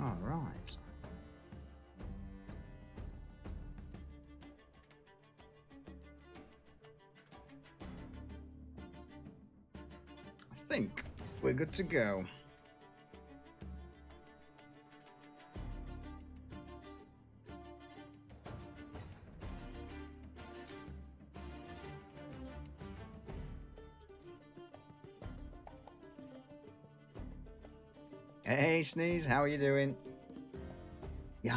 All right. I think we're good to go. Hey, Sneeze, how are you doing? Yar.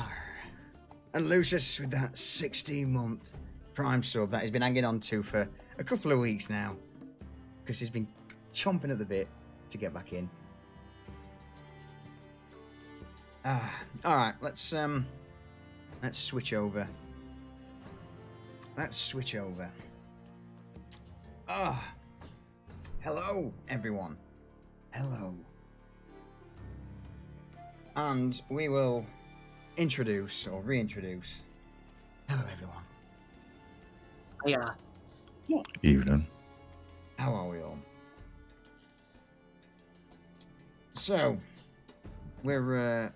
And Lucius with that 16-month Prime sub that he's been hanging on to for a couple of weeks now. Because he's been chomping at the bit to get back in. Alright, let's switch over. Hello, everyone. Hello. And we will introduce or reintroduce. Hello, everyone. Yeah. Evening. How are we all? So, we're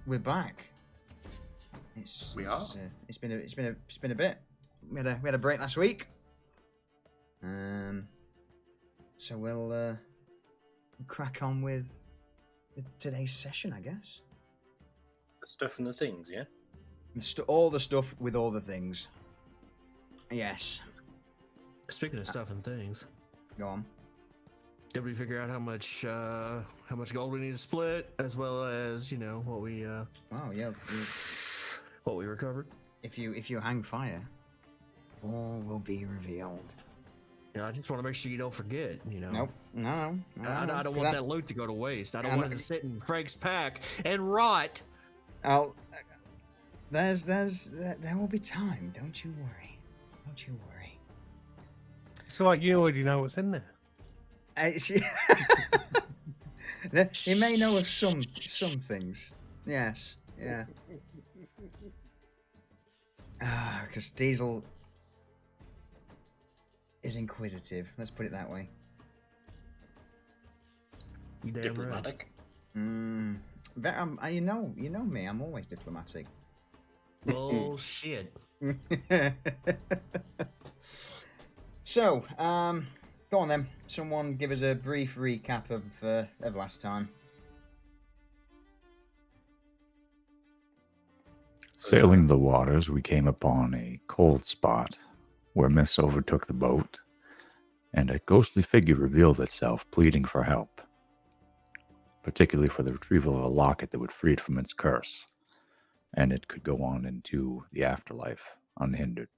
back. It's been a bit. We had a break last week. So we'll crack on with today's session, I guess. The stuff and the things, yeah? All the stuff with all the things. Yes. Speaking of stuff and things, Go on. did we figure out how much gold we need to split, as well as what we Oh yeah. what we recovered? If you hang fire, all will be revealed. Yeah, I just want to make sure you don't forget. Nope. No. I don't want that loot to go to waste. I don't want it to sit in Frank's pack and rot. There will be time. Don't you worry. It's like you already know what's in there. He may know of some things. Yes. Yeah. Because Diesel is inquisitive. Let's put it that way. You damn Diplomatic. But you know me. I'm always diplomatic. right. Bullshit. So, go on then. Someone give us a brief recap of last time. Sailing the waters, we came upon a cold spot where mists overtook the boat, and a ghostly figure revealed itself, pleading for help, particularly for the retrieval of a locket that would free it from its curse, and it could go on into the afterlife unhindered.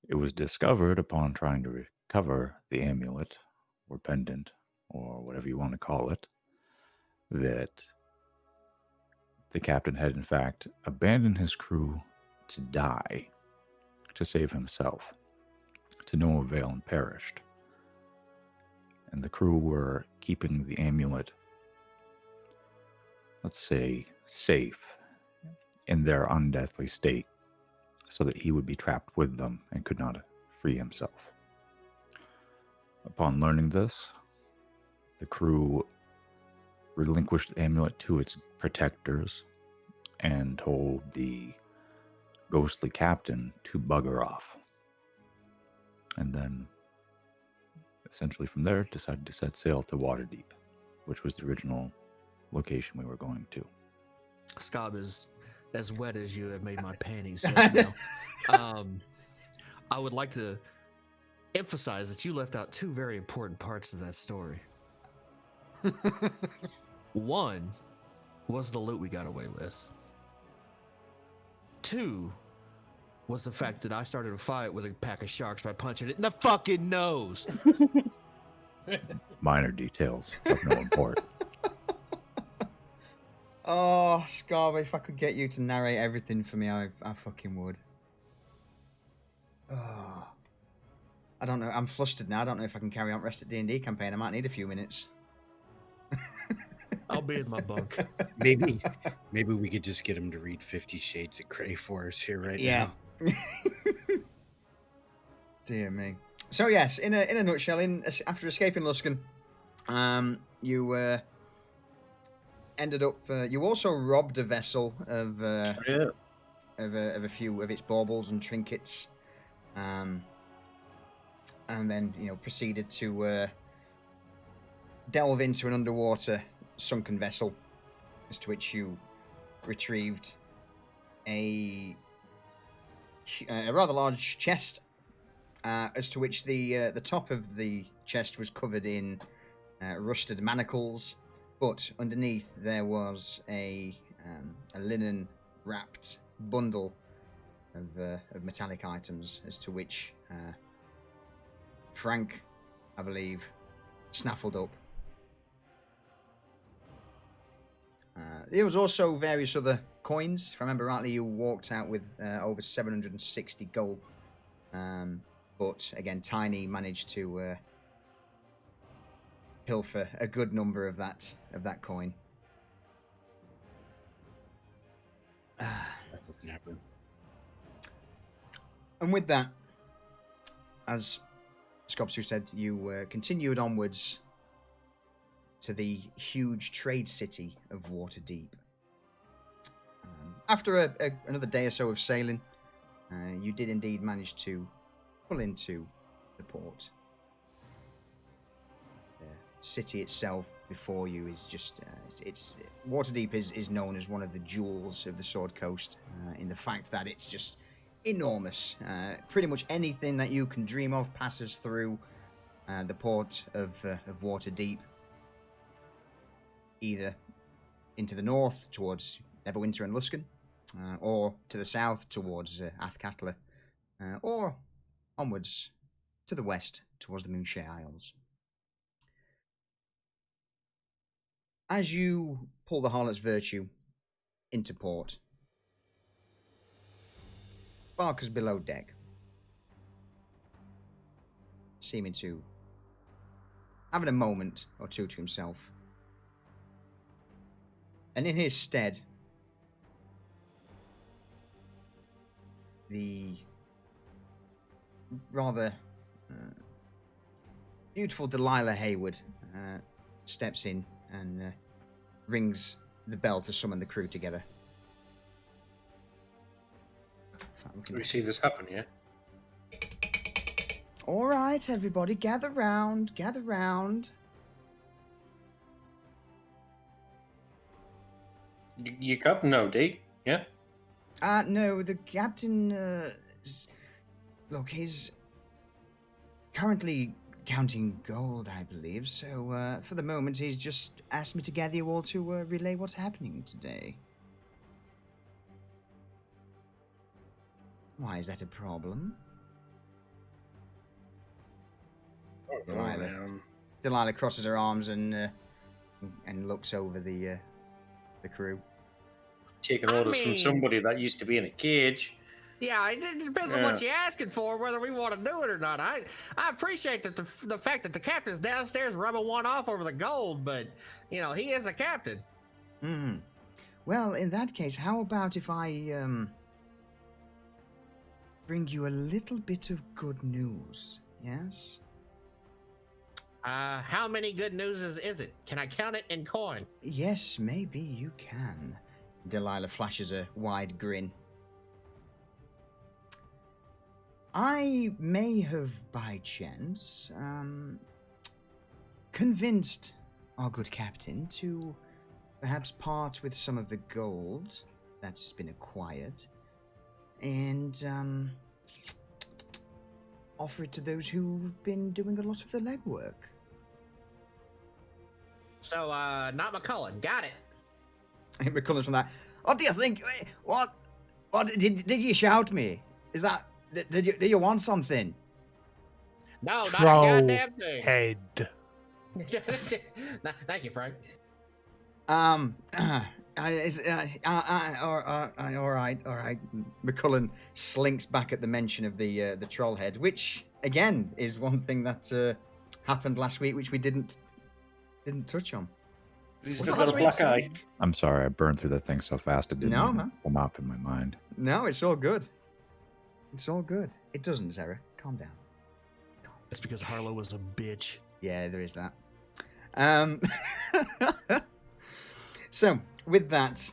It was discovered upon trying to recover the amulet, or pendant, or whatever you want to call it, that the captain had in fact abandoned his crew to die, to save himself, to no avail, and perished. And the crew were keeping the amulet, let's say, safe in their undeathly state, so that he would be trapped with them and could not free himself. Upon learning this, the crew relinquished the amulet to its protectors and told the ghostly captain to bugger off. And then, essentially from there, decided to set sail to Waterdeep, which was the original location we were going to. Scab is as wet as you have made my panties just now. I would like to emphasize that you left out two very important parts of that story. One was the loot we got away with. Two was the fact that I started a fight with a pack of sharks by punching it in the fucking nose. Minor details of no import. Oh, Scarby, if I could get you to narrate everything for me, I fucking would. Oh. I don't know. I'm flustered now. I don't know if I can carry on the rest of the D&D campaign. I might need a few minutes. I'll be in my bunk. Maybe we could just get him to read 50 Shades of Grey for us here right now. Dear me. So yes, in a nutshell, after escaping Luskan, you ended up. You also robbed a vessel of Yeah. of a few of its baubles and trinkets, and then proceeded to delve into an underwater sunken vessel, as to which you retrieved a rather large chest, as to which the top of the chest was covered in rusted manacles, but underneath there was a linen wrapped bundle of metallic items, as to which Frank, I believe, snaffled up. There was also various other coins. If I remember rightly, you walked out with over 760 gold. But again, Tiny managed to pilfer a good number of that coin. That wouldn't happen. And with that, as Scopsu said, you continued onwards to the huge trade city of Waterdeep. After another day or so of sailing, you did indeed manage to pull into the port. The city itself before you is just Waterdeep is known as one of the jewels of the Sword Coast, in the fact that it's just enormous. Pretty much anything that you can dream of passes through the port of Waterdeep, either into the north towards Neverwinter and Luskan, or to the south towards Athkatla, or onwards to the west towards the Moonshare Isles. As you pull the Harlot's Virtue into port, Barker's below deck, seeming to having a moment or two to himself. And in his stead, the rather beautiful Delilah Hayward steps in and rings the bell to summon the crew together. We see this happen, yeah? All right, everybody, gather round, gather round. You captain now, D? Yeah? No, the captain, look, he's currently counting gold, I believe, so for the moment he's just asked me to gather you all to relay what's happening today. Why, is that a problem? Delilah crosses her arms and looks over the crew. Taking orders from somebody that used to be in a cage. Yeah, it depends on what you're asking for, whether we want to do it or not. I appreciate that the fact that the captain's downstairs rubbing one off over the gold, but, he is a captain. Well, in that case, how about if I bring you a little bit of good news, yes? How many good newses is it? Can I count it in coin? Yes, maybe you can. Delilah flashes a wide grin. I may have, by chance, convinced our good captain to perhaps part with some of the gold that's been acquired and offer it to those who've been doing a lot of the legwork. So, not McCullen. Got it. McCullen's from that. What do you think? What did you shout me? Is that did you want something? No, not Troll a goddamn thing. head. Thank you, Frank. All right. McCullen slinks back at the mention of the troll head, which again is one thing that happened last week, which we didn't touch on. He's still got a black eye. I'm sorry, I burned through that thing so fast it didn't No, even man. come up in my mind. No, it's all good. It's all good. It doesn't, Zara. Calm down. That's because Harlow was a bitch. Yeah, there is that. So, with that,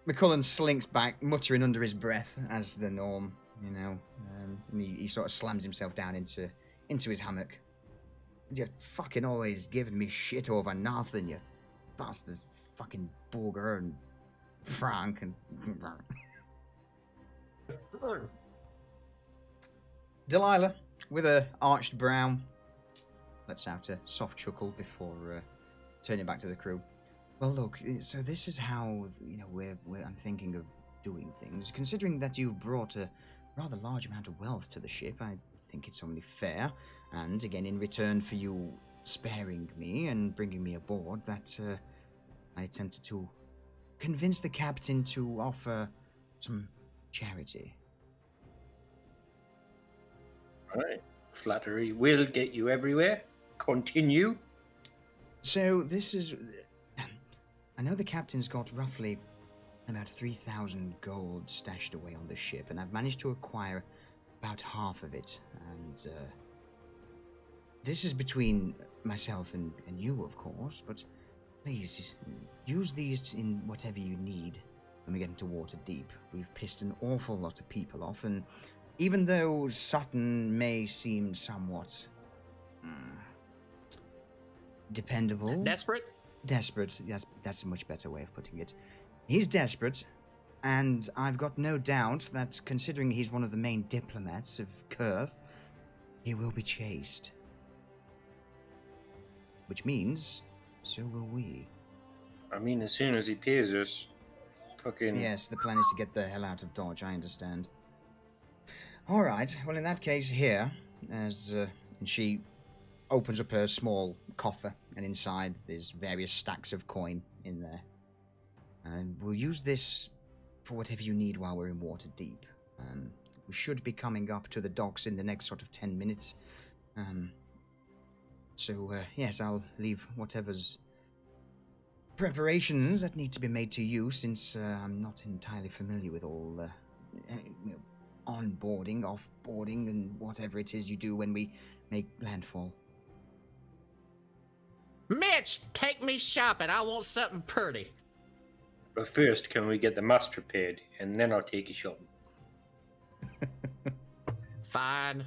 McCullen slinks back, muttering under his breath, as the norm, you know. And he sort of slams himself down into his hammock. You're fucking always giving me shit over nothing, you bastards. Fucking Booger and Frank and... Delilah, with a arched brow, lets out a soft chuckle before turning back to the crew. Well, look, so this is how, you know, I'm thinking of doing things. Considering that you've brought a rather large amount of wealth to the ship, I think it's only fair. And again, in return for you sparing me and bringing me aboard, that I attempted to convince the captain to offer some charity. All right. Flattery will get you everywhere. Continue. So this is... I know the captain's got roughly about 3,000 gold stashed away on the ship, and I've managed to acquire about half of it. And this is between myself and you, of course, but please use these in whatever you need when we get into water deep. We've pissed an awful lot of people off, and even though Sutton may seem somewhat dependable... Desperate, yes, that's a much better way of putting it. He's desperate, and I've got no doubt that considering he's one of the main diplomats of Kurth, he will be chased. Which means, so will we. I mean, as soon as he pays us, fucking... Yes, the plan is to get the hell out of Dodge, I understand. Alright, well in that case here, as and she opens up her small coffer, and inside there's various stacks of coin in there. And we'll use this for whatever you need while we're in water deep. We should be coming up to the docks in the next sort of 10 minutes. So, yes, I'll leave whatever's preparations that need to be made to you, since I'm not entirely familiar with all onboarding, offboarding, and whatever it is you do when we make landfall. Mitch, take me shopping. I want something pretty. But first, can we get the master paid, and then I'll take you shopping. Fine.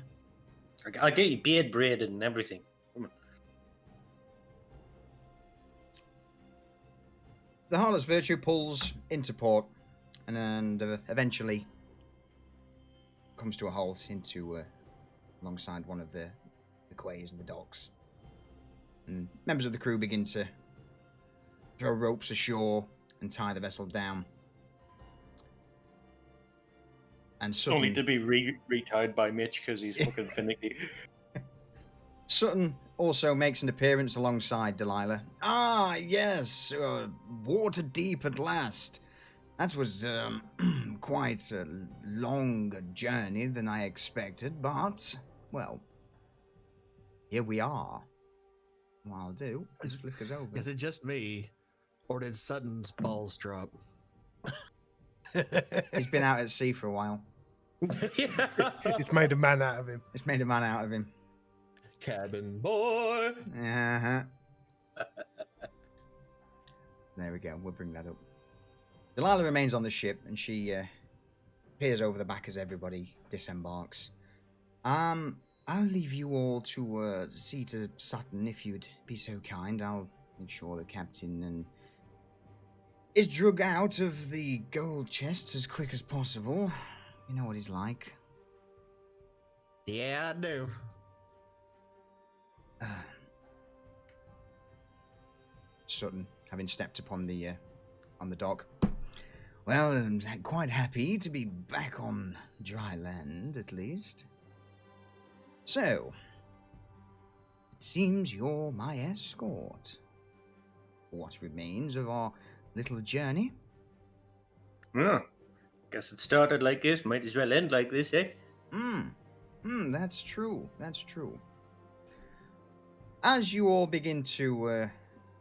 I'll get you beard braided and everything. Come on. The Harlot's Virtue pulls into port, and eventually comes to a halt into alongside one of the quays and the docks. And members of the crew begin to throw ropes ashore and tie the vessel down. And Sutton, Only to be retied by Mitch because he's fucking finicky. Sutton also makes an appearance alongside Delilah. Ah, yes, water deep at last. That was quite a longer journey than I expected, but, well, here we are. What I'll do is flick us over. Is it just me, or did Sutton's balls drop? He's been out at sea for a while. It's made a man out of him. It's made a man out of him. Cabin boy. Uh-huh. There we go. We'll bring that up. Delilah remains on the ship, and she peers over the back as everybody disembarks. I'll leave you all to see to Sutton, if you'd be so kind. I'll make sure the captain is drug out of the gold chests as quick as possible. You know what he's like. Yeah, I do. Sutton, having stepped upon the on the dock. Well, I'm quite happy to be back on dry land, at least. So, it seems you're my escort. What remains of our little journey? Yeah. Guess it started like this, might as well end like this, eh? That's true. That's true. As you all begin to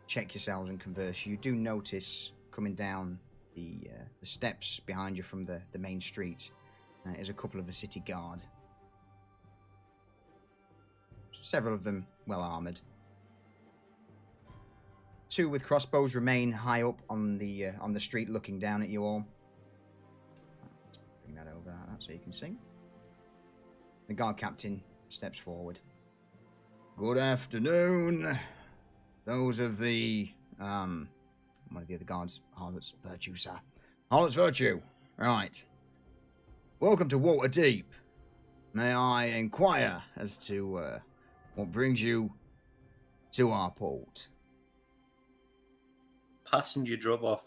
check yourselves and converse, you do notice coming down the steps behind you from the main street is a couple of the city guard. Several of them well armored. two with crossbows remain high up on the street, looking down at you all. Let's bring that over that so you can see. The guard captain steps forward. Good afternoon. Those of the one of the other guards, Harlot's Virtue, sir. Harlot's Virtue. Right. Welcome to Waterdeep. May I inquire as to what brings you to our port? Passenger drop off.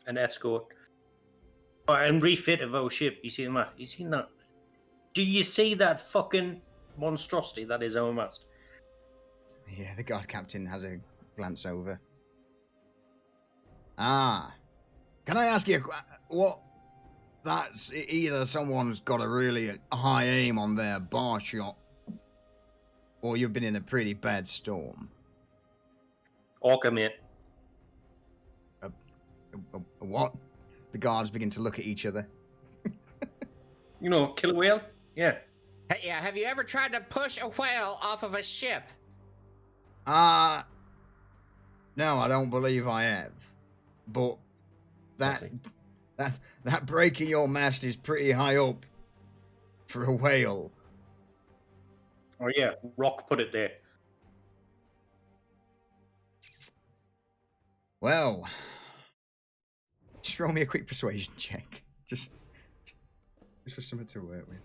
An escort. And refit of our ship. You seen that? You seen that? Do you see that fucking monstrosity that is our mast? Yeah, the guard captain has a glance over. Ah. Can I ask you what? That's either someone's got a really high aim on their bar shot, or you've been in a pretty bad storm. Orca, mate. A what? The guards begin to look at each other. You know, killer whale? Yeah. Hey, yeah, have you ever tried to push a whale off of a ship? No, I don't believe I have. But that breaking your mast is pretty high up for a whale. Oh yeah, Rock put it there. Well, just roll me a quick persuasion check. Just for something to work with.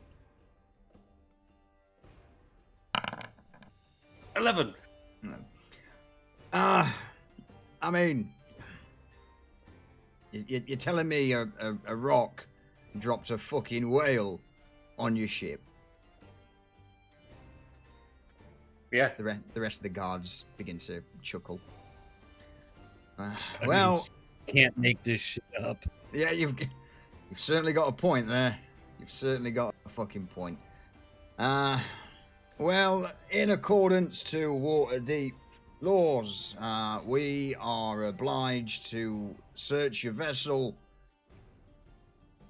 11. I mean, you're telling me a rock dropped a fucking whale on your ship? Yeah. The rest of the guards begin to chuckle. I Well, mean, can't make this shit up. yeah, you've certainly got a point there. You've certainly got a fucking point. Well, in accordance to Waterdeep laws, we are obliged to search your vessel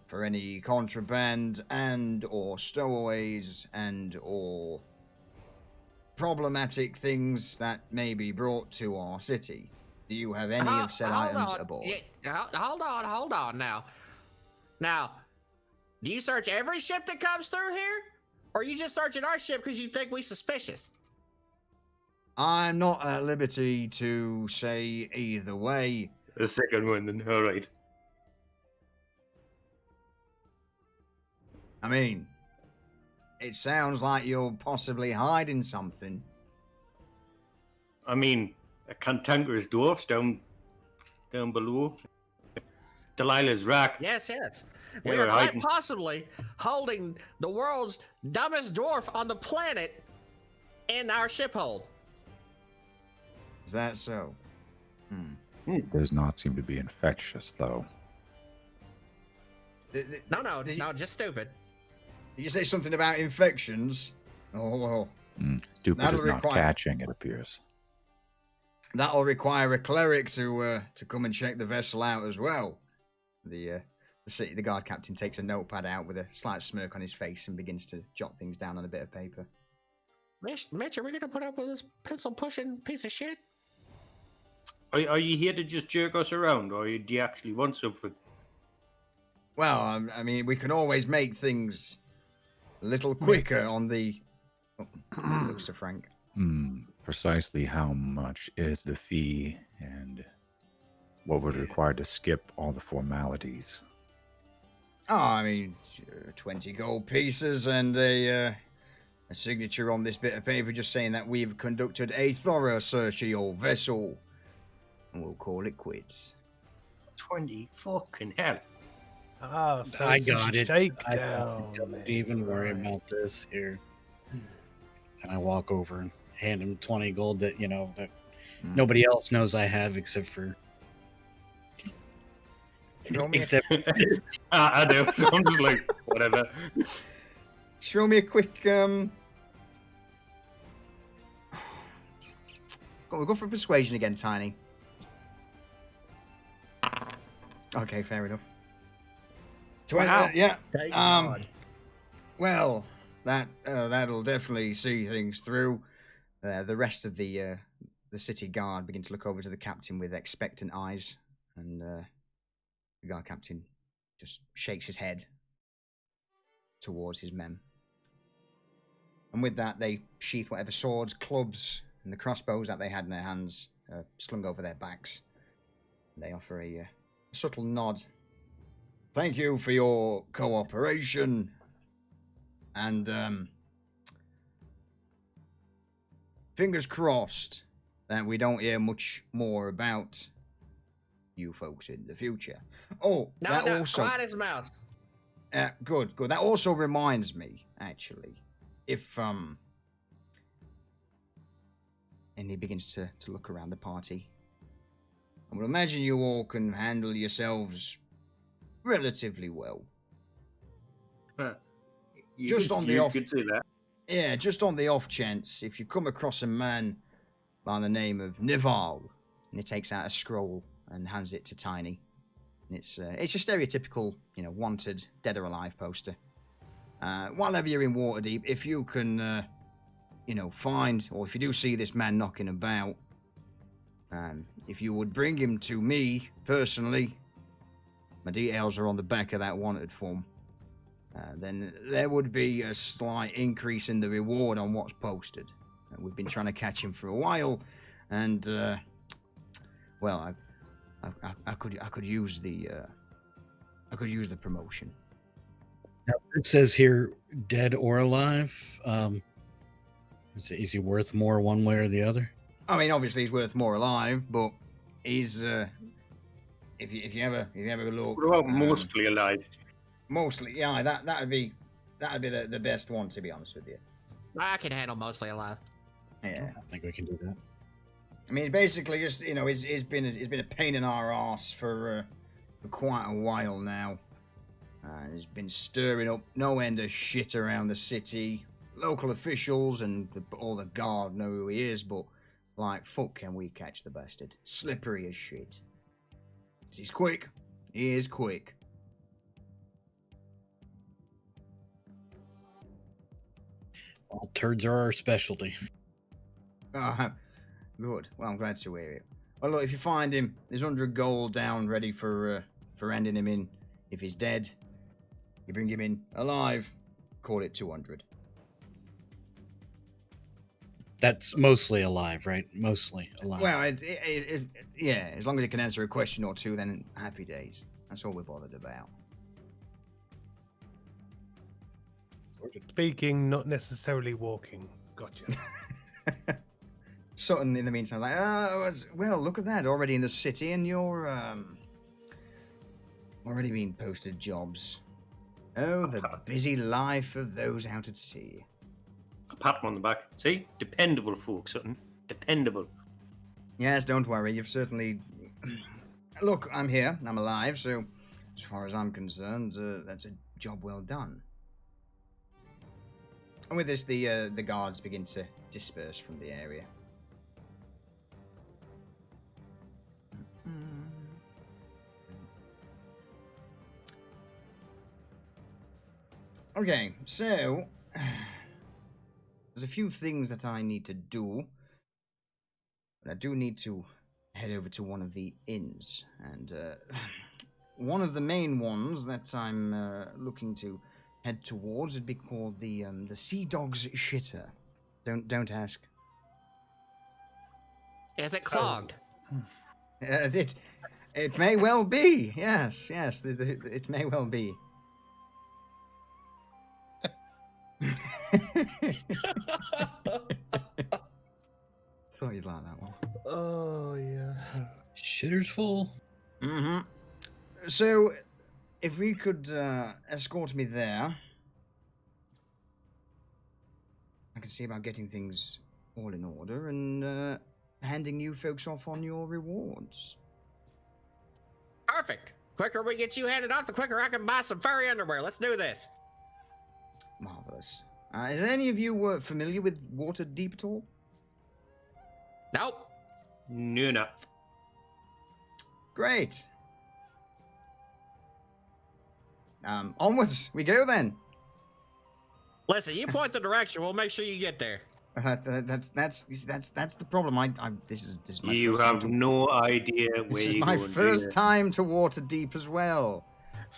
for any contraband and or stowaways and or problematic things that may be brought to our city. Do you have any of said items aboard? Yeah, hold on now. Now, do you search every ship that comes through here? Or are you just searching our ship because you think we suspicious? I'm not at liberty to say either way. The second one, then. All right. I mean, it sounds like you're possibly hiding something. I mean, a cantankerous dwarfs down below. Delilah's rack. Yes. Yeah, We we're are quite hiding. possibly holding the world's dumbest dwarf on the planet in our ship hold. Is that so? Does not seem to be infectious, though. No, Did you- just stupid. Did you say something about infections? Oh, well, Stupid That'll is not require- catching, it appears. that'll require a cleric to come and check the vessel out as well. The guard captain takes a notepad out with a slight smirk on his face and begins to jot things down on a bit of paper. Mitch, are we gonna put up with this pencil pushing piece of shit? Are you here to just jerk us around, or do you actually want something? Well, I mean, we can always make things a little quicker on the... Oh, looks to Frank. Precisely how much is the fee, and what would require to skip all the formalities? Oh, I mean, 20 gold pieces and a signature on this bit of paper just saying that we've conducted a thorough search of your vessel. And we'll call it quits. 20 fucking hell. Ah, so I it's a got it. shakedown, Don't even worry Right. about this here. And I walk over and hand him 20 gold that, that nobody else knows I have except for. Show me, Except I know, so I'm just like, whatever. show me a quick... We'll go for persuasion again, Tiny. Okay, fair enough. 20, Wow. yeah. Thank Um, God. Well, that'll definitely see things through. The rest of the the city guard begin to look over to the captain with expectant eyes, and the guard captain just shakes his head towards his men. And with that, they sheath whatever swords, clubs, and the crossbows that they had in their hands, slung over their backs. They offer a subtle nod. Thank you for your cooperation. And fingers crossed that we don't hear much more about you folks in the future. Oh, No, quiet his mouth. Good. That also reminds me, actually, if and he begins to look around the party. I would imagine you all can handle yourselves relatively well. Just on the off, could say that. yeah, just on the off chance, if you come across a man by the name of Nival, and he takes out a scroll and hands it to Tiny, and it's your stereotypical, wanted, dead or alive poster. While you're in Waterdeep, if you can, find, or if you do see this man knocking about, if you would bring him to me personally, my details are on the back of that wanted form. Then there would be a slight increase in the reward on what's posted. We've been trying to catch him for a while, and I could use the promotion. Now, it says here, dead or alive. Is he worth more one way or the other? I mean, obviously he's worth more alive, but he's if you ever look, What about mostly alive? mostly, yeah, that'd be the best one, to be honest with you. I can handle mostly alive. Yeah, I think we can do that. I mean, basically, just it's been a pain in our arse for quite a while now. He's been stirring up no end of shit around the city. Local officials and all the guard know who he is, but like, fuck, can we catch the bastard? Slippery as shit. He's quick. He is quick. All turds are our specialty. Good. Well, I'm glad to hear it. Well, look, if you find him, there's 100 gold down ready for ending him in. If he's dead, you bring him in alive, call it 200. That's mostly alive, right? Mostly alive. Well, yeah, as long as it can answer a question or two, then happy days. That's all we're bothered about. Speaking, not necessarily walking. Gotcha. Sutton, in the meantime, like, well, look at that, already in the city, and you're already being posted jobs. Oh, the busy life of those out at sea. A pat him on the back. See? Dependable folk, Sutton. Dependable. Yes, don't worry, you've certainly... Look, I'm here, I'm alive, so as far as I'm concerned, that's a job well done. And with this, the guards begin to disperse from the area. Okay, so there's a few things that I need to do. But I do need to head over to one of the inns, and one of the main ones that I'm looking to head towards would be called the Sea Dog's Shitter. Don't ask. Is it clogged? It may well be. Yes, it may well be. Thought you'd like that one. Oh, yeah. Shitter's full. Mm-hmm. So, if we could escort me there, I can see about getting things all in order and handing you folks off on your rewards. Perfect. Quicker we get you handed off, the quicker I can buy some furry underwear. Let's do this. Marvelous. Is any of you familiar with Waterdeep at all? Nope. No, no. Great. Onwards we go then. Listen, you point the direction. We'll make sure you get there. That's the problem. This is my You first time have to, no idea where this is you're my going, do first you? time to Waterdeep as well.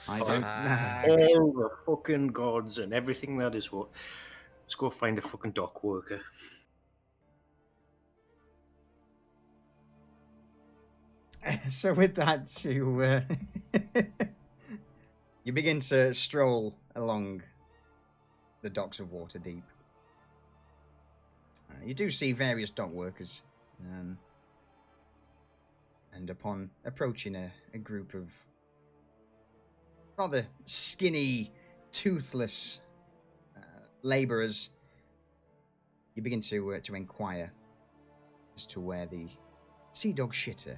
I don't know. All the fucking gods and everything that is what. Let's go find a fucking dock worker. So with that, you begin to stroll along the docks of Waterdeep. You do see various dock workers, and upon approaching a group of rather skinny, toothless labourers, you begin to inquire as to where the Sea Dog Shitter,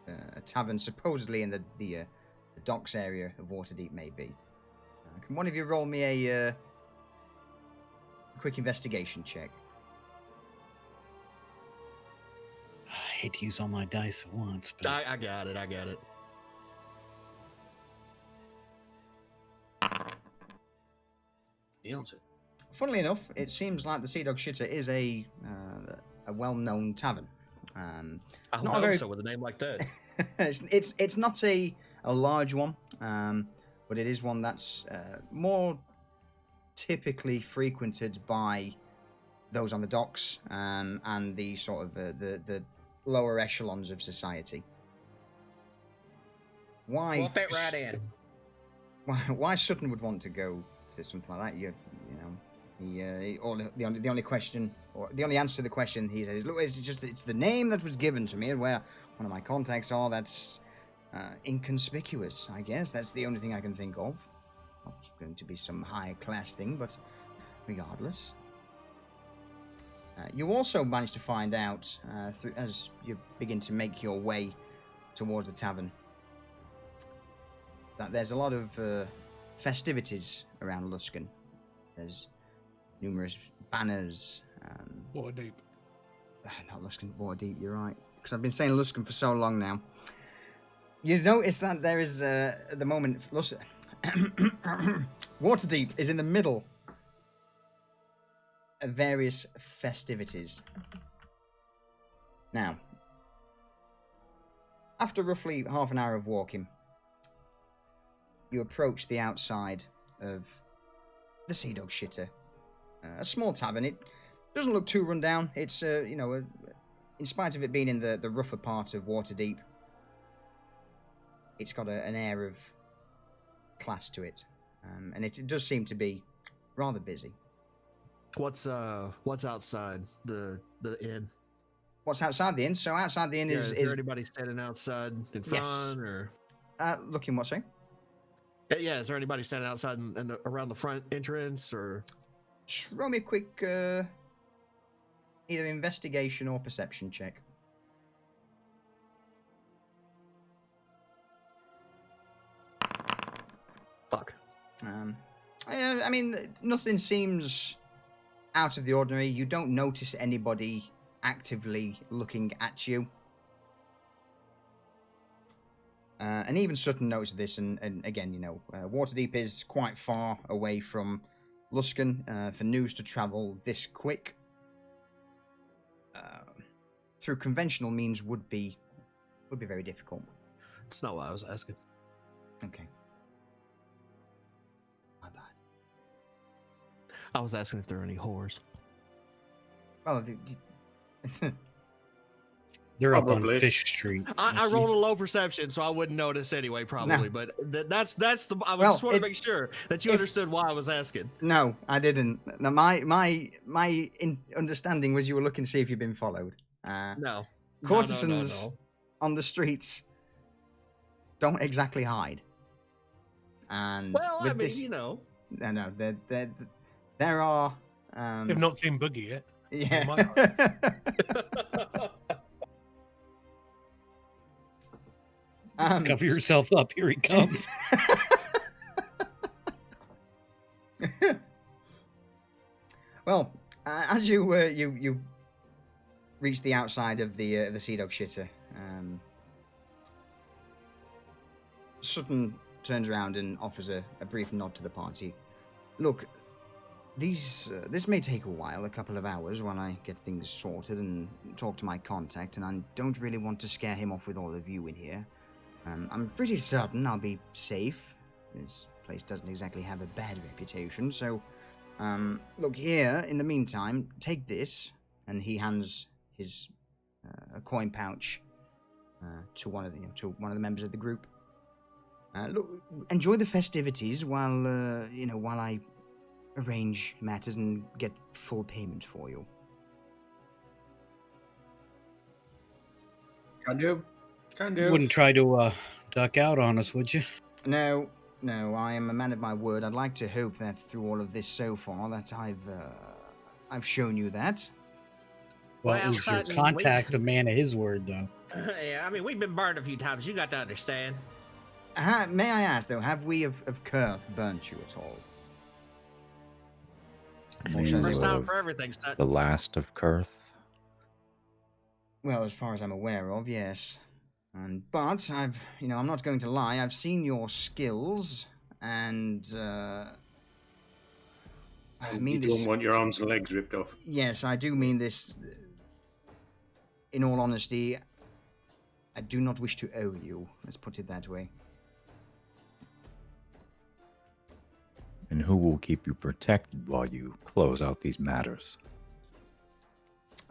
a tavern supposedly in the docks area of Waterdeep, may be. Can one of you roll me a quick investigation check? I hate to use all my dice at once, but I got it. Nails it. Funnily enough, it seems like the Sea Dog Shitter is a well-known tavern. I not a hope very- so with a name like that. it's not a large one, but it is one that's more typically frequented by those on the docks and the sort of the lower echelons of society. Why? We'll fit right in. Why Sutton would want to go to something like that? The only question, or the only answer to the question he says, look, it's the name that was given to me, and where one of my contacts are. That's inconspicuous, I guess. That's the only thing I can think of. Not going to be some high class thing, but regardless. You also managed to find out as you begin to make your way towards the tavern that there's a lot of festivities around Luskan. There's numerous banners. Waterdeep. Not Luskan, Waterdeep, you're right. Because I've been saying Luskan for so long now. You notice that there is, at the moment, Waterdeep is in the middle of various festivities. Now, after roughly half an hour of walking, you approach the outside of the Sea Dog Shitter, a small tavern. It doesn't look too run down. It's in spite of it being in the rougher part of Waterdeep, it's got an air of class to it, and it does seem to be rather busy. What's outside the inn? What's outside the inn? So outside the inn Is is there anybody standing outside in front, Yes. or? looking what, sorry? Yeah, is there anybody standing outside and around the front entrance, or? Just roll me a quick either investigation or perception check. Fuck. I mean, nothing seems out of the ordinary. You don't notice anybody actively looking at you. And even Sutton noticed this, and again, Waterdeep is quite far away from Luskan. For news to travel this quick through conventional means would be very difficult. That's not what I was asking. Okay. My bad. I was asking if there are any whores. Well, they're up Probably. on Fish Street. I rolled a low perception, so I wouldn't notice anyway, probably. No. But that's the. I Well, just want to make sure that you if- understood why I was asking. no, I didn't. No, my understanding was you were looking to see if you've been followed. No. Courtesans No. on the streets don't exactly hide. And Well, with I mean, this, you know. no, there are. They've not seen Boogie yet. Yeah. Cover yourself up. Here he comes. Well, as you reach the outside of the Sea Dog Shitter, Sutton turns around and offers a brief nod to the party. Look, This may take a while, a couple of hours, while I get things sorted and talk to my contact, and I don't really want to scare him off with all of you in here. I'm pretty certain I'll be safe. This place doesn't exactly have a bad reputation, so, look, here, in the meantime, take this, and he hands his a coin pouch to one of the members of the group. Look, enjoy the festivities while I arrange matters and get full payment for you. Can do. Wouldn't try to duck out on us, would you? No, I am a man of my word. I'd like to hope that through all of this so far that I've shown you that. Well, Well, is your Sutton, contact a man of his word, though? Yeah, I mean, we've been burned a few times. You got to understand. May I ask, though, have we of Kurth burnt you at all? You First time of for everything, Sutton. the last of Kurth. Well, as far as I'm aware of, yes. But I'm not going to lie. I've seen your skills, and I mean you this. don't want your arms and legs ripped off. Yes, I do mean this. In all honesty, I do not wish to owe you. Let's put it that way. And who will keep you protected while you close out these matters?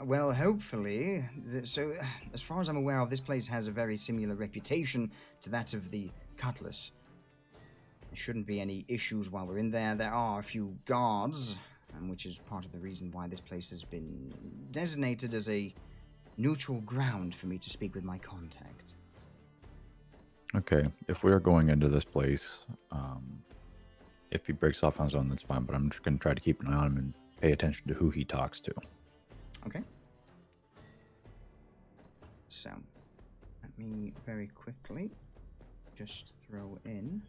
Well, hopefully. So, as far as I'm aware of, this place has a very similar reputation to that of the Cutlass. There shouldn't be any issues while we're in there. There are a few guards, which is part of the reason why this place has been designated as a neutral ground for me to speak with my contact. Okay, if we're going into this place, if he breaks off on his own, that's fine, but I'm just going to try to keep an eye on him and pay attention to who he talks to. Okay. So, let me very quickly just throw in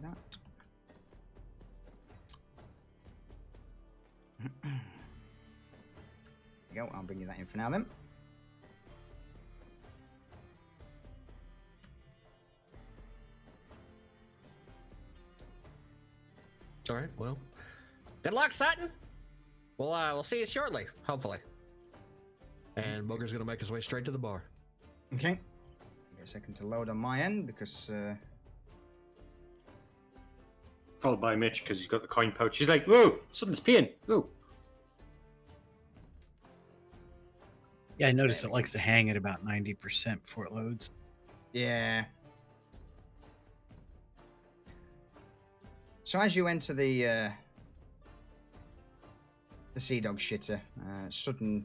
that. There you go, I'll bring you that in for now then. All right, well, good luck, Sutton. We'll see you shortly, hopefully. And Booger's gonna make his way straight to the bar. Okay. Give me a second to load on my end because Followed by Mitch because he's got the coin pouch. He's like, whoa, something's peeing. Whoa. Yeah, I noticed it likes to hang at about 90% before it loads. yeah. So as you enter the Sea Dog shitter, Sutton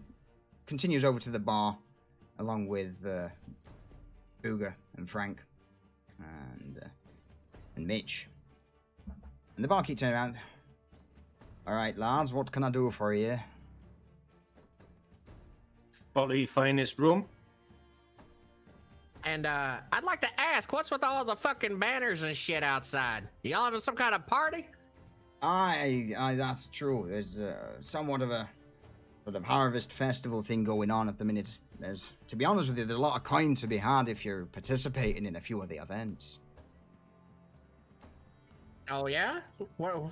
continues over to the bar along with Booger and Frank and Mitch. And the barkeep turns around. All right, lads, what can I do for you? Bottle of your finest rum. And I'd like to ask, what's with all the fucking banners and shit outside? Y'all having some kind of party? Aye, that's true. There's somewhat of a sort of harvest festival thing going on at the minute. To be honest with you, there's a lot of coin to be had if you're participating in a few of the events. Oh yeah? What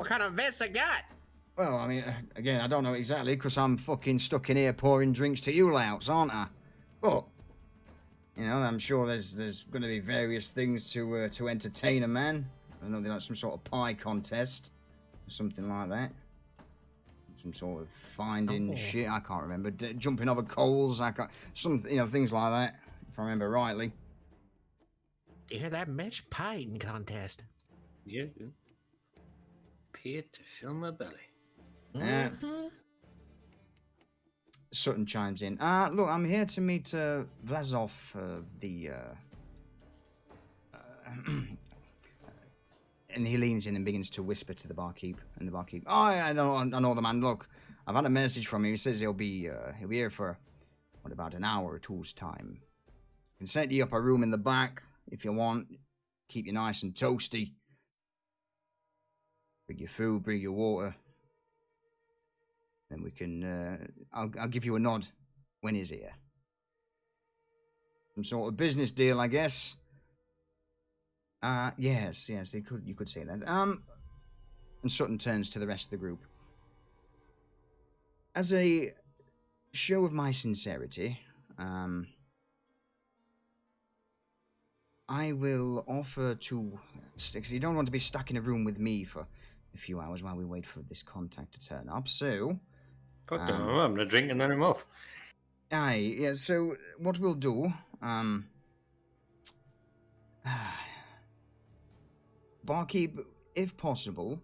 kind of events they got? Well, I mean, again, I don't know exactly because I'm fucking stuck in here pouring drinks to you louts, aren't I? But I'm sure there's going to be various things to entertain a man. I don't know, there's like some sort of pie contest or something like that. Some sort of finding shit. I can't remember. Jumping over coals. Things like that. If I remember rightly. You hear that, Mitch? Pie eating contest. Yeah. Pay to fill my belly. Yeah. Sutton chimes in. Look, I'm here to meet Vlasov, and he leans in and begins to whisper to the barkeep. And the barkeep, I know the man. Look, I've had a message from him. He says he'll be here for about an hour or two's time. I can set you up a room in the back if you want. Keep you nice and toasty. Bring your food, bring your water. Then we can, I'll give you a nod when he's here. Some sort of business deal, I guess. Yes, you could say that. And Sutton turns to the rest of the group. As a show of my sincerity, I will offer to... You don't want to be stuck in a room with me for a few hours while we wait for this contact to turn up, so... Fuck no, I'm having a drink and then I'm off. Aye, yeah, so what we'll do, barkeep, if possible,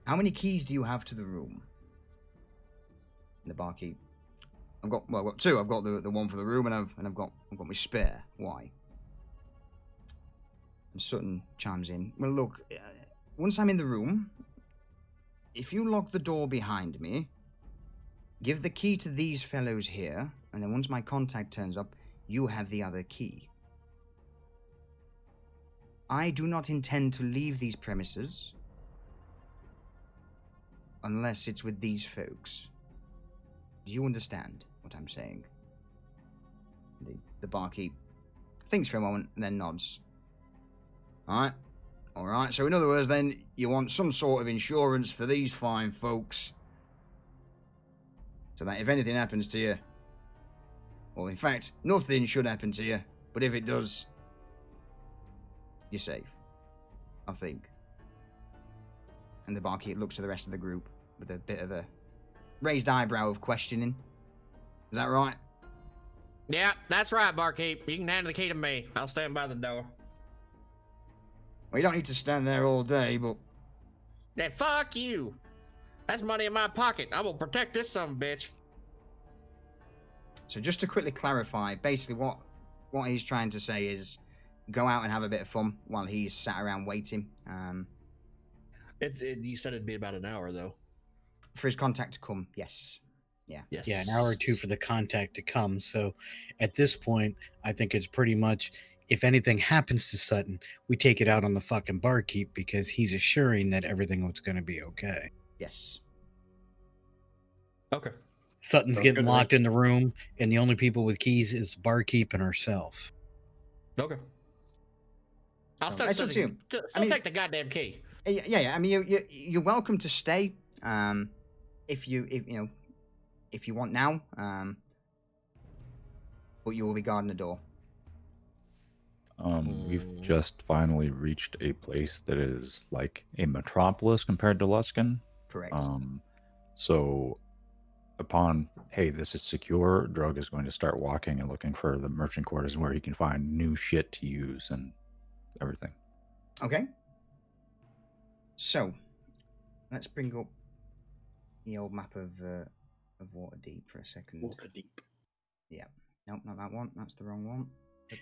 how many keys do you have to the room? And the barkeep, I've got two. I've got the one for the room, and I've got my spare. Why? And Sutton chimes in. Well, look, once I'm in the room, if you lock the door behind me, give the key to these fellows here, and then once my contact turns up, you have the other key. I do not intend to leave these premises unless it's with these folks. Do you understand what I'm saying? The barkeep thinks for a moment and then nods. Alright. Alright, so in other words then, you want some sort of insurance for these fine folks. So that if anything happens to you, well, in fact, nothing should happen to you, but if it does, you're safe. I think. And the barkeep looks to the rest of the group with a bit of a raised eyebrow of questioning. Is that right? Yeah, that's right, barkeep. You can hand the key to me. I'll stand by the door. Well, you don't need to stand there all day, but... Then fuck you. That's money in my pocket. I will protect this son of a bitch. So just to quickly clarify, basically what he's trying to say is go out and have a bit of fun while he's sat around waiting. You said it'd be about an hour, though. For his contact to come, yes. Yeah. Yes. Yeah, an hour or two for the contact to come. So at this point, I think it's pretty much, if anything happens to Sutton, we take it out on the fucking barkeep because he's assuring that everything was going to be okay. Yes. Okay. Sutton's Sounds getting good to locked me. in the room, and the only people with keys is barkeep and herself. Okay. I'll So, it's up to you. Still take the goddamn key. Yeah. I mean, you're welcome to stay, if you want now, but you will be guarding the door. We've just finally reached a place that is like a metropolis compared to Luskin. Correct. So upon, hey, this is secure, Drug is going to start walking and looking for the merchant quarters where he can find new shit to use and everything. Okay. So, let's bring up the old map of Waterdeep for a second. Waterdeep. Yeah. Nope, not that one. That's the wrong one.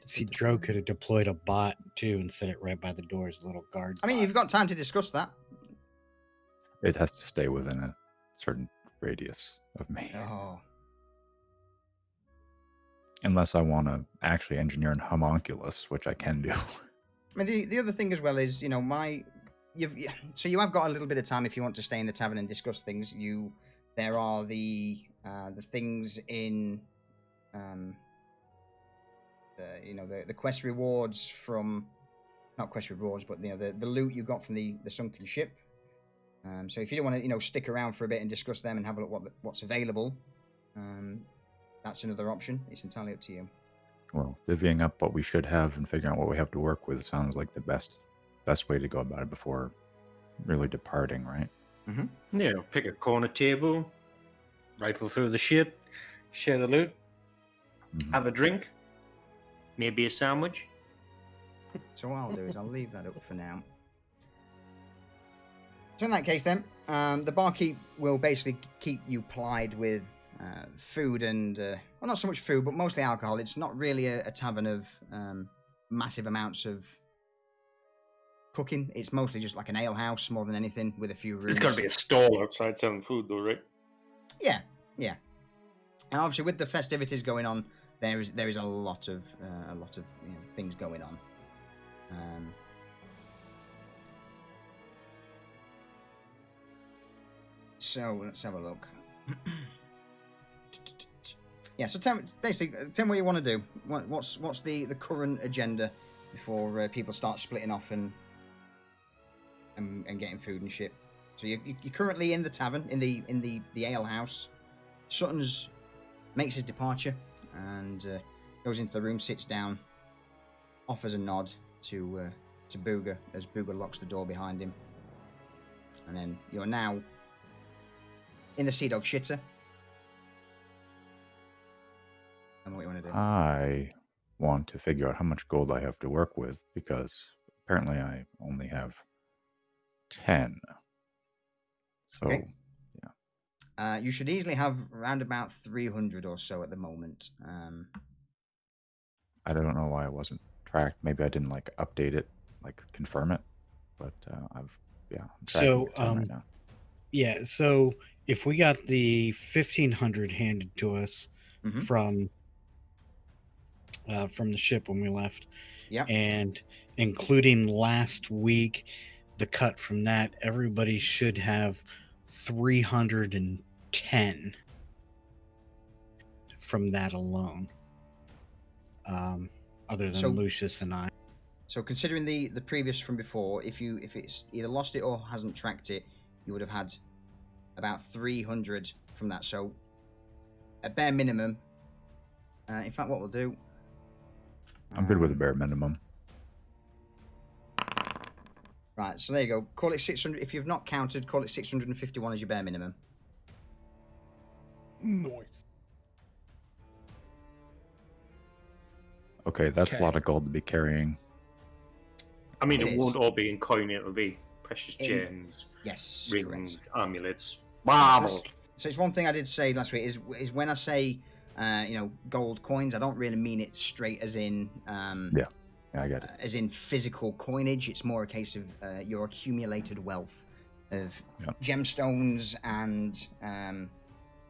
See, Dro could have deployed a bot too and set it right by the door as a little guard. I mean, bot. you've got time to discuss that. It has to stay within a certain radius of me. Oh. Unless I want to actually engineer an homunculus, which I can do. I mean, the other thing as well is, you have got a little bit of time if you want to stay in the tavern and discuss things. There are the things in, the quest rewards from, not quest rewards, but the loot you got from the sunken ship. So if you don't want to, stick around for a bit and discuss them and have a look what's available, that's another option. It's entirely up to you. Well, divvying up what we should have and figuring out what we have to work with sounds like the best way to go about it before really departing, right? Mm-hmm. Yeah, pick a corner table, rifle through the shit, share the loot, have a drink, maybe a sandwich. So what I'll do is I'll leave that up for now. So in that case then, the barkeep will basically keep you plied with food and, well, not so much food, but mostly alcohol. It's not really a tavern of massive amounts of cooking. It's mostly just like an ale house more than anything, with a few rooms. It's got to be a stall outside selling food, though, right? Yeah. And obviously, with the festivities going on, there is a lot of things going on. So let's have a look. Yeah. So tell me what you want to do. What's the current agenda before people start splitting off and getting food and shit. So you're currently in the tavern, in the ale house. Sutton's makes his departure and goes into the room, sits down, offers a nod to Booger as Booger locks the door behind him. And then you're now in the Sea Dog shitter. And what you want to do? I want to figure out how much gold I have to work with because apparently I only have 10. So, Okay. yeah. You should easily have around about 300 or so at the moment. I don't know why I wasn't tracked. Maybe I didn't like update it, like confirm it. But I'm tracking So, your 10 right now. yeah. So if we got the 1,500 handed to us Mhm. from the ship when we left, Yeah. and including last week, the cut from that, everybody should have 310 from that alone. Other than So- Lucius and I. So considering the previous from before, if it's either lost it or hasn't tracked it, you would have had about 300 from that. So a bare minimum. In fact, what we'll do. I'm good with the bare minimum. Right, so there you go. Call it 600. If you've not counted, call it 651 as your bare minimum. Nice. Okay, that's Okay. a lot of gold to be carrying. I mean, It it is. won't all be in coin. It'll be precious In- gems, Yes, rings, correct. amulets, So marbles. it's one thing I did say last week is when I say gold coins, I don't really mean it straight as in Yeah, I get it. as in physical coinage. It's more a case of your accumulated wealth of Yeah. gemstones and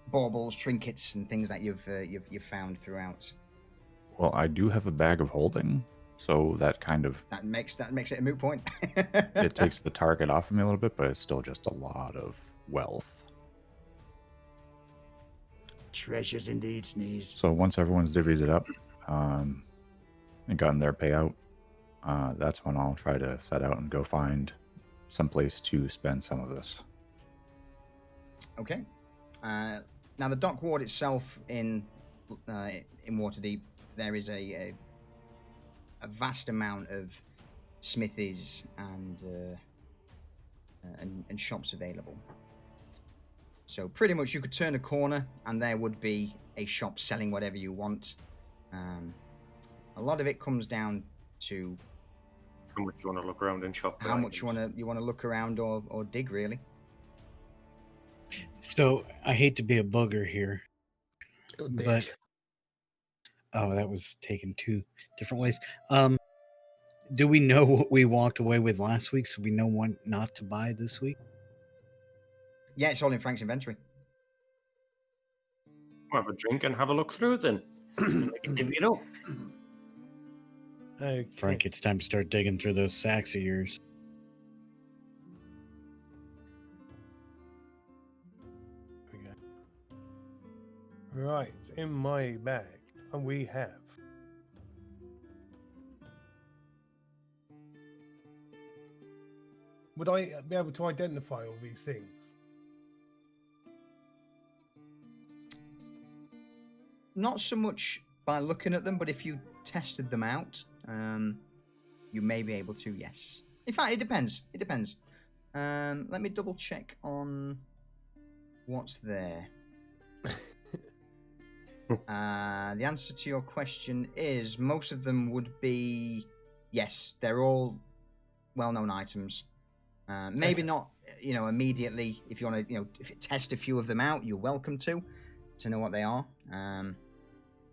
baubles, trinkets, and things that you've found throughout. Well, I do have a bag of holding, so that kind of That makes it a moot point. it takes the target off of me a little bit, but it's still just a lot of wealth. Treasures indeed, Sneeze. So once everyone's divvied it up and gotten their payout, that's when I'll try to set out and go find some place to spend some of this. Okay. Now the dock ward itself in Waterdeep, there is a vast amount of smithies and shops available. So pretty much you could turn a corner and there would be a shop selling whatever you want. A lot of it comes down to How much you want to look around and shop? for how much items. you want to look around or dig, really. So I hate to be a booger here, Oh, but bitch. oh, that was taken two different ways. Do we know what we walked away with last week, so we know what not to buy this week? Yeah, it's all in Frank's inventory. Have a drink and have a look through it then. And I can divvy it up. Okay. Frank, it's time to start digging through those sacks of yours. Okay. Right, in my bag, and we have would I be able to identify all these things? Not so much by looking at them, but if you tested them out, you may be able to, yes. In fact, it depends. It depends. Let me double check on what's there. The answer to your question is most of them would be, yes, they're all well-known items. Maybe Okay. not, immediately. If you want to, if you test a few of them out, you're welcome to know what they are.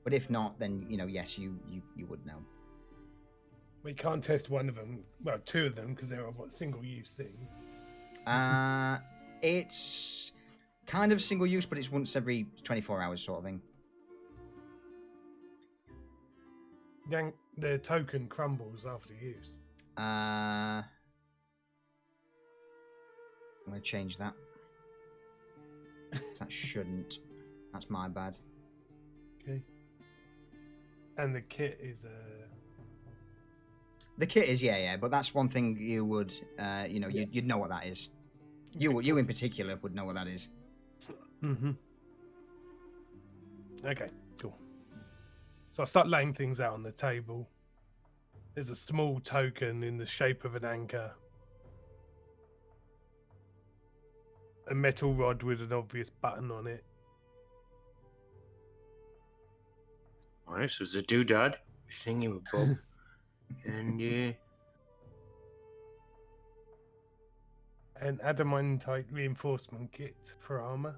But if not, then yes, you would know. We can't test one of them. Well, two of them because they're a single-use thing. It's kind of single use, but it's once every 24 hours sort of thing. Gang, the token crumbles after use. I'm gonna change that. That shouldn't. That's my bad. Okay. And the kit is The kit is, yeah, but that's one thing you would, you'd know what that is. You in particular would know what that is. Mm-hmm. Okay, cool. So I start laying things out on the table. There's a small token in the shape of an anchor. A metal rod with an obvious button on it. Alright, so it's a doodad, thingy with Bob. And An adamantite reinforcement kit for armor.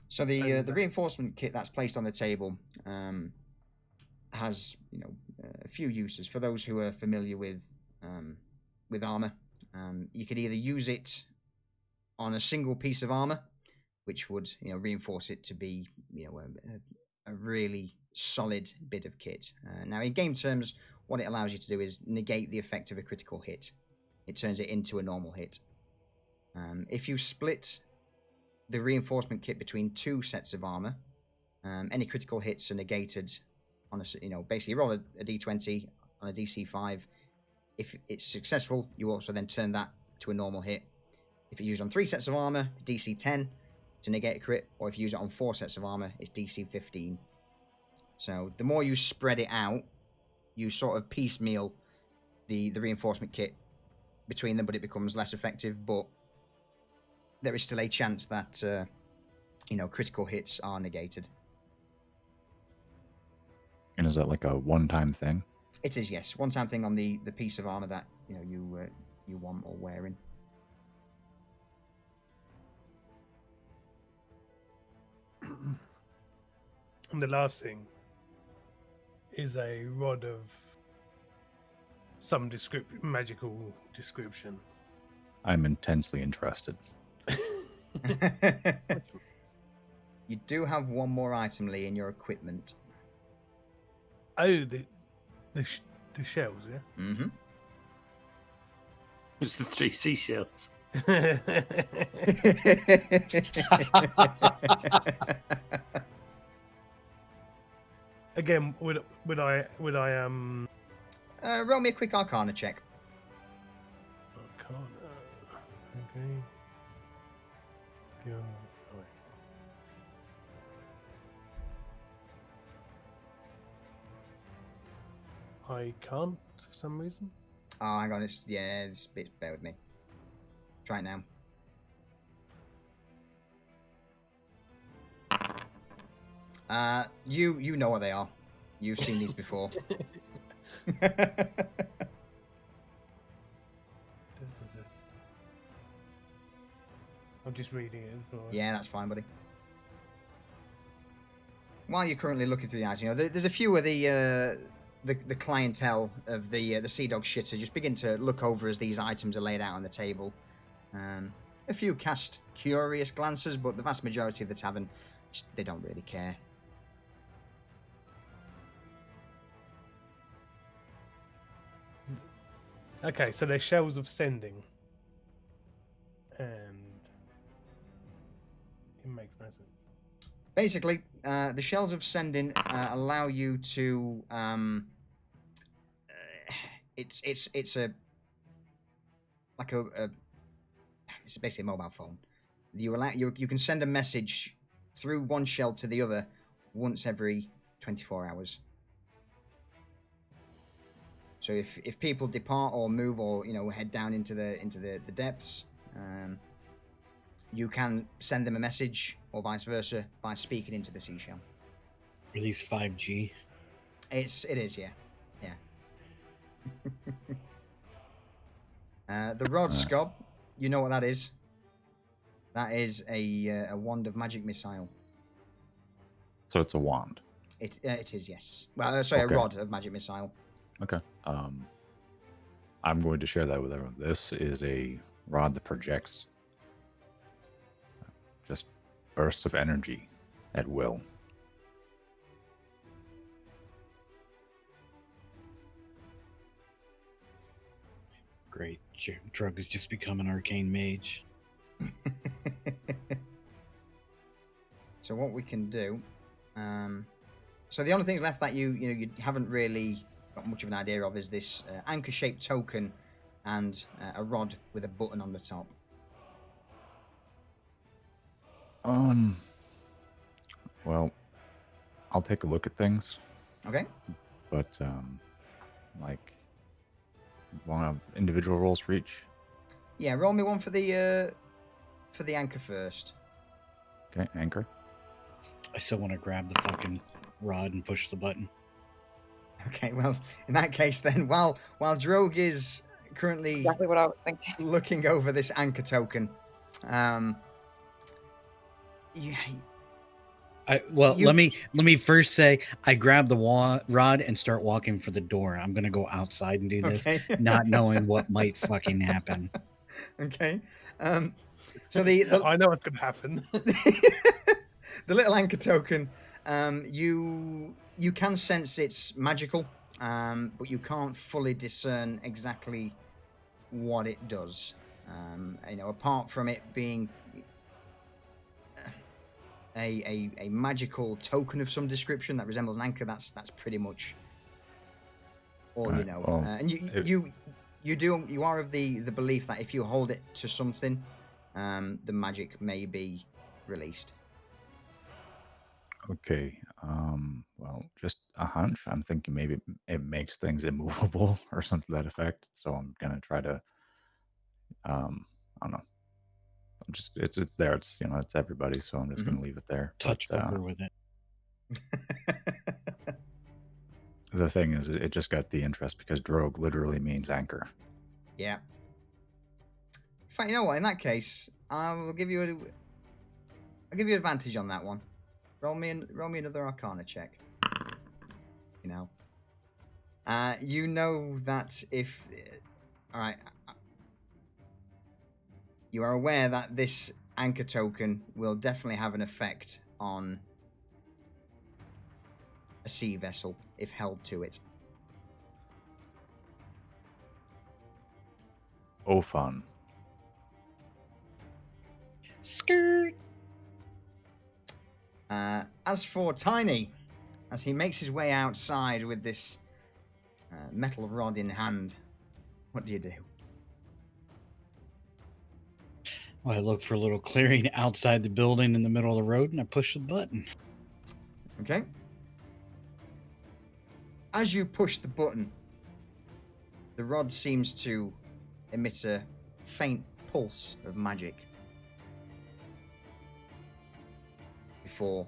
So the reinforcement kit that's placed on the table has a few uses for those who are familiar with armor. You could either use it on a single piece of armor, which would reinforce it to be a really solid bit of kit. Now in game terms, what it allows you to do is negate the effect of a critical hit. It turns it into a normal hit. If you split the reinforcement kit between two sets of armor, any critical hits are negated on basically roll a d20 on a DC 5. If it's successful, you also then turn that to a normal hit. If you use it on 3 sets of armor, DC 10 to negate a crit, or if you use it on 4 sets of armor, it's DC 15. So the more you spread it out, you sort of piecemeal the reinforcement kit between them, but it becomes less effective. But there is still a chance that critical hits are negated. And is that like a one-time thing? It is, yes. One-time thing on the piece of armor that you want or wearing. And the last thing is a rod of some magical description. I'm intensely interested. You do have one more item, Lee, in your equipment. Oh, the shells, yeah? Mm-hmm. it's the 3 seashells. Again, would I roll me a quick Arcana check. Arcana. Okay. Go away. I can't for some reason. Oh, hang on. This bit. Bear with me. Try it now. You know what they are. You've seen these before. I'm just reading it. Yeah, that's fine, buddy. While you're currently looking through the ads, there's a few of the clientele of the Sea Dog shitter just begin to look over as these items are laid out on the table. A few cast curious glances, but the vast majority of the tavern, they don't really care. Okay, so they're shells of sending. And it makes no sense. Basically, the shells of sending allow you to. It's basically a mobile phone. You can send a message through one shell to the other once every 24 hours. So if people depart or move or head down into the depths, you can send them a message or vice versa by speaking into the seashell. At least 5G. It is, yeah. The rod scob, you know what that is? That is a wand of magic missile. So it's a wand. It is, yes. Well, sorry, Okay. A rod of magic missile. Okay. I'm going to share that with everyone. This is a rod that projects just bursts of energy at will. Great. Drug has just become an arcane mage. So what we can do, So the only things left that you haven't really got much of an idea of is this anchor-shaped token and a rod with a button on the top. Well, I'll take a look at things, Okay. but like, want individual rolls for each? Yeah, roll me one for the anchor first. Okay, anchor. I still want to grab the fucking rod and push the button. Okay, well, in that case then, while Drogue is currently Exactly what I was thinking. looking over this anchor token, yeah, Let me first say I grab the rod and start walking for the door. I'm gonna go outside and do this, okay. not knowing what might fucking happen. Okay. So the I know what's gonna happen. the little anchor token, you can sense it's magical, but you can't fully discern exactly what it does. Apart from it being a magical token of some description that resembles an anchor, that's pretty much all you Right, know. well, And you are of the belief that if you hold it to something, the magic may be released. Okay. Well, just a hunch. I'm thinking maybe it makes things immovable or something to that effect. So I'm gonna try to, I don't know. I'm just it's there. It's it's everybody. So I'm just gonna leave it there. Touch But, poker with it. the thing is, it just got the interest because drogue literally means anchor. Yeah. In fact, you know what? In that case, I'll give you advantage on that one. Roll me another Arcana check. You know that if, all right, you are aware that this anchor token will definitely have an effect on a sea vessel if held to it. Oh, fun. Skirt. As for Tiny, as he makes his way outside with this metal rod in hand, what do you do? Well, I look for a little clearing outside the building in the middle of the road, and I push the button. Okay. As you push the button, the rod seems to emit a faint pulse of magic before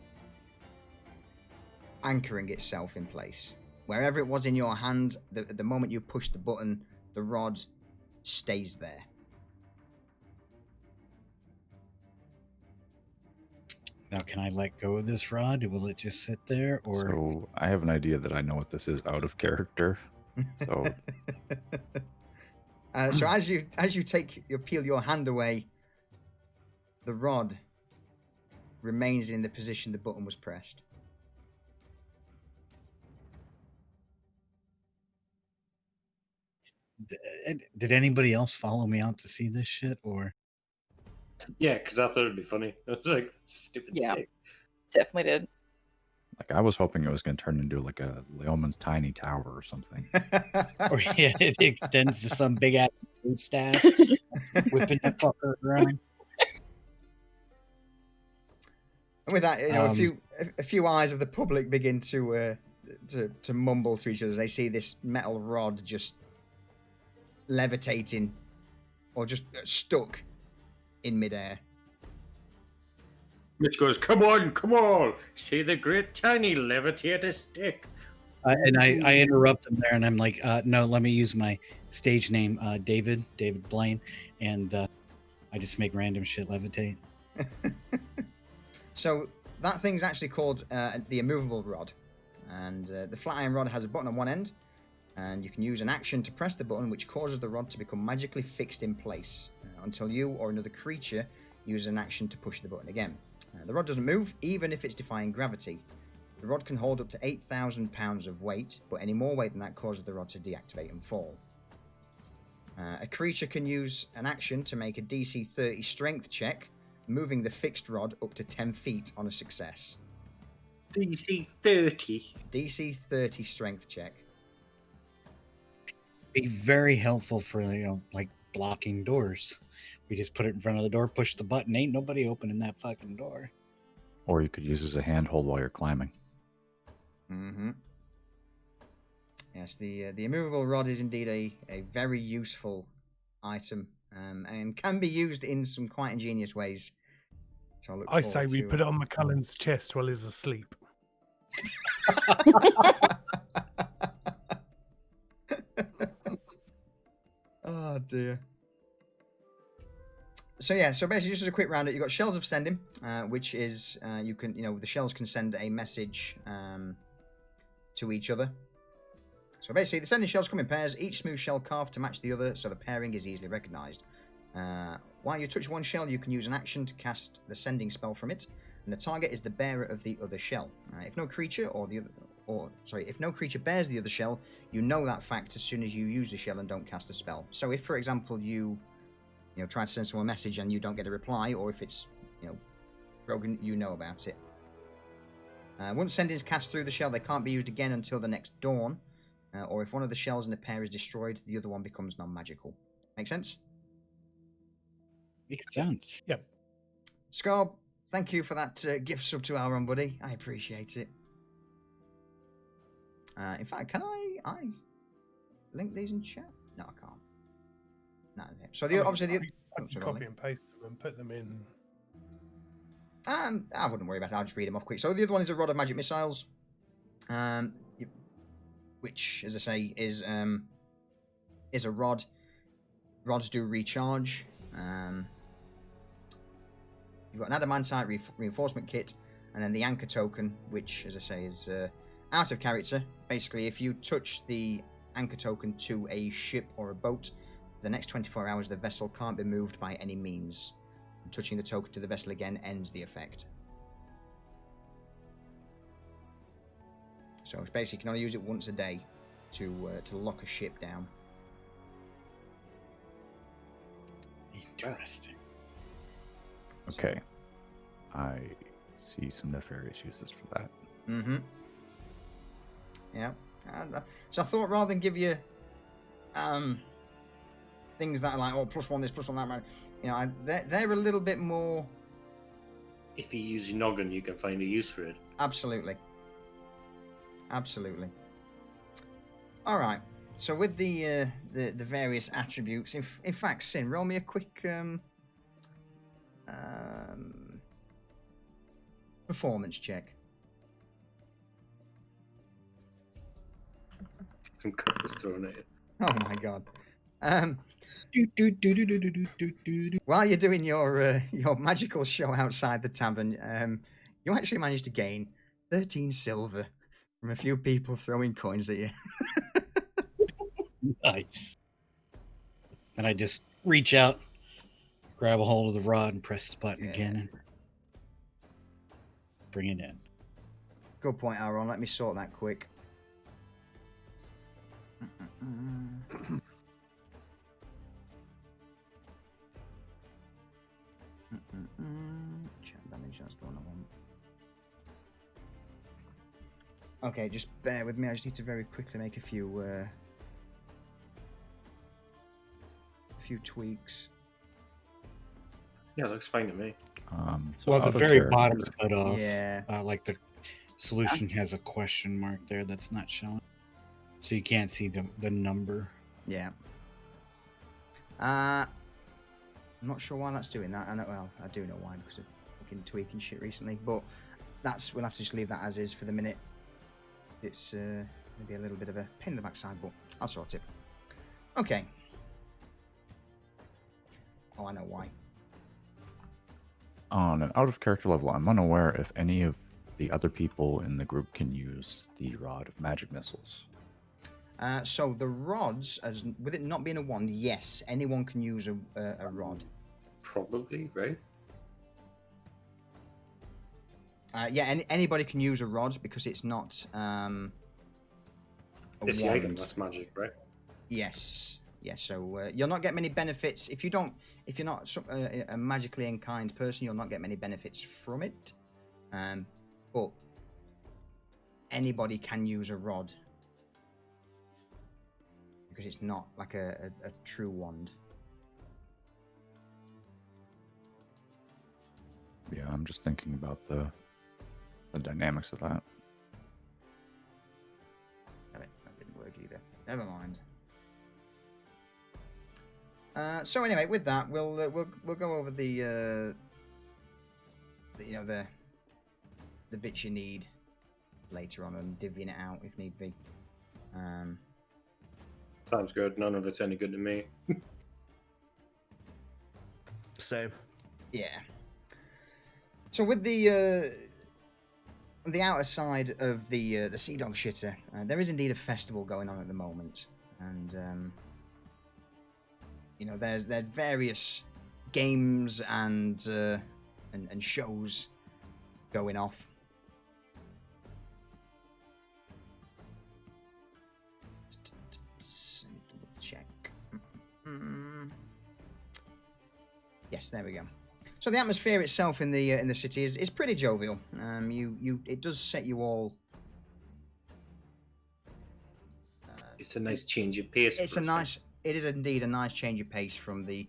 anchoring itself in place. Wherever it was in your hand, the moment you push the button, the rod stays there. Now, can I let go of this rod? Will it just sit there, or So I have an idea that I know what this is out of character. So So as you peel your hand away, the rod remains in the position the button was pressed. did anybody else follow me out to see this shit? Or Yeah, because I thought it'd be funny. I was like, stupid Yeah. stick. Definitely did. like I was hoping it was going to turn into like a Leoman's tiny tower or something. or yeah, it extends to some big ass food staff, whipping that fucker around. And with that, a few eyes of the public begin to mumble to each other as they see this metal rod just levitating or just stuck in midair. Mitch goes, come on, see the great tiny levitator stick. And I interrupt him there, and I'm like, no, let me use my stage name, David Blaine, and I just make random shit levitate. So that thing's actually called the immovable rod, and the flat iron rod has a button on one end, and you can use an action to press the button, which causes the rod to become magically fixed in place until you or another creature uses an action to push the button again. The rod doesn't move, even if it's defying gravity. The rod can hold up to 8,000 pounds of weight, but any more weight than that causes the rod to deactivate and fall. A creature can use an action to make a DC 30 strength check, moving the fixed rod up to 10 feet on a success. DC 30. DC 30 strength check. Be very helpful for like blocking doors. We just put it in front of the door, push the button. Ain't nobody opening that fucking door. Or you could use as a handhold while you're climbing. Mm-hmm. Yes, the immovable rod is indeed a very useful item, and can be used in some quite ingenious ways. So I say we put it on McCullen's chest while he's asleep. Oh dear. So yeah, so basically just as a quick roundup, you've got shells of sending, which is you can, the shells can send a message to each other. So basically, the sending shells come in pairs, each smooth shell carved to match the other, so the pairing is easily recognized. While you touch one shell, you can use an action to cast the sending spell from it, and the target is the bearer of the other shell. If no creature if no creature bears the other shell, you know that fact as soon as you use the shell and don't cast the spell. So if, for example, you try to send someone a message and you don't get a reply, or if it's broken, you know about it. Once sending is cast through the shell, they can't be used again until the next dawn, or if one of the shells in the pair is destroyed, the other one becomes non-magical. Make sense? Makes sense. Yep. Scarb, thank you for that gift sub to our run, buddy. I appreciate it. In fact, can I link these in chat? No, I can't. No. So obviously I can copy and paste them and put them in. I wouldn't worry about it. I'll just read them off quick. So the other one is a rod of magic missiles, which, as I say, is a rod. Rods do recharge. You've got an adamantite reinforcement kit, and then the anchor token, which, as I say, is out of character. Basically, if you touch the anchor token to a ship or a boat, for the next 24 hours, the vessel can't be moved by any means. And touching the token to the vessel again ends the effect. So it's basically you can only use it once a day to lock a ship down. Interesting. Okay. I see some nefarious uses for that. Mm-hmm. Yeah. And, so I thought rather than give you things that are like, oh, +1 this, +1 that, they're a little bit more... If you use your noggin, you can find a use for it. Absolutely. Absolutely. All right. So with the various attributes, in fact, Sin, roll me a quick performance check. Some covers thrown at it. Oh my god. While you're doing your magical show outside the tavern, you actually managed to gain 13 silver from a few people throwing coins at you. Nice. And I just reach out, grab a hold of the rod, and press the button again, and bring it in. Good point, Aaron. Let me sort that quick. Chat damage, that's the one I want. Okay, just bear with me. I just need to very quickly make a few tweaks. Yeah, looks fine to me. So Well, the out of very character- bottom's cut off. Yeah. Like the solution has a question mark there that's not shown, so you can't see the number. Yeah. I'm not sure why that's doing that. I do know why, because of fucking tweaking shit recently. But we'll have to just leave that as is for the minute. It's maybe a little bit of a pain in the backside, but I'll sort it. Okay. Oh, I know why. On an out of character level, I'm unaware if any of the other people in the group can use the rod of magic missiles. So the rods, with it not being a wand, yes, anyone can use a rod. Probably, right? Yeah, anybody can use a rod because it's not a It's the wand. item that's magic, right? Yes. So you'll not get many benefits if you're not a magically inclined person. You'll not get many benefits from it. But anybody can use a rod because it's not like a true wand. Yeah, I'm just thinking about the dynamics of that. Damn it, that didn't work either. Never mind. So anyway, with that, we'll go over the bits you need later on and divvying it out if need be. Sounds good. None of it's any good to me. Same. Yeah. So with the outer side of the Sea Dog Shitter, there is indeed a festival going on at the moment, and there's various games and shows going off. Check. Yes, there we go. So the atmosphere itself in the city is pretty jovial. It does set you all. It's a nice change of pace. It is indeed a nice change of pace from the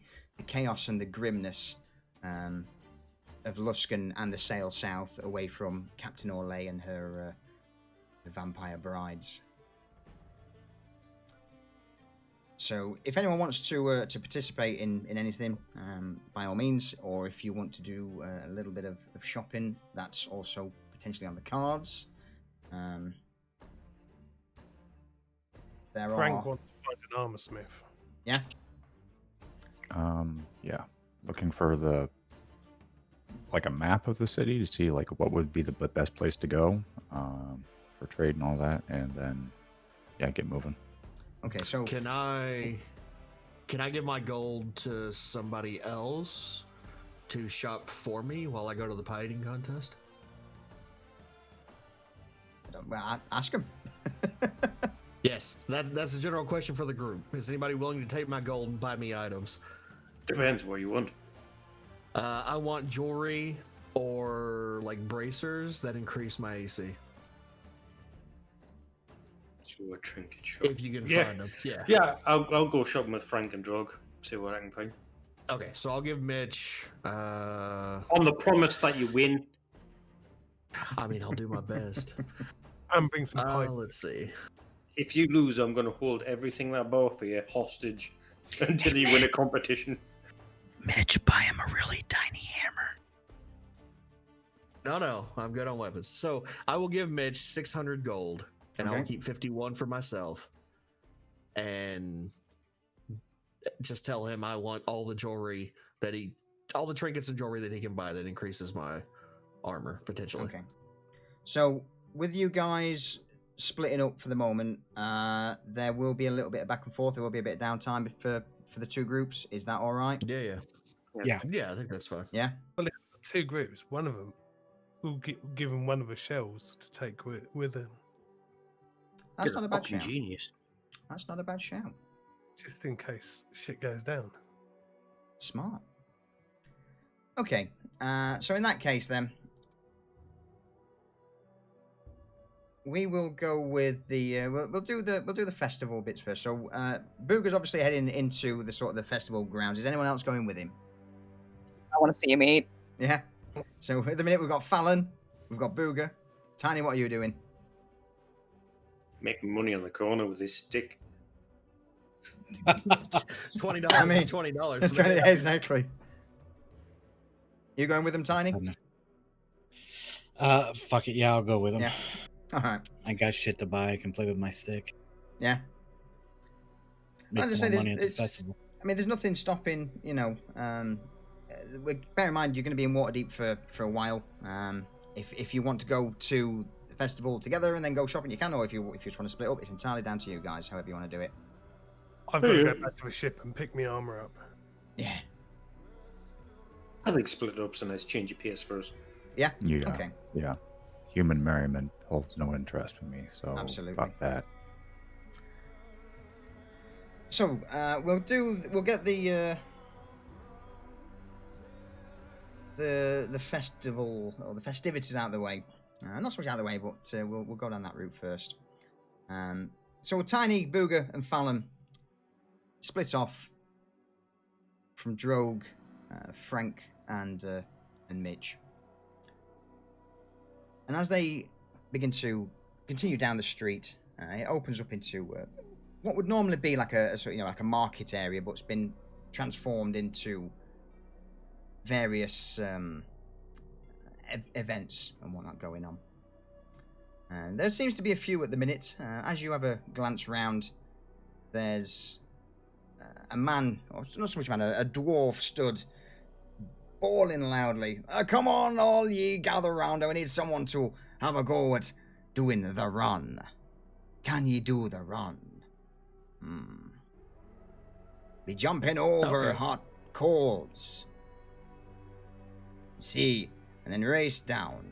chaos and the grimness of Luskan and the Sail South, away from Captain Orlais and her vampire brides. So, if anyone wants to participate in anything, by all means, or if you want to do a little bit of shopping, that's also potentially on the cards. Frank wants to find an armor smith. Yeah. Yeah. Looking for a map of the city to see like what would be the best place to go for trade and all that, and then get moving. Okay, so Can I give my gold to somebody else to shop for me while I go to the pie-eating contest? well, ask him. Yes, that's a general question for the group. Is anybody willing to take my gold and buy me items? Depends what you want. I want jewelry or like bracers that increase my AC. So a trinket shop. If you can find them. Yeah, I'll go shopping with Frank and Drug. See what I can find. Okay, so I'll give Mitch. On the promise that you win. I mean, I'll do my best. And bring some pie. Let's see. If you lose, I'm going to hold everything that I bought for you hostage until you win a competition. Mitch, buy him a really tiny hammer. No, I'm good on weapons. So I will give Mitch 600 gold, and I will Okay. keep 51 for myself. And just tell him I want all the jewelry all the trinkets and jewelry that he can buy that increases my armor potentially. Okay. So with you guys splitting up for the moment, there will be a little bit of back and forth. There will be a bit of downtime for the two groups. Is that all right? Yeah. Yeah. Yeah, I think that's fine. Yeah. Two groups. One of them will give him one of the shells to take with him, That's You're not a a bad fucking shout. genius. That's not a bad shout. just in case shit goes down. Smart. Okay. So in that case, then, we will go with the we'll do the festival bits first. So Booger's obviously heading into the sort of the festival grounds. Is anyone else going with him? I want to see him eat. Yeah. So at the minute we've got Fallon, we've got Booger. Tiny, what are you doing? Making money on the corner with his stick. $20 I mean, is $20. Exactly. You going with him, Tiny? Fuck it. Yeah, I'll go with him. Yeah. All right. I got shit to buy. I can play with my stick. Yeah. Make As I more say, money at the it's- festival. I mean, there's nothing stopping, bear in mind, you're going to be in Waterdeep for a while. If you want to go to the festival together and then go shopping, you can, or if you just want to split up, it's entirely down to you guys, however you want to do it. I've got to go back to the ship and pick my armor up. Yeah. I think split it up so nice change of pace first. Yeah. Okay. Yeah. Human merriment holds no interest for me, so Absolutely. fuck that. So we'll get the festival or the festivities out of the way. Not so much out of the way, but we'll go down that route first. So Tiny, Booger, and Fallon split off from Drogue, Frank, and Mitch. And as they begin to continue down the street, it opens up into what would normally be like like a market area, but it's been transformed into various events and whatnot going on. And there seems to be a few at the minute. As you have a glance round, there's a man, or not so much a man, a dwarf stood bawling loudly. Come on, all ye, gather round. I need someone to have a go at doing the run. Can ye do the run? Be jumping over hot coals. See, and then race down.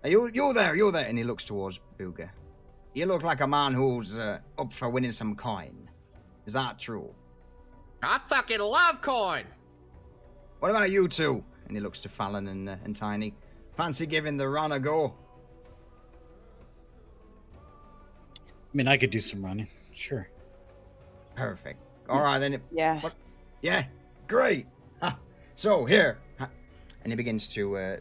You there, and he looks towards Booger. You look like a man who's up for winning some coin. Is that true? I fucking love coin. What about you two? And he looks to Fallon and Tiny. Fancy giving the run a go? I mean, I could do some running. Sure. Perfect. All right, then. Yeah. Yeah, great. So, here. And he begins to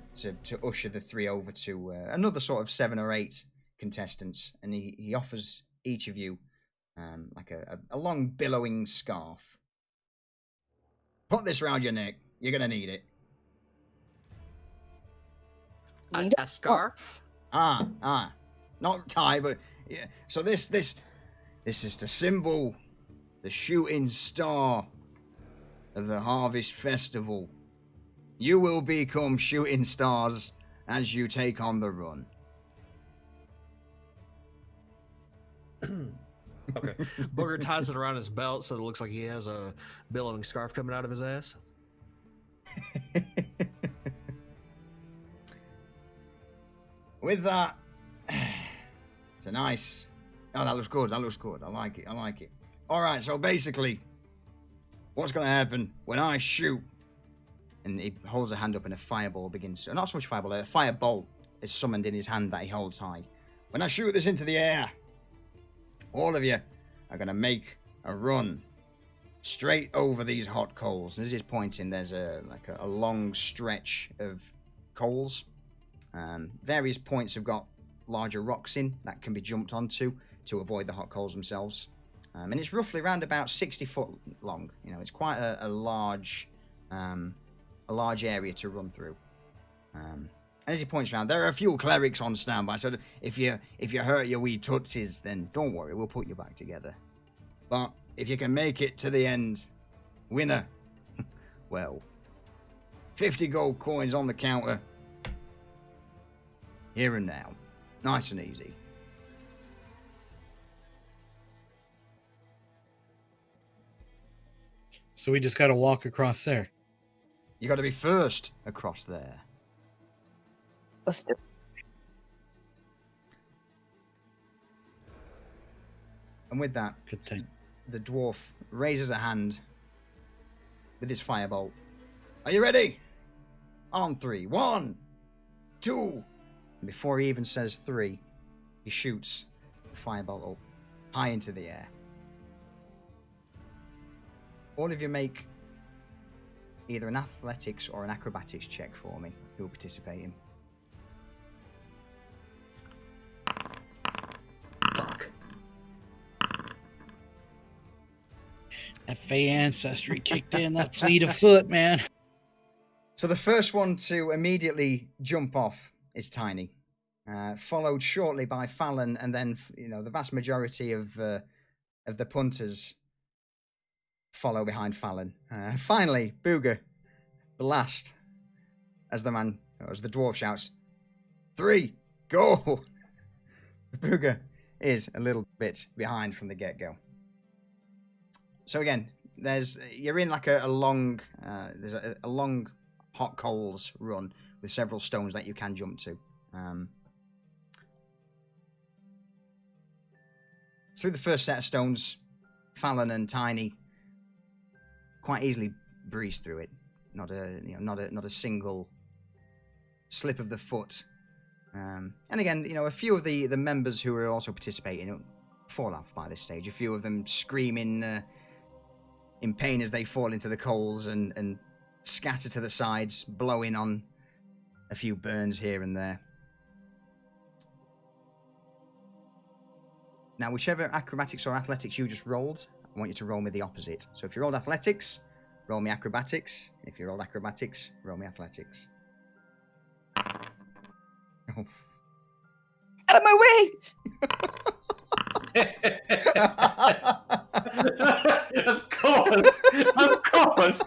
usher the three over to another sort of 7 or 8 contestants. And he offers each of you like a long billowing scarf. Put this round your neck. You're going to need it. A scarf? Not tie, but yeah. So this is the symbol, the shooting star of the Harvest Festival. You will become shooting stars as you take on the run. Okay. Booger ties it around his belt so it looks like he has a billowing scarf coming out of his ass. With that, it's a nice... Oh, that looks good. I like it. All right, so basically, what's going to happen when I shoot? And he holds a hand up and a fireball begins... Not so much fireball, a firebolt is summoned in his hand that he holds high. When I shoot this into the air, all of you are going to make a run straight over these hot coals. And as he's pointing, there's a long stretch of coals. Various points have got larger rocks in that can be jumped onto to avoid the hot coals themselves. And it's roughly around about 60 foot long. You know, it's quite a large area to run through. And as he points around, there are a few clerics on standby, so if you hurt your wee tootsies, then don't worry, we'll put you back together. But if you can make it to the end, winner, well, 50 gold coins on the counter, here and now. Nice and easy. So we just got to walk across there. You got to be first across there. Let's do. And with that, Good thing. the dwarf raises a hand with his firebolt. Are you ready? On 3. 1, 2. And before he even says 3, he shoots the firebolt up high into the air. All of you make either an athletics or an acrobatics check for me, who will participate in. Fuck. That Fey ancestry kicked in. That fleet of foot, man. So the first one to immediately jump off is Tiny, followed shortly by Fallon, and then the vast majority of the punters follow behind Fallon. Finally, Booger, the last, as the dwarf shouts, 3, go! Booger is a little bit behind from the get-go. So again, you're in like a long, there's a long hot coals run with several stones that you can jump to. Through the first set of stones, Fallon and Tiny quite easily breeze through it. Not a single slip of the foot And again, a few of the members who are also participating fall off by this stage. A few of them screaming in pain as they fall into the coals and scatter to the sides, blowing on a few burns here and there. Now, whichever acrobatics or athletics you just rolled, I want you to roll me the opposite. So if you rolled athletics, roll me acrobatics. If you rolled acrobatics, roll me athletics. Oh. Out of my way! Of course.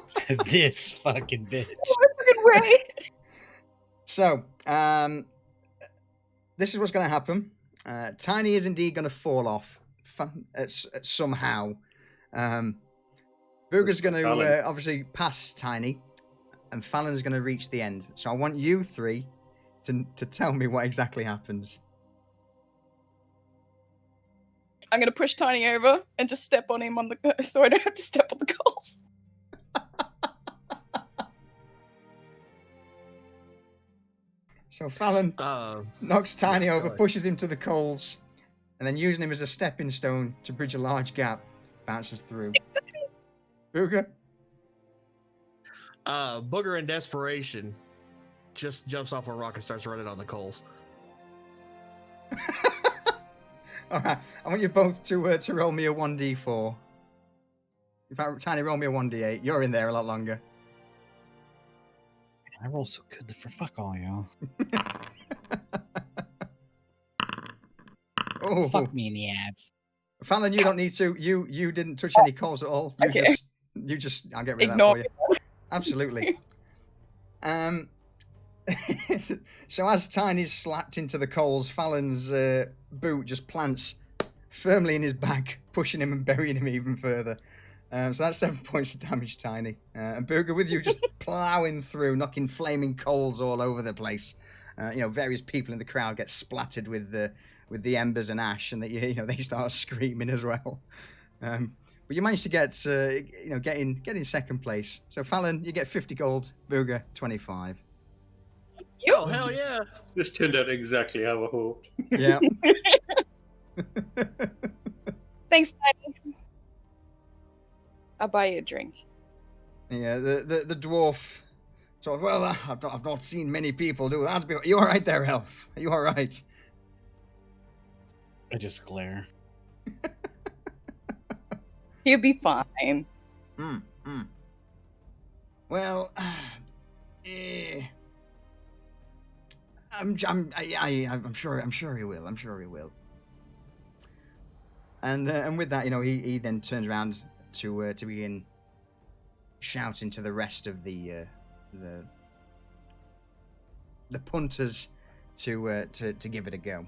This fucking bitch. Fucking way! So, this is what's going to happen. Tiny is indeed going to fall off somehow. Booger's going to obviously pass Tiny, and Fallon's going to reach the end. So I want you three to tell me what exactly happens. I'm gonna push Tiny over and just step on him so I don't have to step on the coals. So Fallon knocks Tiny over, sorry. pushes him to the coals, and then using him as a stepping stone to bridge a large gap, bounces through. Booger? Booger in desperation just jumps off a rock and starts running on the coals. All right, I want you both to roll me a 1d4. In fact, Tiny, roll me a 1d8. You're in there a lot longer. I roll so good for fuck all y'all. Oh, Fuck me in the ass. Fallon, you don't need to. You didn't touch any coals at all. Okay. You just. I'll get rid Ignore of that for you. Absolutely. So as Tiny's slapped into the coals, Fallon's boot just plants firmly in his back, pushing him and burying him even further. So that's 7 points of damage, Tiny. And Booger with you just plowing through, knocking flaming coals all over the place. Various people in the crowd get splattered with the embers and ash, and they start screaming as well. But you managed to get in second place. So Fallon, you get 50 gold. Booger, 25. Oh, hell yeah. This turned out exactly how I hoped. Yeah. Thanks, Tiny. I'll buy you a drink. Yeah, the dwarf sort of, well, I've not seen many people do that. Are you all right there, elf? Are you all right? I just glare. He'll be fine. Well, I'm sure he will. I'm sure he will. And with that, he then turns around to begin shouting to the rest of the punters to give it a go.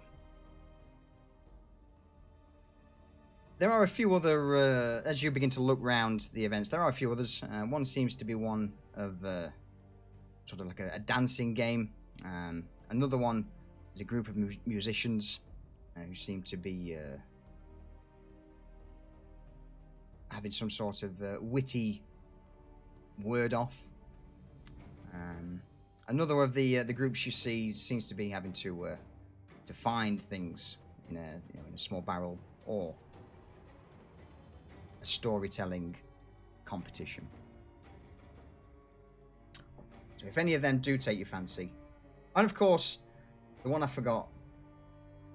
There are a few other, as you begin to look round the events, there are a few others. One seems to be one of sort of like a dancing game. Another one is a group of musicians who seem to be having some sort of witty word off. Another of the groups you see seems to be having to find things in a small barrel or a storytelling competition. So if any of them do take your fancy, and of course, the one I forgot,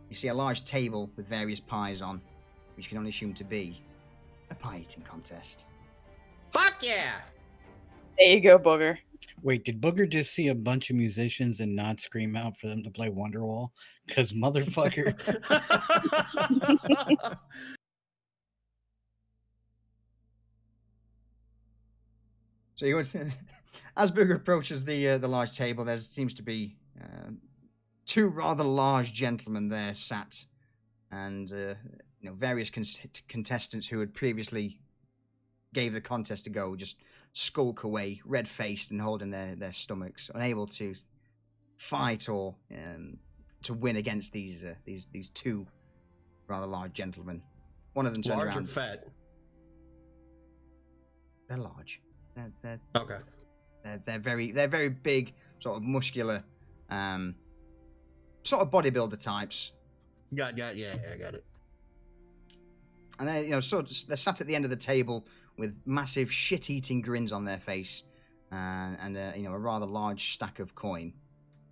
you see a large table with various pies on, which you can only assume to be a pie eating contest. Fuck yeah! There you go, Booger. Wait, did Booger just see a bunch of musicians and not scream out for them to play Wonderwall? Because motherfucker. So you as Booger approaches the large table, there seems to be two rather large gentlemen there sat, and various contestants who had previously gave the contest a go just skulk away, red-faced and holding their stomachs, unable to fight or to win against these two rather large gentlemen. One of them turns Large around. or fat? They're large. They're Okay. They're very big, sort of muscular sort of bodybuilder types. Yeah, I got it. And they're, they're sat at the end of the table with massive shit-eating grins on their face, and a rather large stack of coin.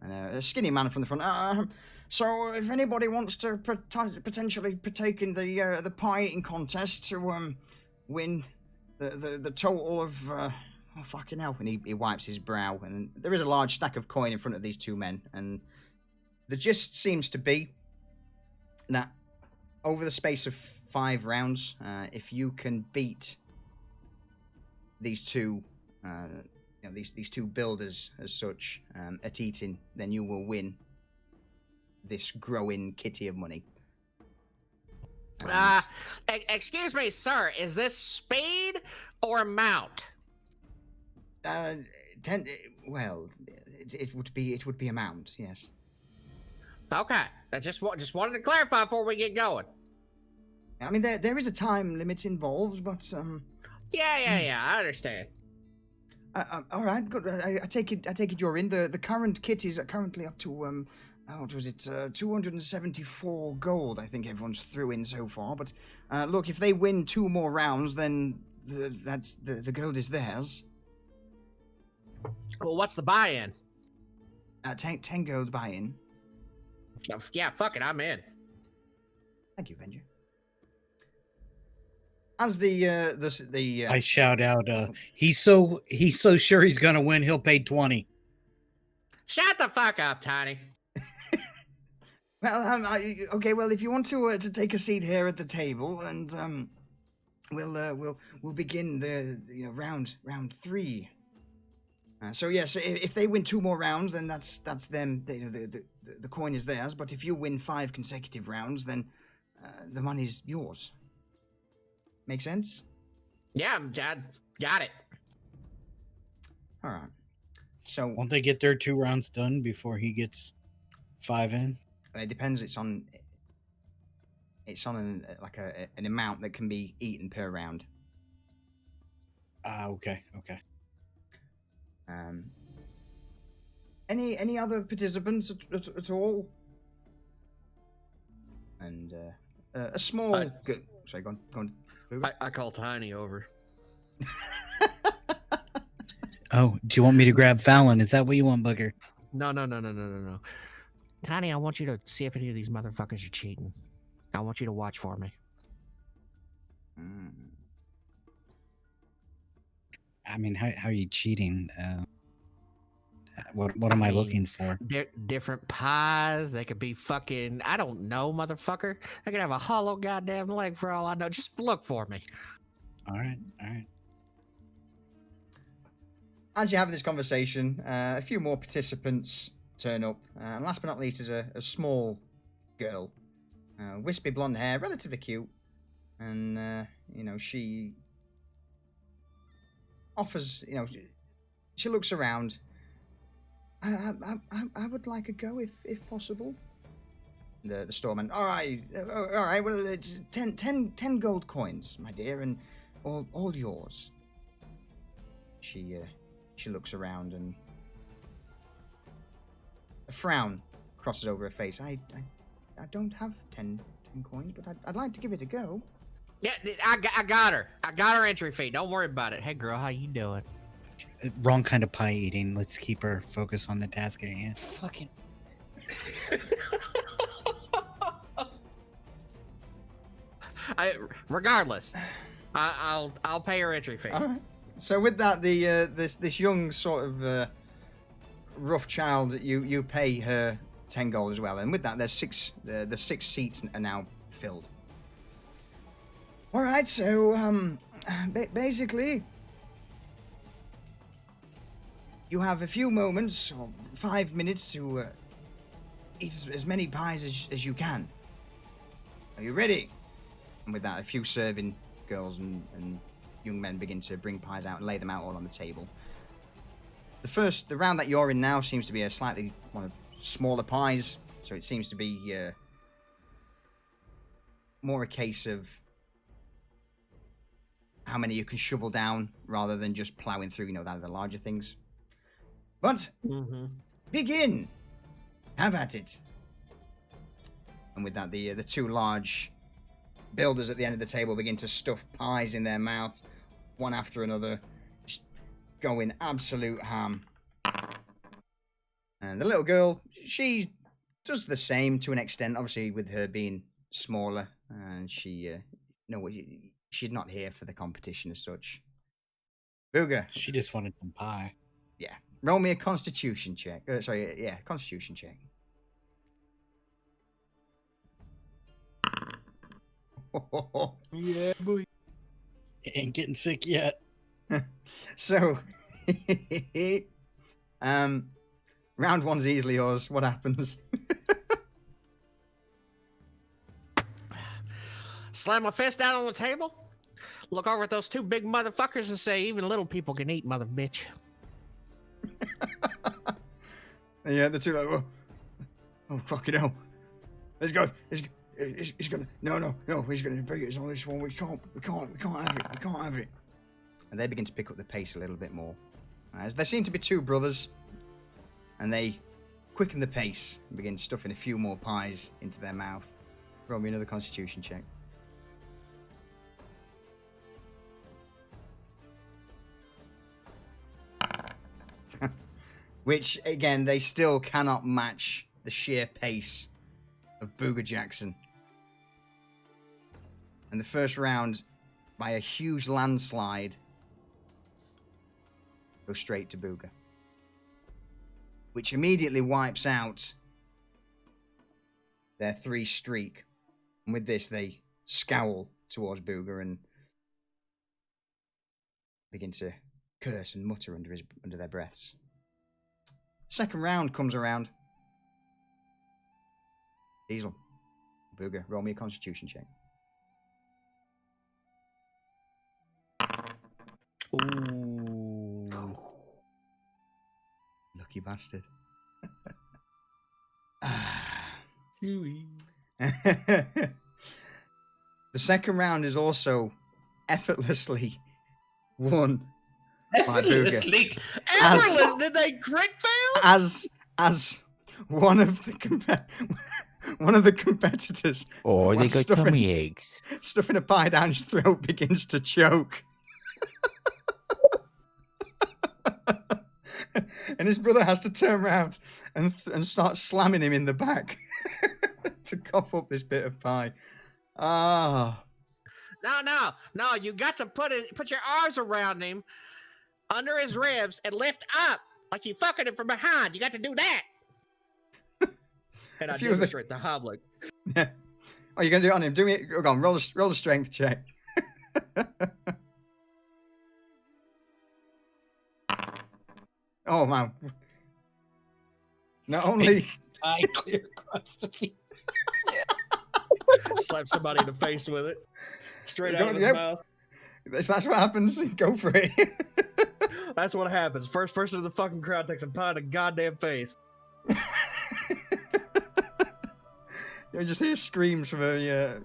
And a skinny man from the front. So if anybody wants to potentially partake in the pie eating contest to win the total of oh fucking hell, and he wipes his brow, and there is a large stack of coin in front of these two men, and the gist seems to be that over the space of 5 rounds, if you can beat these two, these two builders as such at eating, then you will win this growing kitty of money. Excuse me, sir. Is this speed or mount? Well, it would be a mount, yes. Okay, I just wanted to clarify before we get going. I mean, there is a time limit involved, but Yeah, I understand. all right, good. I take it you're in. The current kitties are currently up to what was it? 274 gold. I think everyone's threw in so far. But look, if they win 2 more rounds, then the gold is theirs. Well, what's the buy-in? 10 gold buy-in. Yeah, fuck it, I'm in. Thank you, Venger. As the I shout out, he's so sure he's gonna win, he'll pay 20. Shut the fuck up, Tiny. Well, okay. Well, if you want to take a seat here at the table, and we'll begin the round 3. So yes, if they win 2 more rounds, then that's them. The coin is theirs. But if you win 5 consecutive rounds, then the money's yours. Make sense? Yeah, got it. All right. So Won't they get their 2 rounds done before he gets 5 in? it depends. It's on an amount that can be eaten per round. Okay. Any other participants at all? And a small. Good. Sorry, go on. I call Tiny over. Oh, do you want me to grab Fallon? Is that what you want, Booger? No. Tiny, I want you to see if any of these motherfuckers are cheating. I want you to watch for me. I mean, how are you cheating? What am I looking for? They're different pies. They could be fucking, I don't know, motherfucker. They could have a hollow goddamn leg for all I know. Just look for me. All right. As you have this conversation, a few more participants turn up. And last but not least is a small girl. Wispy blonde hair, relatively cute. And, she offers, she looks around. I would like a go if possible. The storeman. All right. Well, it's 10 gold coins, my dear, and all yours. She looks around, and a frown crosses over her face. I don't have 10 coins, but I'd like to give it a go. Yeah, I got her. I got her entry fee. Don't worry about it. Hey, girl, how you doing? Wrong kind of pie eating. Let's keep our focus on the task at hand. Fucking. Regardless, I'll pay her entry fee. All right. So with that, this young sort of rough child, you pay her 10 gold as well, and with that, there's 6 seats are now filled. All right, so basically, you have a few moments, or 5 minutes, to eat as many pies as you can. Are you ready? And with that, a few serving girls and young men begin to bring pies out and lay them out all on the table. The round that you're in now seems to be a slightly one of smaller pies, so it seems to be more a case of how many you can shovel down rather than just plowing through, that are the larger things. But begin. Have at it. And with that, the two large builders at the end of the table begin to stuff pies in their mouth, one after another, just going absolute ham. And the little girl, she does the same to an extent, obviously with her being smaller, and she's not here for the competition as such. Booger. She just wanted some pie. Yeah. Roll me a constitution check. Constitution check. Yeah, boy. Ain't getting sick yet. So, round one's easily yours. What happens? Slam my fist down on the table, look over at those two big motherfuckers and say, even little people can eat, mother bitch. Yeah, the two like, oh fucking hell. Let's go. He's gonna no, he's gonna beat us on this one. We can't have it. And they begin to pick up the pace a little bit more. As there seem to be two brothers, and they quicken the pace and begin stuffing a few more pies into their mouth. Roll me another constitution check. Which, again, they still cannot match the sheer pace of Booger Jackson. And the first round, by a huge landslide, goes straight to Booger. Which immediately wipes out their 3 streak. And with this, they scowl towards Booger and begin to curse and mutter under their breaths. Second round comes around. Diesel. Booger, roll me a constitution check. Ooh. Lucky bastard. The second round is also effortlessly won by Booger. Effortless? Did they crit fail? As one of the competitors, Or they while got tummy aches. stuffing a pie down his throat, begins to choke. And his brother has to turn around and start slamming him in the back to cough up this bit of pie. Ah. No, you got to put your arms around him, under his ribs, and lift up like you fucking him from behind. You got to do that. And I demonstrate the Hoblik. Yeah. Oh, you're going to do it on him? Do me. Go on, roll a strength check. Oh, man. Not only... Pie clear across the feet. Slap somebody in the face with it. Straight out of his mouth. If that's what happens, go for it. That's what happens. First person in the fucking crowd takes a pie in the goddamn face. You just hear screams from a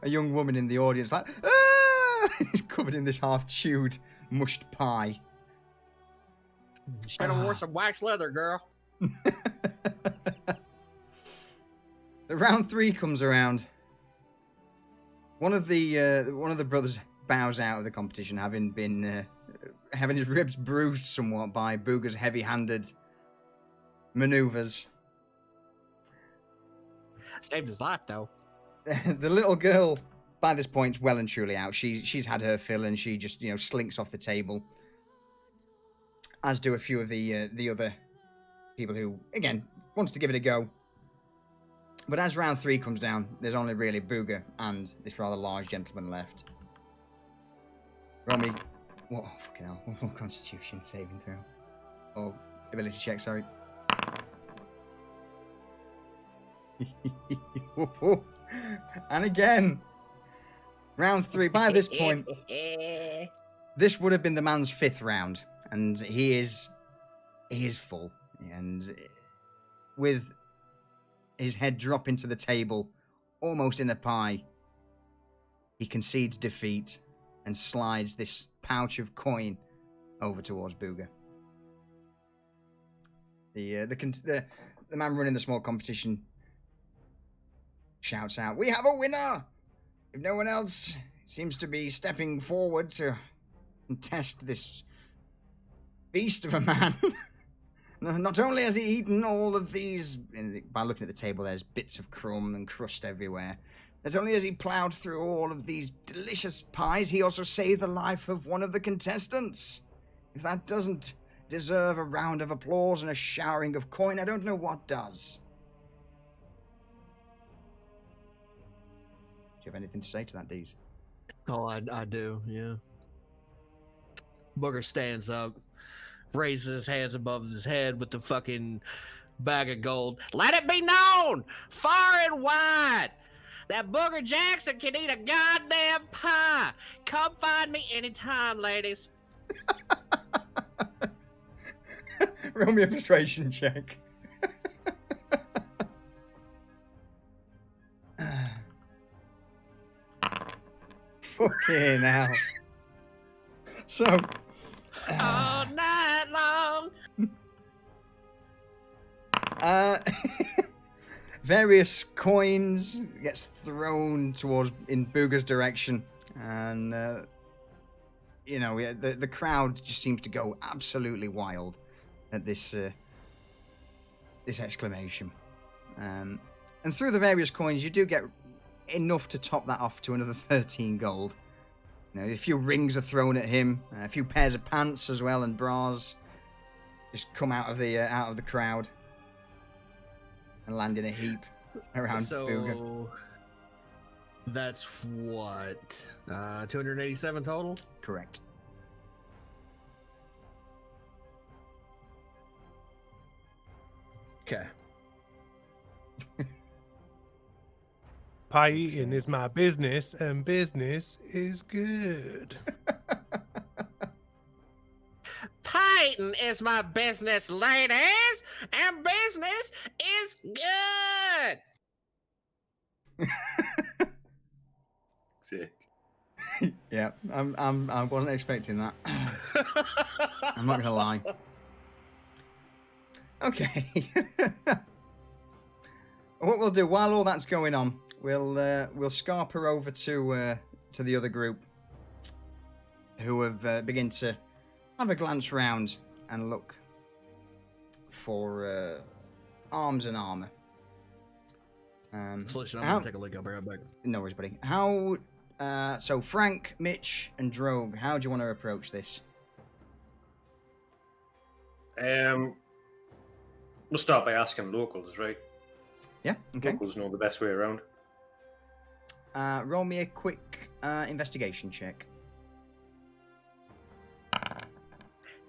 young woman in the audience, like, ah! He's covered in this half-chewed, mushed pie. Should have wore some wax leather, girl. The round 3 comes around. One of the brothers bows out of the competition, having been having his ribs bruised somewhat by Booger's heavy-handed maneuvers. Saved his life, though. The little girl, by this point, is well and truly out. She's had her fill, and she just slinks off the table. As do a few of the other people who, again, wants to give it a go. But as round 3 comes down, there's only really Booger and this rather large gentleman left. Roll me... What? Oh, fucking hell. One constitution saving throw. Or ability check, sorry. And again, round 3. By this point, this would have been the man's 5th round. And he is full. And with his head dropping to the table, almost in a pie, he concedes defeat and slides this pouch of coin over towards Booger. The man running the small competition shouts out, "We have a winner! If no one else seems to be stepping forward to test this beast of a man, not only has he eaten all of these, by looking at the table, there's bits of crumb and crust everywhere. Not only has he ploughed through all of these delicious pies, he also saved the life of one of the contestants. If that doesn't deserve a round of applause and a showering of coin, I don't know what does." Do you have anything to say to that, Deez? Oh, I do, yeah. Booger stands up, raises his hands above his head with the fucking bag of gold. Let it be known, far and wide, that Booger Jackson can eat a goddamn pie. Come find me anytime, ladies. Roll me a persuasion check. Fucking hell. So, All night long. various coins gets thrown towards in Booger's direction, and the crowd just seems to go absolutely wild at this exclamation. And through the various coins, you do get enough to top that off to another 13 gold. A few rings are thrown at him, a few pairs of pants as well, and bras just come out of the crowd and land in a heap around Booger. So that's what 287 total. Correct. Okay. Pie eating is my business, and business is good. Python is my business, ladies, and business is good. Sick. Yeah, I wasn't expecting that. I'm not gonna lie. Okay. What we'll do while all that's going on, we'll scarper over to the other group, who have begin to have a glance round and look for arms and armor. Solution, I'm gonna take a look. I'll be right back. No worries, buddy. How? So Frank, Mitch, and Drogue, how do you want to approach this? We'll start by asking locals, right? Yeah. Okay. Locals know the best way around. Roll me a quick investigation check.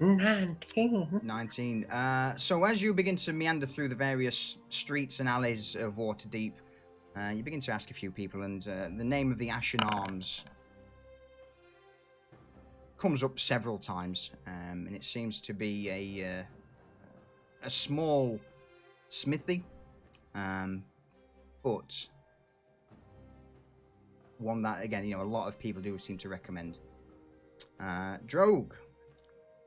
19. 19. So as you begin to meander through the various streets and alleys of Waterdeep, you begin to ask a few people, and the name of the Ashen Arms comes up several times, and it seems to be a small smithy, but one that, again, a lot of people do seem to recommend. Drogue,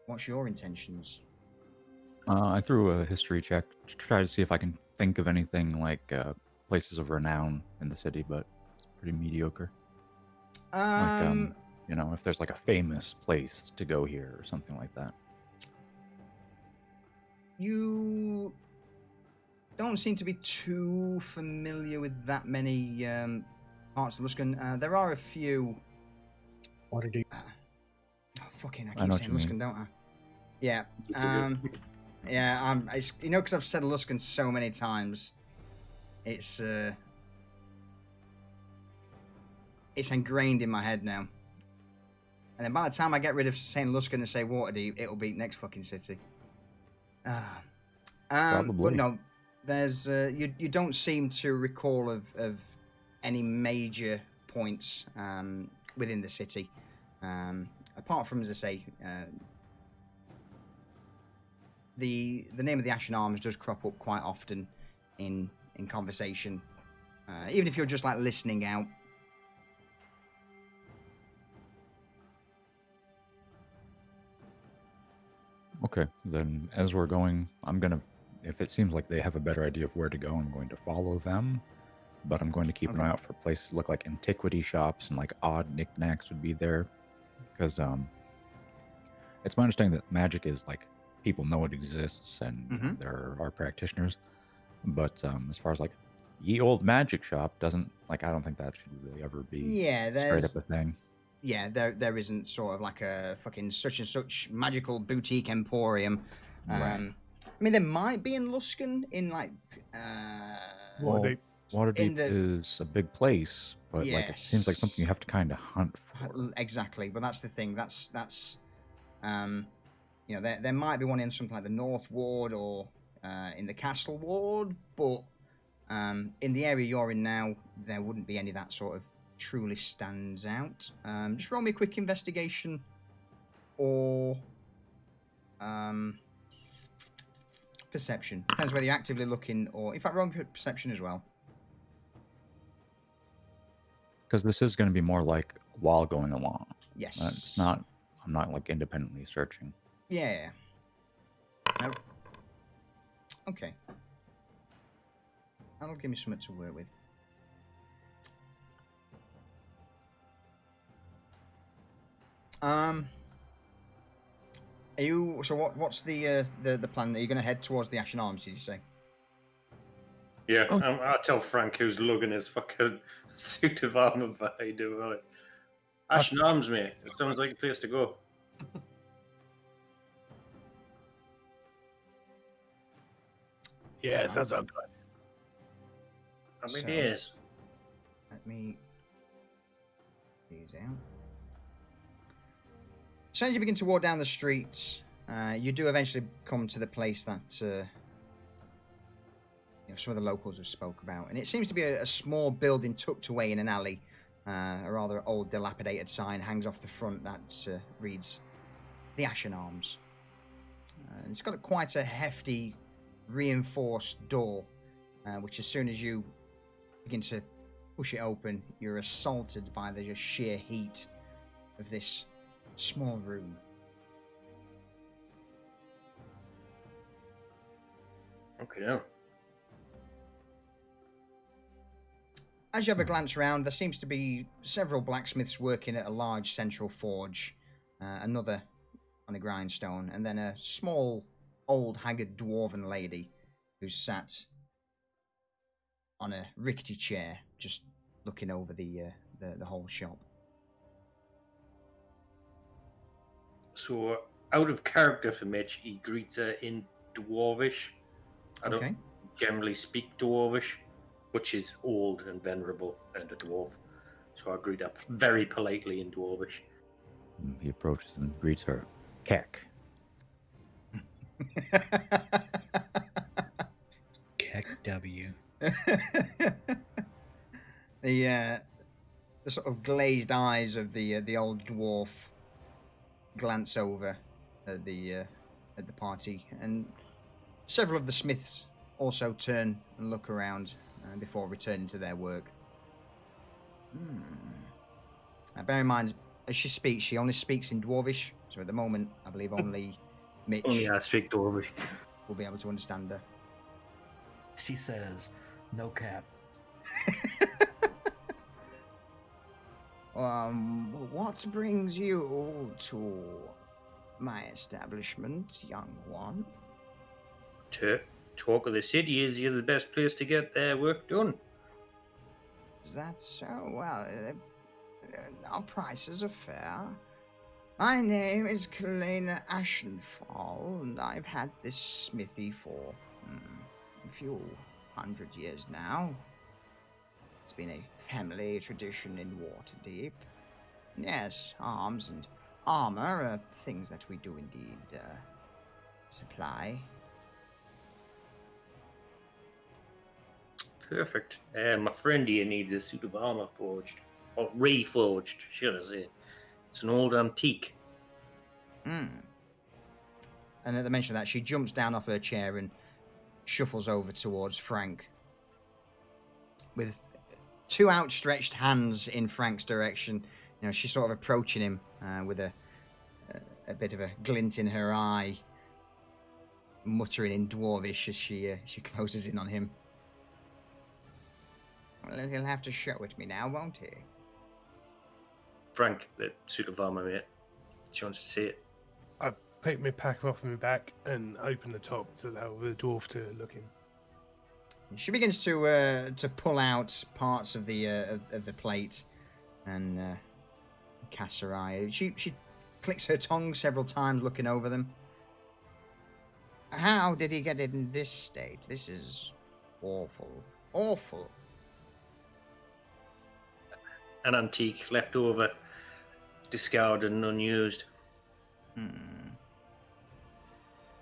what's your intentions? I threw a history check to try to see if I can think of anything like places of renown in the city, but it's pretty mediocre. If there's like a famous place to go here or something like that. You don't seem to be too familiar with that many parts of Luskan. There are a few. Waterdeep. Fucking, I I know keep what saying you Luskan, don't I? Yeah. Yeah. Because I've said Luskan so many times, it's ingrained in my head now. And then by the time I get rid of saying Luskan and say Waterdeep, it'll be next fucking city. Probably. But no, there's you don't seem to recall of any major points within the city, apart from, as I say, the name of the Ashen Arms does crop up quite often in conversation, even if you're just like listening out. Okay, then as we're going, I'm gonna, if it seems like they have a better idea of where to go, I'm going to follow them but I'm going to keep an Okay. eye out for places that look like antiquity shops and like odd knickknacks would be there, because it's my understanding that magic is like people know it exists and you know, Mhm. there are practitioners, but as far as like ye old magic shop doesn't like I don't think that should really ever be Yeah, straight there's up a thing. yeah, there isn't sort of like a fucking such and such magical boutique emporium. Right. I mean, there might be in Luskan in like What Well, they Waterdeep the is a big place, but like it seems like something you yes, have to kind of hunt for. exactly. But that's the thing. That's you know, there might be one in something like the North Ward or in the Castle Ward, but in the area you're in now, there wouldn't be any that sort of truly stands out. Just roll me a quick investigation or perception. Depends whether you're actively looking or, in fact, roll me perception as well. Because this is going to be more like while going along. Yes. It's not. I'm not like independently searching. Yeah. Nope. Okay. That'll give me something to work with. Are you? So what's the plan? Are you going to head towards the Ashen Arms? Did you say? Yeah, Oh. I'll tell Frank who's lugging his fucking suit of armor behind him. Right? Ashen Arms, mate. It sounds like a place to go. Yeah, sounds like How many So- days? Let me these out. As soon as you begin to walk down the streets, you do eventually come to the place that you know, some of the locals have spoke about, and it seems to be a small building tucked away in an alley. A rather old, dilapidated sign hangs off the front that reads "The Ashen Arms." It's got quite a hefty, reinforced door, which as soon as you begin to push it open, you're assaulted by the just sheer heat of this small room. Okay, now. As you have a glance around, there seems to be several blacksmiths working at a large central forge, another on a grindstone, and then a small, old, haggard dwarven lady who's sat on a rickety chair, just looking over the whole shop. So, out of character for Mitch, he greets her in Dwarvish. I Okay. don't generally speak Dwarvish, which is old and venerable and a dwarf. So I greet her very politely in Dwarvish. He approaches and greets her. Keck. Keck W. The sort of glazed eyes of the old dwarf glance over at the party, and several of the smiths also turn and look around before returning to their work. Now, bear in mind, as she speaks, she only speaks in Dwarvish, so at the moment, I believe only Mitch Only I speak Dwarvish. will be able to understand her. She says, "No cap." What brings you to my establishment, young one? Talk of the city is the best place to get their work done. Is that so? Well, our prices are fair. My name is Kalena Ashenfall, and I've had this smithy for a few 100 years now. It's been a family tradition in Waterdeep. Yes, arms and armor are things that we do indeed supply. Perfect. My friend here needs a suit of armor forged. Or reforged, should I say. It's an old antique. And at the mention of that, she jumps down off her chair and shuffles over towards Frank. With two outstretched hands in Frank's direction, you know, she's sort of approaching him with a bit of a glint in her eye, muttering in Dwarvish as she closes in on him. Well, he'll have to show it me now, won't he? Frank, the suit of armor, mate. She wants to see it. I pick my pack off my back and open the top to allow the dwarf to look in. She begins to pull out parts of the plate and casts her eye. She clicks her tongue several times, looking over them. How did he get it in this state? This is awful, awful. An antique left over, discarded and unused.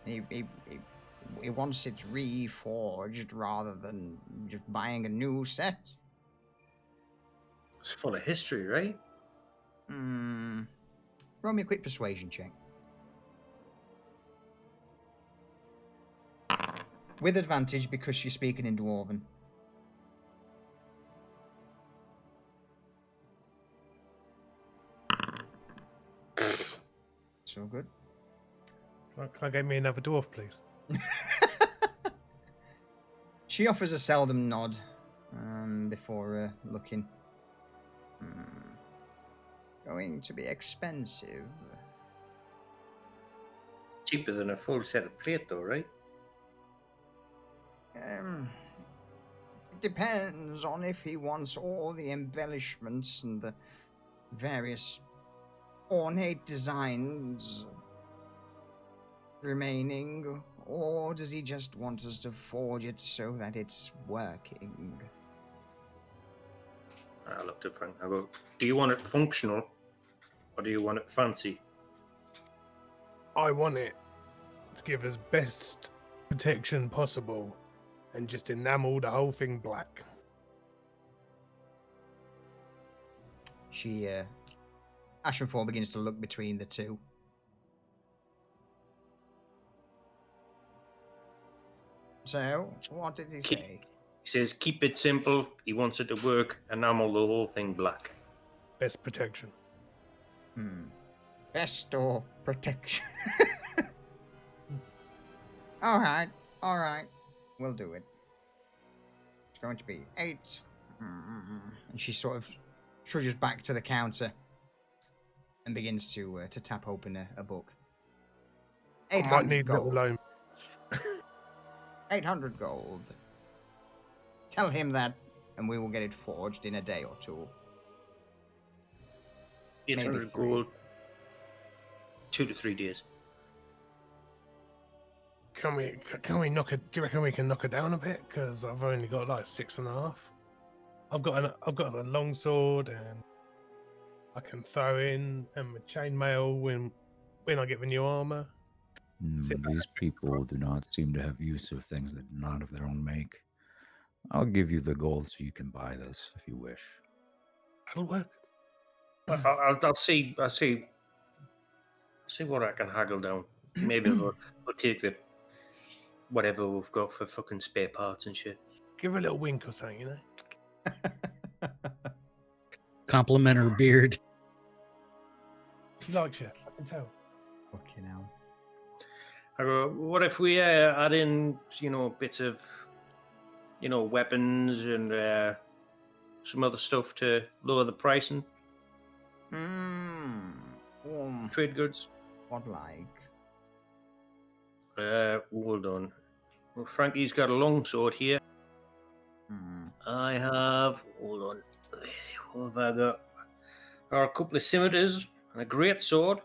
He wants it reforged rather than just buying a new set. It's full of history, right? Roll me a quick persuasion check. With advantage because she's speaking in Dwarven. So good. Can I get me another dwarf, please? She offers a seldom nod before looking. Going to be expensive. Cheaper than a full set of plate, though, right? It depends on if he wants all the embellishments and the various ornate designs remaining, or does he just want us to forge it so that it's working? I looked at Frank. I go, do you want it functional, or do you want it fancy? I want it to give us best protection possible and just enamel the whole thing black. She, Ashenfall begins to look between the two. So, what did he say? He says, keep it simple. He wants it to work. Enamel the whole thing black. Best protection. Best or protection? All right. We'll do it. It's going to be 8. And she sort of trudges back to the counter and begins to tap open a book. I might 800 need a little gold. loan. 800 gold. Tell him that, and we will get it forged in a day or two. 800 3. gold. 2 to 3 days. Can we knock it? Do you reckon we can knock it down a bit? Because I've only got like 6.5. I've got a long sword and I can throw in and my chainmail when I get the new armor. These people do not seem to have use of things that are not of their own make. I'll give you the gold so you can buy this if you wish. That'll work. I'll see what I can haggle down. Maybe we'll take the whatever we've got for fucking spare parts and shit. Give her a little wink or something, you know. Compliment her beard. She likes you. I can tell. Fucking hell. I go, what if we add in, bits of, weapons and some other stuff to lower the pricing? Trade goods. What like? Hold on. Well, Frankie's got a long sword here. I have. Hold on. What have I got? A couple of scimitars and a great sword.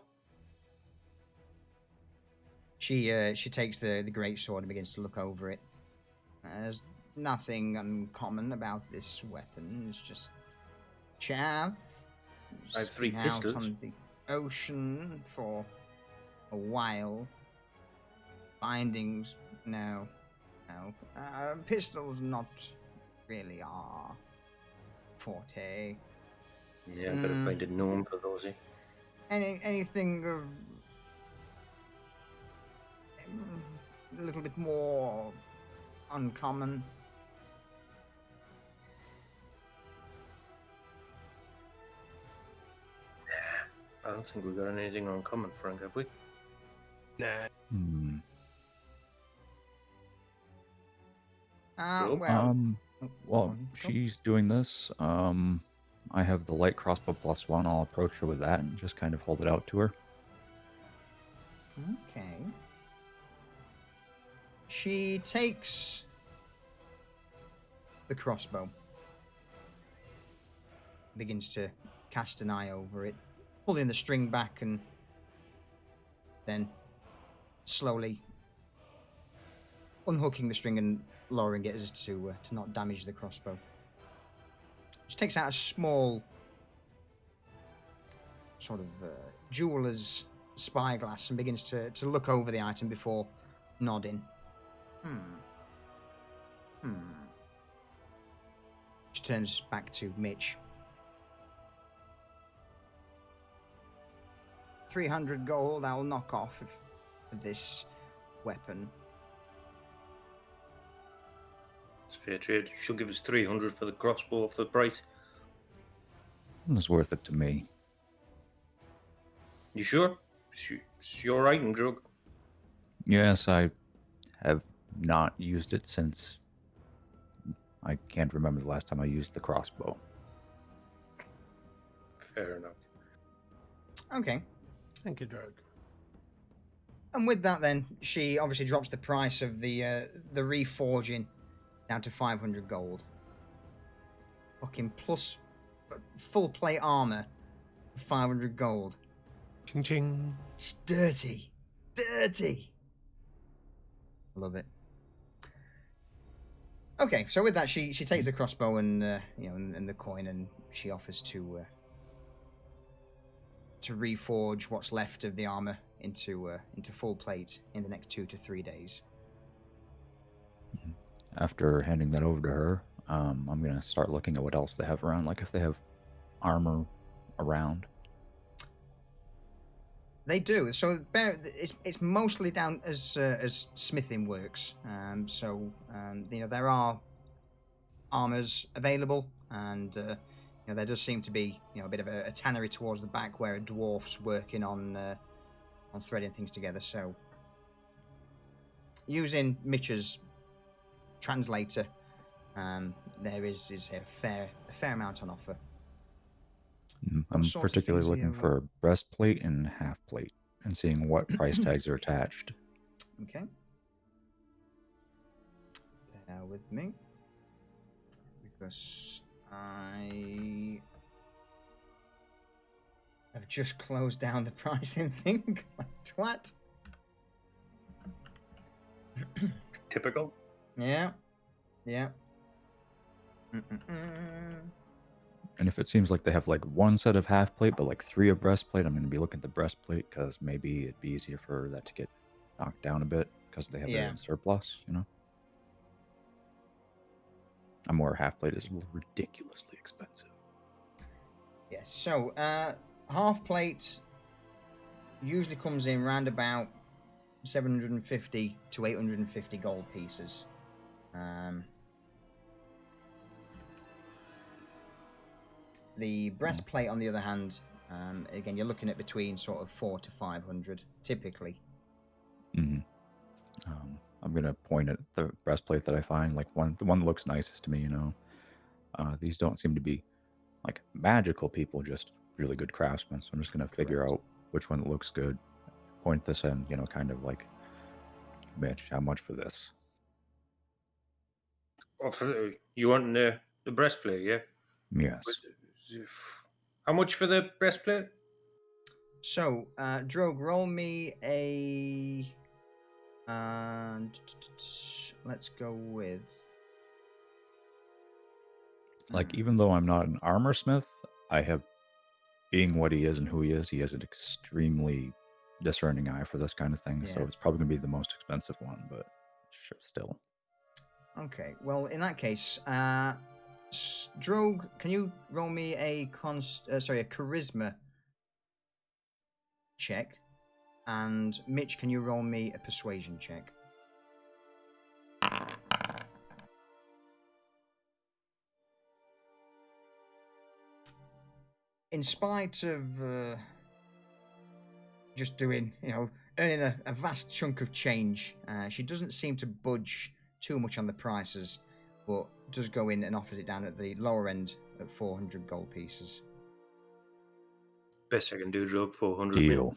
She takes the great sword and begins to look over it. There's nothing uncommon about this weapon. It's just chaff. I have 3 Been pistols. out on the ocean for a while. Bindings, no. Pistols not really our forte. Yeah, I've got to find a gnome for those. Anything of a little bit more uncommon. I don't think we've got anything uncommon, Frank, have we? Nah. Cool. Well, Well, Wonderful. she's doing this. I have the light crossbow +1. I'll approach her with that and just kind of hold it out to her. Okay. She takes the crossbow, begins to cast an eye over it, pulling the string back and then slowly unhooking the string and lowering it as to not damage the crossbow. She takes out a small sort of jeweler's spyglass and begins to look over the item before nodding. She turns back to Mitch. 300 gold I'll knock off for this weapon. It's fair trade. She'll give us 300 for the crossbow off the price. It's worth it to me. You sure? It's your item, Drug. Yes, I have not used it since... I can't remember the last time I used the crossbow. Fair enough. Okay. Thank you, Drog. And with that, then she obviously drops the price of the reforging down to 500 gold. Fucking plus full plate armor, 500 gold. Ching ching. It's dirty, dirty. I love it. Okay, so with that, she takes the crossbow and and the coin, and she offers to reforge what's left of the armor into full plate in the next 2 to 3 days. After handing that over to her, I'm going to start looking at what else they have around, like if they have armor around. They do. So it's mostly down as smithing works. There are armors available, and there does seem to be a bit of a tannery towards the back where a dwarf's working on threading things together. So using Mitch's translator, there is a fair amount on offer. I'm sort of particularly things do you looking have? for breastplate and half plate and seeing what price tags are attached. Okay. Bear with me, because I have just closed down the pricing thing. Twat. Typical. Yeah. And if it seems like they have like one set of half plate, but like 3 of breastplate, I'm going to be looking at the breastplate because maybe it'd be easier for that to get knocked down a bit because they have it in surplus, I'm aware half plate is ridiculously expensive. Yes. So half plate usually comes in round about 750 to 850 gold pieces. The breastplate, on the other hand, again, you're looking at between sort of 400 to 500 typically. Mm-hmm. I'm gonna point at the breastplate that I find, like the one that looks nicest to me. These don't seem to be like magical people, just really good craftsmen. So I'm just gonna figure out which one looks good. Point this in, kind of like, Mitch, how much for this? Oh, you want the breastplate, yeah? Yes. How much for the breastplate? So, Drogue, roll me a. Let's go with. Like, even though I'm not an armor smith, I have, being what he is and who he has an extremely discerning eye for this kind of thing. So Yeah. it's probably gonna be the most expensive one, but still. Okay, well, in that case, Drogue, can you roll me a charisma check? And Mitch, can you roll me a persuasion check? In spite of just doing, earning a vast chunk of change, she doesn't seem to budge too much on the prices but does go in and offers it down at the lower end at 400 gold pieces. Best I can do, Job. 400. Deal.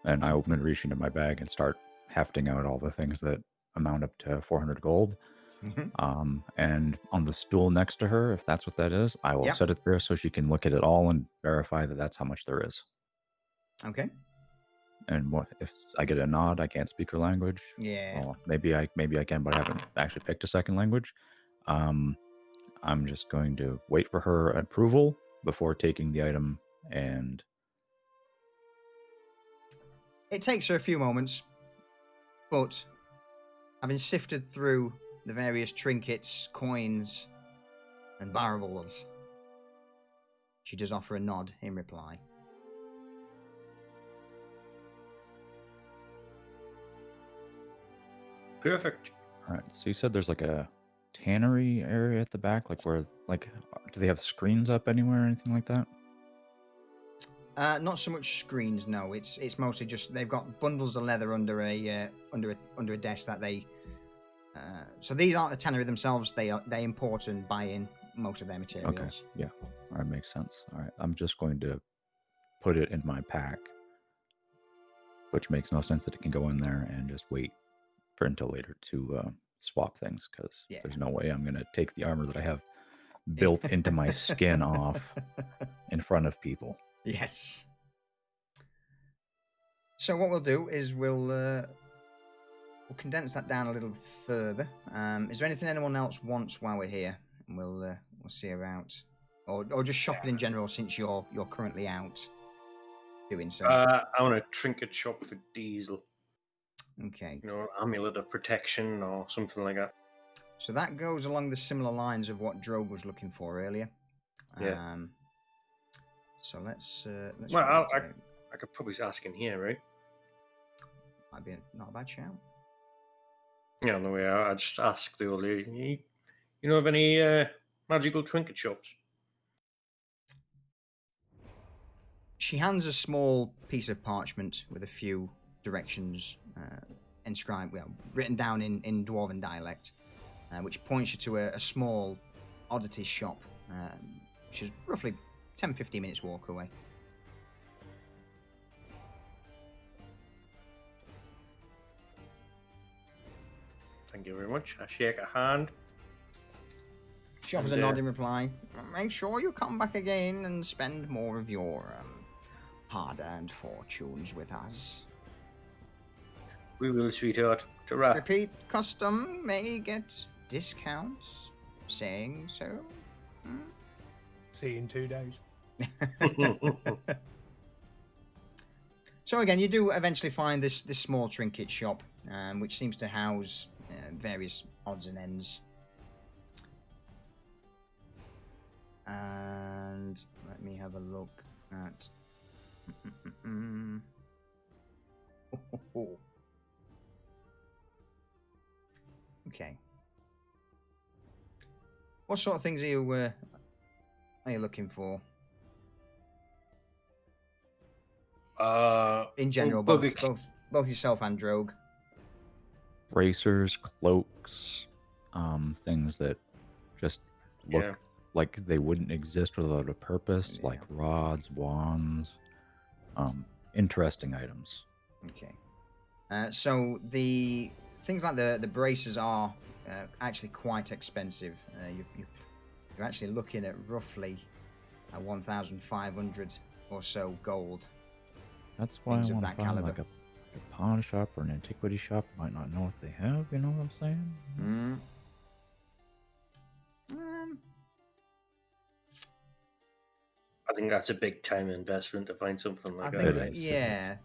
And I open and reach into my bag and start hefting out all the things that amount up to 400 gold. And on the stool next to her, if that's what that is, I will set it there so she can look at it all and verify that that's how much there is. Okay. And what if I get a nod? I can't speak her language. Yeah. Well, maybe I can, but I haven't actually picked a second language. I'm just going to wait for her approval before taking the item, and it takes her a few moments, but having sifted through the various trinkets, coins, and barrels, she does offer a nod in reply. Perfect. all right. So you said there's like a tannery area at the back, like where, like, do they have screens up anywhere or anything like that? Not so much screens, no. It's mostly just they've got bundles of leather under a desk that they. So these aren't the tannery themselves. They import and buy in most of their materials. Okay. Yeah. All right. Makes sense. All right. I'm just going to put it in my pack, which makes no sense that it can go in there and just wait for until later to swap things, because there's no way I'm going to take the armor that I have built into my skin off in front of people. Yes. So what we'll do is we'll condense that down a little further. Is there anything anyone else wants while we're here? And we'll see about, or just shopping in general since you're currently out doing so. I want a trinket shop for Diesel. Okay. You know, amulet of protection or something like that. So that goes along the similar lines of what Drogue was looking for earlier. Yeah. So let's. Well, I could probably ask in here, right? Might be not a bad shout. Yeah, no way. I just ask the old lady. You know of any magical trinket shops? She hands a small piece of parchment with a few directions inscribed, written down in Dwarven dialect, which points you to a small oddity shop, which is roughly 10-15 minutes walk away. Thank you very much. I shake a hand. She offers a nod in reply. Make sure you come back again and spend more of your hard-earned fortunes with us. We will, sweetheart. Ta-ra. Repeat custom may get discounts. Saying so. See you in 2 days. So again, you do eventually find this small trinket shop, which seems to house various odds and ends. And let me have a look at. Okay. What sort of things are you looking for? In general, well, both yourself and Drogue. Bracers, cloaks, things that just look like they wouldn't exist without a purpose, like rods, wands, interesting items. Okay. So the things like the bracers are actually quite expensive. You're actually looking at roughly 1,500 or so gold. That's why I Things of want that to find caliber. like a pawn shop or an antiquity shop that might not know what they have. You know what I'm saying? I think that's a big time investment to find something like I that. think, yeah.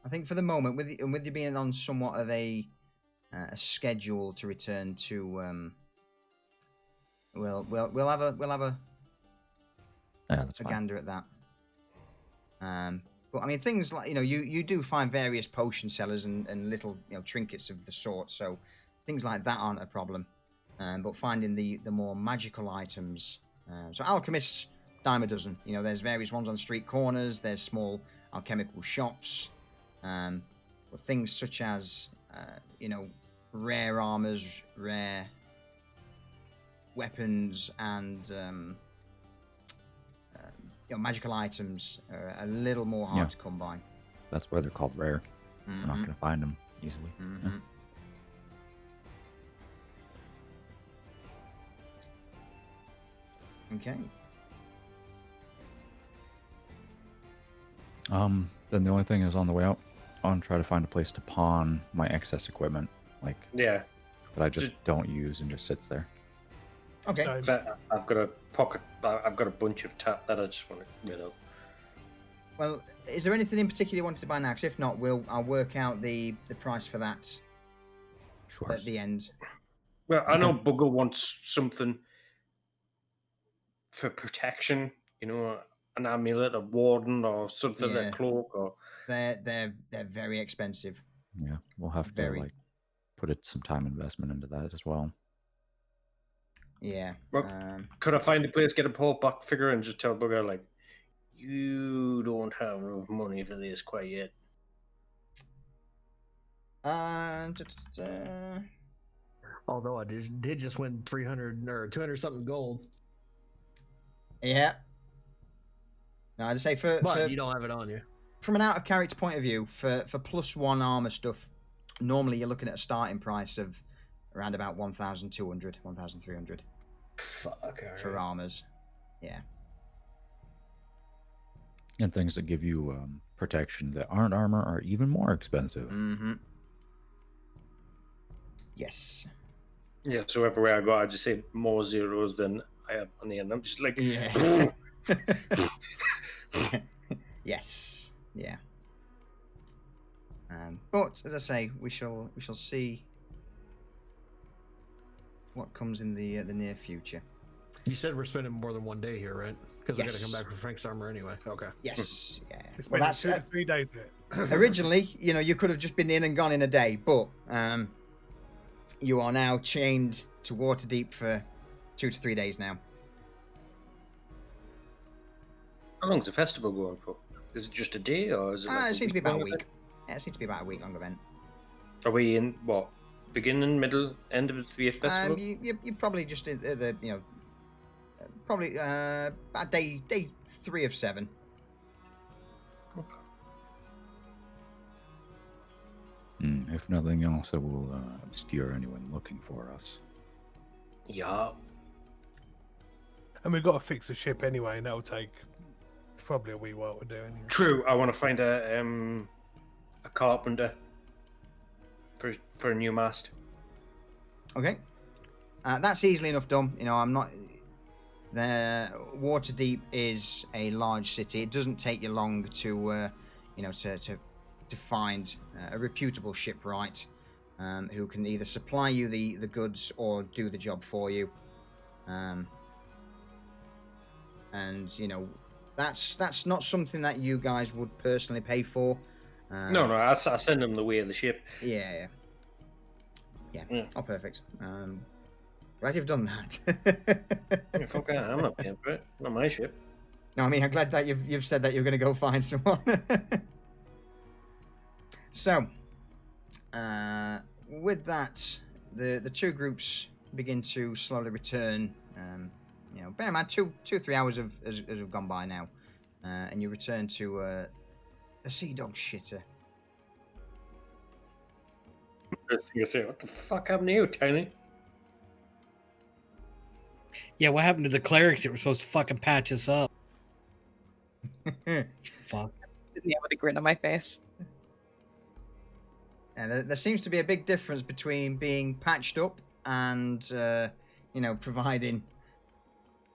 I think for the moment, with you being on somewhat of a schedule to return to, we'll have a that's fine. gander at that. But I mean, things like you do find various potion sellers and little trinkets of the sort, so things like that aren't a problem. But finding the more magical items, so alchemists, dime a dozen. There's various ones on street corners. There's small alchemical shops, but things such as rare armors, rare weapons, and magical items are a little more hard Yeah. to come by. That's why they're called rare. We're not going to find them easily. Mhm. Okay. Then the only thing is on the way out, I want to try to find a place to pawn my excess equipment, like Yeah. that I just don't use and just sits there. Okay. So, I've got a pocket. I've got a bunch of tap that I just want to rid of. Well, is there anything in particular you wanted to buy now? 'Cause if not, I'll work out the price for that Sure. at the end. Well, I know Bugger wants something for protection. You know, an amulet, a warden, or something, Yeah. a cloak, or They're very expensive. Yeah, we'll have Very. to like put some time investment into that as well. Yeah. Well, could I find a place, get a pull back figure, and just tell Bugger like, you don't have enough money for this quite yet. Although I did just win 300 or 200 something gold, Yeah. No, I'd say but you don't have it on you. from an out of character point of view, for +1 armor stuff, normally you're looking at a starting price of around about 1,200, 1,300 Fuck. for armors. Yeah. And things that give you protection that aren't armor are even more expensive. Mm-hmm. Yes. Yeah, so everywhere I go, I just say more zeros than I have money, and I'm just like, Yeah. Yes. Yeah. But as I say, we shall see what comes in the near future. You said we're spending more than 1 day here, right? Because we got to Yes. come back for Frank's armor anyway. Okay. Yes. Yeah. it's Well, been that's 2 to 3 days there. originally, you could have just been in and gone in a day, but you are now chained to Waterdeep for 2 to 3 days now. how long's the festival going for? Is it just a day, or is it? Like It seems to be about a long week. event? Yeah, it seems to be about a week long event. Are we in what? Beginning, middle, end of the festival? You probably just at the probably about day 3 of 7. If nothing else, it will obscure anyone looking for us. Yeah. And we've got to fix the ship anyway, and that'll take probably a wee while to do anyway. True. I want to find a carpenter for a new mast. Okay. That's easily enough done. I'm not. The Waterdeep is a large city. It doesn't take you long to, to find a reputable shipwright who can either supply you the goods or do the job for you. And that's not something that you guys would personally pay for. No, I send them the way of the ship. Yeah. Yeah. Oh, perfect. Glad you've done that. Yeah, fuck that, I'm not paying for it. Not my ship. No, I mean, I'm glad that you've said that you're going to go find someone. So, with that, the two groups begin to slowly return. Bear in mind, 2-3 hours have gone by now, and you return to the Sea Dog shitter. You say, what the fuck happened to you, Tony? Yeah, what happened to the clerics that were supposed to fucking patch us up? Fuck. Sitting there with a grin on my face. And there seems to be a big difference between being patched up and, providing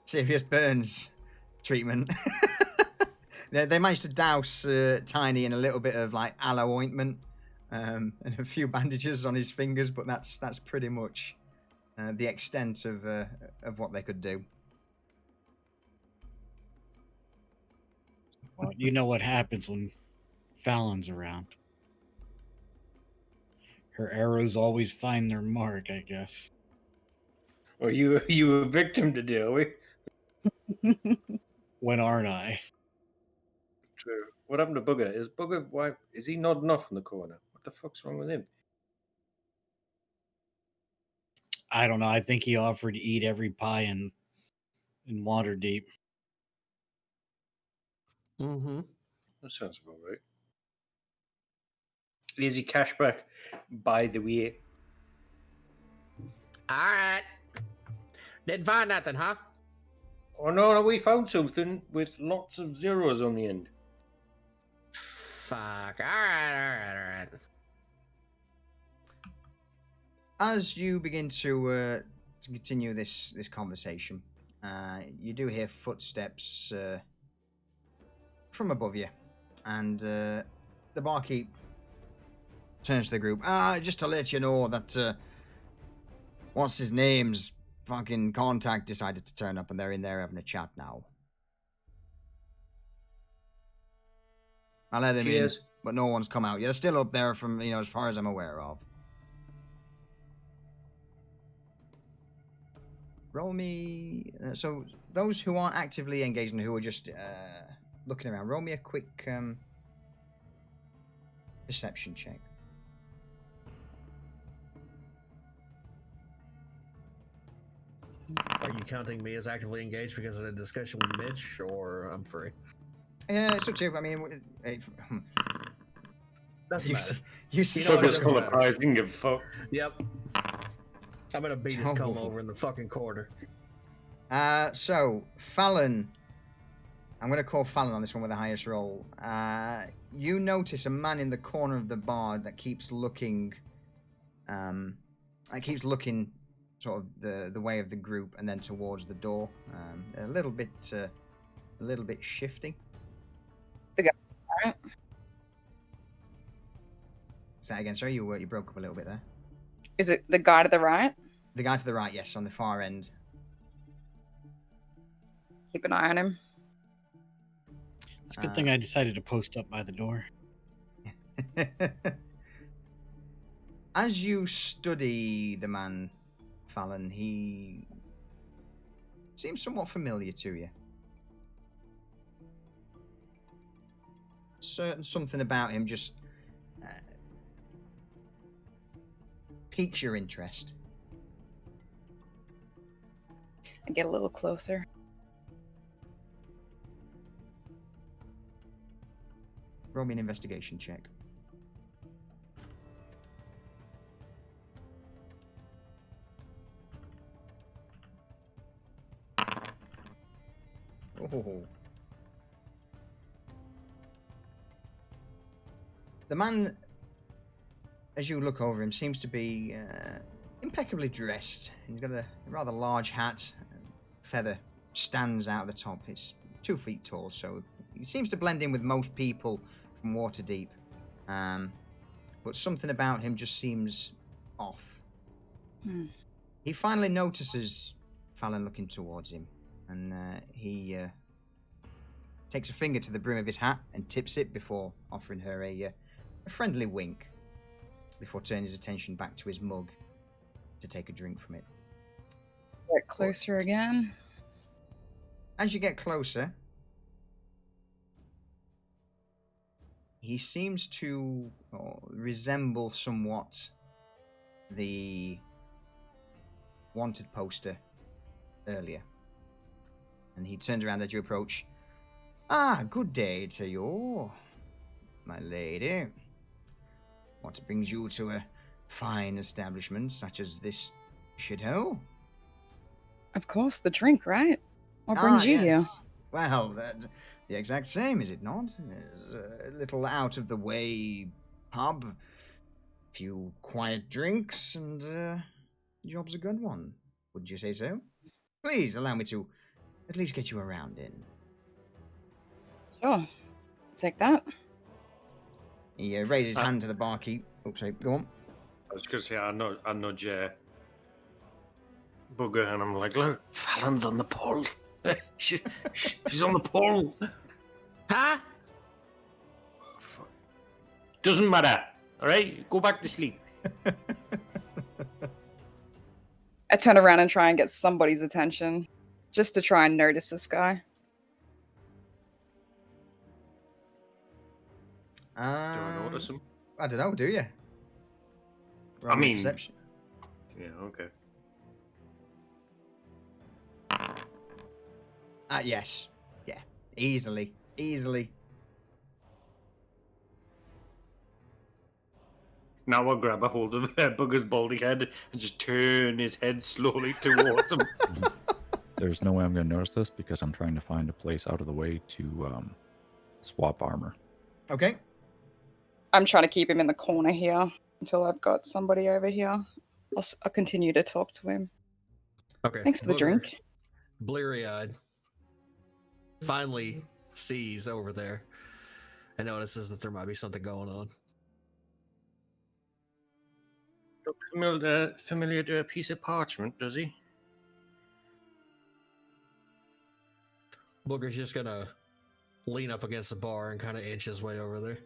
serious burns treatment. They managed to douse Tiny in a little bit of like aloe ointment and a few bandages on his fingers, but that's pretty much the extent of what they could do. Well, you know what happens when Fallon's around. Her arrows always find their mark, I guess. Well, you a victim today, are we? When aren't I? True. What happened to Bugger? Is Bugger, why is he nodding off in the corner? What the fuck's wrong with him? I don't know. I think he offered to eat every pie in Waterdeep. Mm-hmm. That sounds about right. Lazy cashback, by the way. All right. Didn't find nothing, huh? Oh no, we found something with lots of zeros on the end. Fuck. All right. As you begin to continue this conversation, you do hear footsteps from above you, and the barkeep turns to the group. Just to let you know that what's his name's fucking contact decided to turn up, and they're in there having a chat now. I let him Cheers. in, but no one's come out yet. They're still up there from, as far as I'm aware of. Roll me... so, those who aren't actively engaged and who are just looking around, roll me a quick perception check. Are you counting me as actively engaged because of the discussion with Mitch, or I'm free? Yeah, it's up to you. I mean, Doesn't you matter. see, you see You know what, Sugar's it full doesn't of matter. pies, didn't give a fuck. Yep. I'm gonna beat his comb Oh. over in the fucking corner. So, Fallon. I'm going to call Fallon on this one with the highest roll. You notice a man in the corner of the bar that keeps looking... sort of the way of the group and then towards the door. A little bit shifty. The guy, right? Say that again, sorry, you broke up a little bit there. Is it the guy to the right? The guy to the right, yes, on the far end. Keep an eye on him. It's a good thing I decided to post up by the door. As you study the man, Fallon, he seems somewhat familiar to you. Something about him just piques your interest. I get a little closer. Roll me an investigation check. Oh. The man, as you look over him, seems to be impeccably dressed. He's got a rather large hat. Feather stands out the top. It's 2 feet tall, so he seems to blend in with most people from Waterdeep. But something about him just seems off. He finally notices Fallon looking towards him, and he takes a finger to the brim of his hat and tips it before offering her a friendly wink, before turning his attention back to his mug to take a drink from it. Get closer again. As you get closer, he seems to resemble somewhat the wanted poster earlier. And he turns around as you approach. Good day to you, my lady. What brings you to a fine establishment such as this shithole? Of course, the drink, right? What brings you here? Well, the exact same, is it not? There's a little out-of-the-way pub, a few quiet drinks, and job's a good one. Wouldn't you say so? Please allow me to at least get you around in. Sure. Take that. He raises his hand to the barkeep. Oh, sorry, go on. I was going to say, I nudge Bugger, and I'm like, look, Fallon's on the pole. she's on the pole. Huh? Doesn't matter. All right, go back to sleep. I turn around and try and get somebody's attention, just to try and notice this guy. Do I notice him? I don't know, do you? I mean... Perception. Yeah, okay. Yes. Yeah. Easily. Now I'll grab a hold of Bugger's baldy head and just turn his head slowly towards him. There's no way I'm going to notice this because I'm trying to find a place out of the way to swap armor. Okay. I'm trying to keep him in the corner here until I've got somebody over here. I'll continue to talk to him. Okay. Thanks for the Booger, drink. Bleary-eyed, finally sees over there and notices that there might be something going on. Familiar to a piece of parchment, does he? Booger's just gonna lean up against the bar and kind of inch his way over there.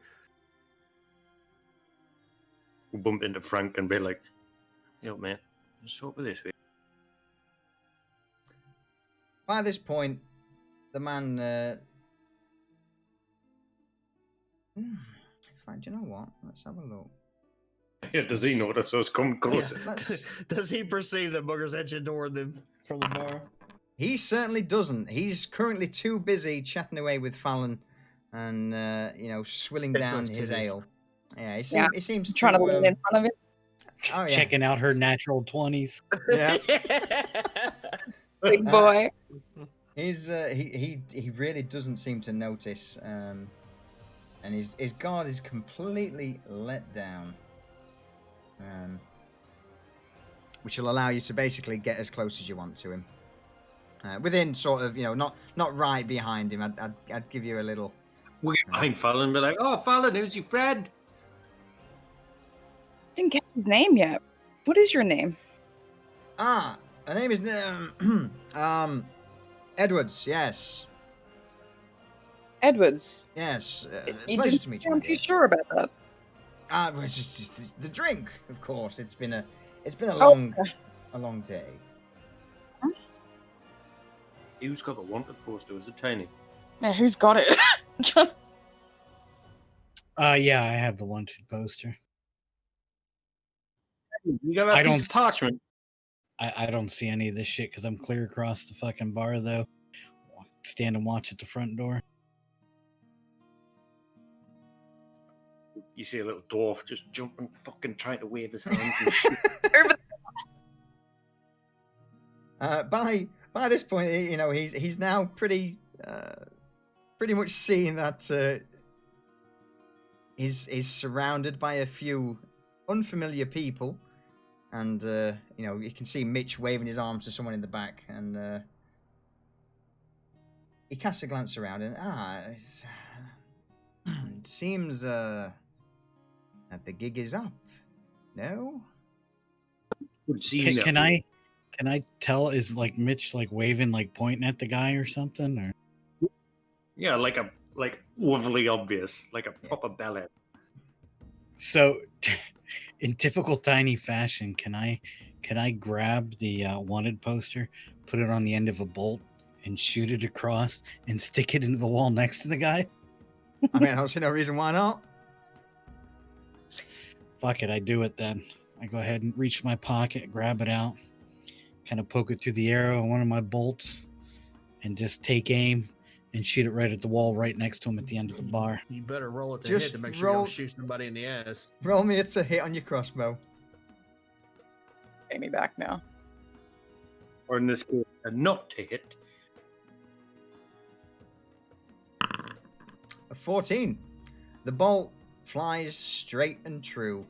We'll bump into Frank and be like, yo, man, let's talk with this way. By this point, the man. Fine, do you know what? Let's have a look. Yeah, does he notice us come closer? Does he perceive that Booger's edging toward them from the bar? He certainly doesn't. He's currently too busy chatting away with Fallon and, swilling It's down those his titties. ale. Yeah, he seems Trying to lean in front of it. Oh, yeah. Checking out her natural 20s. Yeah. Big boy. He really doesn't seem to notice, and his guard is completely let down, which will allow you to basically get as close as you want to him, within sort of not right behind him. I'd give you a little. We'll get behind Fallon and be like, oh, Fallon, who's your friend? Didn't get his name yet. What is your name? Her name is Edwards. Yes. Edwards. Yes. You Pleasure didn't to meet you. sound too sure about that. Well, it's just the drink, of course. It's been a Oh, long day. Who's got the wanted poster? Is it Tiny? Yeah, who's got it? Yeah, I have the wanted poster. You got that I piece don't of parchment? I don't see any of this shit because I'm clear across the fucking bar, though. Stand and watch at the front door. You see a little dwarf just jumping, fucking trying to wave his hands and shit. By this point, he's now pretty much seeing that he's surrounded by a few unfamiliar people, and you can see Mitch waving his arms to someone in the back, and he casts a glance around, and it seems that the gig is up. No? Can I tell? Is like Mitch like waving, like pointing at the guy or something? Or Yeah, like overly obvious, like a proper ballet. so, in typical Tiny fashion, can I grab the wanted poster, put it on the end of a bolt, and shoot it across and stick it into the wall next to the guy? I mean, I don't see no reason why not. Fuck it, I do it then. I go ahead and reach my pocket, grab it out, kind of poke it through the arrow on one of my bolts, and just take aim and shoot it right at the wall right next to him at the end of the bar. You better roll it to Just hit to make sure you roll- don't shoot somebody in the ass. Roll me it's a hit on your crossbow. Pay me back now. Or in this case, a not to hit. A 14. The bolt flies straight and true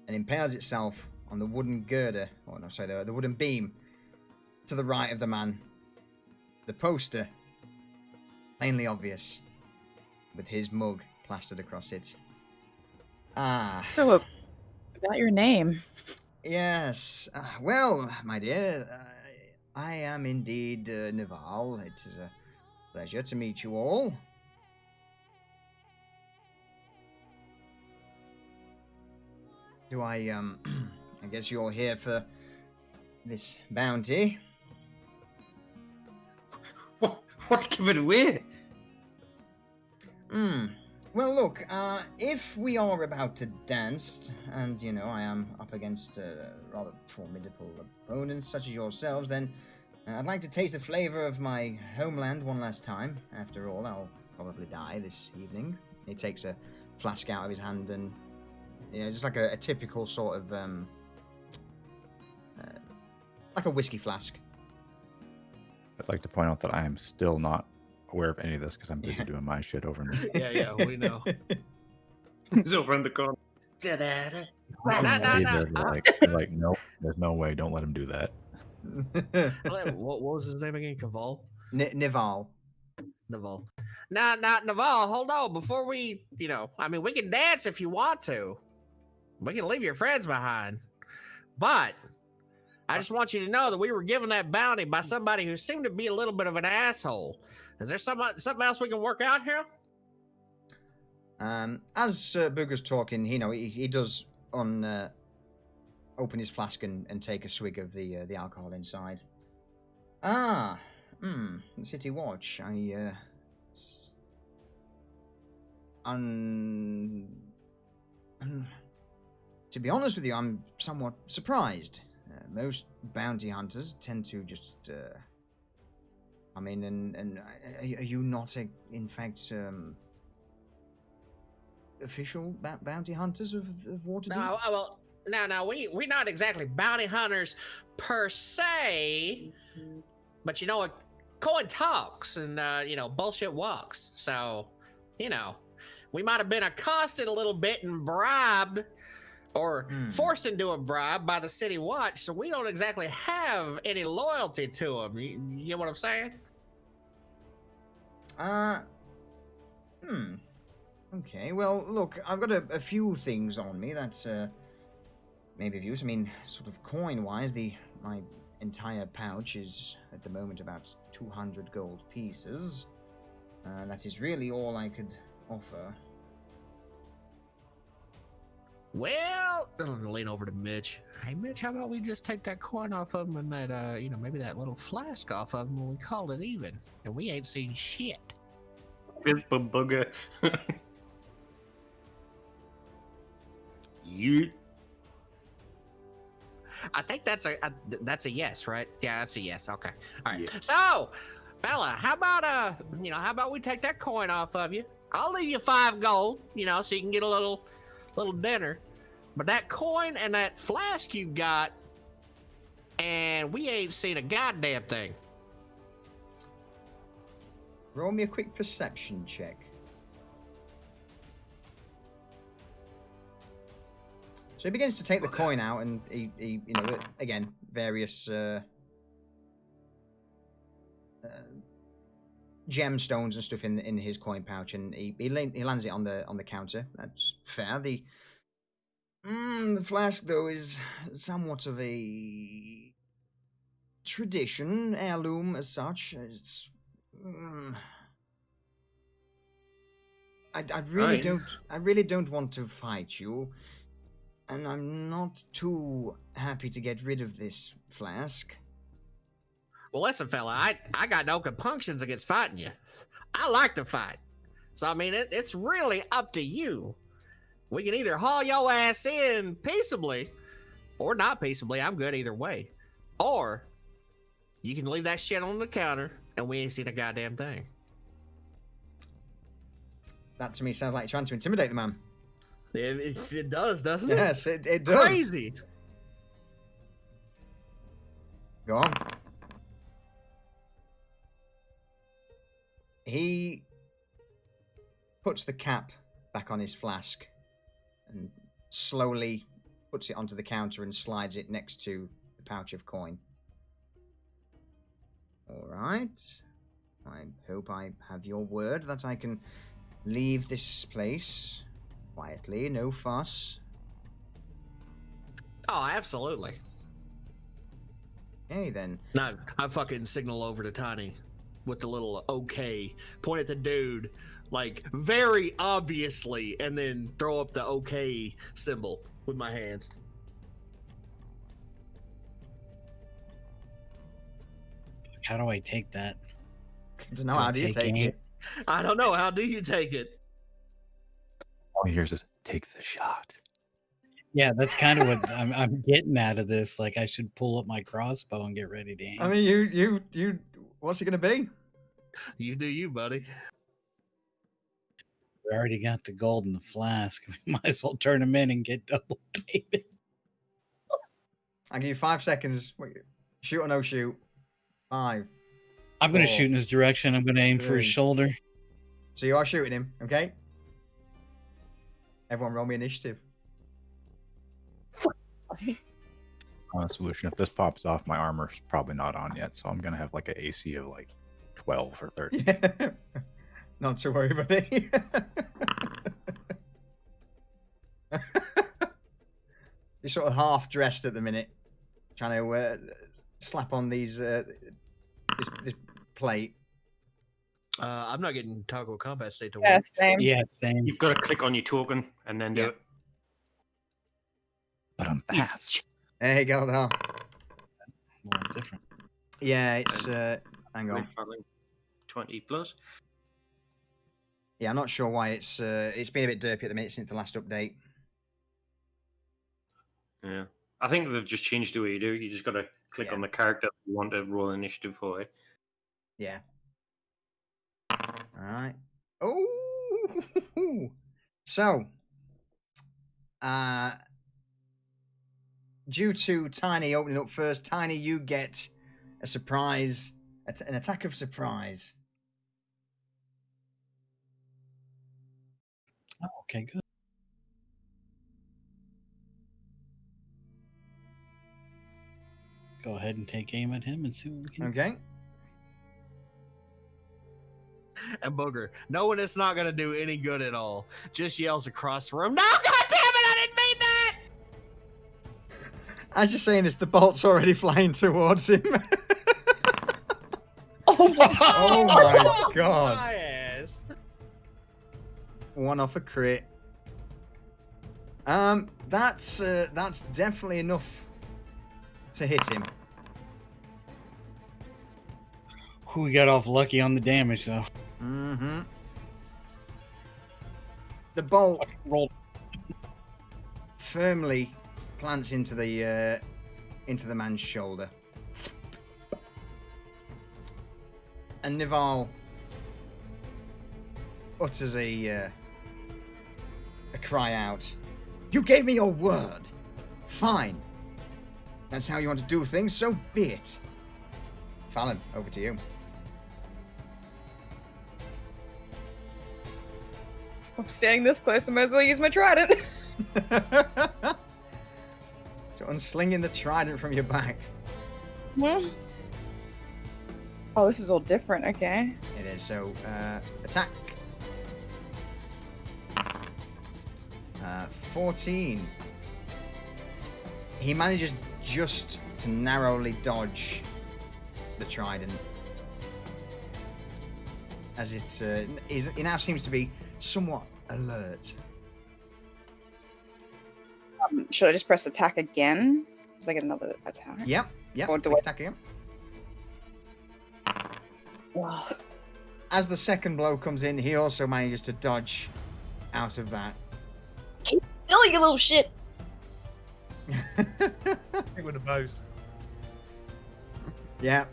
and impales itself on the wooden girder, the wooden beam to the right of the man. The poster, plainly obvious, with his mug plastered across it. So, about your name. Yes. Well, my dear, I am indeed Naval. It is a pleasure to meet you all. Do I guess you're here for this bounty? What's giving away? Well, look, if we are about to dance, and, I am up against rather formidable opponents such as yourselves, then I'd like to taste the flavor of my homeland one last time. After all, I'll probably die this evening. He takes a flask out of his hand and, just like a typical sort of, like a whiskey flask. I'd like to point out that I am still not aware of any of this because I'm busy doing my shit over me. Yeah, we know. He's over in the corner. Da-da-da. Like, no, there's no way. Don't let him do that. What was his name again? Caval? Nival. Naval. Now, Naval, hold on. Before we, we can dance if you want to. We can leave your friends behind. But I just want you to know that we were given that bounty by somebody who seemed to be a little bit of an asshole. Is there something else we can work out here? As Booger's talking, he does open his flask and take a swig of the alcohol inside. The City Watch. To be honest with you, I'm somewhat surprised. Most bounty hunters tend to just come in and are you not, in fact, official bounty hunters of Waterdeep? No, well, no, we're not exactly bounty hunters per se, but a coin talks and bullshit walks. So, we might have been accosted a little bit and bribed or forced into a bribe by the City Watch, so we don't exactly have any loyalty to them. You get what I'm saying? Okay, well, look, I've got a few things on me that maybe of use. I mean, sort of coin-wise, my entire pouch is at the moment about 200 gold pieces. That is really all I could offer. Well, I'm gonna lean over to Mitch. Hey, Mitch, how about we just take that coin off of him and that, maybe that little flask off of him when we call it even, and we ain't seen shit. Fist bugger. You. I think that's a yes, right? Yeah, that's a yes. Okay. All right. Yeah. So, fella, how about we take that coin off of you? I'll leave you 5 gold, so you can get a little dinner. But that coin and that flask you got, and we ain't seen a goddamn thing. Roll me a quick perception check. So he begins to take the coin out, and he again, various gemstones and stuff in his coin pouch, and he lands it on the counter. That's fair. The flask, though, is somewhat of a tradition, heirloom as such. It's I really don't want to fight you, and I'm not too happy to get rid of this flask. Well, listen, fella, I got no compunctions against fighting you. I like to fight. So, I mean, it's really up to you. We can either haul your ass in peaceably or not peaceably. I'm good either way. Or you can leave that shit on the counter and we ain't seen a goddamn thing. That to me sounds like you're trying to intimidate the man. It does, doesn't it? Yes, it does. Crazy. Go on. He puts the cap back on his flask and slowly puts it onto the counter and slides it next to the pouch of coin. All right. I hope I have your word that I can leave this place quietly, no fuss. Oh, absolutely. Okay, then. No, I fucking signal over to Tiny with the little okay, point at the dude, like very obviously, and then throw up the okay symbol with my hands. How do I take that? I don't know. How do you take it? I don't know. How do you take it? All he hears is, take the shot. Yeah, that's kind of what I'm getting out of this. Like, I should pull up my crossbow and get ready to aim. I mean, you. What's it gonna be? You do you, buddy. We already got the gold in the flask. We might as well turn them in and get double payment. I'll give you 5 seconds. Wait, shoot or no shoot. 5. I'm going to 4, shoot in his direction. I'm going to aim for his 3. shoulder. So you are shooting him, okay? Everyone roll me initiative. Solution. If this pops off, my armor's probably not on yet, so I'm gonna have like an AC of like 12 or 13. Yeah. Not to worry, buddy. You're sort of half dressed at the minute, trying to slap on these this plate. I'm not getting toggle combat state to Yeah, work. same. Yeah, same. You've got to click on your token and then do it. But I'm fast. There you go, now. A little different. Yeah, it's hang on. 20 plus. Yeah, I'm not sure why it's been a bit derpy at the minute since the last update. Yeah. I think they've just changed the way you do. You just got to click on the character you want to roll initiative for it. Yeah. All right. Oh. So, due to Tiny opening up first, Tiny, you get a surprise, an attack of surprise. Oh, okay, good. Go ahead and take aim at him and see what we can Okay. And Booger, knowing it's not gonna do any good at all, just yells across the room, "No, God damn it! I didn't mean that!" As you're saying this, the bolt's already flying towards him. Oh my Oh my god. My ass. One off a crit. That's definitely enough to hit him. We got off lucky on the damage, though. Mm-hmm. The bolt Rolled. firmly plants into the man's shoulder, and Nival utters a cry out. You gave me your word. Fine. That's how you want to do things, so be it. Fallon, over to you. I'm standing this close, I might as well use my trident. So unslinging the trident from your back. Oh, this is all different, okay. It is. So, attack. 14. He manages just to narrowly dodge the trident. As it now seems to be somewhat alert. Should I just press attack again? So I get another attack? Yep. Or do Click I- attack again. Well, As the second blow comes in, he also manages to dodge out of that. silly you little shit! Stick with the bows. Yeah.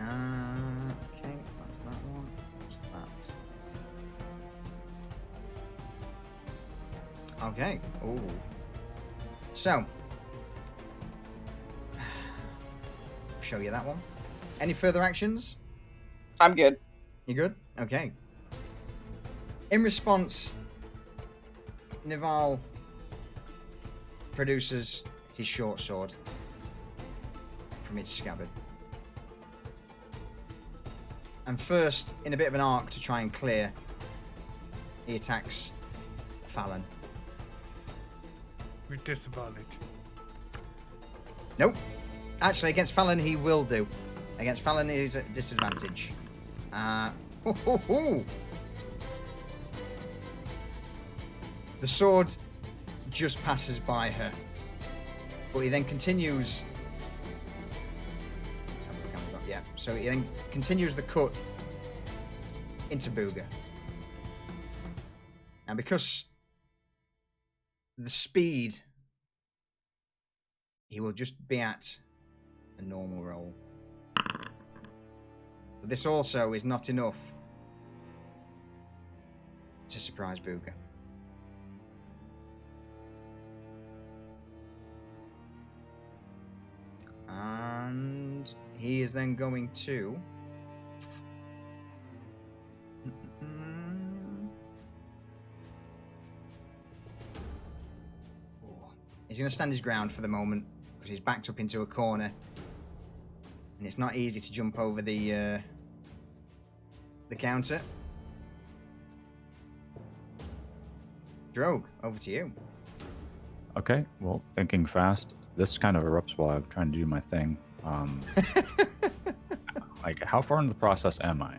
Okay, that's that one. What's that? Okay. Oh. So. Show you that one. Any further actions? I'm good. You good? Okay. In response, Nival produces his short sword from its scabbard. And first, in a bit of an arc to try and clear, he attacks Fallon. With disadvantage. Nope. Actually, against Fallon, he will do. Against Fallon, he's at disadvantage. The sword just passes by her. But he then continues. Let's have a look how we got- Yeah, so he then continues the cut into Booger. And because the speed, he will just be at a normal roll. But this also is not enough to surprise Booger. And he is then going to... He's going to stand his ground for the moment because he's backed up into a corner, and it's not easy to jump over the counter. Drogue, over to you. Okay, well, thinking fast. This kind of erupts while I'm trying to do my thing. Like, how far into the process am I?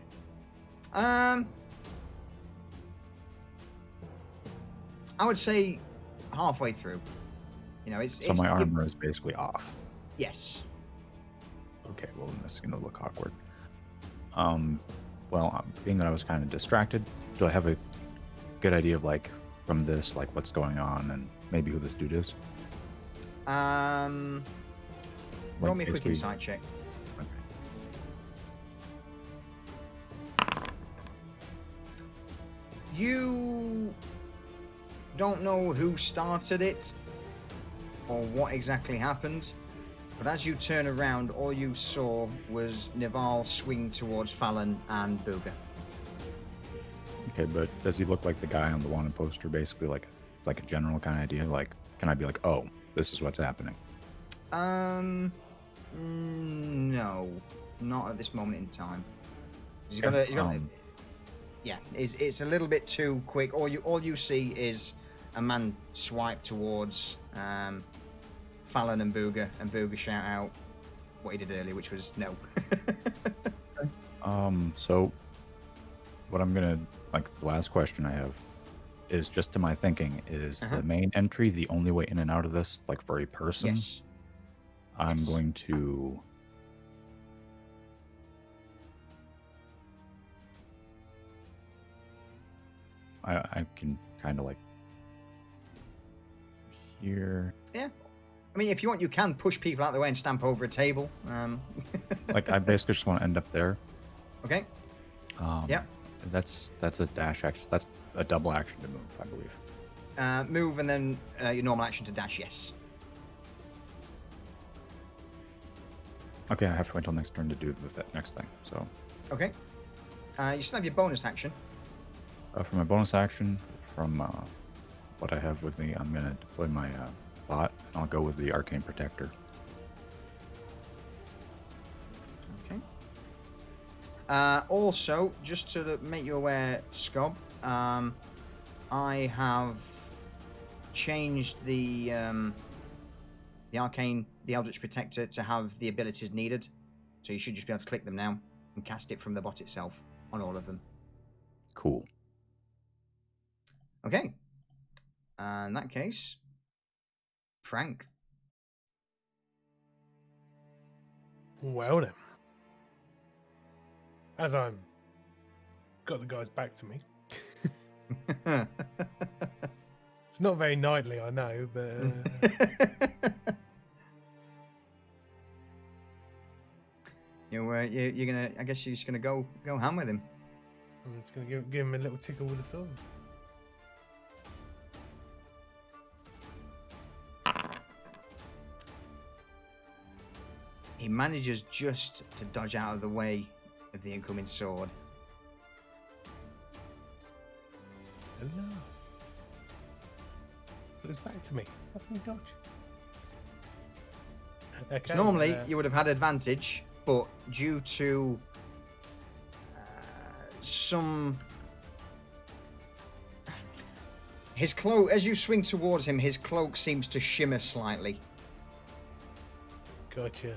I would say halfway through. You know, So my armor is basically off. Yes. Okay, well, then this is going to look awkward. Well, being that I was kind of distracted, do I have a good idea of, like, from this, like, what's going on and maybe who this dude is? Roll Like, me a quick basically- insight check. You don't know who started it or what exactly happened, but as you turn around, all you saw was Nival swing towards Fallon and Booger. Okay, but does he look like the guy on the wanted poster, basically like a general kind of idea? Like, can I be like, oh, this is what's happening? No, not at this moment in time. He's Okay, got yeah, it's a little bit too quick. All you see is a man swipe towards Fallon and Booger shout out what he did earlier, which was no. So what I'm gonna, like, the last question I have is just to my thinking, is the main entry the only way in and out of this, like, for a person? Yes. I'm Yes. going to... I can kind of, like, here... Yeah. I mean, if you want, you can push people out of the way and stamp over a table. Like, I basically just want to end up there. Okay. Yep. That's a dash action. That's a double action to move, I believe. Move and then your normal action to dash, yes. Okay, I have to wait until next turn to do the next thing. So, Okay. You still have your bonus action. for my bonus action, from what I have with me, I'm going to deploy my bot, and I'll go with the Arcane Protector. Okay. Also, just to make you aware, Scob, I have changed the Eldritch Protector to have the abilities needed. So you should just be able to click them now and cast it from the bot itself on all of them. Cool. Okay. In that case, Frank. Well then, as I'm got the guys back to me, it's not very knightly, I know, but you're gonna. I guess you're just gonna go ham with him. I'm just gonna give him a little tickle with the sword. He manages just to dodge out of the way of the incoming sword. Hello. It was back to me. How can you dodge? Okay, So normally you would have had advantage, but due to his cloak, as you swing towards him, his cloak seems to shimmer slightly, Gotcha.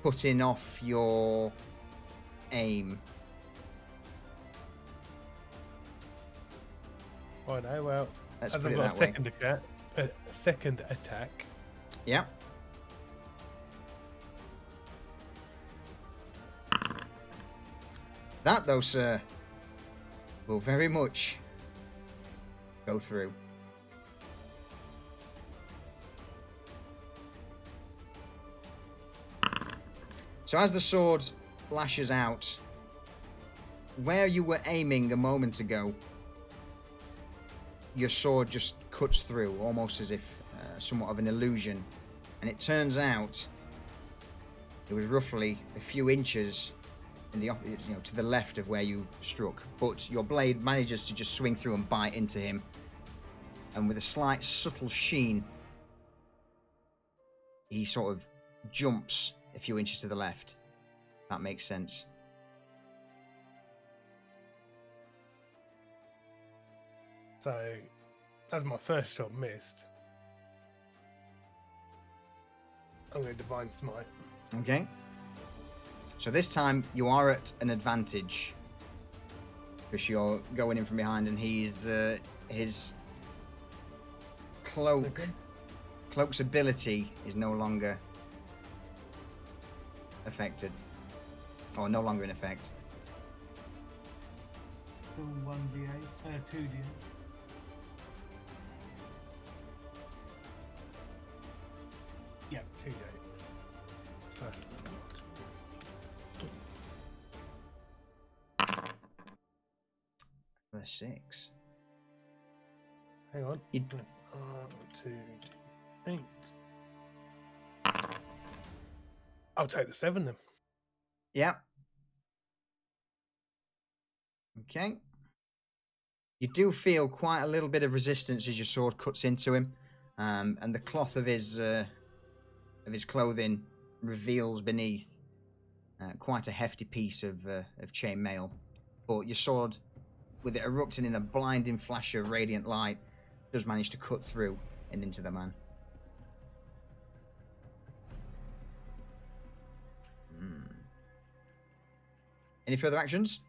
putting off your aim. Righto, well, Let's as put I've it got that way. a second attack, Yeah. That, though, sir, will very much go through. So as the sword lashes out, where you were aiming a moment ago, your sword just cuts through, almost as if somewhat of an illusion. And it turns out it was roughly a few inches in the to the left of where you struck. But your blade manages to just swing through and bite into him. And with a slight subtle sheen, he sort of jumps a few inches to the left. That makes sense. So, as my first shot missed, I'm going to Divine Smite. Okay. So this time you are at an advantage because you're going in from behind, and he's his cloak's ability is no longer affected, or no longer in effect. Still 1d8, 2d8. Yeah, 2d8. So, The 6. hang on. You- 2d8. I'll take the 7 then. Yeah. Okay. You do feel quite a little bit of resistance as your sword cuts into him, and the cloth of his clothing reveals beneath quite a hefty piece of chain mail. But your sword, with it erupting in a blinding flash of radiant light, does manage to cut through and into the man. Any further actions?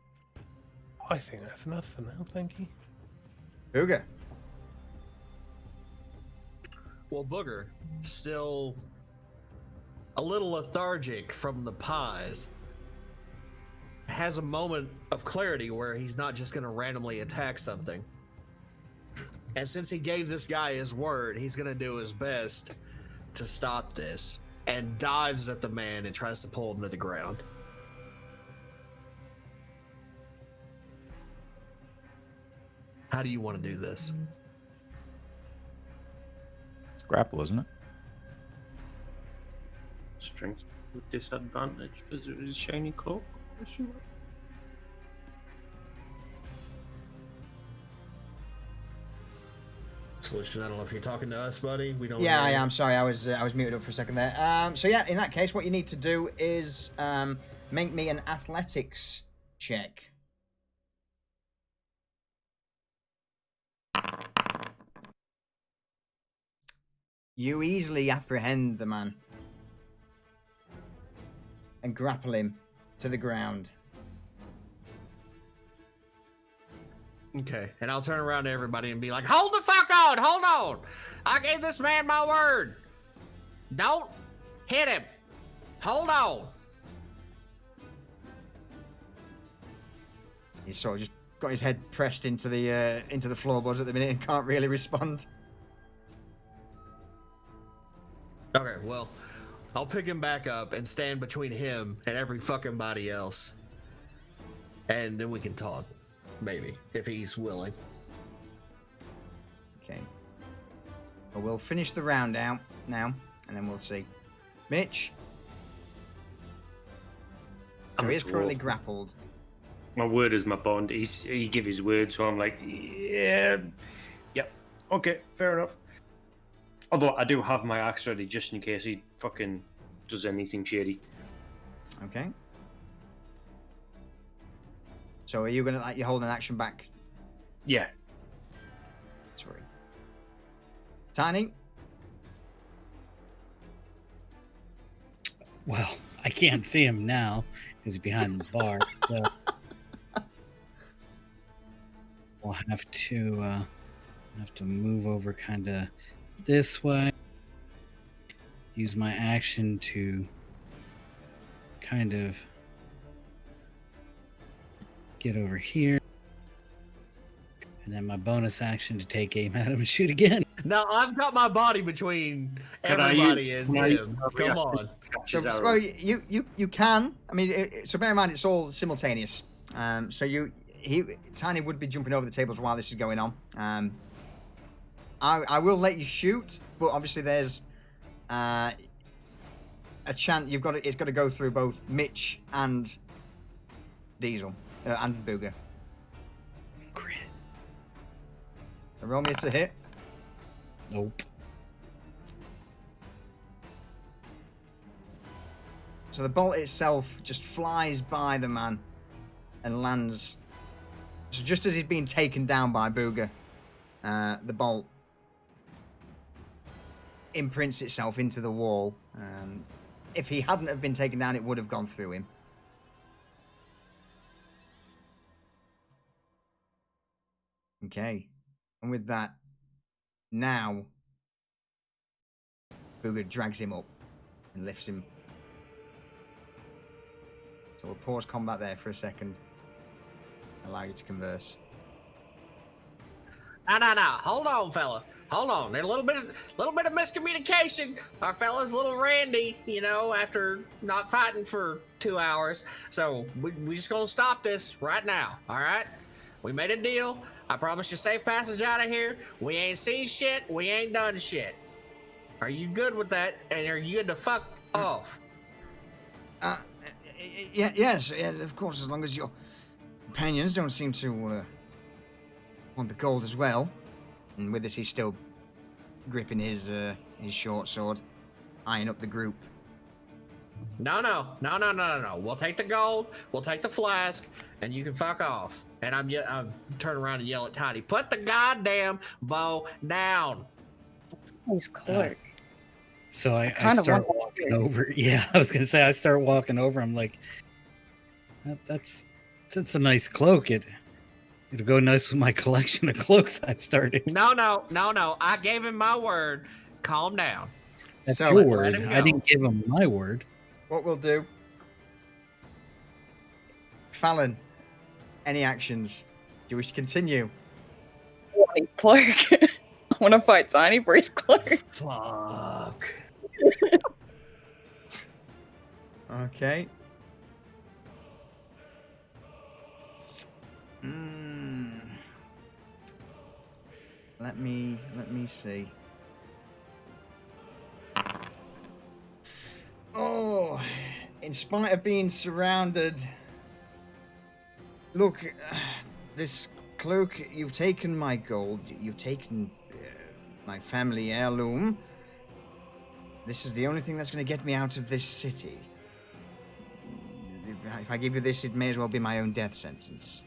I think that's enough for now, thank you. Booger. Well, Booger, still a little lethargic from the pies, has a moment of clarity where he's not just going to randomly attack something. And since he gave this guy his word, he's going to do his best to stop this, and dives at the man and tries to pull him to the ground. How do you want to do this? It's grapple, isn't it? Strength with disadvantage because it was a shiny cloak. Solution, I don't know if you're talking to us, buddy. We don't. Yeah, know. I am. Sorry, I was muted up for a second there. So yeah, in that case, what you need to do is make me an athletics check. You easily apprehend the man and grapple him to the ground. Okay, and I'll turn around to everybody and be like, hold the fuck on, hold on. I gave this man my word. Don't hit him. Hold on. He's sort of just got his head pressed into the floorboards at the minute and can't really respond. Okay, well, I'll pick him back up and stand between him and every fucking body else. And then we can talk, maybe, if he's willing. Okay. Well, we'll finish the round out now, and then we'll see. Mitch? So he is currently grappled. My word is my bond. He give his word, so I'm like, yeah, okay, fair enough. Although I do have my axe ready just in case he fucking does anything shady. Okay. So are you gonna you hold an action back? Yeah. Sorry. Tiny? Well, I can't see him now because he's behind the bar. So we'll have to move over kind of this way. Use my action to kind of get over here. And then my bonus action to take aim at him and shoot again. Now I've got my body between Can I everybody use- and can I use him. my Come reaction on. to catch So, his arrow? well, you can. I mean, so bear in mind it's all simultaneous. So Tiny would be jumping over the tables while this is going on. I will let you shoot, but obviously there's a chance it's got to go through both Mitch and Diesel and Booger. Crit. So roll me to hit. Nope. So the bolt itself just flies by the man and lands. So just as he's being taken down by Booger, the bolt imprints itself into the wall. If he hadn't have been taken down, it would have gone through him. Okay. And with that, now Booger drags him up and lifts him. So we'll pause combat there for a second. Allow you to converse. No. Hold on, fella. Hold on. There's a little bit of miscommunication. Our fella's a little randy, after not fighting for 2 hours. So we just gonna stop this right now. All right? We made a deal. I promise you safe passage out of here. We ain't seen shit. We ain't done shit. Are you good with that? And are you good to fuck off? Yes, of course, as long as your companions don't seem to want the gold as well. And with this, he's still gripping his short sword, eyeing up the group. No. We'll take the gold. We'll take the flask, and you can fuck off. And I'm turn around and yell at Tiny, put the goddamn bow down. He's clerk. So I kinda start want walking that. over. Yeah, I was gonna say I start walking over. I'm like, that's a nice cloak. It'll go nice with my collection of cloaks I started. No. I gave him my word. Calm down. That's So, your let word. him I go. didn't give him my word. What we'll do, Fallon, any actions? Do you wish to continue? I want his clerk. I want to fight Tiny for his clerk. Fuck. Okay. Let me see. Oh, in spite of being surrounded, look, this cloak, you've taken my gold, you've taken my family heirloom. This is the only thing that's going to get me out of this city. If I give you this, it may as well be my own death sentence.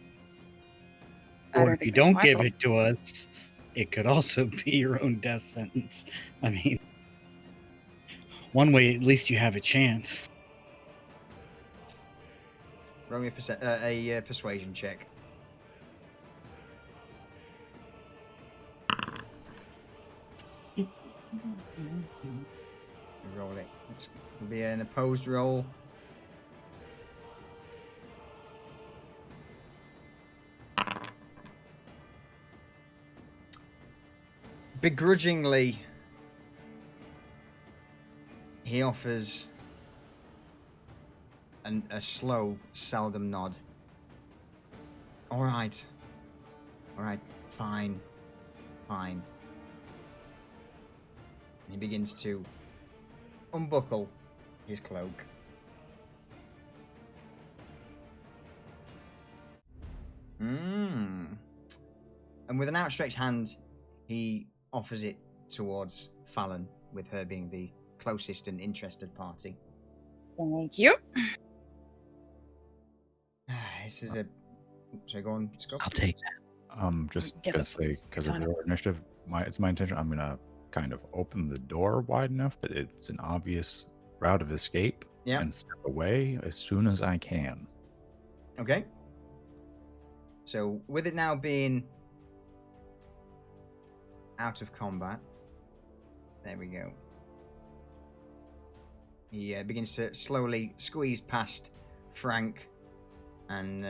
Or if you don't give it to us, it could also be your own death sentence. I mean, one way at least you have a chance. Roll me a persuasion check. Roll it. It'll be an opposed roll. Begrudgingly, he offers a slow, seldom nod. All right, fine. And he begins to unbuckle his cloak. And with an outstretched hand, he offers it towards Fallon, with her being the closest and interested party. Thank you. This is a... Sorry, go on, Scott. I'll take that. Just Get because of Done. your initiative, it's my intention. I'm gonna kind of open the door wide enough that it's an obvious route of escape. Yeah. And step away as soon as I can. Okay. So, with it now being out of combat, there we go. He begins to slowly squeeze past Frank and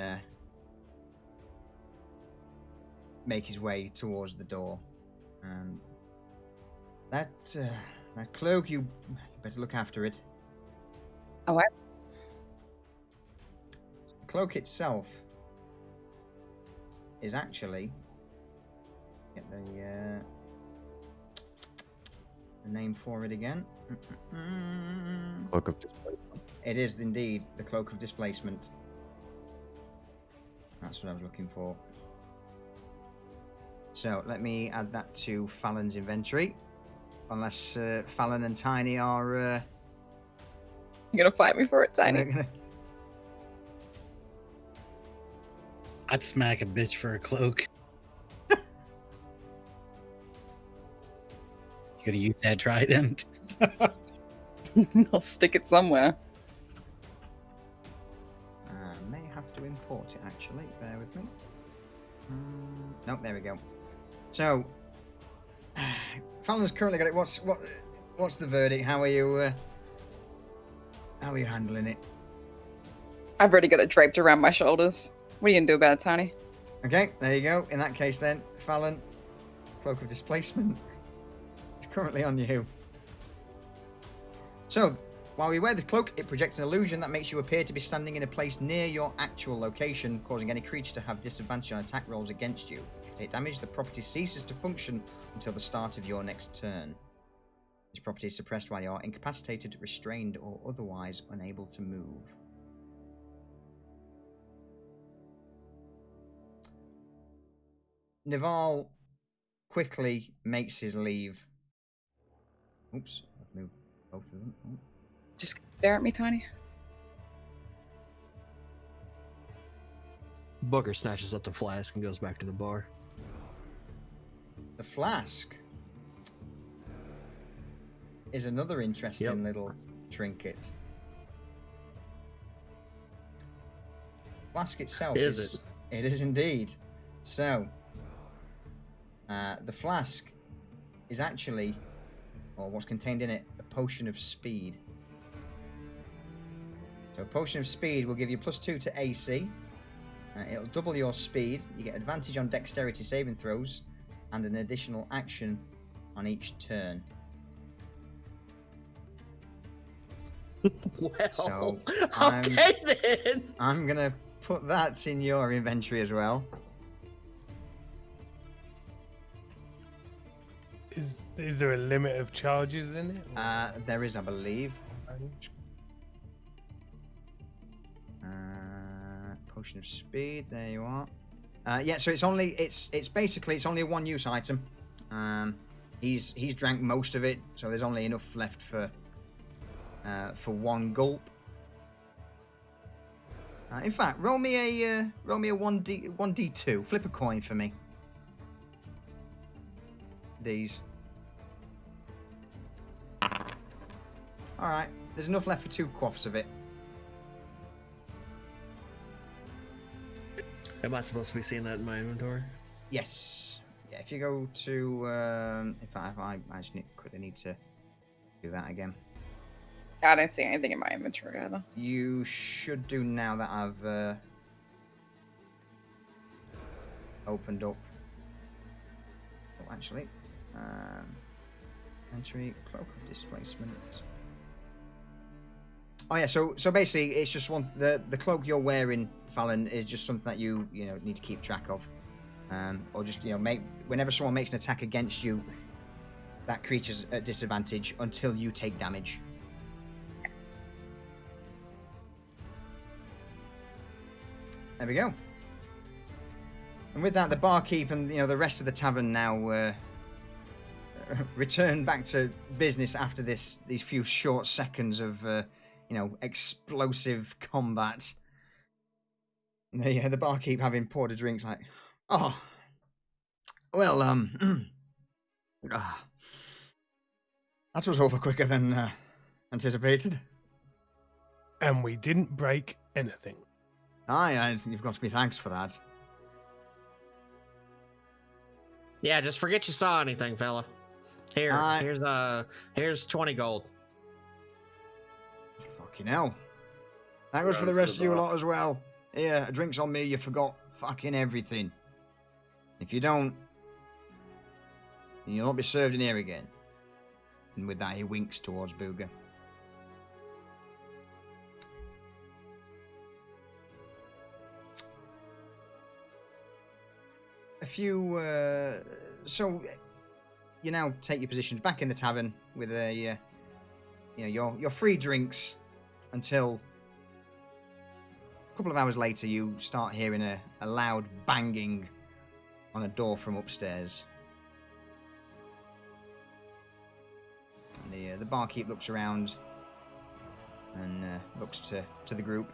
make his way towards the door. That cloak, you better look after it. Oh, what? The cloak itself is actually get the name for it again. Cloak of displacement. It is indeed the cloak of displacement. That's what I was looking for. So let me add that to Fallon's inventory. Unless Fallon and Tiny are You gonna fight me for it, Tiny? I'd smack a bitch for a cloak. You gonna use that trident? I'll stick it somewhere. May have to import it actually. Bear with me. Nope, there we go. So, Fallon's currently got it. What's the verdict? How are you handling it? I've already got it draped around my shoulders. What are you gonna do about it, Tiny? Okay, there you go. In that case, then, Fallon, cloak of displacement is currently on you. So, while you wear the cloak, it projects an illusion that makes you appear to be standing in a place near your actual location, causing any creature to have disadvantage on attack rolls against you. If you take damage, the property ceases to function until the start of your next turn. This property is suppressed while you are incapacitated, restrained, or otherwise unable to move. Naval quickly makes his leave. Oops, I've moved both of them. Oh. Just stare at me, Tiny. Booger snatches up the flask and goes back to the bar. The flask is another interesting little trinket. Flask itself Is it? It is indeed. So, the flask is actually, or what's contained in it, a potion of speed. So a potion of speed will give you +2 to AC. It'll double your speed. You get advantage on dexterity saving throws, and an additional action on each turn. Well, So, okay then. I'm gonna put that in your inventory as well. Is there a limit of charges in it? There is, I believe. Potion of speed. There you are. Yeah, so it's basically only a one-use item. He's drank most of it, so there's only enough left for one gulp. In fact, roll me a 1d2. Flip a coin for me. These. All right. There's enough left for 2 quaffs of it. Am I supposed to be seeing that in my inventory? Yes. Yeah. If you go to, if I just quickly need to do that again. I don't see anything in my inventory either. You should do now that I've opened up. Oh, actually, entry cloak of displacement. Oh yeah, so basically it's just the cloak you're wearing, Fallon, is just something that you need to keep track of, or just whenever someone makes an attack against you, that creature's at disadvantage until you take damage. There we go. And with that, the barkeep and the rest of the tavern now return back to business after these few short seconds of explosive combat. And the barkeep having poured a drink, like, oh, well, that was over quicker than anticipated. And we didn't break anything. Aye, you've got to be thanks for that. Yeah, just forget you saw anything, fella. Here's 20 gold. Fucking hell. That goes for the rest of you lot as well. Here, a drink's on me, you forgot fucking everything. If you don't, then you'll not be served in here again. And with that, he winks towards Booger. A few, so you now take your positions back in the tavern with a, your free drinks until a couple of hours later you start hearing a loud banging on a door from upstairs. And the barkeep looks around and looks to the group.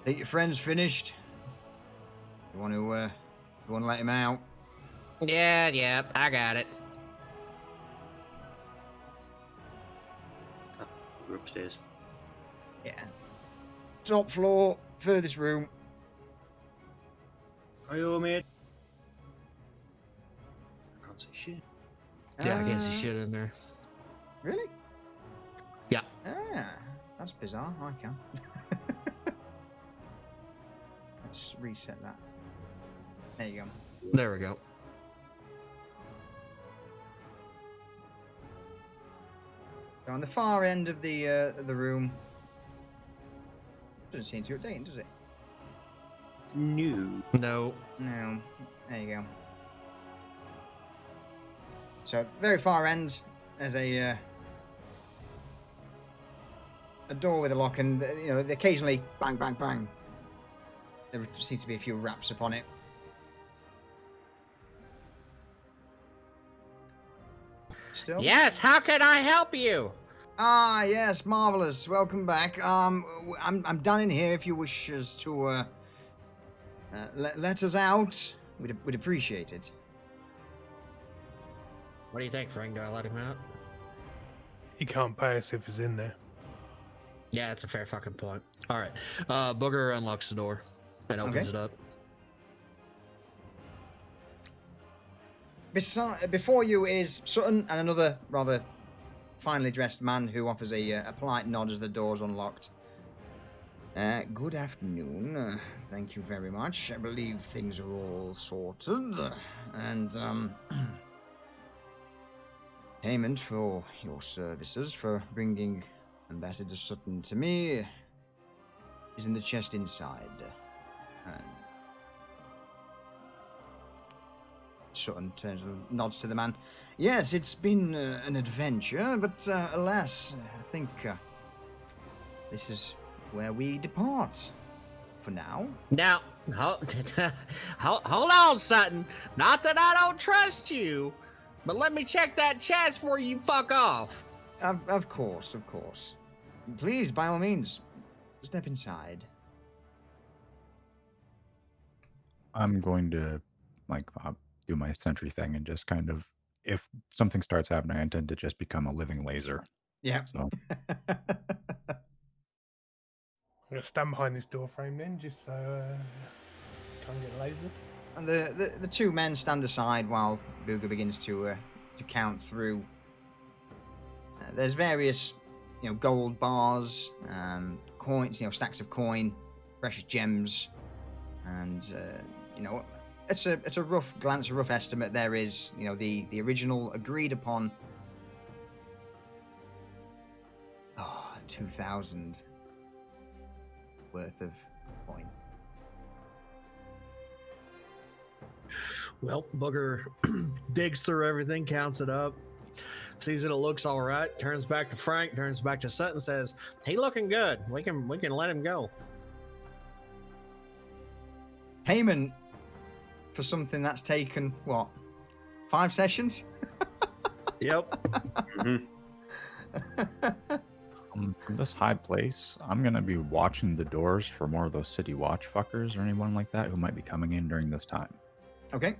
Think your friend's finished? You want to let him out? Yeah, I got it. We're upstairs. Yeah. Top floor, furthest room. Are you, mate? I can't say shit. Yeah, I can't see shit in there. Really? Yeah. Ah, that's bizarre. I can. Let's reset that. There you go. There we go. So on the far end of the room. Doesn't seem to update, does it? No. No. No. There you go. So very far end, there's a door with a lock, and occasionally bang, bang, bang. There seems to be a few raps upon it. Still? Yes, how can I help you? Ah, yes, marvelous. Welcome back. I'm done in here. If you wish us to let us out, we'd appreciate it. What do you think, Frank? Do I let him out? He can't pay us if he's in there. Yeah, that's a fair fucking point. All right. Booger unlocks the door and opens it up. Before you is Sutton and another rather finely dressed man who offers a polite nod as the door's unlocked. Good afternoon. Thank you very much. I believe things are all sorted. And payment for your services for bringing Ambassador Sutton to me is in the chest inside. And Sutton turns and nods to the man. Yes, it's been an adventure, but alas, I think this is where we depart for now. Now, hold on, Sutton. Not that I don't trust you, but let me check that chest before you fuck off. Of course. Please, by all means, step inside. I'm going to do my sentry thing and just kind of, if something starts happening, I intend to just become a living laser. Yeah. So I'm gonna stand behind this door frame then, just so can't get lasered. And the two men stand aside while Booger begins to count through. There's various, gold bars, coins, stacks of coin, precious gems, and it's a rough glance, a rough estimate. There is, the original agreed upon 2,000 worth of coin. Well, Booger digs through everything, counts it up, sees that it looks all right, turns back to Frank, turns back to Sutton, says, He looking good. We can let him go. Payment for something that's taken, 5 sessions? Yep. from this high place, I'm going to be watching the doors for more of those city watch fuckers or anyone like that who might be coming in during this time. Okay.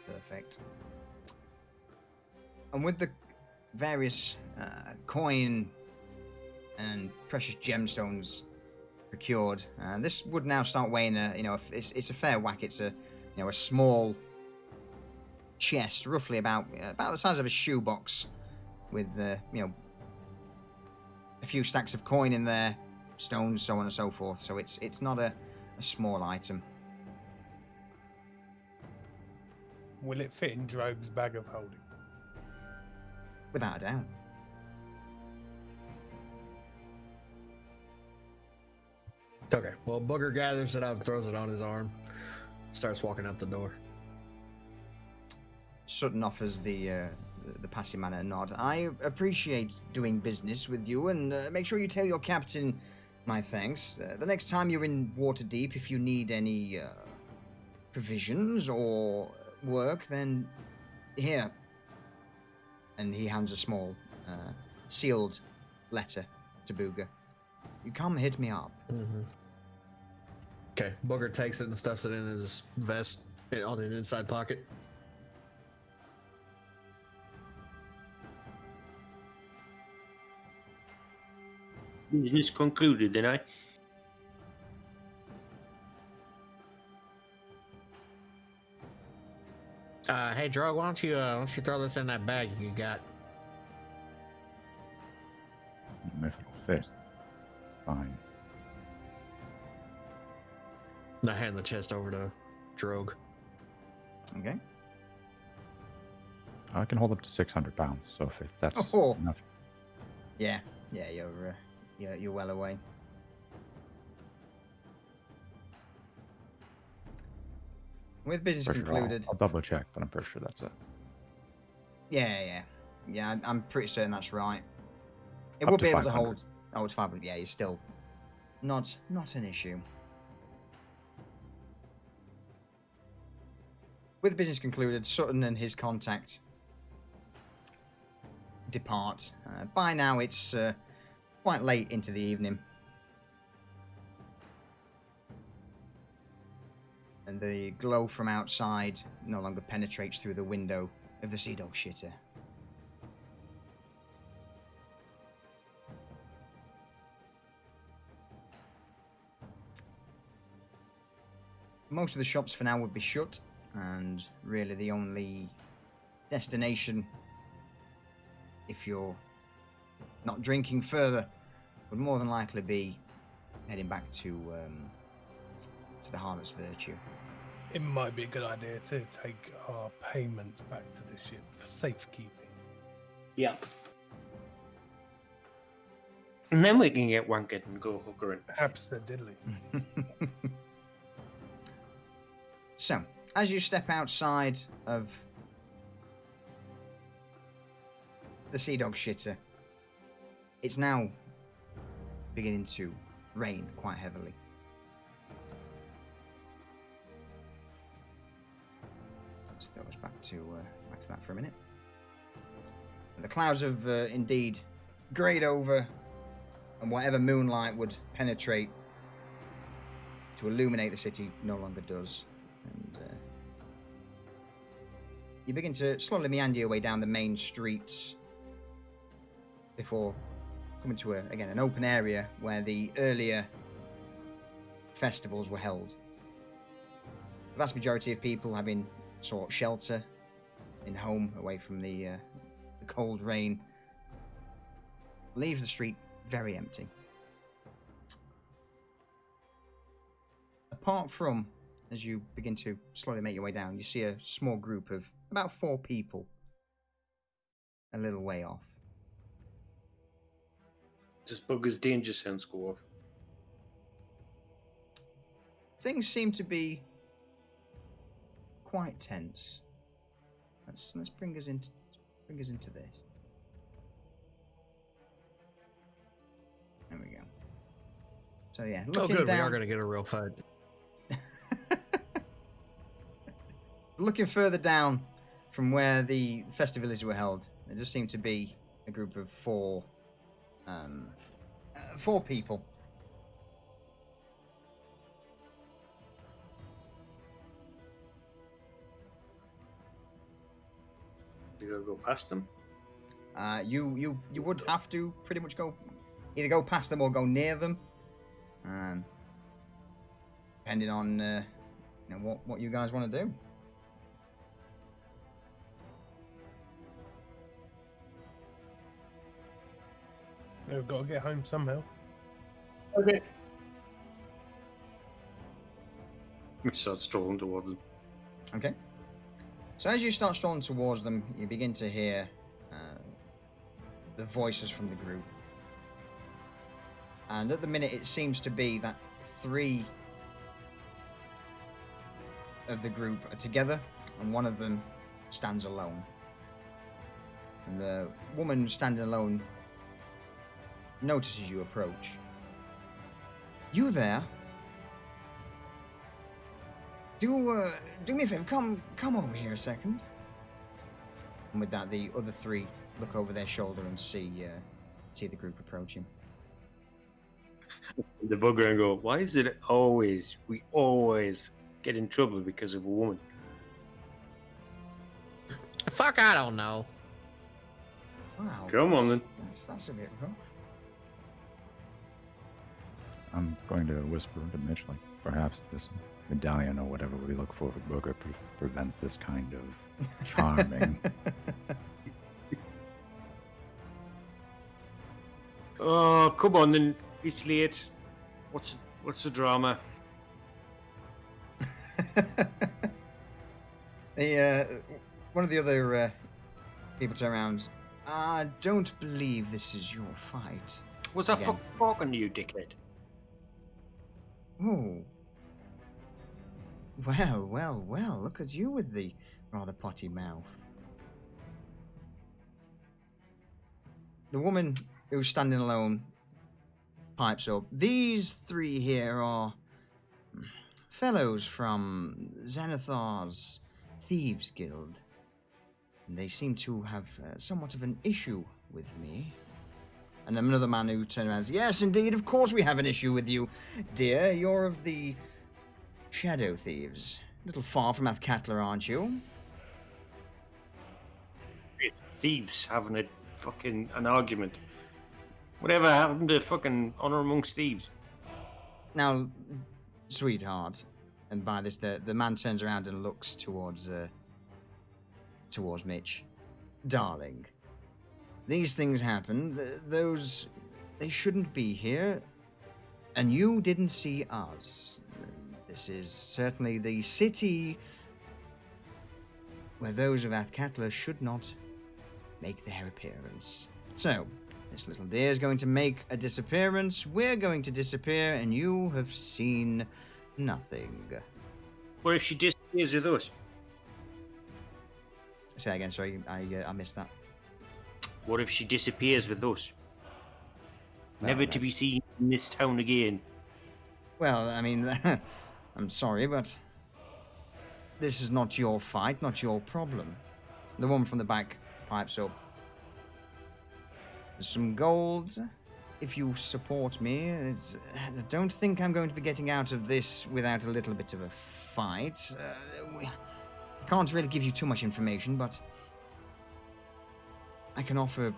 Perfect. And with the various coin and precious gemstones procured, this would now start weighing it's a fair whack. It's a small chest, roughly about the size of a shoebox, with a few stacks of coin in there, stones, so on and so forth. So it's not a small item. Will it fit in Drogue's bag of holding? Without a doubt. Okay. Well, Booger gathers it up, throws it on his arm, starts walking out the door. Sutton offers the passing man a nod. I appreciate doing business with you, and make sure you tell your captain my thanks. The next time you're in Waterdeep, if you need any provisions or work, then here. And he hands a small, sealed letter to Booger. You come hit me up. Mm-hmm. Okay. Booger takes it and stuffs it in his vest on an inside pocket. Business concluded, then Hey, Drogue, why don't you throw this in that bag you got? If it'll fit. Fine. I hand the chest over to Drogue. Okay. I can hold up to 600 pounds, so if that's Oh. enough. Yeah, you're well away. With business Pretty sure concluded. I'll double check, but I'm pretty sure that's it. Yeah. I'm pretty certain that's right. It Up would to be able to 500. hold. Oh, it's 500. Yeah, you're still not an issue. With business concluded, Sutton and his contact depart. By now, it's quite late into the evening. And the glow from outside no longer penetrates through the window of the Sea Dog shitter. Most of the shops for now would be shut, and really the only destination, if you're not drinking further, would more than likely be heading back to the Harvest Virtue. It might be a good idea to take our payments back to the ship for safekeeping. Yeah. And then we can get wankered and go hookering. Absolutely. So, as you step outside of the Sea Dog shitter, it's now beginning to rain quite heavily. Let's throw us back to that for a minute. The clouds have indeed greyed over, and whatever moonlight would penetrate to illuminate the city no longer does. And you begin to slowly meander your way down the main streets before coming to an open area where the earlier festivals were held. The vast majority of people having sought shelter in home away from the cold rain leaves the street very empty. Apart from, as you begin to slowly make your way down, you see a small group of about 4 people a little way off. Does Bugger's danger sense go off? Things seem to be quite tense. Let's bring us into this. There we go. So yeah, looking good. down, We are going to get a real fight. looking further down from where the festivities were held, there just seemed to be a group of 4 people. You gotta go past them. You would have to pretty much either go past them or go near them, depending on what you guys want to do. We've got to get home somehow. Okay. We start strolling towards them. Okay. So as you start strolling towards them, you begin to hear the voices from the group. And at the minute, it seems to be that 3 of the group are together, and one of them stands alone. And the woman standing alone notices you approach. You there? Do me a favor, come over here a second. And with that, the other 3 look over their shoulder and see the group approaching. The bugger and go, why is it we always get in trouble because of a woman? Fuck, I don't know. Wow. Come on, then. That's a bit rough. I'm going to whisper to Mitch, like, perhaps this medallion or whatever we look for Booker prevents this kind of charming. Oh, come on then. It's late. What's the drama? One of the other people turn around. I don't believe this is your fight. Was that Again. talking to you, dickhead? Oh. Well, look at you with the rather potty mouth. The woman who's standing alone pipes up. These 3 here are fellows from Xanathar's Thieves Guild. And they seem to have somewhat of an issue with me. And another man who turned around and said, yes, indeed, of course we have an issue with you, dear. You're of the Shadow Thieves. A little far from Athkatla, aren't you? Thieves having an argument. Whatever happened to fucking honor amongst thieves? Now, sweetheart, and by this, the man turns around and looks towards Mitch. Darling, these things happen. They shouldn't be here. And you didn't see us. This is certainly the city where those of Athkatla should not make their appearance. So, this little deer is going to make a disappearance. We're going to disappear, and you have seen nothing. What if she disappears with us? Say that again, sorry, I missed that. What if she disappears with us? Never to be that's- seen in this town again. Well, I mean, I'm sorry, but this is not your fight, not your problem. The woman from the back pipes up. There's some gold. If you support me, I don't think I'm going to be getting out of this without a little bit of a fight. I can't really give you too much information, but I can offer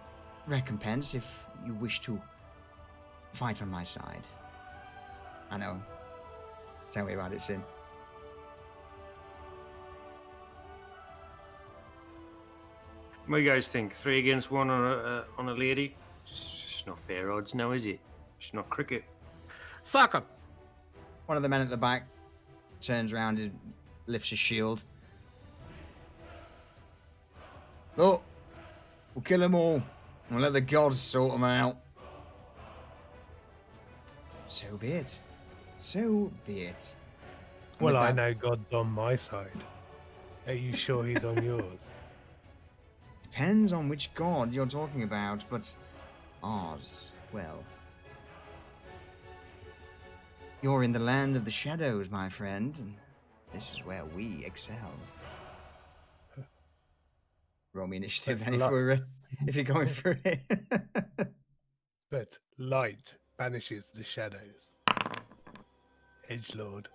recompense if you wish to fight on my side. I know. Tell me about it, Sin. What do you guys think? 3 against 1 on a lady? It's not fair odds now, is it? It's not cricket. Fuck him. One of the men at the back turns around and lifts his shield. Look, we'll kill them all and let the gods sort them out. So be it. So be it. And Well, with I that- know God's on my side. Are you sure he's on yours? Depends on which god you're talking about, but ours, well. You're in the land of the shadows, my friend, and this is where we excel. Roll me initiative then if you're going for it. But light banishes the shadows. Edgelord.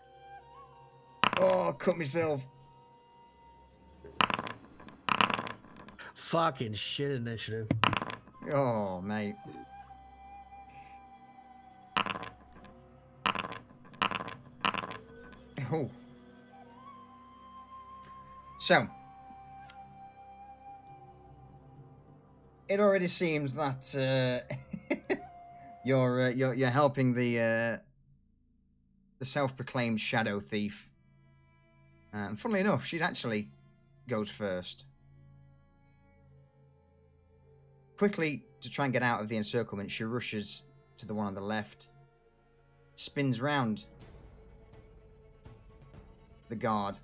Oh, cut myself. Fucking shit initiative. Oh, mate. Oh. So, it already seems that you're helping the self-proclaimed shadow thief. And funnily enough, she's actually goes first. Quickly, to try and get out of the encirclement, she rushes to the one on the left, spins round the guard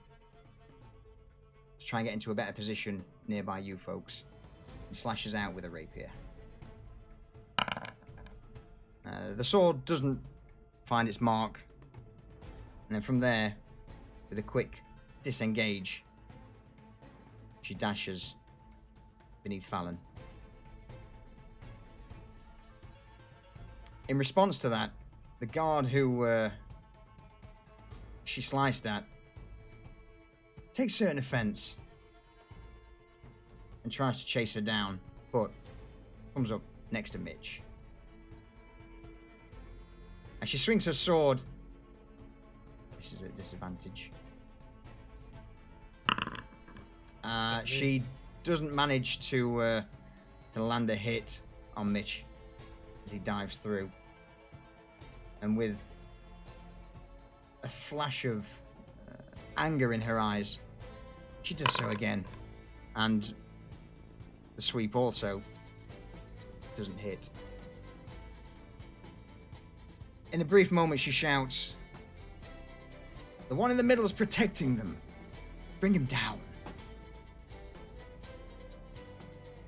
to try and get into a better position nearby you folks, and slashes out with a rapier. The sword doesn't find its mark, and then from there, with a quick disengage, she dashes beneath Fallon. In response to that, the guard who she sliced at takes certain offense and tries to chase her down, but comes up next to Mitch. As she swings her sword, this is a disadvantage. She doesn't manage to land a hit on Mitch as he dives through. And with a flash of anger in her eyes, she does so again. And the sweep also doesn't hit. In a brief moment, she shouts, "The one in the middle is protecting them. Bring him down."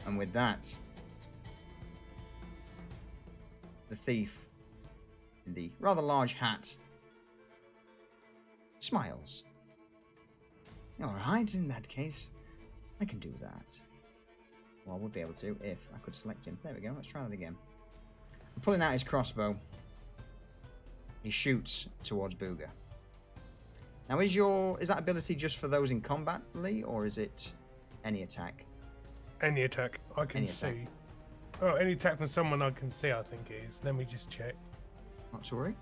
And with that, the thief in the rather large hat smiles. All right, in that case, I can do that. Well, I would be able to if I could select him. There we go, let's try that again. I'm pulling out his crossbow. He shoots towards Booger. Now, is that ability just for those in combat, Lee, or is it any attack? Any attack I can see. Oh, any attack from someone I can see, I think it is. Let me just check. Not to worry.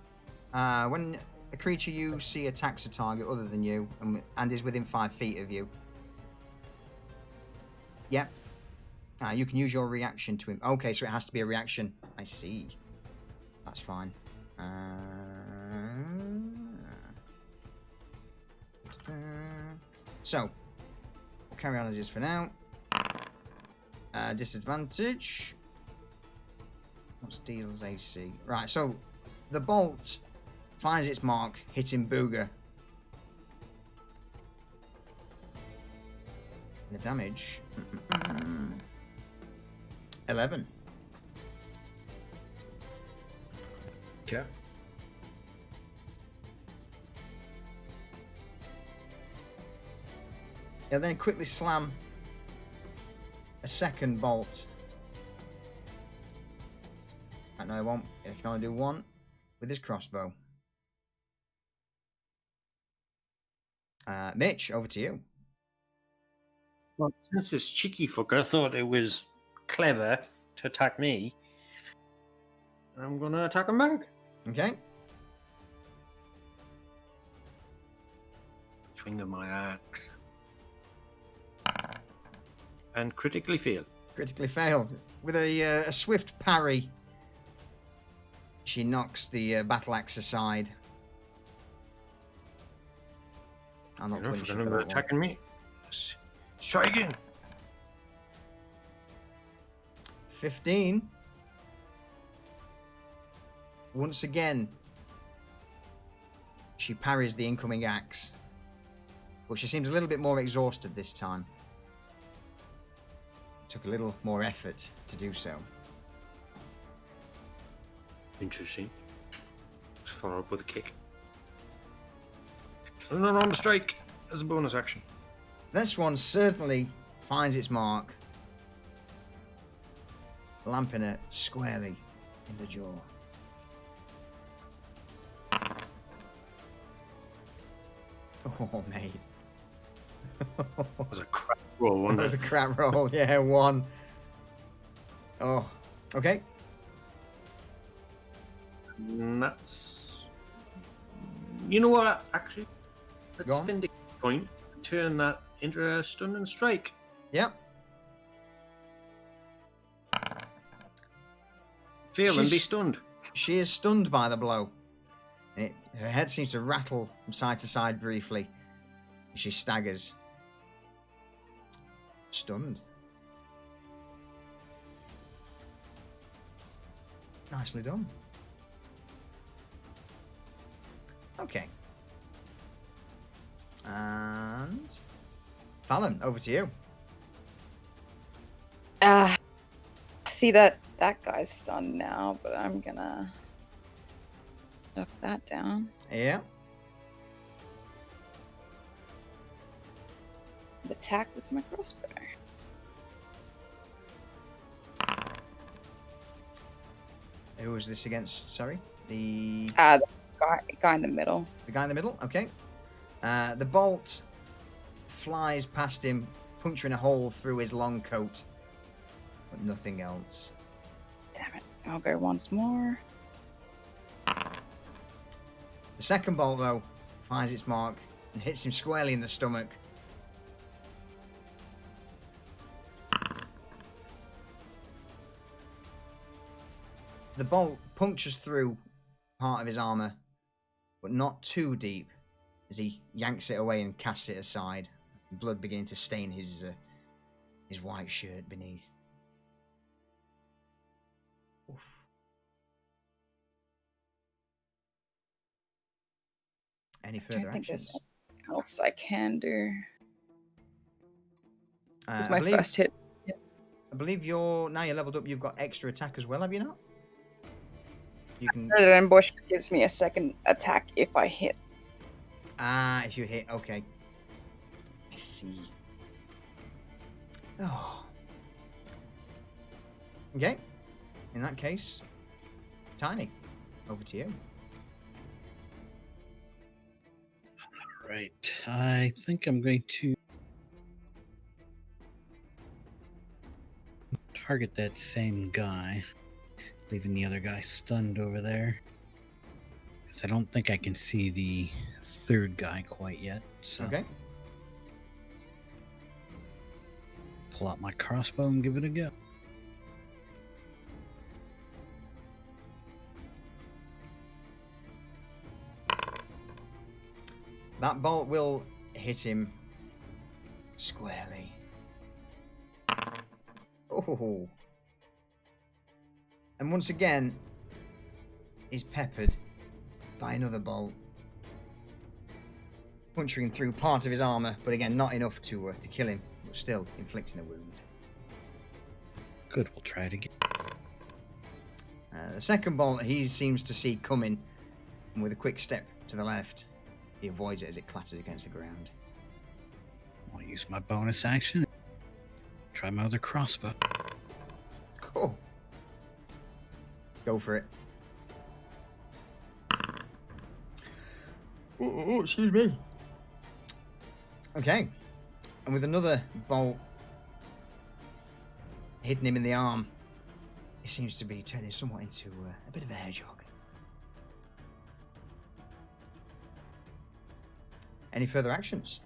When a creature you see attacks a target other than you and is within 5 feet of you, yep, you can use your reaction to him. Okay, so it has to be a reaction. I see. That's fine. So, we'll carry on as is for now. Disadvantage. What's deals AC? Right, so the bolt finds its mark, hitting Booger. The damage. 11. Okay. He'll then quickly slam a second bolt. No, I won't. I can only do one with his crossbow. Mitch, over to you. Well, since this cheeky fucker thought it was clever to attack me, I'm going to attack him back. Okay. Swing of my axe. And critically fail. Critically failed. With a swift parry, she knocks the battle axe aside. I'm not punishing for that one. Attacking me. Let's try again. 15. Once again, she parries the incoming axe. But she seems a little bit more exhausted this time. Took a little more effort to do so. Interesting. Let's follow up with a kick. And an arm strike as a bonus action. This one certainly finds its mark, lamping her squarely in the jaw. Oh, mate. That was a crap roll, wasn't That was it? a crap roll, yeah, 1. Oh, okay. And that's... You know what, actually? Let's Go on. spend a point and turn that into a stun and strike. Yep. Fail and be She's- stunned. She is stunned by the blow. Her head seems to rattle from side to side briefly. She staggers. stunned. Nicely done. Okay. And Fallon, over to you. See that guy's stunned now, but I'm gonna knock that down. Yeah. Attack with my crossbow. Who was this against? Sorry, the The guy in the middle. the guy in the middle. Okay. The bolt flies past him, puncturing a hole through his long coat, but nothing else. Damn it! I'll go once more. The second bolt, though, finds its mark and hits him squarely in the stomach. The bolt punctures through part of his armor, but not too deep, as he yanks it away and casts it aside, blood beginning to stain his white shirt beneath. Oof. Any I further don't think there's actions? anything else I can do. It's I my believe, first hit. I believe you're leveled up. You've got extra attack as well, have you not? You can. An ambush gives me a second attack if I hit. If you hit, okay. I see. Oh. Okay. In that case, Tiny, over to you. Right. I think I'm going to target that same guy, leaving the other guy stunned over there. Because I don't think I can see the third guy quite yet. So Okay. pull out my crossbow and give it a go. That bolt will hit him squarely. Oh. And once again, is peppered by another bolt, puncturing through part of his armor, but again, not enough to kill him, but still inflicting a wound. Good, we'll try it again. The second bolt he seems to see coming, and with a quick step to the left, he avoids it as it clatters against the ground. I want to use my bonus action. Try my other crossbow. Cool. Go for it. Oh, excuse me. Okay. And with another bolt hitting him in the arm, he seems to be turning somewhat into a bit of a hedgehog. Any further actions?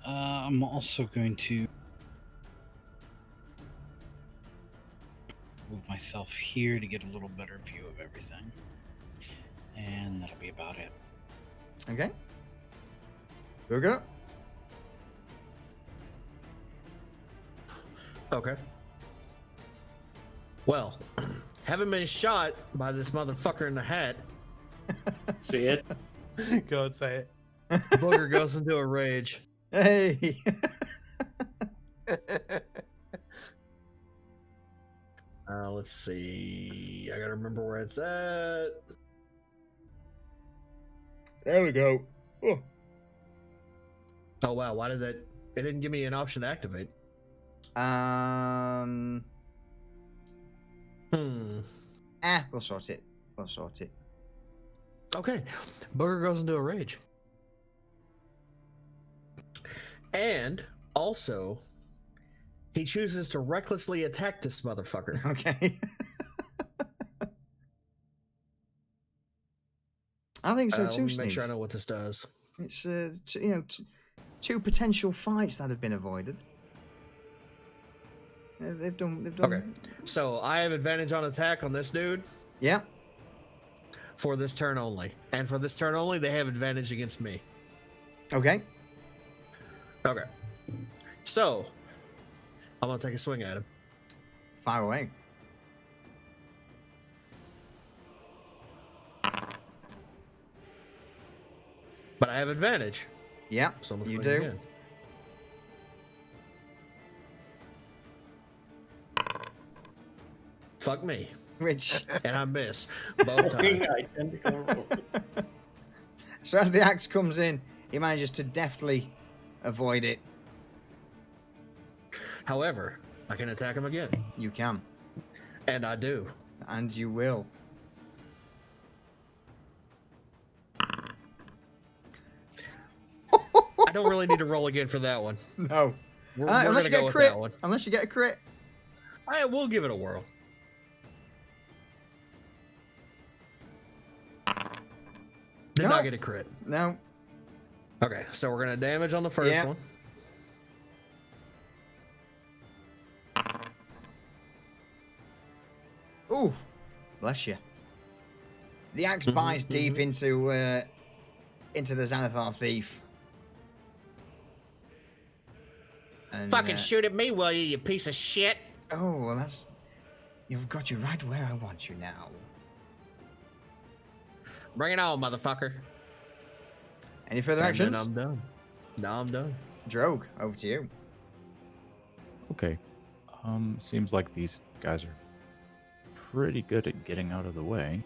I'm also going to move myself here to get a little better view of everything. And that'll be about it. Okay. Go. Okay. Well, having been shot by this motherfucker in the hat, See it? Go and say it. Booger goes into a rage. Hey. Let's see. I gotta remember where it's at. There we go. Oh. Oh wow, why did that? It didn't give me an option to activate. We'll sort it. Okay. Booger goes into a rage. And also, he chooses to recklessly attack this motherfucker. Okay. I think so Let too, me make sure I Sneeze. know what this does. It's two potential fights that have been avoided. They've done. Okay. So I have advantage on attack on this dude Yeah. for this turn only. And for this turn only, they have advantage against me. Okay. Okay. So, I'm gonna take a swing at him. Fire away. But I have advantage. Yep, So I'm gonna you swing do. again. Fuck me. Which, And I miss both times. Identical roll. so as the axe comes in, he manages to deftly avoid it. However, I can attack him again. You can, And I do. and you will. I don't really need to roll again for that one. No. We're Unless gonna you get go a with crit. that one. Unless you get a crit. I will give it a whirl. Did No. not get a crit. No. Okay, so we're gonna damage on the first Yeah. one. Ooh, bless you. The axe bites deep into the Xanathar thief. And, Fucking shoot at me, will you, you piece of shit? Oh, well, that's. You've got you right where I want you now. Bring it on, motherfucker. Any further And then actions? I'm done. Now I'm done. Drogue, over to you. Okay. Seems like these guys are pretty good at getting out of the way.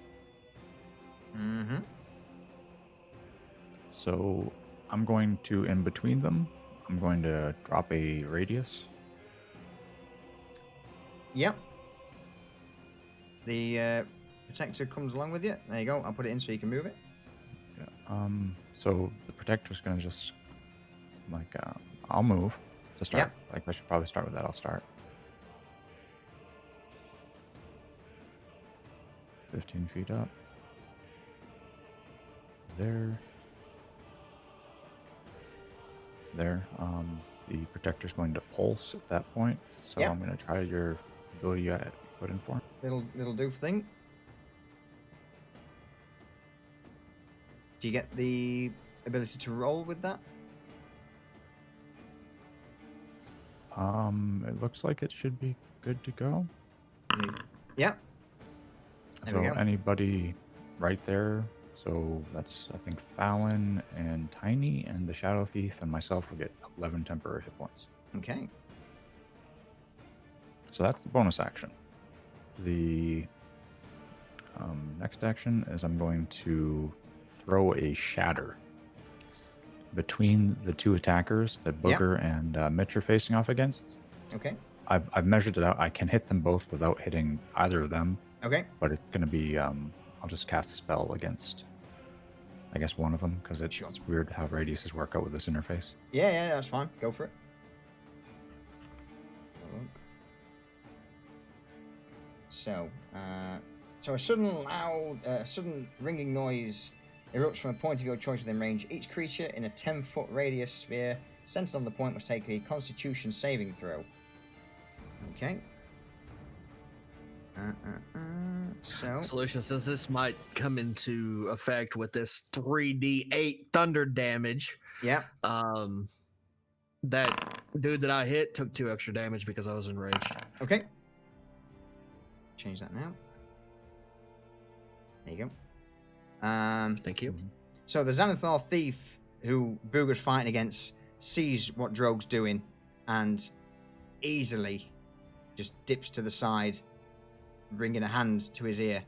Mm-hmm. So I'm going to, in between them, I'm going to drop a radius. Yep. The protector comes along with you. There you go. I'll put it in so you can move it. Yeah. So the protector's going to just, I'll move to start. Yeah. Like, I should probably start with that. I'll start. 15 feet up. There. The protector's going to pulse at that point. So Yeah. I'm going to try your ability you put in for. Little doof thing. Do you get the ability to roll with that? It looks like it should be good to go. Yep. There we So go. anybody right there. So that's, I think, Fallon and Tiny and the Shadow Thief and myself will get 11 temporary hit points. Okay. So that's the bonus action. The next action is I'm going to throw a shatter between the two attackers that Yeah. Booger and Mitch are facing off against. Okay. I've measured it out. I can hit them both without hitting either of them, Okay. but it's going to be, I'll just cast a spell against, I guess, one of them, because it's Sure. weird how radiuses work out with this interface. Yeah, that's fine. Go for it. So a sudden ringing noise erupts from a point of your choice within range. Each creature in a 10-foot radius sphere centered on the point must take a Constitution saving throw. Okay. So Solution says this might come into effect with this 3d8 thunder damage. yeah. That dude that I hit took 2 extra damage because I was enraged. Okay. Change that now. There you go. Thank you. So the Xanathar thief who Booger's fighting against sees what Drogue's doing and easily just dips to the side, bringing a hand to his ear.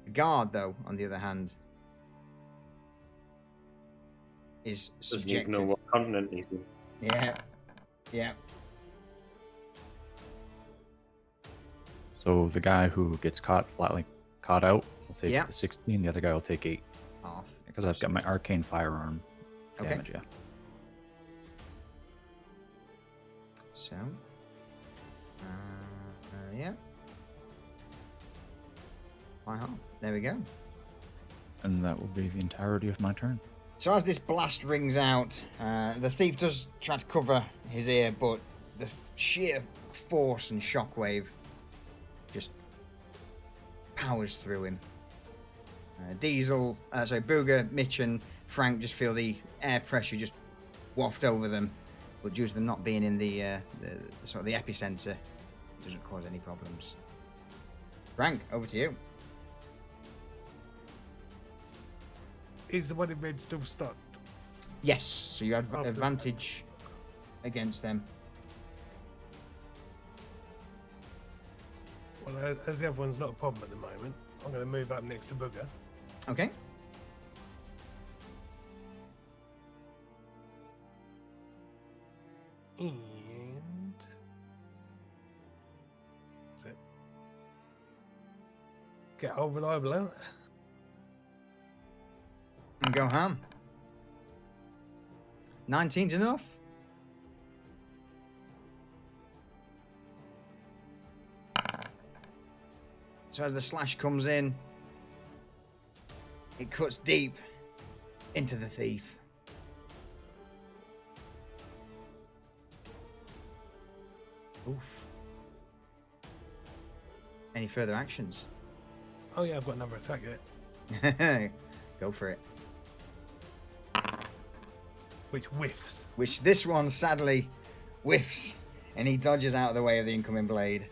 The guard, though, on the other hand, is Doesn't even know subjected. what continent he's in. Yeah. Yeah. So the guy who gets flatly caught out will take Yeah. the 16. The other guy will take 8. Off. Because I've got my arcane firearm Okay. damage, yeah. So. Yeah. There we go. And that will be the entirety of my turn. So as this blast rings out, the thief does try to cover his ear, but the sheer force and shockwave just powers through him. Booger, Mitch, and Frank just feel the air pressure just waft over them, but due to them not being in the sort of the epicenter, it doesn't cause any problems. Frank, over to you. Is the one in red still stunned? Yes, so you have Oh, good. advantage against them. Well, as the other one's not a problem at the moment, I'm going to move up next to Booger. Okay. And that's it. Get all reliable out. And go ham. 19's enough. So as the slash comes in, it cuts deep into the thief. Oof. Any further actions? Oh yeah, I've got another attack yet, Go for it. which whiffs. Which this one sadly whiffs, and he dodges out of the way of the incoming blade.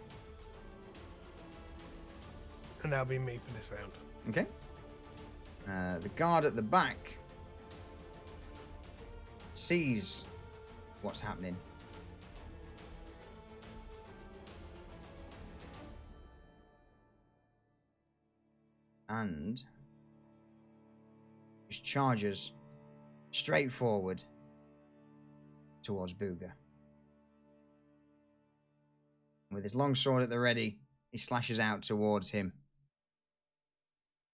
And that'll be me for this round. Okay. The guard at the back sees what's happening. And just charges straight forward towards Booger. With his long sword at the ready, he slashes out towards him.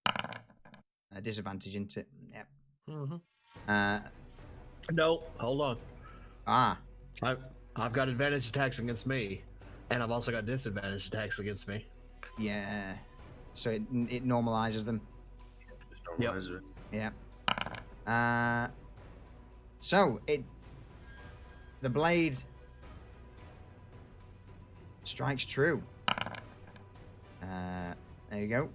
A disadvantage into it. Yep. Mm-hmm. No, hold on. Ah, I've got advantage attacks against me, and I've also got disadvantage attacks against me. yeah. So it normalizes them. Yep. Yeah. So the blade strikes true. There you go.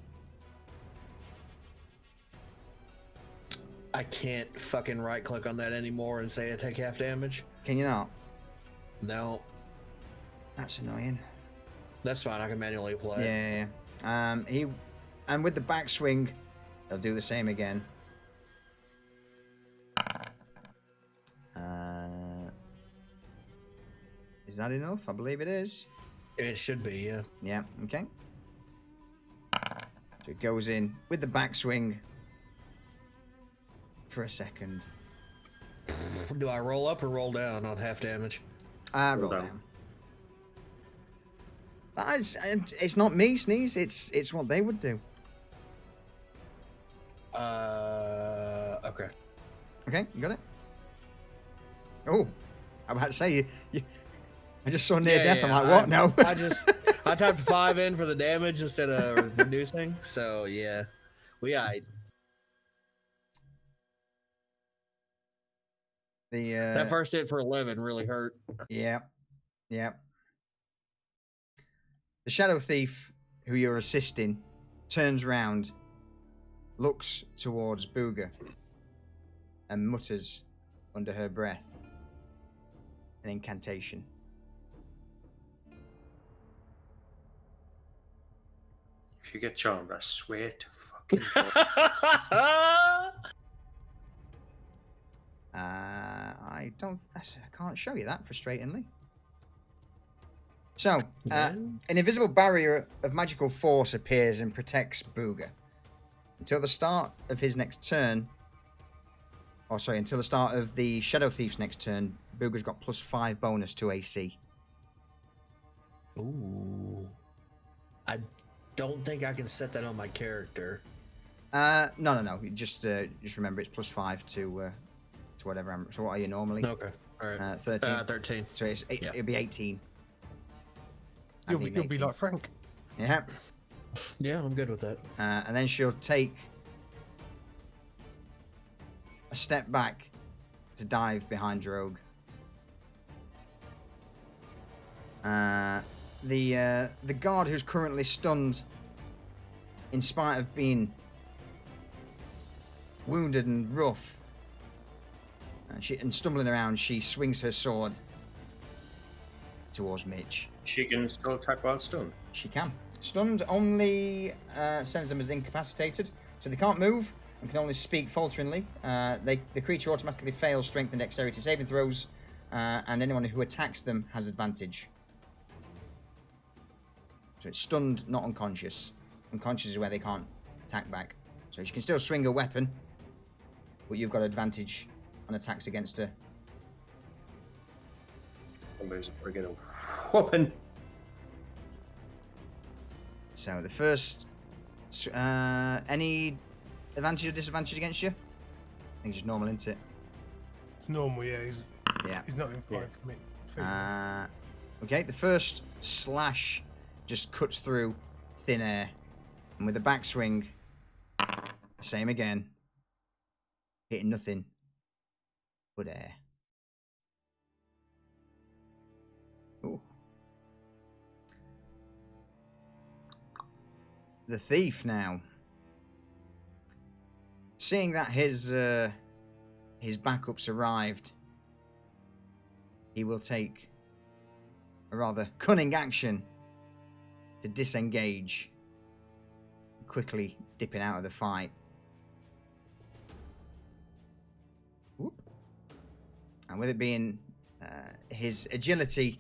I can't fucking right click on that anymore and say I take half damage. Can you not? No, That's annoying. that's fine. I can manually apply. it. Yeah. And with the backswing, they'll do the same again. Is that enough? I believe it is. It should be, yeah. Yeah. Okay. So it goes in with the backswing for a second. Do I roll up or roll down on half damage? Roll down. It's not me, Sneeze. It's what they would do. Okay. Okay, you got it. Oh, I'm about to say you I just saw near death. I'm like, what? No. I typed 5 in for the damage instead of reducing. So yeah, that first hit for 11 really hurt. Yeah. The shadow thief who you're assisting turns round, looks towards Booger, and mutters under her breath an incantation. If you get charmed, I swear to fucking I can't show you that frustratingly. So, an invisible barrier of magical force appears and protects Booger. Until the start of his next turn, until the start of the Shadow Thief's next turn, Booger's got +5 bonus to AC. Ooh. I don't think I can set that on my character. No. You just remember it's +5 to whatever. So what are you normally? Okay. All right. 13. 13. So it'll be 18. You'll be like Frank. Yeah. Yeah, I'm good with that. And then she'll take a step back to dive behind Drogue. The guard who's currently stunned, in spite of being wounded and rough, and stumbling around, she swings her sword towards Mitch. She can still attack while stunned. She can. Stunned only sends them as incapacitated, so they can't move and can only speak falteringly. The creature automatically fails strength and dexterity saving throws, and anyone who attacks them has advantage. So it's stunned, not unconscious. Unconscious is where they can't attack back. So she can still swing a weapon, but you've got advantage on attacks against her. Somebody's bringing a weapon. So the first, any advantage or disadvantage against you? I think it's just normal, isn't it? It's normal, yeah. Yeah. He's not in fight for me. Okay, the first slash just cuts through thin air, and with the backswing, same again, hitting nothing but air. Ooh. The thief now. Seeing that his backups arrived, he will take a rather cunning action to disengage, quickly dipping out of the fight. Whoop. And with it being his agility,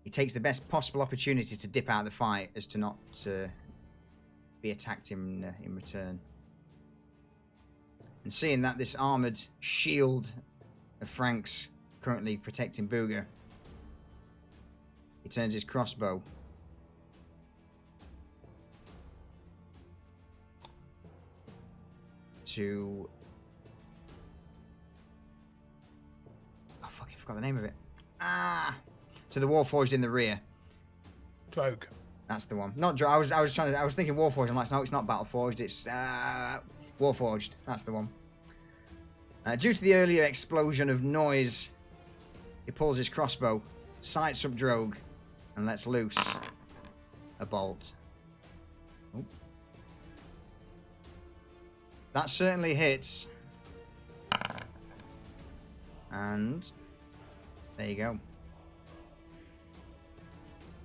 he takes the best possible opportunity to dip out of the fight as to not be attacked in return. And seeing that this armoured shield of Frank's currently protecting Booger, he turns his crossbow to... Oh, fuck, I forgot the name of it. To the Warforged in the rear. Drogue. That's the one. Not I was thinking Warforged. I'm like, no, it's not Battleforged. It's Warforged. That's the one. Due to the earlier explosion of noise, he pulls his crossbow, sights up Drogue, and lets loose a bolt. Oh. That certainly hits. And there you go.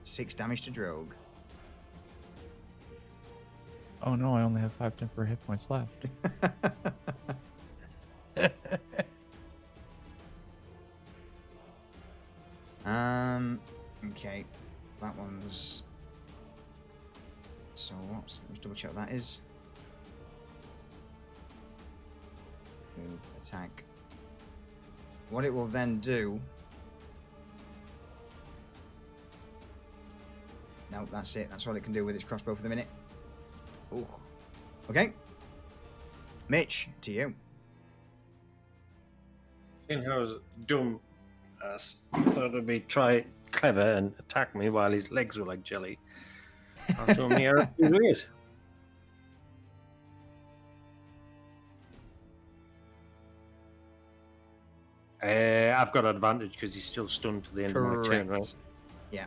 6 damage to Drogue. Oh no, I only have 5 temporary hit points left. Okay. That one's... So what's... Let's double check what that is. Move, attack. What it will then do... No, that's it. That's all it can do with its crossbow for the minute. Ooh. Okay. Mitch, to you. Seeing how his dumb ass thought he'd try clever and attack me while his legs were like jelly. I'll show him here who he is. I've got advantage because he's still stunned to the end of my turn, right? Yeah.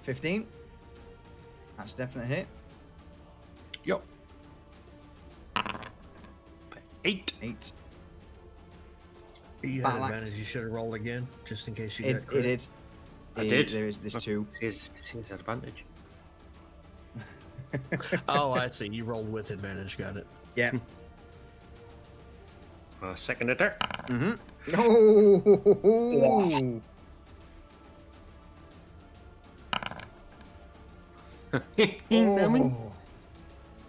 15. That's a definite hit. Yup. 8. 8. You had advantage. You should have rolled again, just in case you got It crit. did. I did. There's 2. Here's advantage. Oh, I see. You rolled with advantage. Got it. Yeah. Second attack. Mm-hmm. Oh!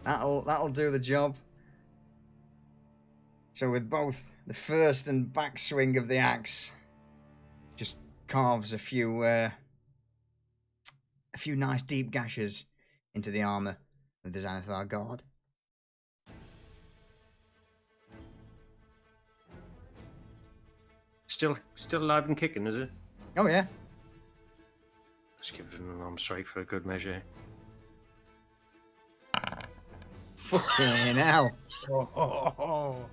Oh. That'll do the job. So with both the first and backswing of the axe, just carves a few nice deep gashes into the armor of the Xanathar guard. Still alive and kicking, is it? Oh yeah. Let's give it an arm strike for a good measure. Fucking hell. Oh.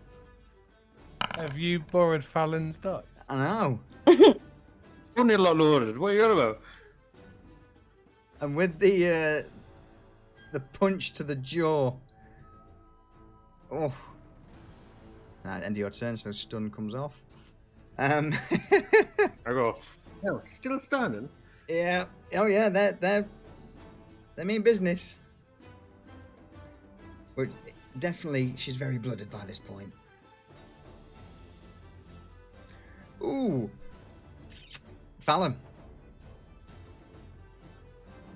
Have you borrowed Fallon's dice? I know. Only a lot loaded. What are you on about? And with the punch to the jaw. Oh. End of your turn, so stun comes off. I go, no, still standing. Yeah. Oh yeah, they mean business. But definitely, she's very blooded by this point. Ooh. Fallon.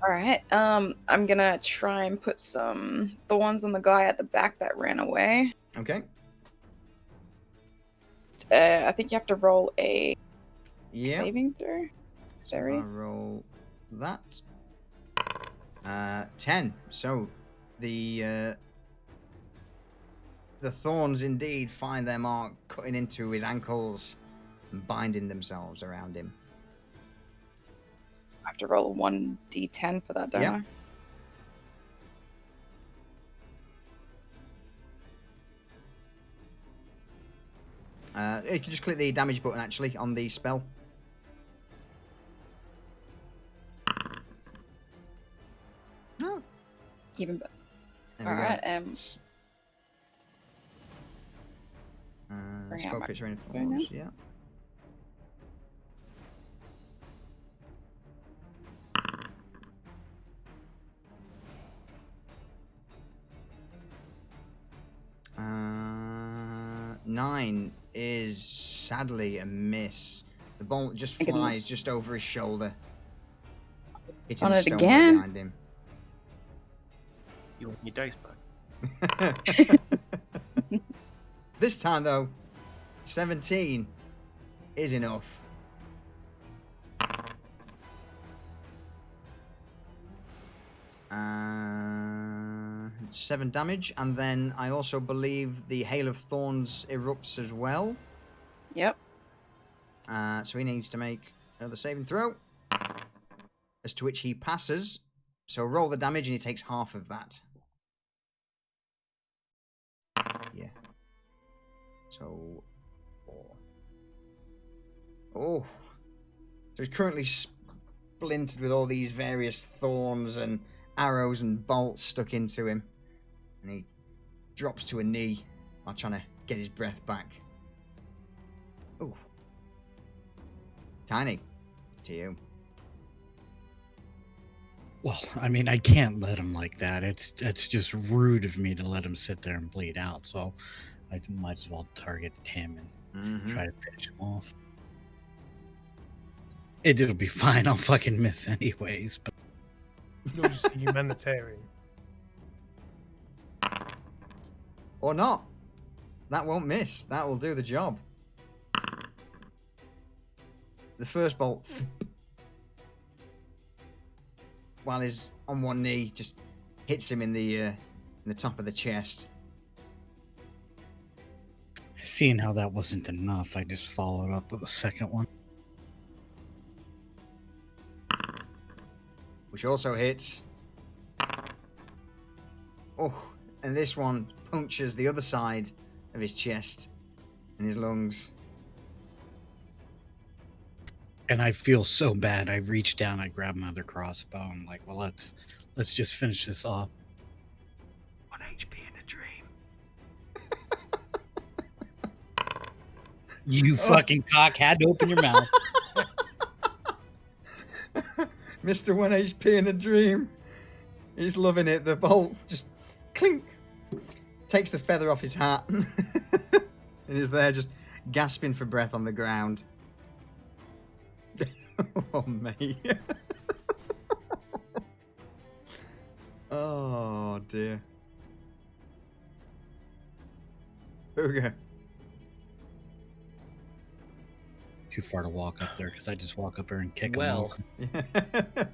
All right. I'm gonna try and put some thorns on the guy at the back that ran away. Okay. I think you have to roll a Yeah. saving throw. Dexterity. I'll roll that. 10. So the thorns indeed find their mark, cutting into his ankles and binding themselves around him. I have to roll a 1d10 for that, don't Yep. You can just click the damage button actually on the spell. No. Even better. There we All go. right. Bring out Spell my crits rain of phone now. thorns, yeah. Uh, 9 is sadly a miss. The bolt just flies just over his shoulder. Hitting On the it stone again? behind him. You want your dice back? This time though, 17 is enough. Uh, 7 damage, and then I also believe the Hail of Thorns erupts as well. Yep. So he needs to make another saving throw, as to which he passes. So roll the damage, and he takes half of that. Yeah. So 4. Oh. So he's currently splintered with all these various thorns and arrows and bolts stuck into him. And he drops to a knee while trying to get his breath back. Oh. Tiny, to you. Well, I mean, I can't let him like that. It's just rude of me to let him sit there and bleed out. So I might as well target him and try to finish him off. It'll be fine. I'll fucking miss anyways. But You're just a humanitarian. Or not. That won't miss. That will do the job. The first bolt, while he's on one knee, just hits him in the top of the chest. seeing how that wasn't enough, I just followed up with a second one. Which also hits. Oh, and this one punctures the other side of his chest and his lungs. And I feel so bad. I reach down, I grab my other crossbow. I'm like, well, let's just finish this off. 1 HP in a dream. You fucking cock had to open your mouth. Mr. 1 HP in a dream. He's loving it. The bolt just clink. Takes the feather off his hat. And is there just gasping for breath on the ground. Oh, mate. Oh, dear. Booger. Too far to walk up there because I just walk up there and kick him. Well, over.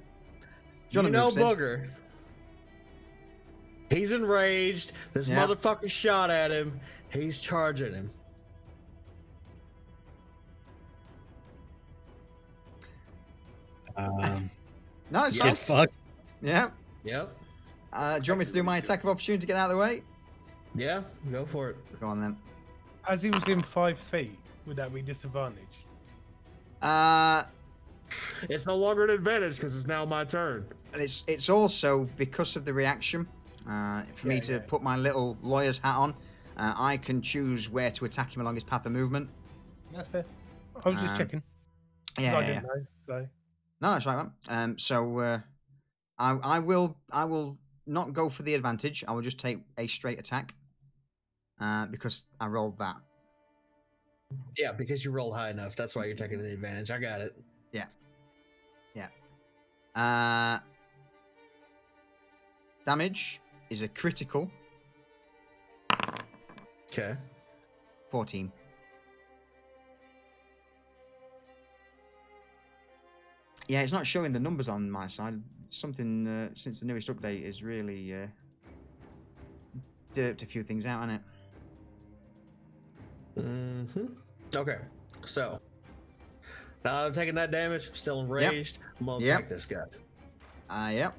you know Booger. He's enraged. This Yeah. motherfucker shot at him. He's charging him. No, it's Yeah. fine. Get fucked. Yeah. Yep. Do you want me to do my attack of opportunity to get out of the way? Yeah, go for it. Go on then. As he was in 5 feet, would that be disadvantage? It's no longer an advantage because it's now my turn. And it's also because of the reaction. For me to put my little lawyer's hat on, I can choose where to attack him along his path of movement. That's fair. I was just checking. 'Cause Yeah, I yeah, didn't know. So. No, that's right, man. So I will not go for the advantage. I will just take a straight attack. Because I rolled that. Yeah, because you rolled high enough. That's why you're taking an advantage. I got it. Yeah. Damage is a critical. Okay. 14. Yeah, it's not showing the numbers on my side. Something since the newest update is really derped a few things out, hasn't it? Okay, so now I'm taking that damage. Still enraged. I'm gonna attack this guy. Yep.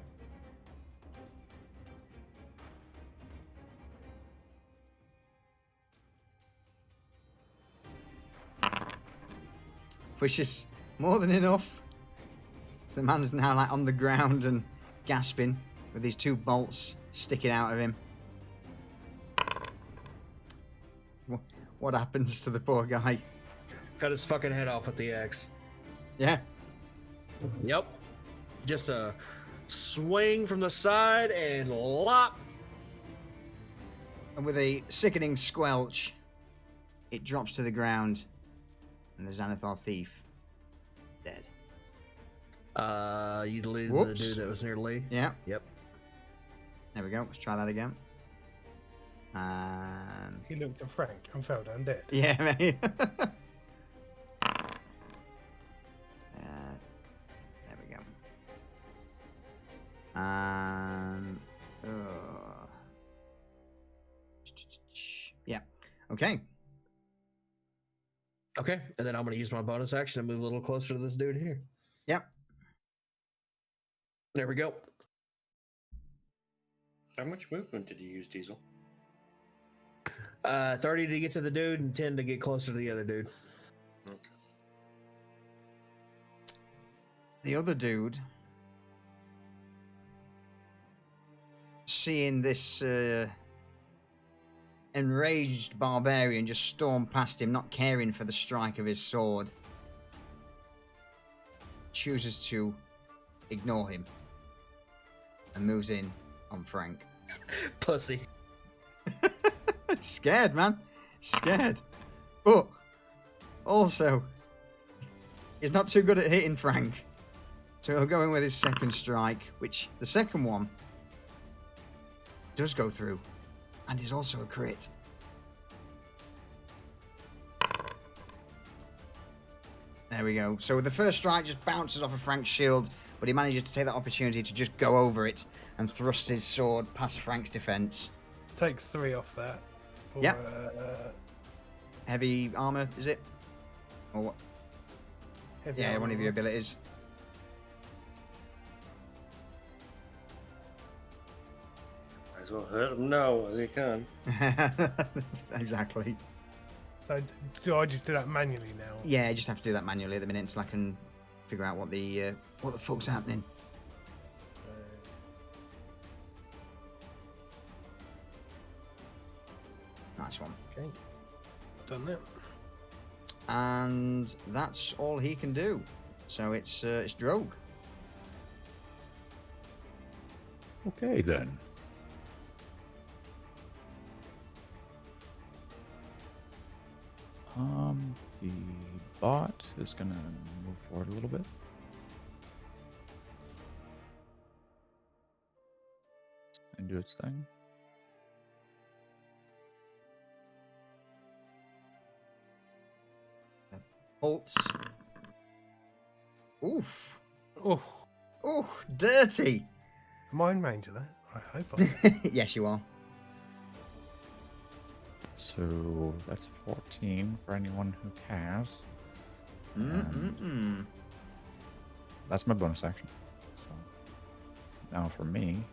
Which is more than enough. The man's now like on the ground and gasping with these 2 bolts sticking out of him. What happens to the poor guy? Cut his fucking head off with the axe. Yeah. Yep. Just a swing from the side and lop. And with a sickening squelch, it drops to the ground, and the Xanathar thief dead. You deleted the dude that was near Lee. Yeah. Yep. There we go. Let's try that again. He looked at Frank and fell down dead. Yeah, mate. There we go. Yeah. Okay. Okay, and then I'm going to use my bonus action to move a little closer to this dude here. Yep. There we go. How much movement did you use, Diesel? 30 to get to the dude and 10 to get closer to the other dude. Okay. The other dude, seeing this enraged barbarian just storm past him, not caring for the strike of his sword, chooses to ignore him and moves in on Frank. Pussy. Scared, man. Scared. But also, he's not too good at hitting Frank. So he'll go in with his second strike, which the second one does go through and is also a crit. There we go. So the first strike just bounces off of Frank's shield, but he manages to take that opportunity to just go over it and thrust his sword past Frank's defense. Take 3 off that. For, Yep. Heavy armor, is it? Or what? heavy Yeah, one armor. of your abilities. Might as well hurt them now while they can. Exactly. So do I just do that manually now? Yeah, I just have to do that manually at the minute until I can figure out what the fuck's happening. Nice one. Okay. I've done that. And that's all he can do. So it's Drogue. Okay, then. The bot is gonna move forward a little bit. And do its thing. Pulse. Oof. Oh, Ooh, dirty. am I in range of that? I hope I Yes, you are. So that's 14 for anyone who cares. Mm-mm-mm. That's my bonus action. So now for me,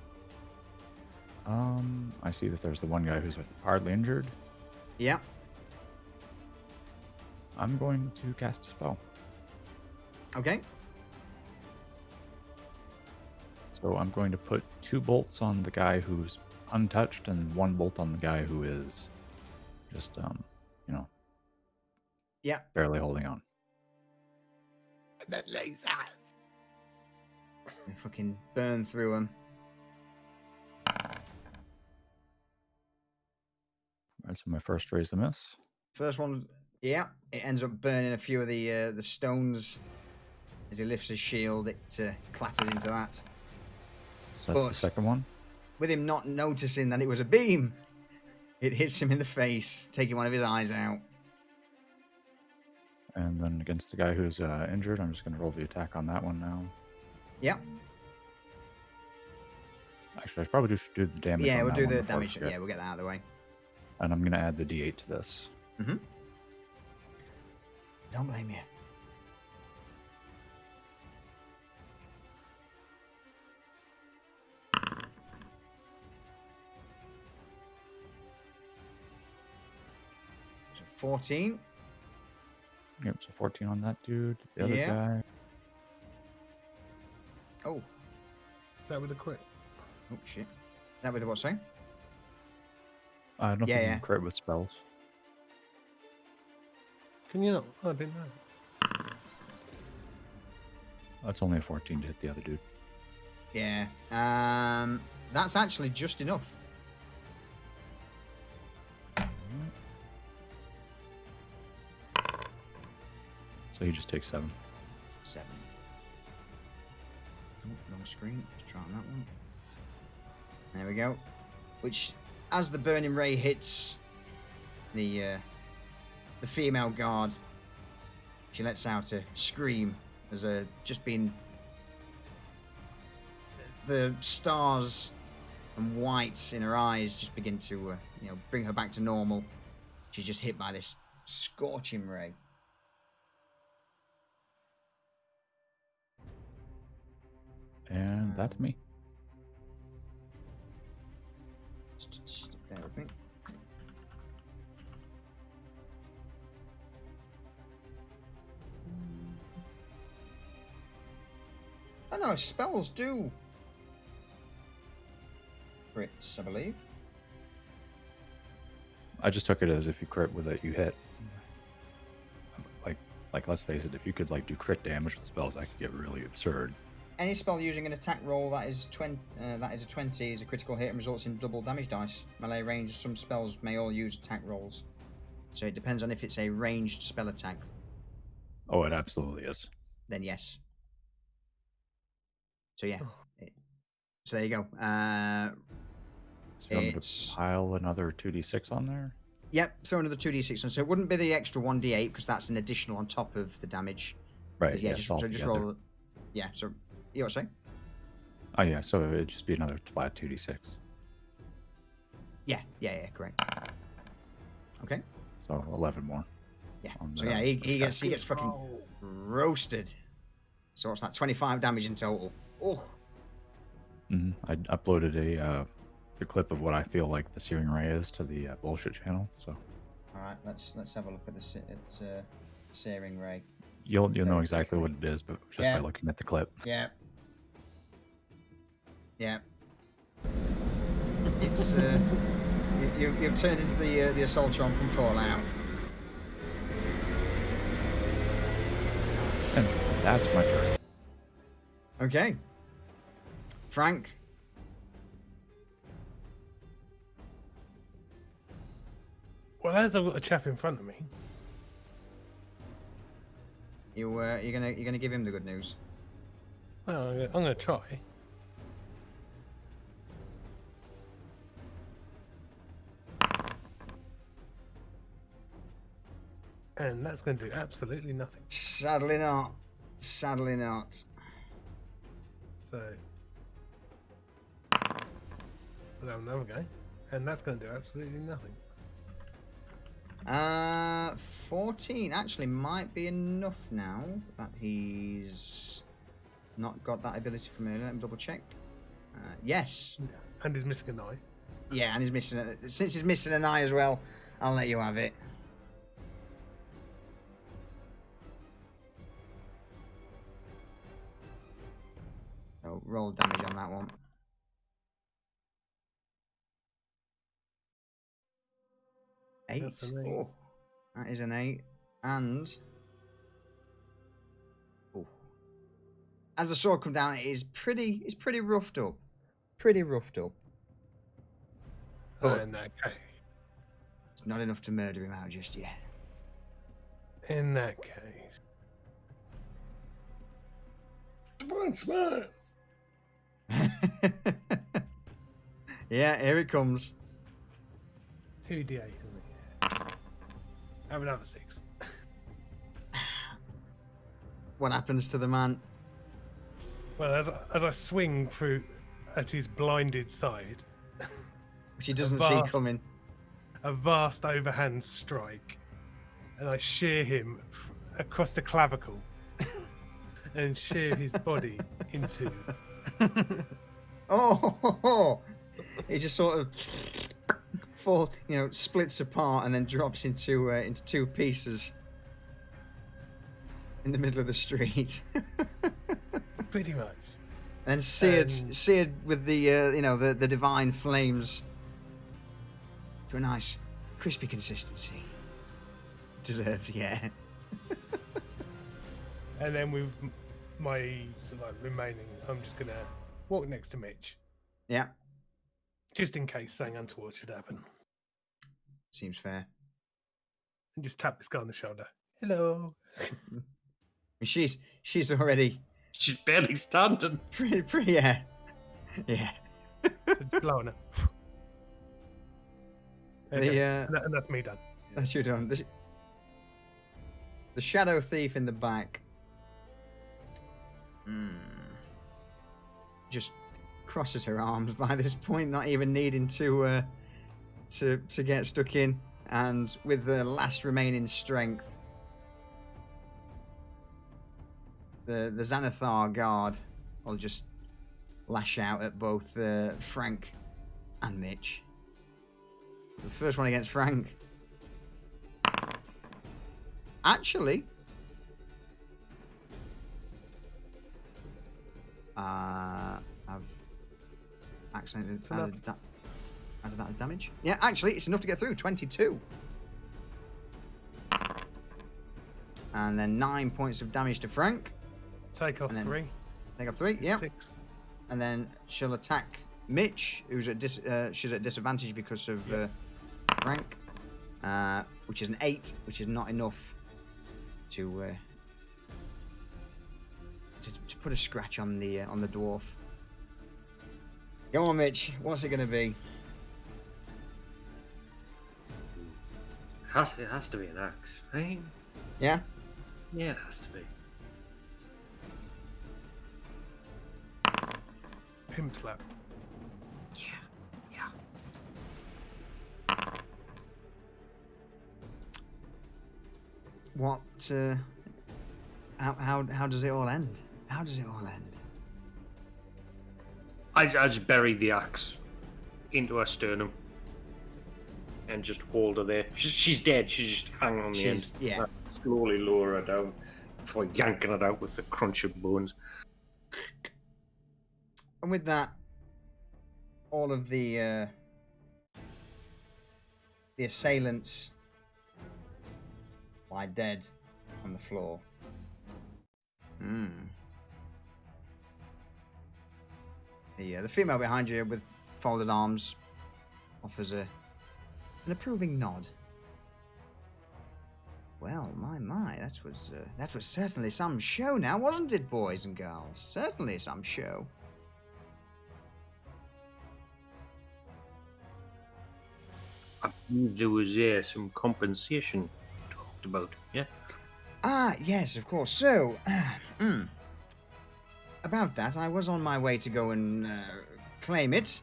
I see that there's the one guy who's hardly injured. Yep. I'm going to cast a spell. Okay. So I'm going to put 2 bolts on the guy who's untouched and 1 bolt on the guy who is Just you know, Yeah. barely holding on. The lasers. They fucking burn through them. Right, so my first raise the miss. First one, yeah, it ends up burning a few of the stones. As he lifts his shield, it clatters into that. So that's the But- second one. With him not noticing that it was a beam, it hits him in the face, taking one of his eyes out. And then against the guy who's injured, I'm just going to roll the attack on that one now. Yeah, Actually, I probably should do the damage. yeah, on we'll that do one the before I damage. forget. Yeah, we'll get that out of the way. And I'm going to add the D8 to this. Mm-hmm. Don't blame you. So 14. Yep, so 14 on that dude. The other Yeah. guy. Oh, That with a crit. oh shit. That with the what, sorry? I don't Yeah, think you yeah. can crit with spells. Can you not? Oh, I didn't know. That's only a 14 to hit the other dude. Yeah. That's actually just enough. So he just takes 7. 7. Oh, wrong screen. Let's try on that one. There we go. Which, as the burning ray hits the female guard, she lets out a scream as just been the stars and whites in her eyes just begin to bring her back to normal. She's just hit by this scorching ray. And that's me. Bear with me. I know spells do crits, I believe. I just took it as if you crit with it, you hit. Like let's face it, if you could do crit damage with spells, that could get really absurd. Any spell using an attack roll that is 20 is a critical hit and results in double damage dice. Melee range. Some spells may all use attack rolls, so it depends on if it's a ranged spell attack. Oh, it absolutely is. Then yes. So yeah. Oh. So there you go. So you want me It's- to pile another 2d6 on there? Yep, throw another 2d6 on. So it wouldn't be the extra 1d8 because that's an additional on top of the damage. Right. Yeah, Yeah, just, all so just together. roll. Yeah, so you want to say? Oh yeah, so it'd just be another flat 2d6. Yeah, correct. Okay. So 11 more. Yeah. On So the yeah, he gets Good fucking roll. roasted. So what's that? 25 damage in total. Oh. I uploaded the clip of what I feel like the searing ray is to the bullshit channel. So All right, let's have a look at the searing ray. you'll know Very exactly what quickly. it is, but just Yeah. by looking at the clip. Yeah. Yeah. It's you've turned into the Assaultron from Fallout. And that's my turn. Okay. Frank. Well, as I've got a chap in front of me, You're gonna give him the good news. well, I'm going to try. And that's going to do absolutely nothing. Sadly not. Sadly not. So, I'll have another go. And that's going to do absolutely nothing. 14 actually might be enough now that he's not got that ability from earlier. Let me double check. Yes. And he's missing an eye. Yeah, and he's missing since he's missing an eye as well, I'll let you have it. So roll damage on that one. 8. That's an 8. Oh, that is an 8. And as the sword comes down, it's pretty roughed up. Pretty roughed up. But In that case, it's not enough to murder him out just yet. in that case, Come on, smart. Yeah, here it comes. 2d8, isn't it? Have another 6. What happens to the man? Well, as I swing through at his blinded side, Which he doesn't see vast- coming. a vast overhand strike, and I shear him across the clavicle and shear his body in 2. Oh, it just sort of falls, splits apart and then drops into 2 pieces in the middle of the street. Pretty much. And seared with the divine flames to a nice crispy consistency. Deserved, yeah. And then with my sort of like remaining, I'm just gonna walk next to Mitch, Yeah, just in case something untoward should happen, seems fair. and just tap this guy on the shoulder. Hello. She's already She's barely standing. pretty yeah. Just blowing her. Okay, and that's me done. That's you done. The shadow thief in the back. Just crosses her arms by this point, not even needing to get stuck in, and with the last remaining strength, the Xanathar guard will just lash out at both Frank and Mitch. The first one against Frank. Actually, I've accidentally added that as damage. Yeah, actually, it's enough to get through. 22. And then 9 points of damage to Frank. Take off And then 3. Take off 3, yeah. 6. And then she'll attack Mitch, who's she's at disadvantage because of Frank, which is an 8, which is not enough to put a scratch on the dwarf. Go on, Mitch. What's it going to be? It has to be an axe, right? Yeah. Yeah, it has to be. Pimp slap. Yeah. What? How does it all end? How does it all end? I just buried the axe into her sternum and just hold her there. She's dead. She's just hanging on the end. Yeah. I slowly lower her down before yanking it out with the crunch of bones. And with that, all of the assailants lie dead on the floor. The female behind you with folded arms offers an approving nod. Well, my, that was certainly some show now, wasn't it, boys and girls? Certainly some show. I believe there was some compensation talked about, yeah? Ah, yes, of course. So, about that, I was on my way to go and claim it,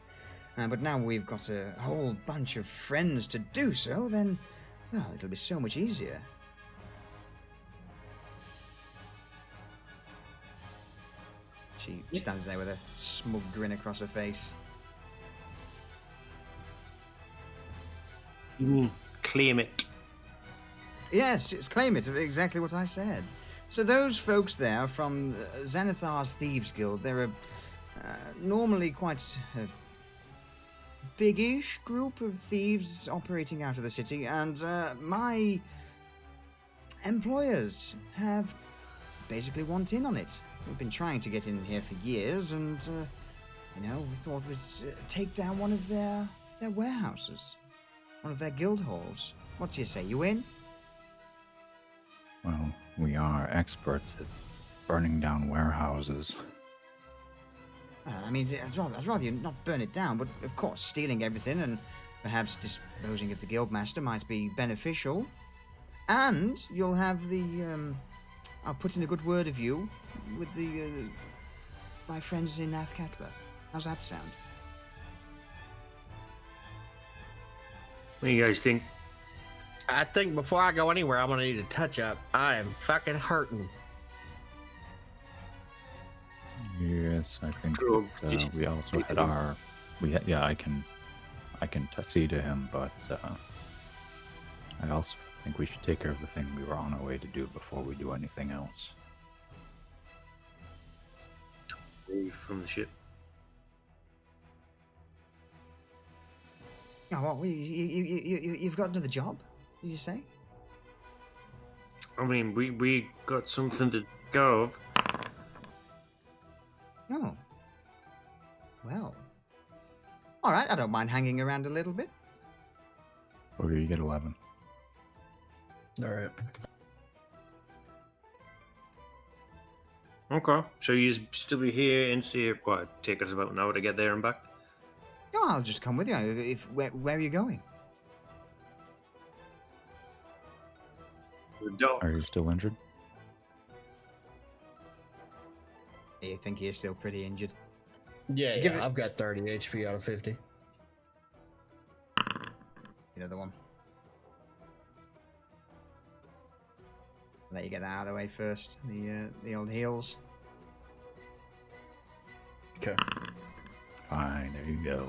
but now we've got a whole bunch of friends to do so, then, well, it'll be so much easier. She stands there with a smug grin across her face. You mean claim it? Yes, it's claim it, exactly what I said. So those folks there from Xanathar's Thieves Guild, they're normally quite biggish group of thieves operating out of the city, and my employers have basically want in on it. We've been trying to get in here for years, and we thought we'd take down one of their warehouses, one of their guild halls. What do you say? You in? Well, we are experts at burning down warehouses. I mean, I'd rather you not burn it down, but of course, stealing everything and perhaps disposing of the guildmaster might be beneficial. And you'll have the, I'll put in a good word of you with my friends in Athkatla. How's that sound? What do you guys think? I think before I go anywhere, I'm gonna need a touch up. I am fucking hurting. Yes, I think True. that, we also had our. I can see to him, but I also think we should take care of the thing we were on our way to do before we do anything else. Leave from the ship. Oh, well, you've got another job, did you say? I mean, we got something to go of. Oh. Well. All right, I don't mind hanging around a little bit. Or you get 11. All right. Okay, so you still be here and see it. What, take us about an hour to get there and back? No, I'll just come with you. Where are you going? The dock. Are you still injured? You think you're still pretty injured? Yeah, Give it- I've got 30 HP out of 50. Another one. Let you get that out of the way first. The old heals. Okay. Fine, there you go.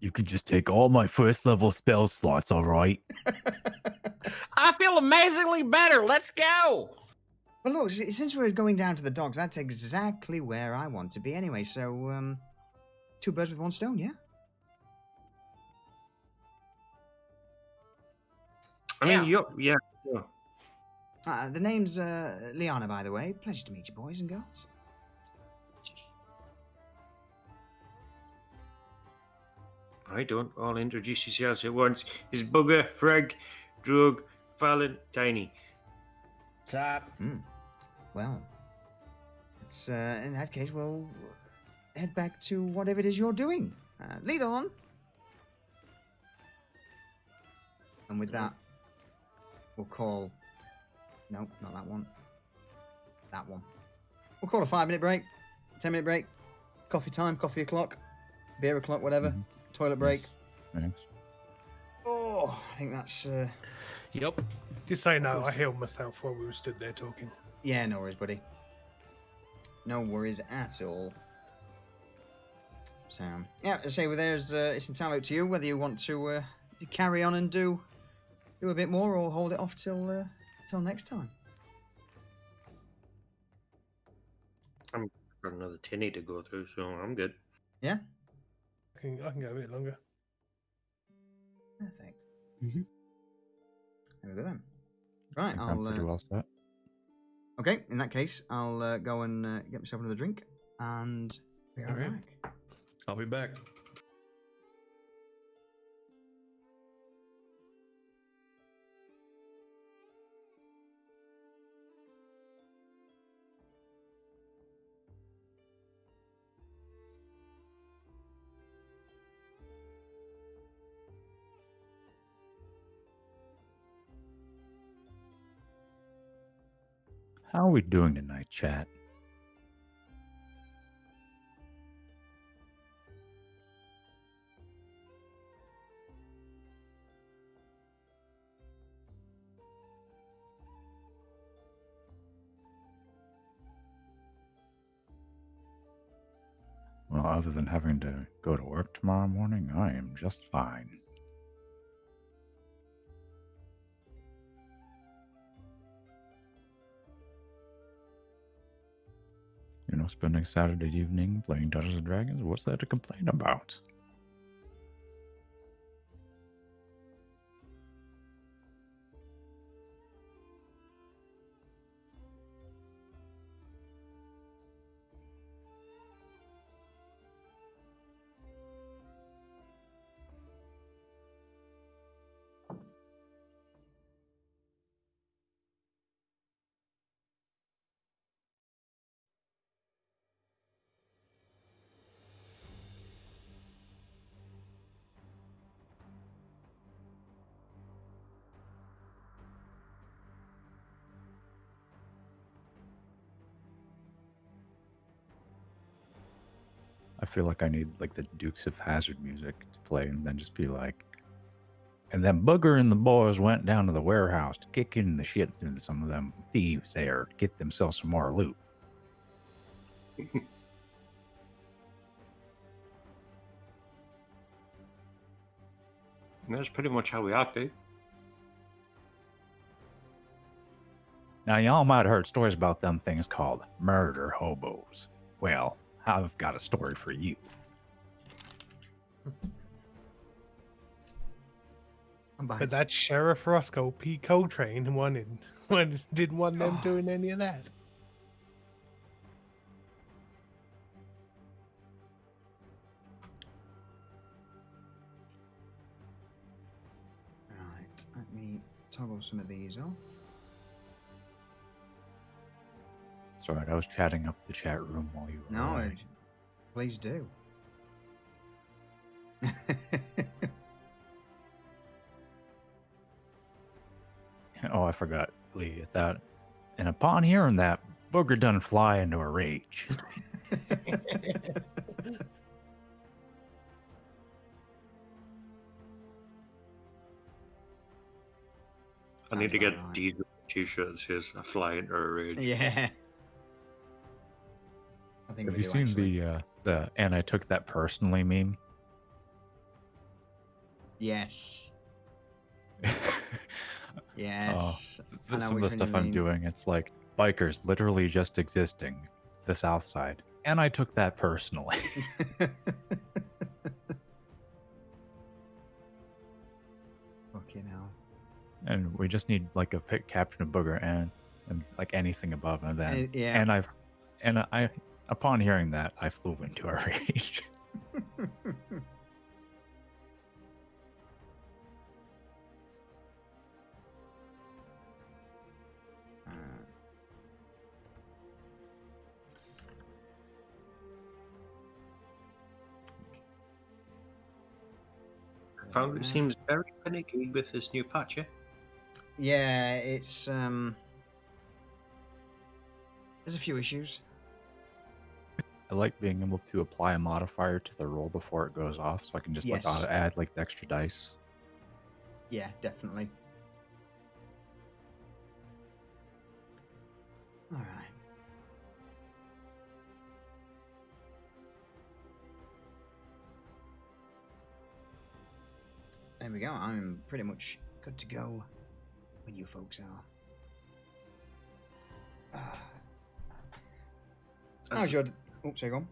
You can just take all my first level spell slots, alright? I feel amazingly better. Let's go. Well, look, since we're going down to the docks, that's exactly where I want to be anyway. So, two birds with one stone, yeah? I mean, yeah. The name's Liana, by the way. Pleasure to meet you, boys and girls. I don't all introduce yourselves at once. It's Bugger, Frag, Drug, Fallon, Tiny. Stop. Well, it's in that case, we'll head back to whatever it is you're doing. Lead on. And with that, we'll call. No, not that one. That one. We'll call a 5-minute break, 10-minute break, coffee time, coffee o'clock, beer o'clock, whatever. Mhm. Toilet break. Thanks. Oh, I think that's. Yep. Just say no. good. I healed myself while we were stood there talking. Yeah, no worries, buddy. No worries at all. So, yeah, I say, well, it's entirely up to you whether you want to carry on and do a bit more or hold it off till next time. Got another tinny to go through, so I'm good. Yeah? I can go a bit longer. Perfect. Mhm. There we go then. I Right, think I'm pretty well set. Okay, in that case, I'll go and get myself another drink and be right Alright. back. I'll be back. How are we doing tonight, chat? Well, other than having to go to work tomorrow morning, I am just fine. spending Saturday evening playing Dungeons and Dragons. What's there to complain about? I feel like I need like the Dukes of Hazzard music to play and then just be like, and then Booger and the boys went down to the warehouse to kick in the shit into some of them thieves there to get themselves some more loot. That's pretty much how we act, eh? Now, y'all might have heard stories about them things called murder hobos. Well, I've got a story for you. But that Sheriff Roscoe P. Coltrane didn't want them doing any of that. Right, let me toggle some of these off. Sorry, I was chatting up the chat room while you were No, away. please do. Oh, I forgot, Lee, at that. And upon hearing that, Booger done fly into a rage. I need to Sounds get about right. these t-shirts. Says "I fly into a rage." Yeah. I think Have we you do, seen actually. the and I took that personally meme? Yes. Oh, Yes. I know some of which the one stuff you I'm mean. doing, it's like bikers literally just existing, the South Side, and I took that personally. Fucking hell. And we just need like a pic caption of Booger and like anything above, and then Yeah. and I upon hearing that, I flew into a rage. Found it seems very finicky with this new patch. Eh? Yeah, it's there's a few issues. I like being able to apply a modifier to the roll before it goes off, so I can just Yes. like add like the extra dice. Yeah, definitely. All right. There we go. I'm pretty much good to go when you folks are. How's your... Oops, sorry, go on.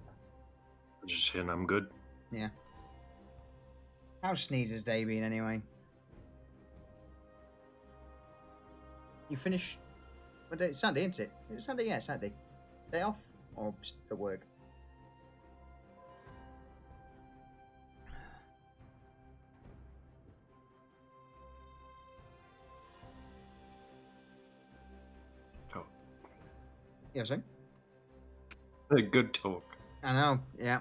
Just saying, I'm good. Yeah. How's Sneezer's day been, anyway? You finished... What day? It's Sunday, isn't it? Is it Sunday? Yeah, Saturday. Day off? Or at work? Oh. Yeah, sorry? A good talk. I know, yeah.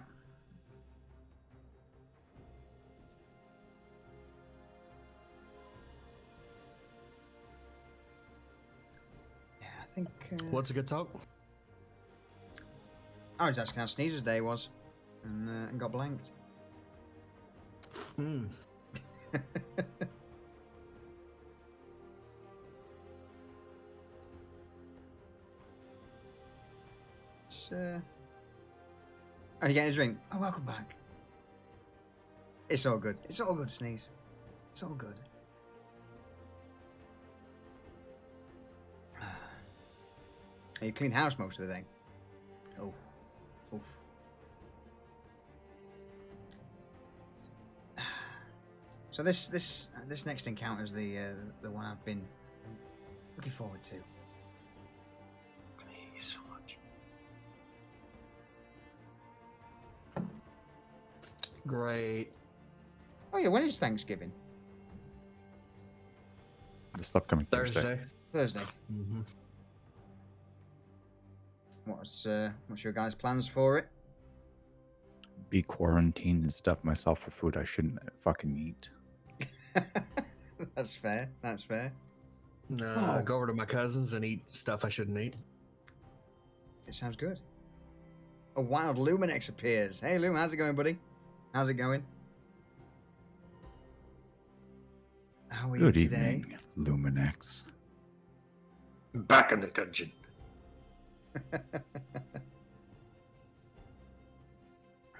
Yeah, I think... What's a good talk? I was asking how Sneezer's day was. And got blanked. Hmm. It's, Are you getting a drink? Oh, welcome back. It's all good. It's all good, Sneeze. It's all good. You clean house most of the day. Oh. Oof. So this next encounter is the one I've been looking forward to. I hate you so much. Great. Oh yeah, when is Thanksgiving? This upcoming Thursday. Thursday. Mm-hmm. What's your guys' plans for it? Be quarantined and stuff myself for food I shouldn't fucking eat. That's fair. That's fair. No, go over to my cousins and eat stuff I shouldn't eat. It sounds good. A wild Luminex appears. Hey, Lum, how's it going, buddy? How's it going? How are Good you today? evening, Luminex. Back in the dungeon.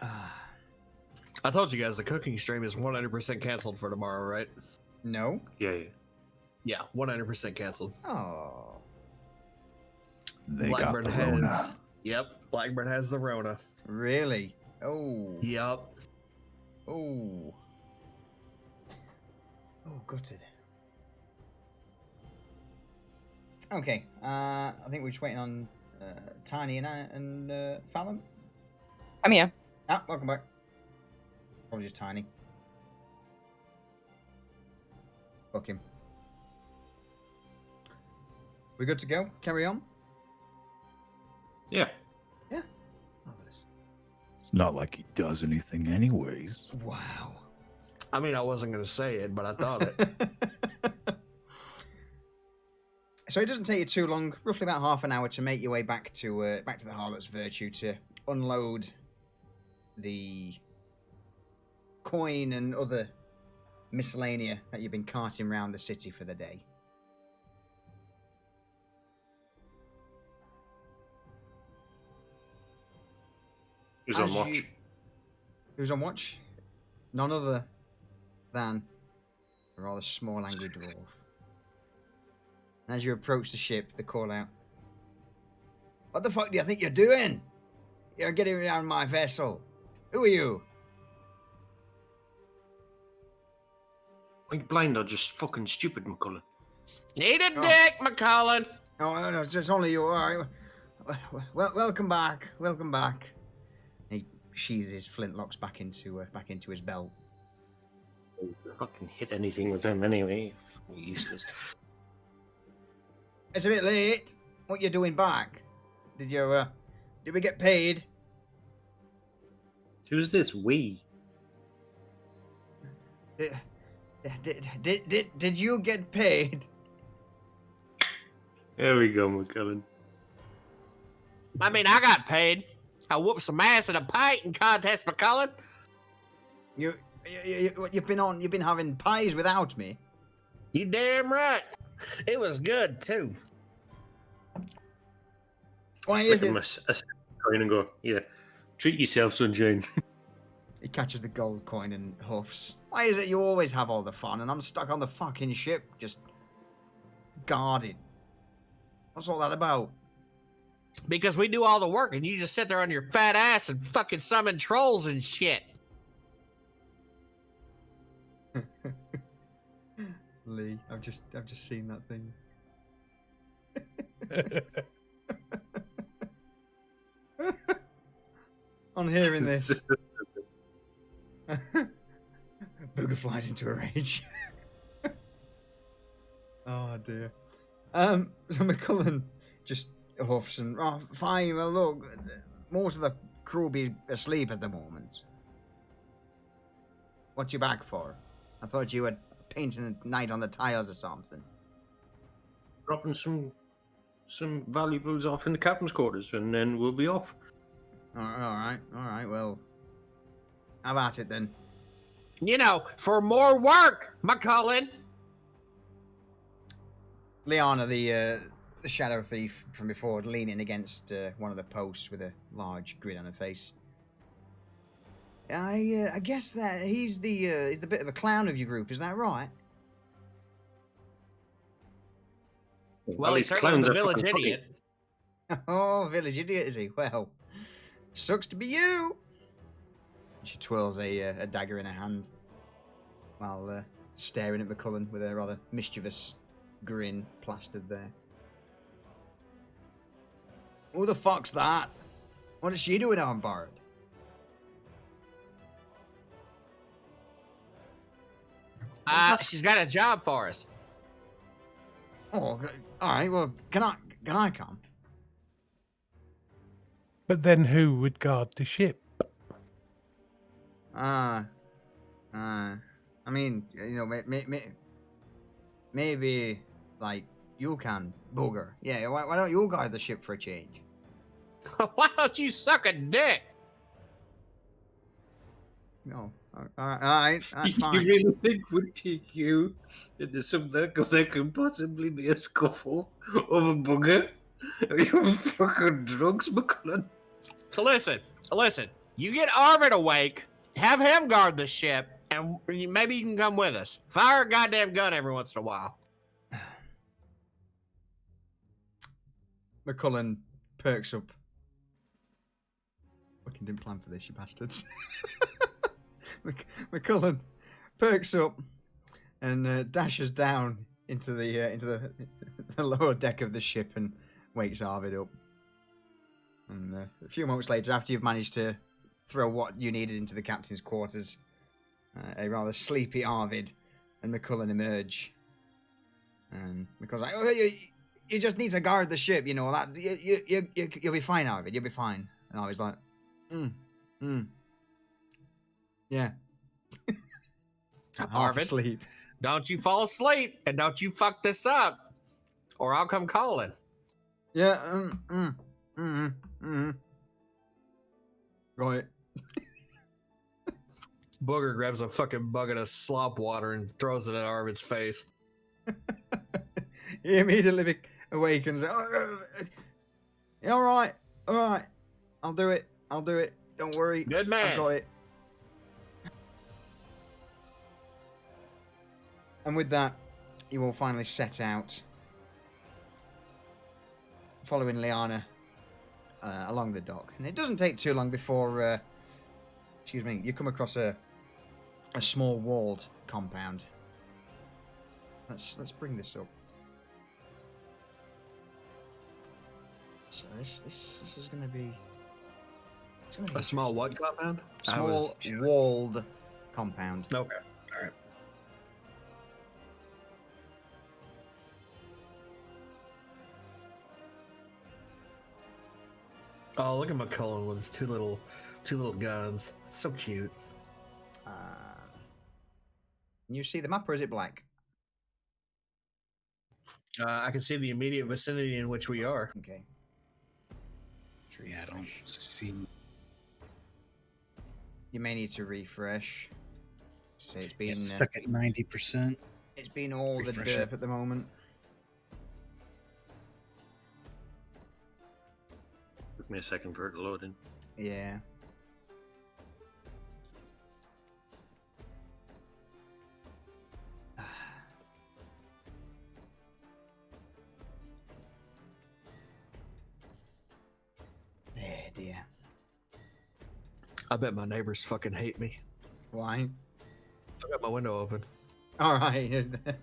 Ah, I told you guys the cooking stream is 100% canceled for tomorrow, right? no? Yeah. Yeah, 100% canceled. Oh. They got Blackburn the has. Rona. Yep, Blackburn has the Rona. Really? Oh. Yep. Oh. Oh, gutted. Okay. I think we're just waiting on Tiny and Fallon. I'm here. Ah, welcome back. Probably just Tiny. Fuck him. We good to go? Carry on? Yeah. Yeah. Marvelous. It's not like he does anything anyways. Wow. I mean, I wasn't going to say it, but I thought it. So it doesn't take you too long, roughly about half an hour, to make your way back to the Harlot's Virtue to unload the coin and other miscellanea that you've been carting around the city for the day. Who's on As watch? Who's on watch? None other than a rather small, angry dwarf. And as you approach the ship, they call out, "What the fuck do you think you're doing? You're getting around my vessel. Who are you?" Are you blind or just fucking stupid, McCullen? Need a Oh. dick, McCullen. Oh, no, it's only you. All right. Well, welcome back. Welcome back. He sheathes his flintlocks back into his belt. Fucking hit anything with them anyway. Fucking useless. It's a bit late. What you doing back? Did we get paid? Who's this we? Did you get paid? There we go, McCullen. I mean, I got paid. I whooped some ass in a painting contest, McCullen. You've been having pies without me. You damn right. It was good, too. Why is Flick him it? a coin and go, yeah, treat yourself, sunshine. He catches the gold coin and huffs. Why is it you always have all the fun and I'm stuck on the fucking ship just guarded? What's all that about? Because we do all the work and you just sit there on your fat ass and fucking summon trolls and shit. Lee, I've just seen that thing. On hearing this, Booger flies into a rage. Oh dear. So McCullen just huffs and, "Oh, fine. Well, look, most of the crew will be asleep at the moment. What you back for? I thought you had painting a night on the tiles or something." Dropping some valuables off in the captain's quarters, and then we'll be off. All right. Well, how about it then? You know, for more work, McCullen. Liana, the shadow thief from before, leaning against one of the posts with a large grin on her face. I guess that he's the bit of a clown of your group. Is that right? Well, he's these certainly clowns the are village fucking funny. idiot. Oh, village idiot is he? Well, Sucks to be you. She twirls a dagger in her hand while staring at McCullen with a rather mischievous grin plastered there. Who the fuck's that? What is she doing on board? She's got a job for us. Oh, all right. Well, can I come? But then who would guard the ship? I mean, maybe like you can, booger. Yeah, why don't you guard the ship for a change? Why don't you suck a dick? No, all right, You fine. really think we'd take you into something that could possibly be a scuffle over booger? Are you fucking drugs, McCullen? So listen. You get Arvid awake, have him guard the ship, and maybe you can come with us. Fire a goddamn gun every once in a while. McCullen perks up. Fucking didn't plan for this, you bastards. McCullen perks up and dashes down into the lower deck of the ship and wakes Arvid up. And a few moments later, after you've managed to throw what you needed into the captain's quarters, a rather sleepy Arvid and McCullen emerge. And McCullen's like, "Oh, you just need to guard the ship, you know that. You'll be fine, Arvid. You'll be fine." And Arvid's like, yeah. Arvid, Sleep. don't you fall asleep, and don't you fuck this up, or I'll come calling. Yeah. Right. Booger grabs a fucking bucket of slop water and throws it at Arvid's face. He immediately awakens. All right. I'll do it. Don't worry. Good man. I've got it. And with that, you will finally set out, following Liana along the dock. And it doesn't take too long before, you come across a small walled compound. Let's bring this up. So this is going to be. A small what compound? Small walled compound. Okay. All right. Oh, look at McCullen with his two little guns. It's so cute. Can you see the map, or is it black? I can see the immediate vicinity in which we are. Okay. Yeah, I don't see. You may need to refresh. Say it's been It's stuck at 90%. it's been all the Refresh derp it. at the moment. Took me a second for it to load in. Yeah. There, dear. I bet my neighbors fucking hate me. Why? I got my window open. All right. It's a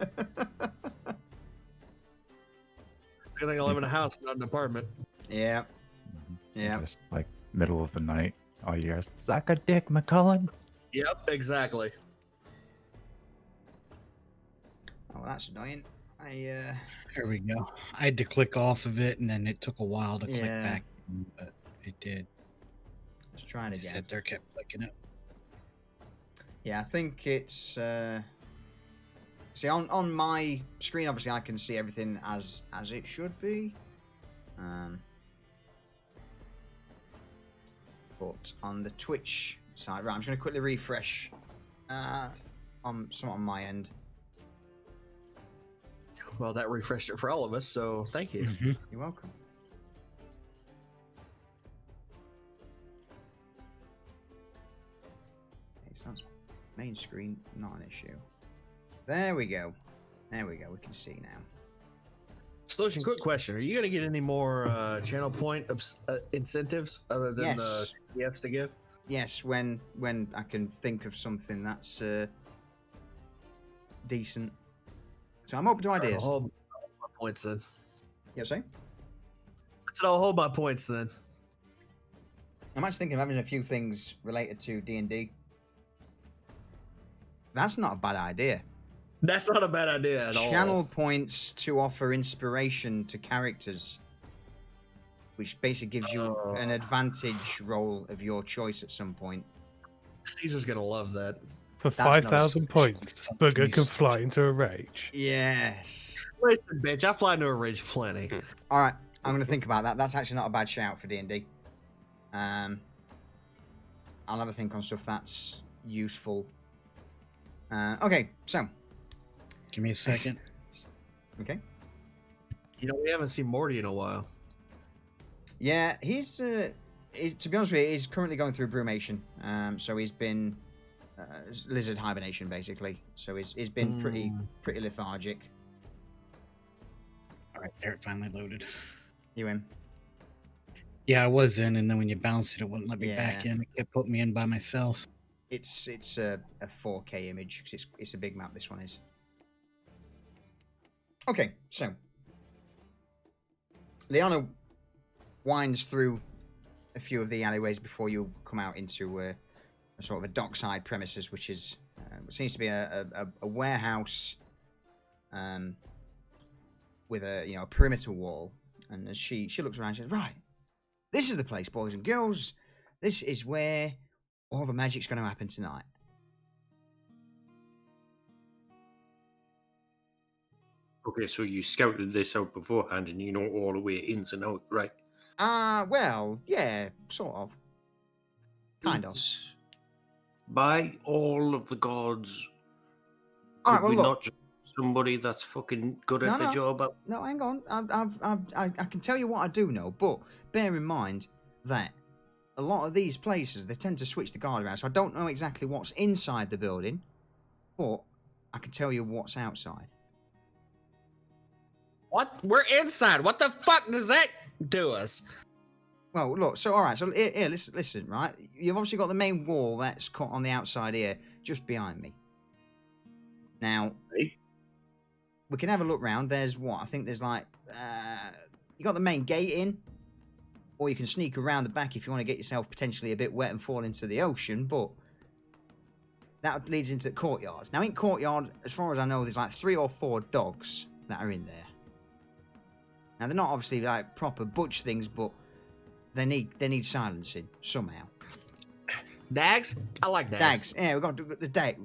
good thing I live in a house, not an apartment. Yeah. Yeah. Just like middle of the night, all you guys, suck a dick, McCullen. Yep, exactly. Oh, that's annoying. There we go. I had to click off of it, and then it took a while to click Yeah. back, but it did. Let's try it I again. sat there, kept clicking it. Yeah, I think it's. See, on my screen, obviously, I can see everything as it should be. But on the Twitch side, right, I'm just going to quickly refresh on my end. Well, that refreshed it for all of us, so thank you. Mhm. You're welcome. Okay, so that's main screen, not an issue. There we go. We can see now. Solution, quick question. Are you going to get any more channel point incentives other than the EFs to give? Yes, when I can think of something that's decent. So I'm open to ideas. I'll hold my points then. Yeah, sorry? I said I'll hold my points then. I'm actually thinking of having a few things related to D&D. That's not a bad idea. That's not a bad idea at all. Channel points to offer inspiration to characters, which basically gives you an advantage roll of your choice at some point. Caesar's going to love that. For That's not a 5,000 points, Fuck Booger me. can fly into a rage. Yes. Listen, bitch, I fly into a rage plenty. All right, I'm going to think about that. That's actually not a bad shout for D&D. I'll have a think on stuff that's useful. Okay, so. Give me a second. Okay. You know, we haven't seen Morty in a while. Yeah, he's to be honest with you, he's currently going through brumation. So he's been lizard hibernation basically. So he's been pretty lethargic. All right, there it finally loaded. You in? Yeah, I was in, and then when you bounced it wouldn't let me back Yeah. in. It kept putting me in by myself. It's a 4K image because it's a big map. This one is. Okay, so Liana winds through a few of the alleyways before you come out into a sort of a dockside premises, which is what seems to be a warehouse with a perimeter wall. And as she looks around, she says, "Right, this is the place, boys and girls. This is where all the magic's going to happen tonight." Okay, so you scouted this out beforehand and you know all the way ins and out, right? Well, yeah, sort of. Kind of. It's by all of the gods, All could right, well, we look. not just somebody that's fucking good at the job? No, hang on. I can tell you what I do know, but bear in mind that a lot of these places, they tend to switch the guard around, so I don't know exactly what's inside the building, but I can tell you what's outside. What? We're inside. What the fuck does that do us? Well, look, so all right, so here, listen, right? You've obviously got the main wall that's cut on the outside here, just behind me. Now, Right. we can have a look round. There's what? I think there's like, you got the main gate in, or you can sneak around the back if you want to get yourself potentially a bit wet and fall into the ocean, but that leads into the courtyard. Now, in courtyard, as far as I know, there's like 3 or 4 dogs that are in there. Now, they're not obviously like proper butch things, but they need silencing somehow. Dags? I like dags. Dags. Yeah, we've got the dags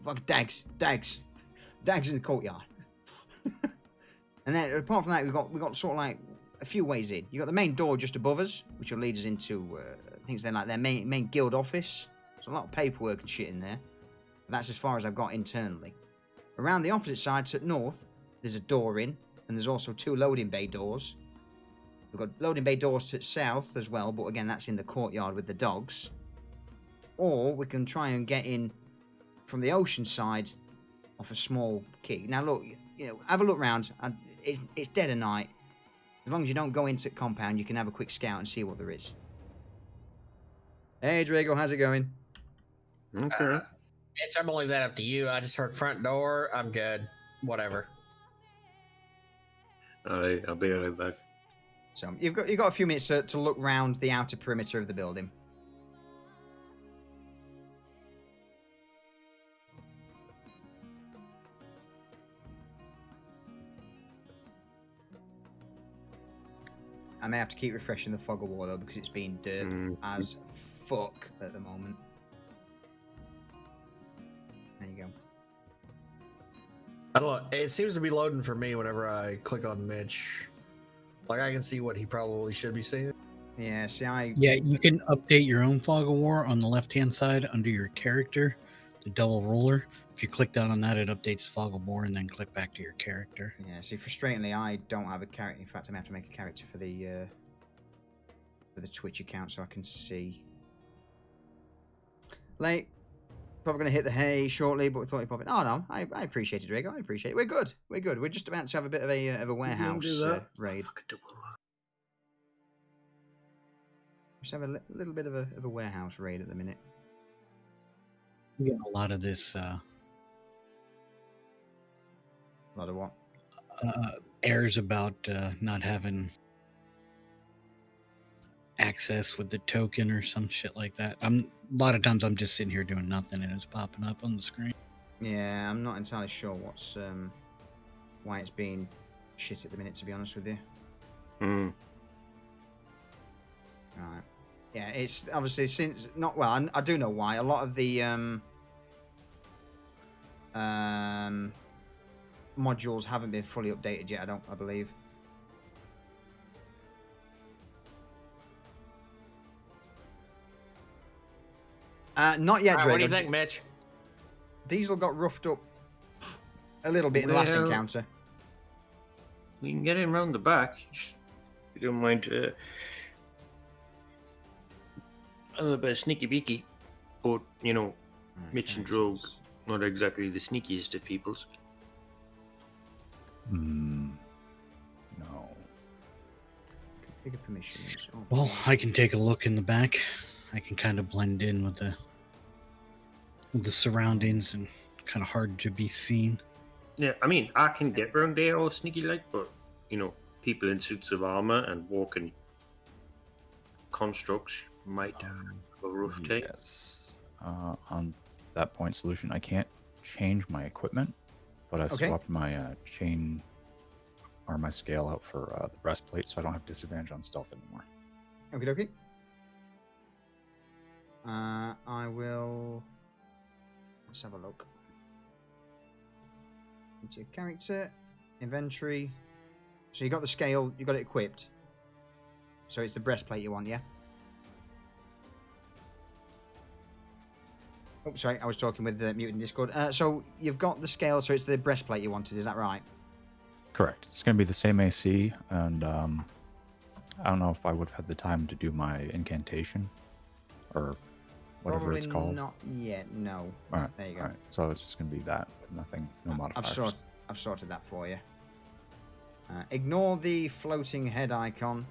in the courtyard. And then apart from that, we've got sort of like a few ways in. You got the main door just above us, which will lead us into I think they're like their main guild office. There's a lot of paperwork and shit in there. But that's as far as I've got internally. Around the opposite side to the north, there's a door in, and there's also 2 loading bay doors. We've got loading bay doors to the south as well, but again, that's in the courtyard with the dogs. Or we can try and get in from the ocean side off a small key. Now, look, have a look round. It's dead of night. As long as you don't go into the compound, you can have a quick scout and see what there is. Hey, Drago, how's it going? Okay. Bitch, I'm gonna leave that up to you. I just heard front door. I'm good. Whatever. I'll be right back. So you've got a few minutes to look round the outer perimeter of the building. I may have to keep refreshing the fog of war though because it's been dirt as fuck at the moment. There you go. I don't know. It seems to be loading for me whenever I click on Mitch. Like I can see what he probably should be seeing. Yeah, see, Yeah, you can update your own fog of war on the left-hand side under your character, the double ruler. If you click down on that, it updates fog of war, and then click back to your character. Yeah, see, frustratingly, I don't have a character. In fact, I may have to make a character for the Twitch account so I can see. Like, probably going to hit the hay shortly, but we thought you'd pop in. Oh, no, I appreciate it, Drago. I appreciate it. We're good. We're good. We're just about to have a bit of a warehouse raid. Just have a little bit of a warehouse raid at the minute. We get a lot of this A lot of what? airs about not having access with the token or some shit like that. A lot of times I'm just sitting here doing nothing and it's popping up on the screen. Yeah, I'm not entirely sure what's why it's being shit at the minute, to be honest with you. Hmm. Right. Yeah, it's obviously since not well. I do know why. A lot of the modules haven't been fully updated yet. I believe. Not yet, Drago. What do you think, Mitch? Diesel got roughed up a little bit in the last Well, encounter. We can get in round the back. Just, if you don't mind. A little bit of sneaky beaky, but you know, Mitch and Drogue not exactly the sneakiest of peoples. No. Configure permissions. Oh, Well, I can take a look in the back. I can kind of blend in with the surroundings and kind of hard to be seen. Yeah, I mean, I can get round there all sneaky like, but you know, people in suits of armor and walking constructs might have a rough take. Yes. On that point solution, I can't change my equipment, but I've swapped my chain or my scale out for the breastplate, so I don't have disadvantage on stealth anymore. Okie dokie. I will. Let's have a look. Into your character, inventory. So you got the scale, you got it equipped. So it's the breastplate you want, yeah? Oh, sorry, I was talking with the mutant Discord. So you've got the scale, so it's the breastplate you wanted, is that right? Correct. It's going to be the same AC, and I don't know if I would have had the time to do my incantation or whatever Probably it's called. Not yet, no. All right. There you go. All right. So it's just going to be that, with nothing, no modifiers. I've sorted that for you. Ignore the floating head icon. In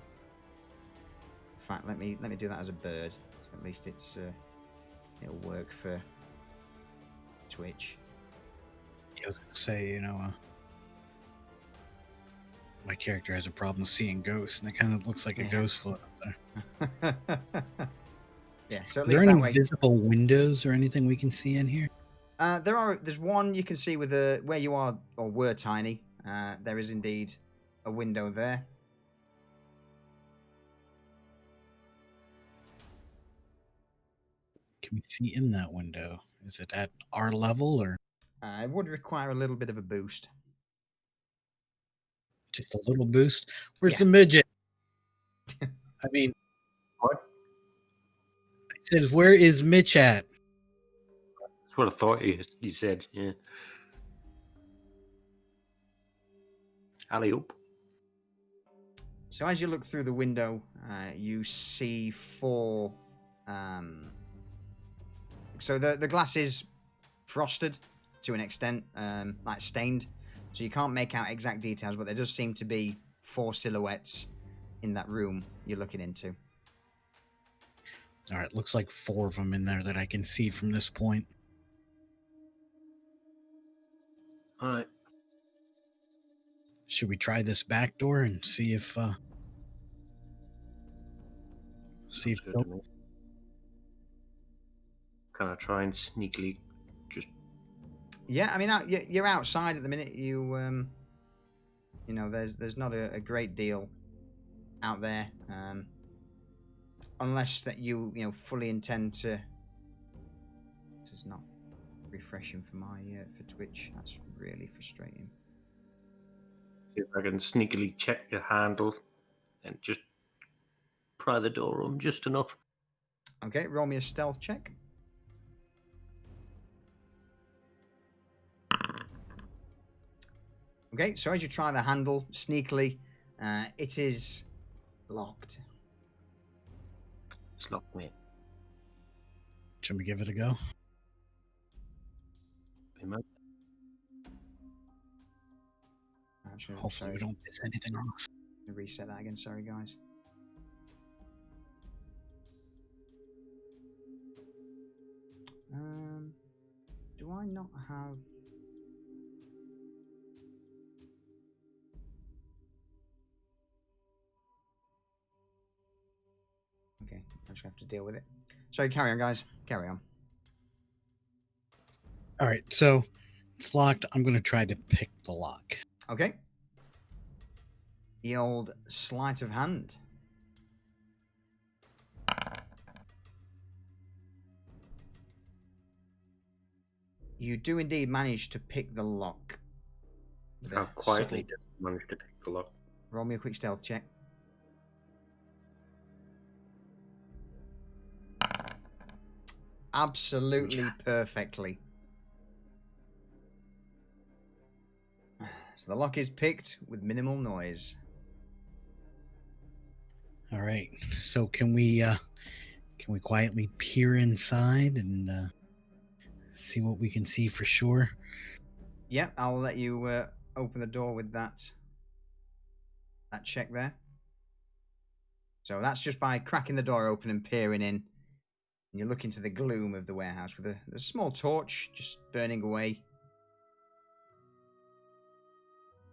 fact, let me do that as a bird. So at least it'll work for Twitch. Yeah, I was gonna say, my character has a problem seeing ghosts, and it kind of looks like a ghost float up there. Yeah. So at Are there least any that way. visible windows or anything we can see in here? There's one you can see with where you are or were tiny. There is indeed a window there. Can we see in that window? Is it at our level or It would require a little bit of a boost. just a little boost? Where's Yeah. the midget? I mean, What? I said, where is Mitch at? That's what I thought you said. Yeah. Alley up. So as you look through the window, you see four. So the glass is frosted to an extent, like stained. So you can't make out exact details, but there does seem to be four silhouettes in that room you're looking into. All right, looks like 4 of them in there that I can see from this point. All right. Should we try this back door and see if Sounds good to me. Kind of try and sneakily just. Yeah, I mean, you're outside at the minute. There's not a great deal out there, unless that you fully intend to. This is not refreshing for my for Twitch. That's really frustrating. See if I can sneakily check the handle and just pry the door open just enough. Okay, roll me a stealth check. Okay, so as you try the handle sneakily, it is locked. It's locked, mate. should we give it a go? Actually, I'm Hopefully, we sorry. don't piss anything off. Reset that again. Sorry, guys. Do I not have? Okay, I just have to deal with it. Sorry, carry on, guys. Carry on. All right, so it's locked. I'm going to try to pick the lock. Okay. The old sleight of hand. You do indeed manage to pick the lock. with How a quietly subtle- did he manage to pick the lock? Roll me a quick stealth check. Absolutely perfectly. So the lock is picked with minimal noise. All right, so can we quietly peer inside and see what we can see for sure? Yeah, I'll let you open the door with that check there. So that's just by cracking the door open and peering in. And you look into the gloom of the warehouse with a small torch just burning away.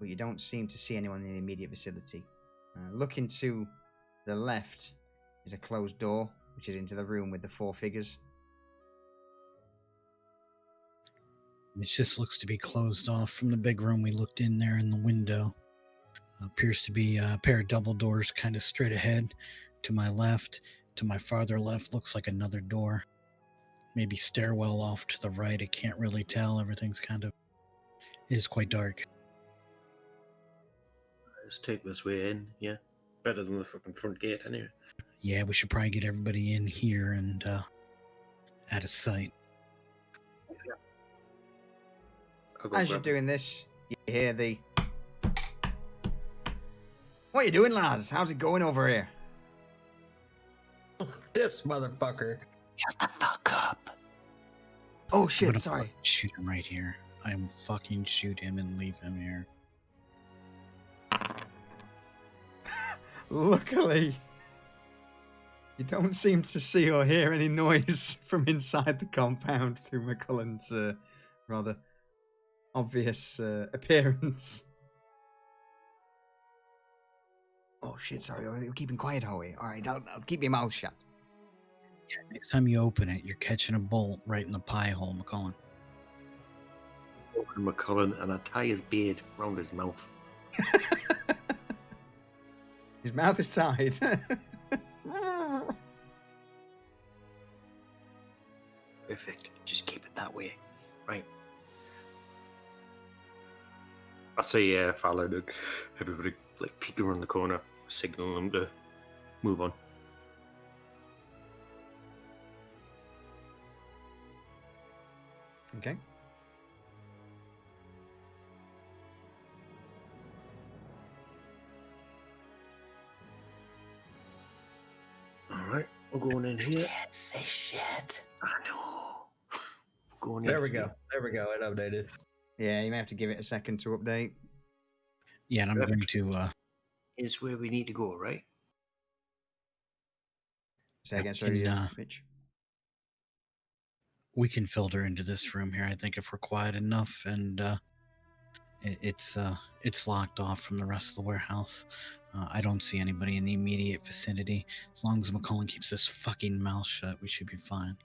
But you don't seem to see anyone in the immediate vicinity. Looking to the left is a closed door, which is into the room with the 4 figures. It just looks to be closed off from the big room we looked in there in the window. Appears to be a pair of double doors kind of straight ahead. To my left, to my farther left, looks like another door. Maybe stairwell off to the right. I can't really tell. Everything's it is quite dark. Let's take this way in, yeah. Better than the fucking front gate, anyway. Yeah, we should probably get everybody in here and out of sight. I'll go As you're grab it. doing this, you hear the... What are you doing, lads? How's it going over here? This motherfucker. Shut the fuck up. Oh, I'm shit, gonna sorry. fucking shoot him right here. I'm fucking shoot him and leave him here. Luckily, you don't seem to see or hear any noise from inside the compound to McCullen's rather obvious appearance. Oh shit, sorry, we're keeping quiet, are we? Alright, I'll keep your mouth shut. Yeah, next time you open it, you're catching a bolt right in the pie hole, McCullen. Open McCullen and I tie his beard round his mouth. His mouth is tied. Perfect. Just keep it that way. Right. I see Fallon and everybody like peeking around the corner, signaling them to move on. Okay. Alright, we're going in here. Can't say shit. I know. Going in There we here. go. There we go. It updated. Yeah, you may have to give it a second to update. Yeah, and I'm going to Is where we need to go, right? Say again, we sorry, can, Rich. we can filter into this room here. I think if we're quiet enough, and it's locked off from the rest of the warehouse. I don't see anybody in the immediate vicinity. As long as McCullen keeps his fucking mouth shut, we should be fine.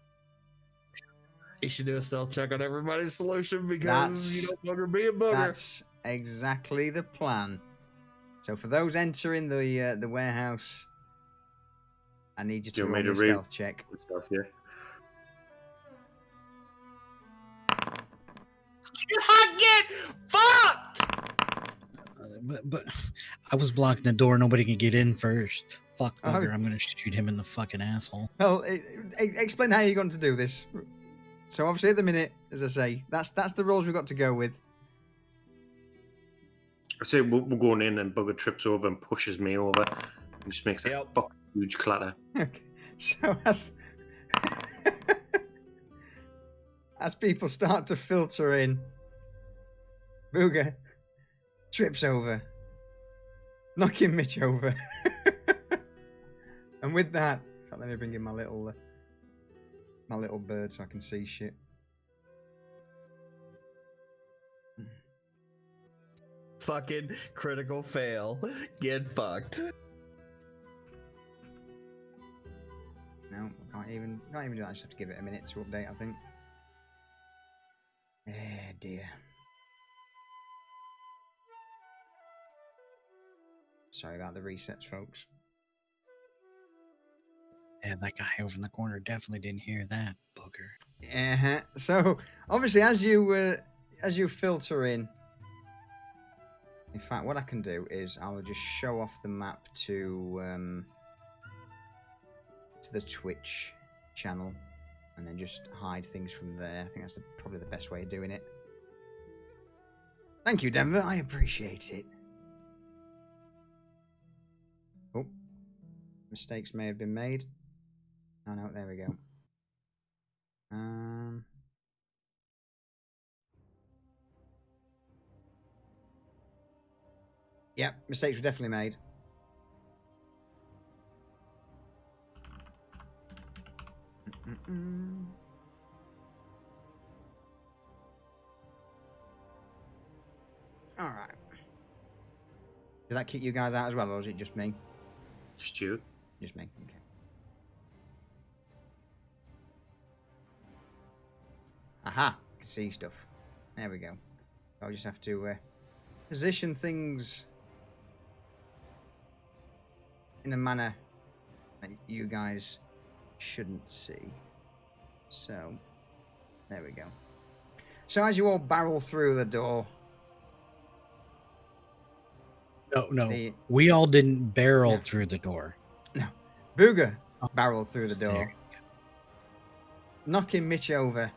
You should do a stealth check on everybody's solution because That's- you don't bugger be a booger. That's exactly the plan. So for those entering the warehouse, I need you to You want roll me me a to read? stealth check. Good stuff, yeah. Get fucked! But I was blocking the door. Nobody can get in first. Fuck Oh. bugger. I'm going to shoot him in the fucking asshole. Well, explain how you're going to do this. So obviously at the minute, as I say, that's the rules we've got to go with. I say we're going in and Bugger trips over and pushes me over and just makes a Yep. fucking huge clatter. Okay. So as people start to filter in, Booger trips over, knocking Mitch over. And with that, let me bring in my little bird so I can see shit. Fucking critical fail. Get fucked. No, can't even do that. I just have to give it a minute to update, I think. Eh, dear. Sorry about the resets, folks. Yeah, that guy over in the corner definitely didn't hear that, booger. Uh-huh. So obviously, as you filter in fact, what I can do is I'll just show off the map to the Twitch channel, and then just hide things from there. I think that's probably the best way of doing it. Thank you, Denver. I appreciate it. Oh, mistakes may have been made. Oh no, there we go. Yep, mistakes were definitely made. All right. Did that kick you guys out as well, or was it just me? Just you. Just me. Okay. Aha! I can see stuff. There we go. I'll just have to position things in a manner that you guys shouldn't see. So, there we go. So as you all barrel through the door... No. We all didn't barrel through the door. No. Booger barreled through the door, knocking Mitch over,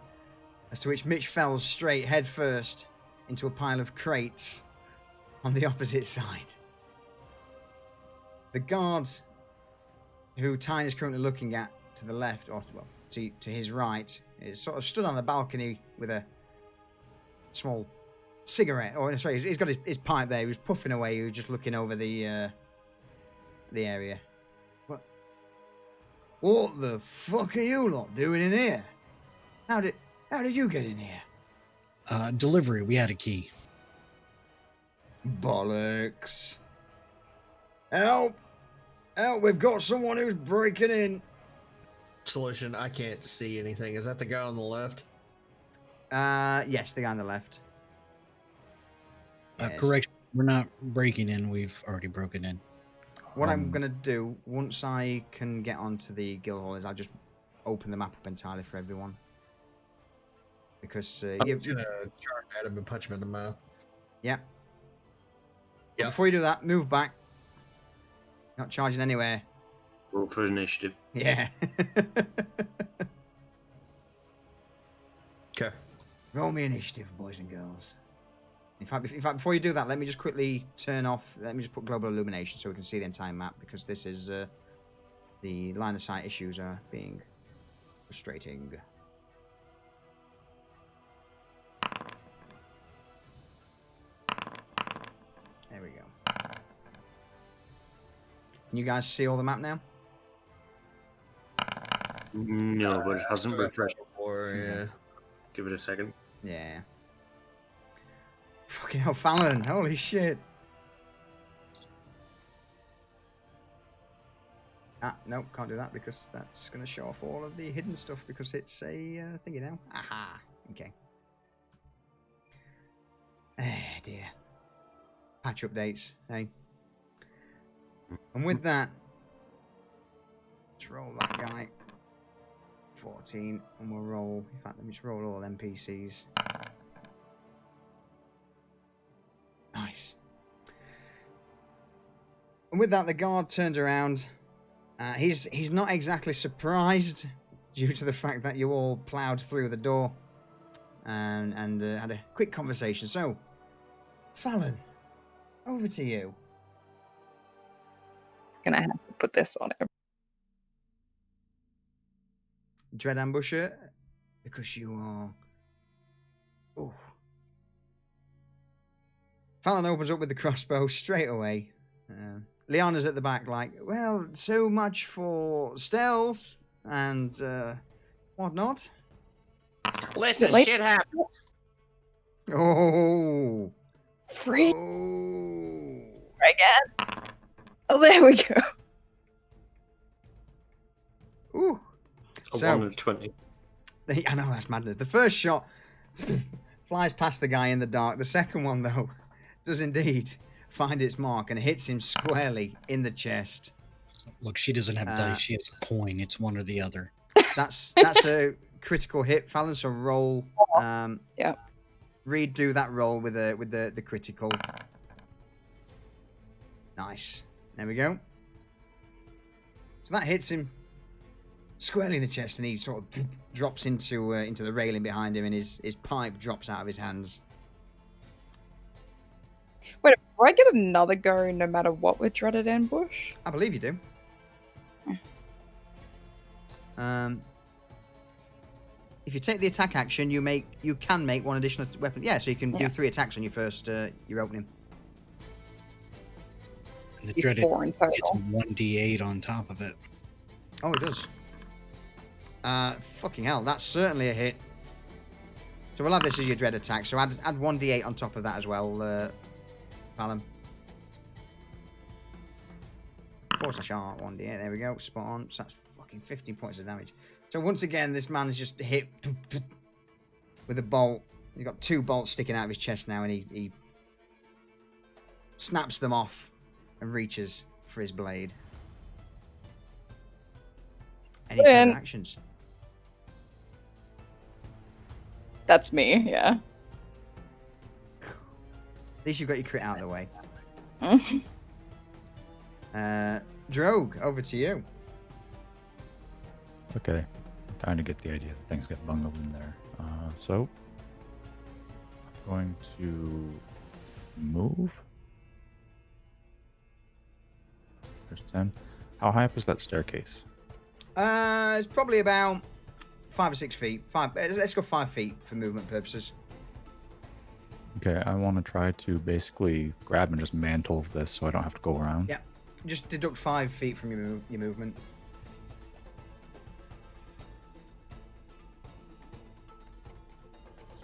as to which Mitch fell straight head first into a pile of crates on the opposite side. The guard, who Tyne is currently looking at to the left, or well, to his right, is sort of stood on the balcony with a small cigarette, or sorry, he's got his pipe there. He was puffing away. He was just looking over the area. What the fuck are you lot doing in here? How did you get in here? Delivery. We had a key. Bollocks. Help! Help! We've got someone who's breaking in. Solution, I can't see anything. Is that the guy on the left? Yes, the guy on the left. Yes. Correction. We're not breaking in. We've already broken in. What I'm going to do, once I can get onto the guild hall, is I'll just open the map up entirely for everyone. Because I'm going to charge at him and punch him in the mouth. Yeah. Yeah. Before you do that, move back. Not charging anywhere. Roll for initiative. Yeah. Okay. Roll me initiative, boys and girls. In fact, before you do that, let me just quickly turn off. Let me just put global illumination so we can see the entire map, because this is the line of sight issues are being frustrating. There we go. Can you guys see all the map now? No, but it hasn't refreshed. Yeah. Give it a second. Yeah. Fucking hell, Fallon. Holy shit. No, can't do that because that's going to show off all of the hidden stuff because it's a thingy now. Aha. Okay. Dear. Patch updates, hey. And with that, let's roll that guy. 14, and we'll roll. In fact, let me just roll all NPCs. Nice. And with that, the guard turns around. He's not exactly surprised due to the fact that you all ploughed through the door and had a quick conversation. So, Fallon, over to you. Gonna have to put this on it. Dread Ambusher, because you are Ooh. Fallon opens up with the crossbow straight away. Liana's at the back like, well, so much for stealth and whatnot. Listen, late? shit happens. Oh. Free Oh. again. Oh, there we go. Ooh. A So, 1 of 20. I know, that's madness. The first shot flies past the guy in the dark. The second one, though, does indeed find its mark and hits him squarely in the chest. Look, she doesn't have dice. She has a coin. It's one or the other. That's a critical hit, Fallon. So roll. Yeah. Redo that roll with the critical. Nice. There we go. So that hits him squarely in the chest, and he sort of drops into the railing behind him, and his pipe drops out of his hands. Wait, do I get another go no matter what with Dreaded Ambush? I believe you do. If you take the attack action, you can make one additional weapon. Yeah, so you can do 3 attacks on your first your opening. And the dreaded 4 in gets total. 1d8 on top of it. Oh, it does. Fucking hell, that's certainly a hit. So we'll have this as your dread attack. So add 1d8 on top of that as well, Fallon. Force a shot, 1d8. There we go. Spot on. So that's fucking 15 points of damage. So once again, this man's just hit with a bolt. He's got 2 bolts sticking out of his chest now, and he snaps them off and reaches for his blade. Any further actions? That's me, yeah. At least you've got your crit out of the way. Drogue, over to you. Okay. I'm trying to get the idea that things get bungled in there. So, I'm going to move. There's 10. How high up is that staircase? It's probably about 5 or 6 feet. Let's go 5 feet for movement purposes. Okay, I want to try to basically grab and just mantle this so I don't have to go around. Yeah, just deduct 5 feet from your movement.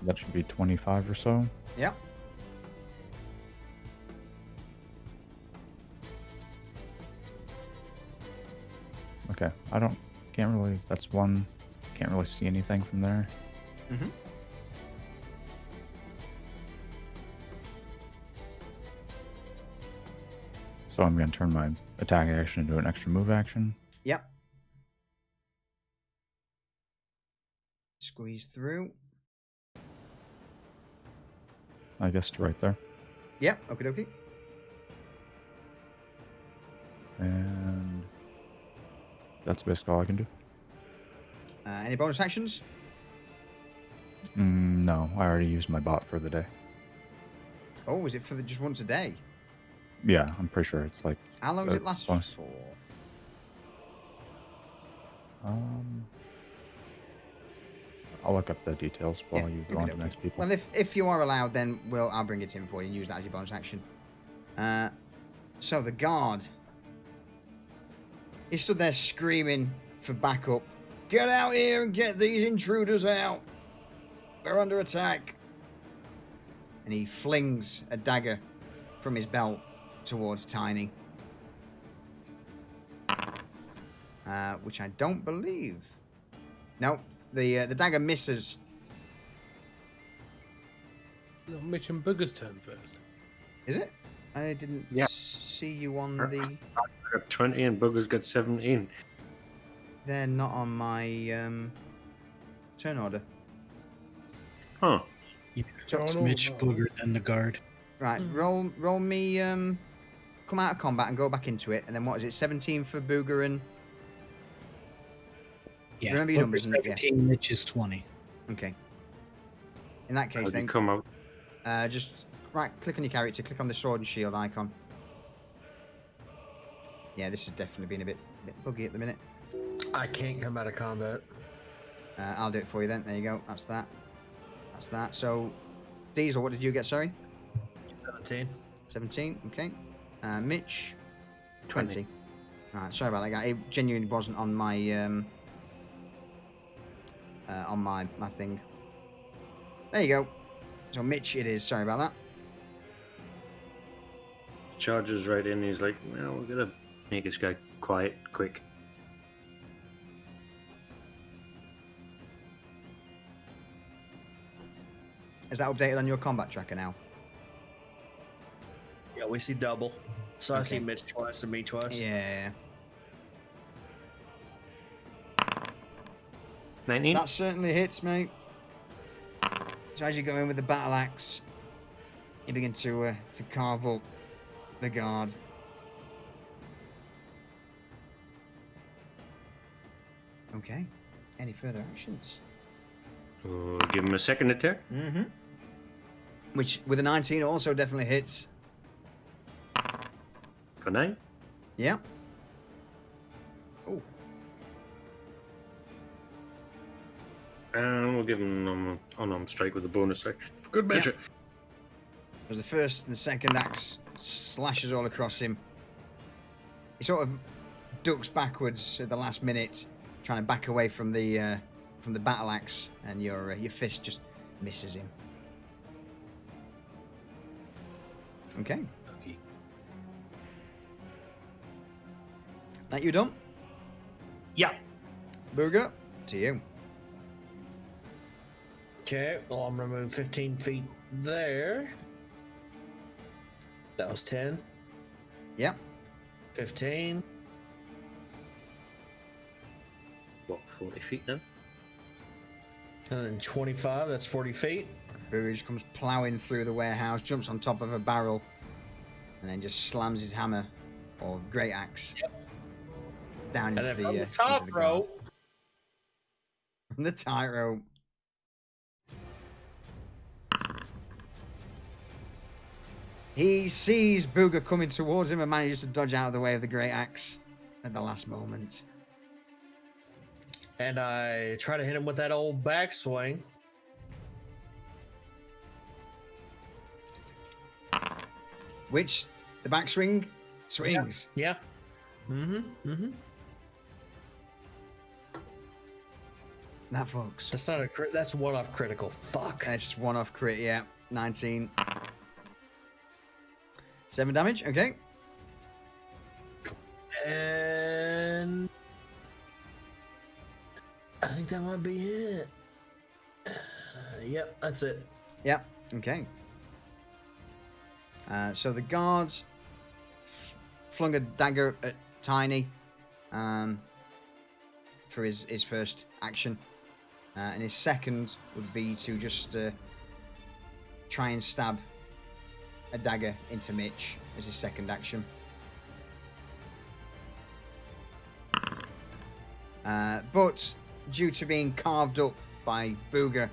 So that should be 25 or so. Yep. Okay, that's one, can't really see anything from there. Mm-hmm. So I'm going to turn my attack action into an extra move action. Yep. Squeeze through. I guess to right there. Yep, okie dokie. And that's basically all I can do. Any bonus actions? No, I already used my bot for the day. Oh, is it for just once a day? Yeah, I'm pretty sure it's like... How long does it last for? I'll look up the details while you go on to the next people. Well, if you are allowed, then I'll bring it in for you and use that as your bonus action. So the guard, he stood there screaming for backup. Get out here and get these intruders out. We're under attack. And he flings a dagger from his belt towards Tiny. Which I don't believe. No, the dagger misses. No, Mitch and Booger's turn first. Is it? I didn't see you on the... I've got 20 and Booger's got 17. They're not on my turn order. Huh. Yeah, So it's Mitch, Booger, then the guard. Right, roll me, come out of combat and go back into it, and then what is it, 17 for Booger and... Yeah, Remember your numbers, Booger's yeah. 17, Mitch is 20. Okay. In that case, How'd then, you come out? just right-click on your character, click on the sword and shield icon. Yeah, this has definitely been a bit buggy at the minute. I can't come out of combat. I'll do it for you then. There you go. That's that. That's that. So, Diesel, what did you get? Sorry, 17. 17. Okay. Mitch, 20. 20. All right. Sorry about that, guy. It genuinely wasn't on my my thing. There you go. So Mitch, it is. Sorry about that. Charges right in. He's like, well, we're gonna make this guy quiet, quick. Is that updated on your combat tracker now? Yeah, we see double. So I see Okay. Mitch twice and me twice. Yeah. 19. That certainly hits, mate. So as you go in with the battle axe, you begin to carve up the guard. Okay. Any further actions? Oh, give him a second attack. Mm-hmm. Which, with a 19, also definitely hits. For 9. Yeah. Oh. And we'll give him unarmed strike with a bonus action. For good measure. As the first and the second axe slashes all across him, he sort of ducks backwards at the last minute, trying to back away from the battle axe, and your fist just misses him. Okay, Okay. that you done? Yeah. Booger, to you. Okay, well, I'm gonna move 15 feet there. That was 10. Yep. 15. What, 40 feet now? And then 25, that's 40 feet. Booger just comes ploughing through the warehouse, jumps on top of a barrel, and then just slams his hammer or great axe down And into then from the into top the row, guard. From the tightrope. He sees Booger coming towards him and manages to dodge out of the way of the great axe at the last moment. and I try to hit him with that old backswing. Which the backswing swings. Yeah. Mm-hmm. Mm-hmm. That, folks. That's not a crit. That's one off critical. Fuck. That's one off crit, yeah. 19. 7 damage, okay. And I think that might be it. Yep, that's it. Yeah, okay. So the guard flung a dagger at Tiny for his first action. And his second would be to just try and stab a dagger into Mitch as his second action. But due to being carved up by Booger,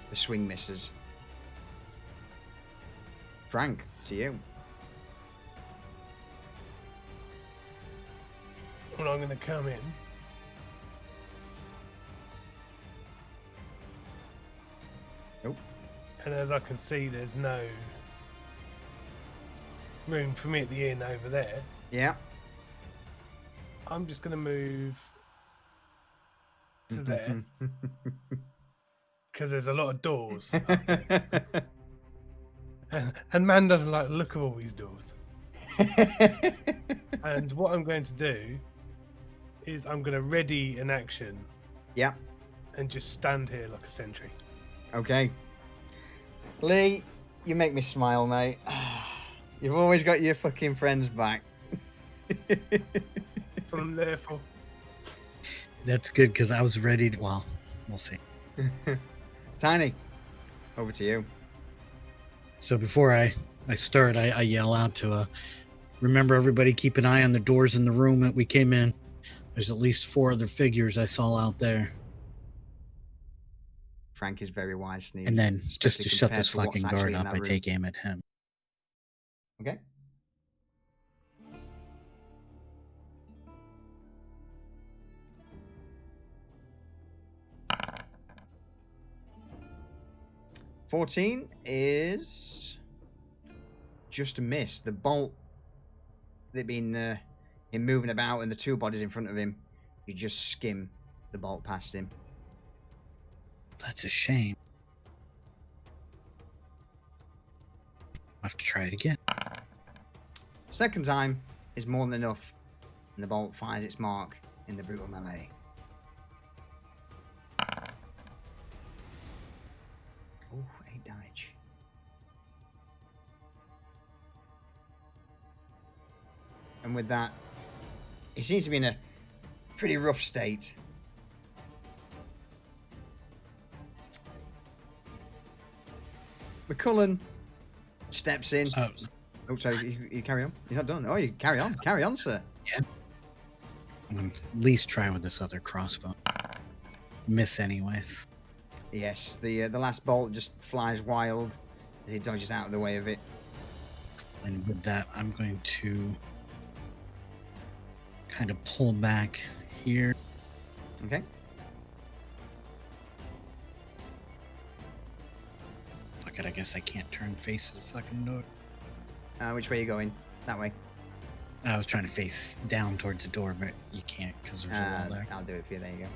the swing misses. Frank, to you. Well, I'm going to come in. Nope. And as I can see, there's no room for me at the inn over there. Yeah. I'm just going to move to there because there's a lot of doors. And man doesn't like the look of all these doors. And what I'm going to do is I'm going to ready an action Yeah. and just stand here like a sentry. Okay. Lee, you make me smile, mate. You've always got your fucking friends back. That's what I'm there for. That's good because I was ready to. Well, we'll see. Tiny, over to you. So before I start, I yell out to remember everybody keep an eye on the doors in the room that we came in. There's at least 4 other figures I saw out there. Frank is very wise, Sneeze. And then just especially to shut compared this to what's fucking actually guard in up, that I room. take aim at him. Okay. 14 is just a miss. The bolt that been him moving about and the two bodies in front of him, you just skim the bolt past him. That's a shame. I'll have to try it again. Second time is more than enough, and the bolt finds its mark in the brutal melee. Oh, 8 damage. And with that, he seems to be in a pretty rough state. McCullen steps in. Oh, sorry, you carry on. You're not done. Oh, you carry on. Carry on, sir. Yeah. I'm gonna at least try with this other crossbow. Miss anyways. Yes, the last bolt just flies wild as he dodges out of the way of it. And with that, I'm going to kind of pull back here. Okay. Fuck it, I guess I can't turn face to the fucking door. Which way are you going? That way. I was trying to face down towards the door, but you can't because there's a wall there. I'll do it for you. There you go.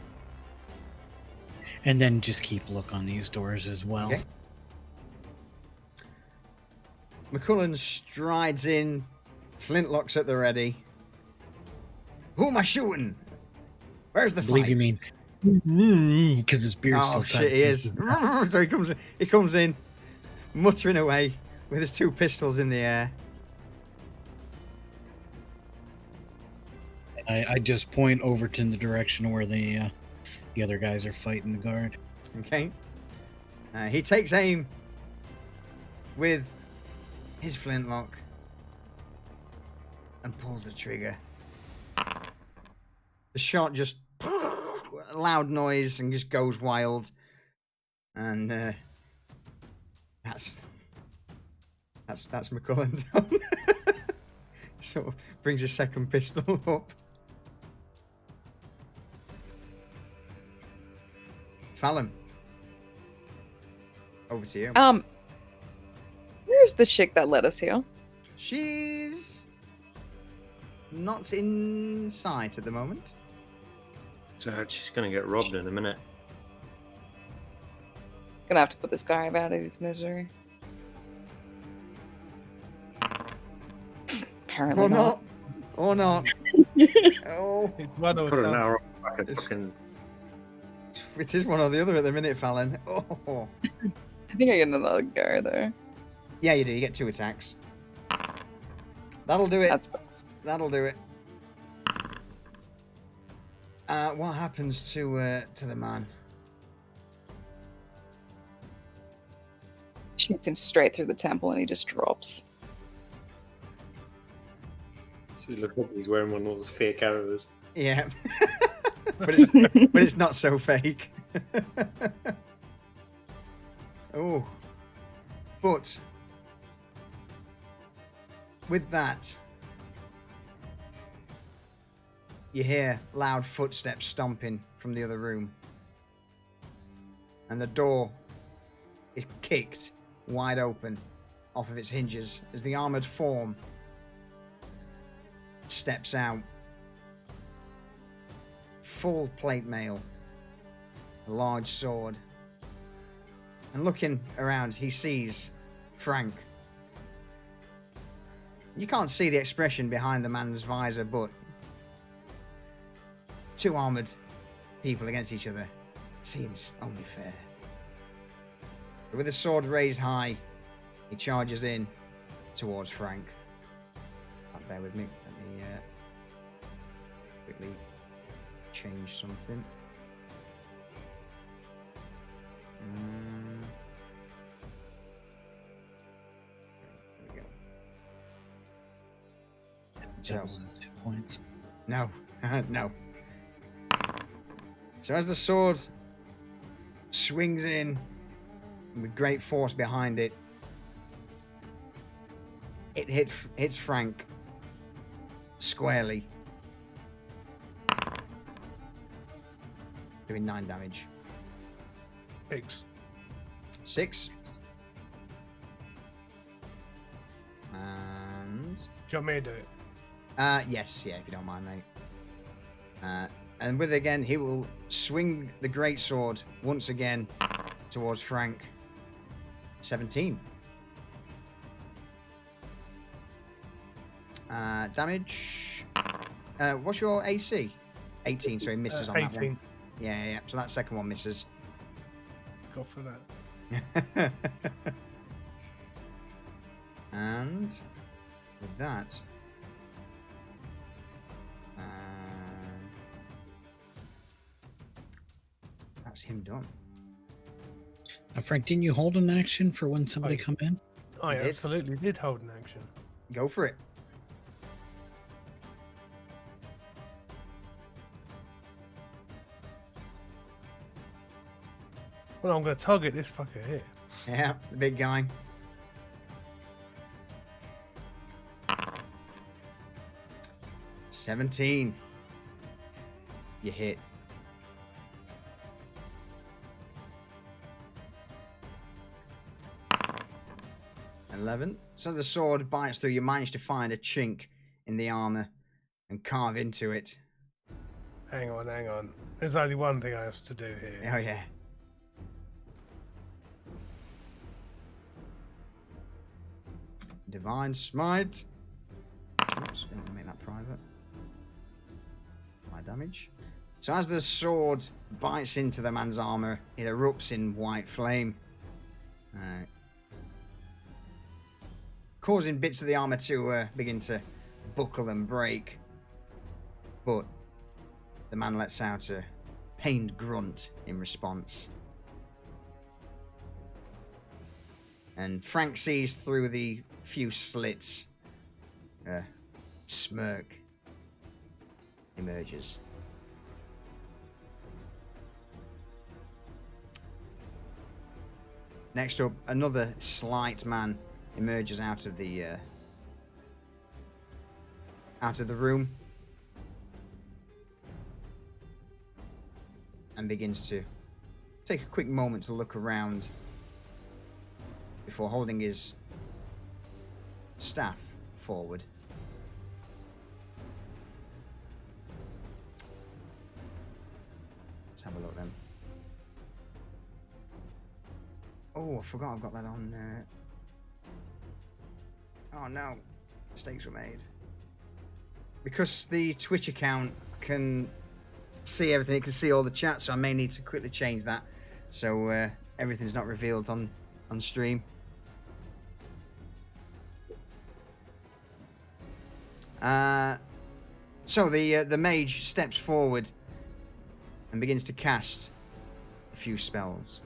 And then just keep look on these doors as well. Okay. McCullen strides in, flintlocks at the ready. Who am I shooting? Where's the I believe fight? you mean because his beard's still shit, tight. he is. So he comes in, muttering away with his two pistols in the air. I just point over to the direction where the other guys are fighting the guard. Okay. He takes aim with his flintlock and pulls the trigger. The shot just loud noise and just goes wild, and that's McCullen done. Sort of brings his second pistol up. Fallon, over to you. Where's the chick that let us here? She's not in sight at the moment. So she's gonna get robbed in a minute. Gonna have to put this guy out of his misery. Apparently Or not. not. Or not. Oh, It's one or Put an two. arrow back at It's- fucking. it is one or the other at the minute, Fallon. Oh. I think I get another guy there. Yeah, you do. You get 2 attacks. That'll do it. That's That'll do it. What happens to the man? shoots him straight through the temple and he just drops. So you look up, he's wearing one of those fake arrows. Yeah. but it's not so fake. Oh. But with that, you hear loud footsteps stomping from the other room. And the door is kicked wide open off of its hinges as the armored form steps out. Full plate mail, a large sword. And looking around, he sees Frank. You can't see the expression behind the man's visor, but two armored people against each other seems only fair. But with the sword raised high, he charges in towards Frank. Bear with me. Let me quickly change something. There we go. Doubles his hit points. No, no. So as the sword swings in with great force behind it, it hits Frank squarely, doing 9 damage. 6. 6. And Do you want me to do it? yes, yeah, if you don't mind, mate. And with it again, he will swing the great sword once again towards Frank. 17. Damage. What's your AC? 18, so he misses on that 18. one. Yeah. So that second one misses. Go for that. And with that, that's him done. Now, Frank, didn't you hold an action for when somebody I- come in? I did. absolutely did hold an action. Go for it. Well, I'm going to target this fucker here. Yeah, the big guy. $17. You hit. $11. So the sword bites through. You manage to find a chink in the armor and carve into it. Hang on. There's only one thing I have to do here. Oh, yeah. Divine Smite. Oops, I'm going to make that private. My damage. So as the sword bites into the man's armor, it erupts in white flame. Causing bits of the armor to begin to buckle and break. But the man lets out a pained grunt in response. And Frank sees through the few slits. A smirk emerges. Next up, another slight man emerges out of the room and begins to take a quick moment to look around before holding his staff forward. Let's have a look then. Oh, I forgot I've got that on there. Oh no, mistakes were made. Because the Twitch account can see everything, it can see all the chat, so I may need to quickly change that so everything's not revealed on stream. So the mage steps forward and begins to cast a few spells,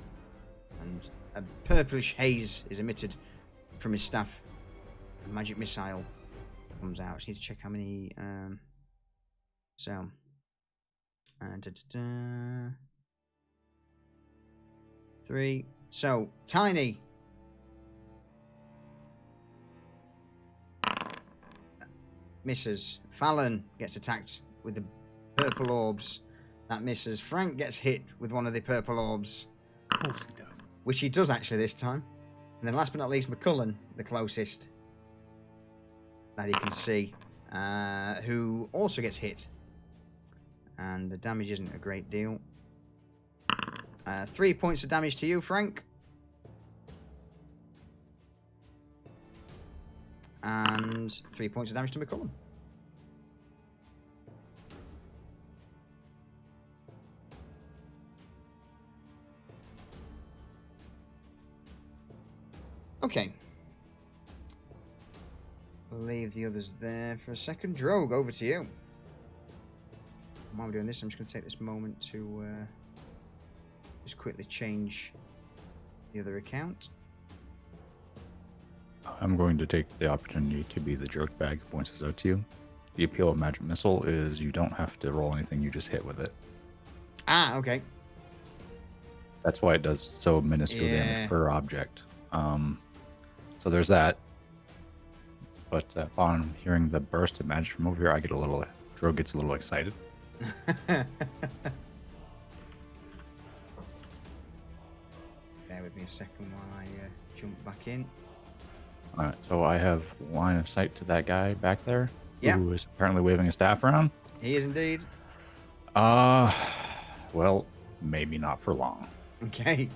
and a purplish haze is emitted from his staff. A magic missile comes out. I just need to check how many. Three. So Tiny. Misses. Fallon gets attacked with the purple orbs. That misses. Frank gets hit with one of the purple orbs. Of course he does. Which he does actually this time. And then last but not least, McCullen, the closest that he can see, who also gets hit. And the damage isn't a great deal. 3 points of damage to you, Frank. And 3 points of damage to McCullen. Okay. We'll leave the others there for a second. Drogue, over to you. While we're doing this, I'm just going to take this moment to just quickly change the other account. I'm going to take the opportunity to be the jerk bag who points this out to you. The appeal of Magic Missile is you don't have to roll anything, you just hit with it. Ah, okay. That's why it does so minuscule damage per object. So there's that. But upon hearing the burst of magic from over here, Drogue gets a little excited. Bear with me a second while I jump back in. All right, so I have line of sight to that guy back there, Yeah. who is apparently waving a staff around. He is indeed. Well, maybe not for long. Okay.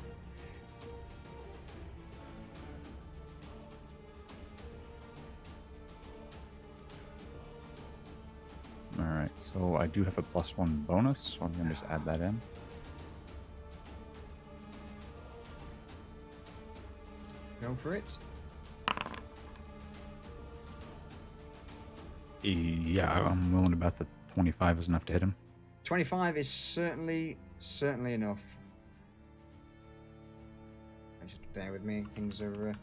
All right, so I do have a +1 bonus, so I'm gonna just add that in. Go for it. Yeah, I'm willing to bet that 25 is enough to hit him. 25 is certainly enough. Just bear with me. Things are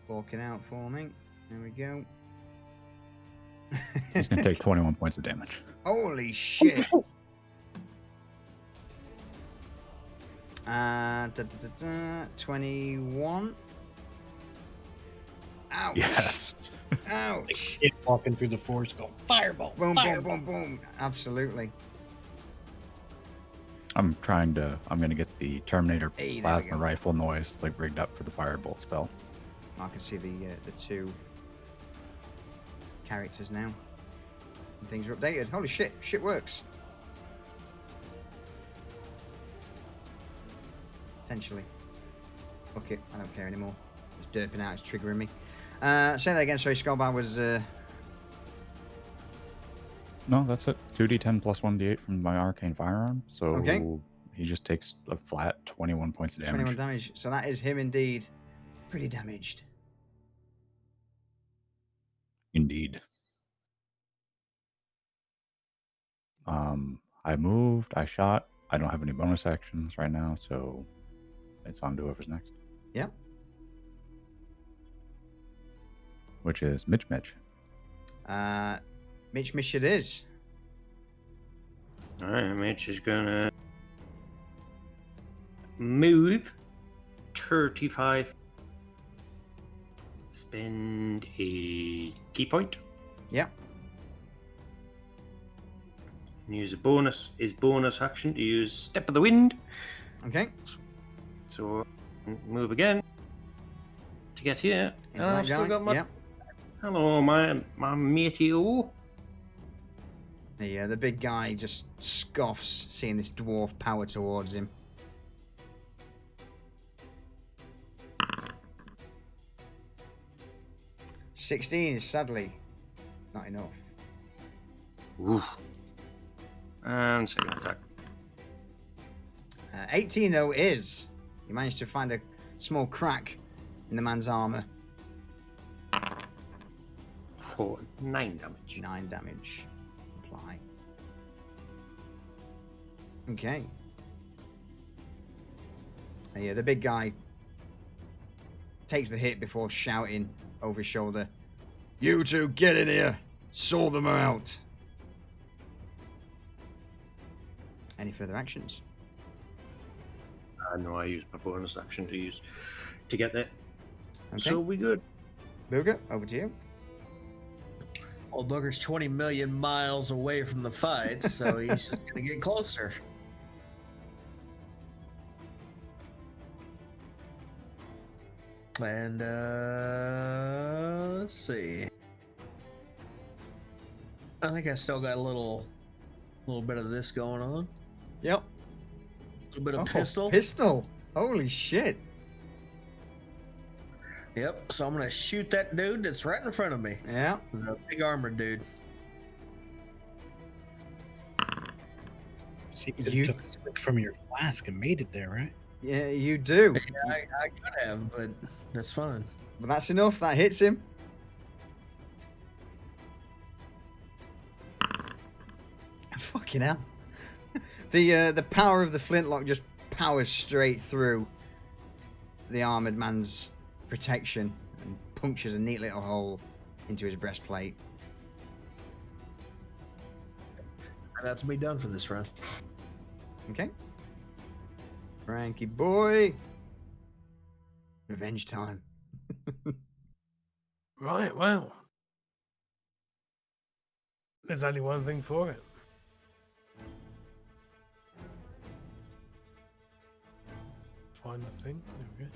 walking out for me. There we go. He's gonna take 21 points of damage. Holy shit. 21. Ouch. Yes. Ouch. Kid walking through the forest going, fireball, Boom, fireball. boom, boom, boom. Absolutely. I'm gonna get the Terminator Hey, there we plasma go. rifle noise like rigged up for the firebolt spell. I can see the two characters now. And things are updated. Holy shit. Shit works. Potentially. Fuck it. I don't care anymore. It's derping out. It's triggering me. Say that again. Sorry, Skullbar was... No, that's it. 2d10 plus 1d8 from my arcane firearm. So Okay. he just takes a flat 21 points of damage. 21 damage. So that is him indeed. Pretty damaged. Indeed. I moved, I shot. I don't have any bonus actions right now, so it's on to whoever's next. Yep. Which is Mitch. Mitch it is. All right, Mitch is gonna move 35. Spend a key point. Yep. And use his bonus action to use Step of the Wind. Okay. So move again to get here. Into And that I've still guy. got my Yep. hello, my matey-o. The big guy just scoffs seeing this dwarf power towards him. $16 is sadly not enough. Oof. And second attack. 18 though is. You managed to find a small crack in the man's armor. For 9 damage. 9 damage. Apply. Okay. The big guy takes the hit before shouting over his shoulder, "You two get in here! Sort them out!" Any further actions? I know I used my bonus action to get there. Okay. So we good. Booger, over to you. Old Booger's 20 million miles away from the fight, so he's just gonna get closer. And let's see. I think I still got a little bit of this going on. Yep. A little bit of Oh, pistol. Pistol. Holy shit. Yep. So I'm gonna shoot that dude that's right in front of me. Yeah. The big armored dude. See, you You- took a swig from your flask and made it there, right? Yeah, you do. Yeah, I could have, but that's fine. But that's enough. That hits him. Fucking hell. The power of the flintlock just powers straight through the armored man's protection and punctures a neat little hole into his breastplate. And that's me done for this round. Okay. Frankie boy. Revenge time. Right, well. There's only one thing for it. Find the thing. There we go.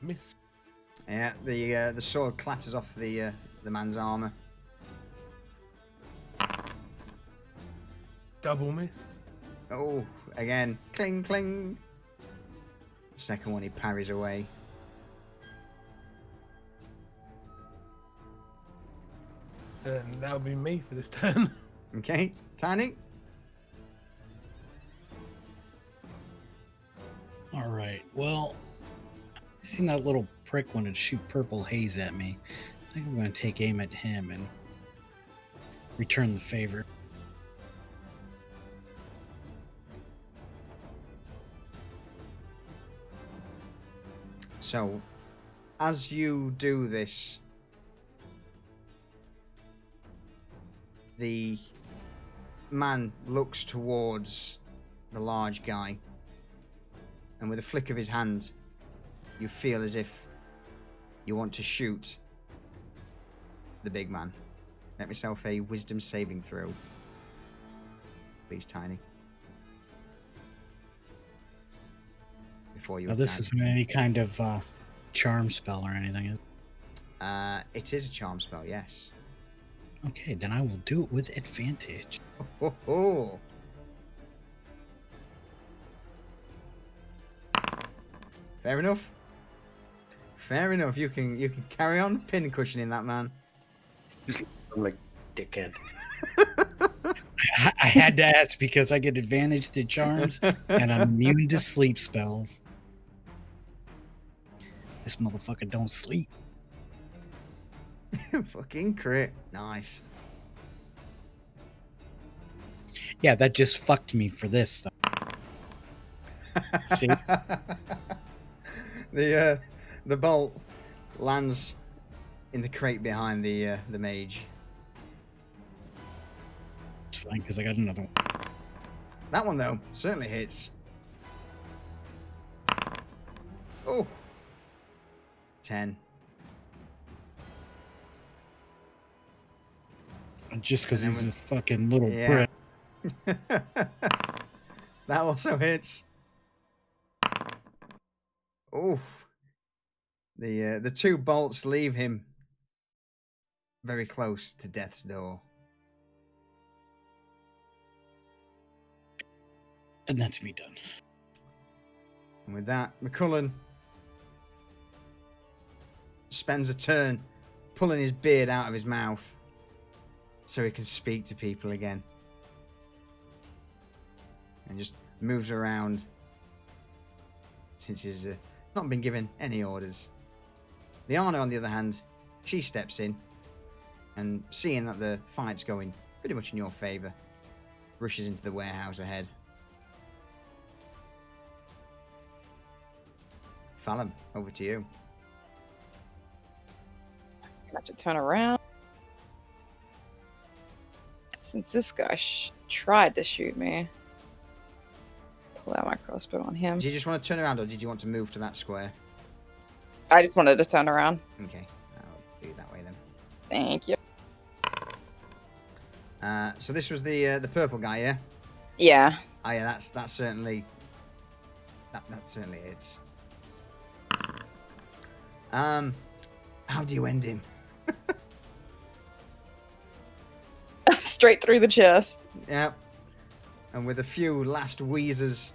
Miss. Yeah, the sword clatters off the man's armor. Double miss. Oh, again, cling cling. Second one he parries away. And that'll be me for this turn. Okay, Tiny. All right. Well, I seen that little prick wanted to shoot purple haze at me. I think I'm going to take aim at him and return the favor. So, as you do this, the man looks towards the large guy, and with a flick of his hand, you feel as if you want to shoot the big man. Make myself a wisdom saving throw. Please, Tiny. Before you Now, attack. this isn't any kind of charm spell or anything, is it? It is a charm spell, yes. Okay, then I will do it with advantage. Ho, ho. Fair enough. Fair enough. You can carry on pincushioning that man. I'm like, dickhead. I had to ask because I get advantage to charms and I'm immune to sleep spells. This motherfucker don't sleep. Fucking crit. Nice. Yeah, that just fucked me for this stuff. See? The bolt lands in the crate behind the mage. It's fine because I got another one. That one though certainly hits. Oh. 10. Just because And then he's a with- fucking little Yeah. prick. That also hits. Oh. The two bolts leave him very close to death's door. And that's me done. And with that, McCullen spends a turn pulling his beard out of his mouth so he can speak to people again. And just moves around since he's not been given any orders. Liana, on the other hand, she steps in and seeing that the fight's going pretty much in your favour, rushes into the warehouse ahead. Fallon, over to you. I have to turn around. Since this guy tried to shoot me, pull out my crossbow on him. Do you just want to turn around or did you want to move to that square? I just wanted to turn around. Okay, I'll do it that way then. Thank you. So this was the purple guy, yeah? Yeah. Oh yeah, that's certainly that certainly hits. How do you end him? Straight through the chest. Yep. And with a few last wheezes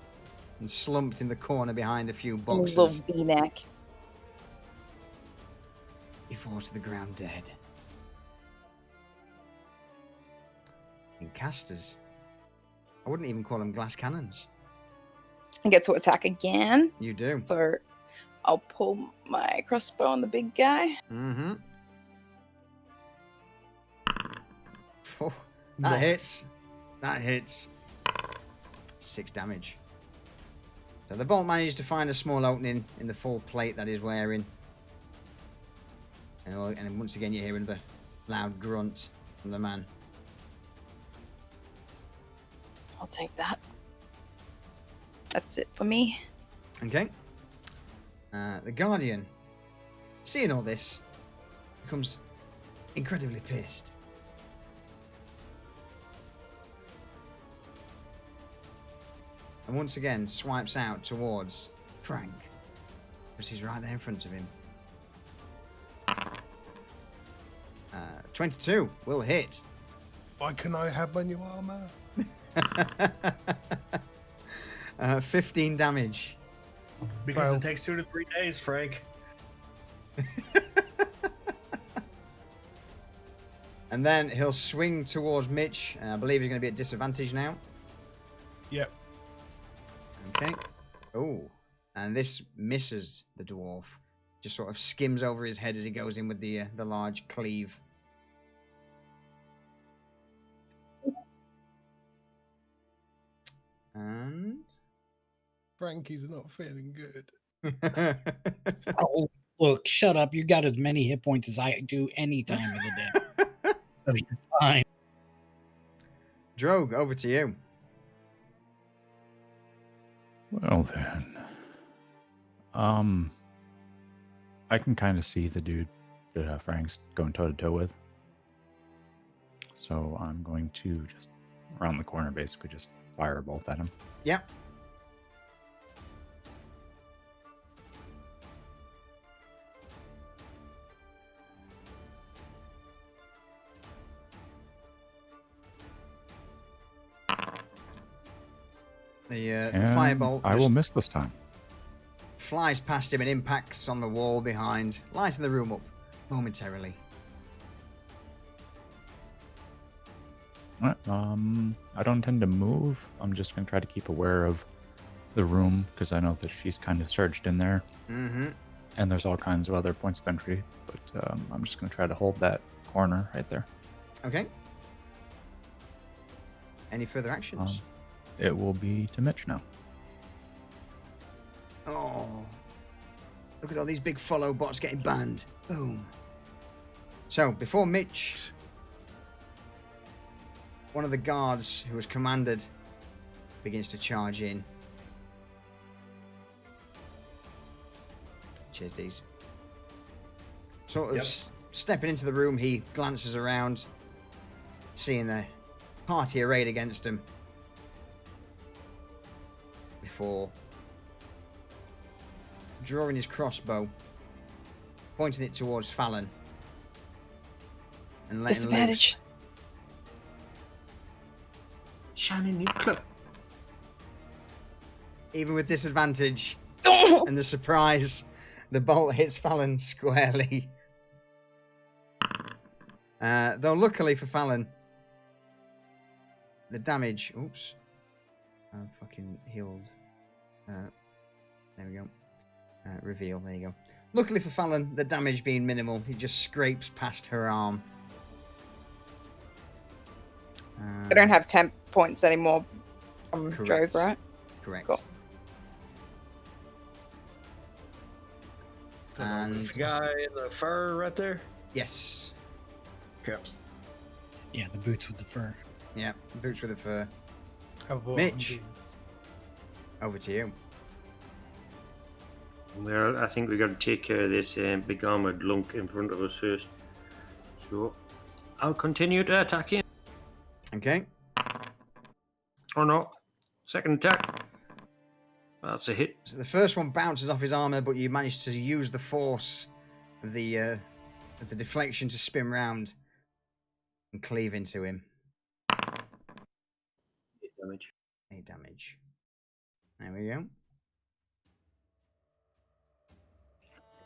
and slumped in the corner behind a few boxes, Little V-neck. he falls to the ground dead. In casters. I wouldn't even call them glass cannons. I get to attack again. You do. So I'll pull my crossbow on the big guy. Mm-hmm. Oh, that Nice. hits. That hits. 6 damage. So the bolt manages to find a small opening in the full plate that he's wearing. And once again you hear another loud grunt from the man. I'll take that. That's it for me. Okay. The Guardian, seeing all this, becomes incredibly pissed. And once again swipes out towards Frank. Because he's right there in front of him. 22 will hit. Why can I have my new armor? 15 damage. Because Well- it takes 2 to 3 days, Frank. And then he'll swing towards Mitch. I believe he's going to be at disadvantage now. Yep. Okay. Oh, and this misses the dwarf. Just sort of skims over his head as he goes in with the large cleave. And Frankie's not feeling good. Oh, look, shut up. You got as many hit points as I do any time of the day. So you're fine. Drogue, over to you. Well then, I can kind of see the dude that Frank's going toe to toe with. So I'm going to just around the corner, basically just fire a bolt at him. Yep. The And firebolt I will just miss this time. flies past him and impacts on the wall behind, lighting the room up momentarily. All right, I don't intend to move. I'm just going to try to keep aware of the room because I know that she's kind of surged in there. Mm-hmm. And there's all kinds of other points of entry. But I'm just going to try to hold that corner right there. Okay. Any further actions? It will be to Mitch now. Oh. Look at all these big follow bots getting banned. Boom. So, before Mitch, one of the guards who was commanded begins to charge in. Cheers, Deez. Sort of stepping into the room, he glances around, seeing the party arrayed against him. Before drawing his crossbow, pointing it towards Fallon, and letting loose. Disadvantage. Shining new clip. Even with disadvantage and the surprise, the bolt hits Fallon squarely. Though luckily for Fallon, the damage... Oops. I'm fucking healed. There we go. Reveal, there you go. Luckily for Fallon, the damage being minimal, he just scrapes past her arm. I don't have 10 points anymore from Correct. Drove, right? Correct. Cool. And Is the guy in the fur right there? yes. Okay. Yeah, the boots with the fur. Yeah, boots with the fur. Have what Mitch. Over to you. Well, I think we got to take care of this big armored lunk in front of us first. So, I'll continue to attack him. Okay. Or not. Second attack. That's a hit. So the first one bounces off his armor, but you manage to use the force of the deflection to spin round and cleave into him. 8 damage. 8 damage. There we go.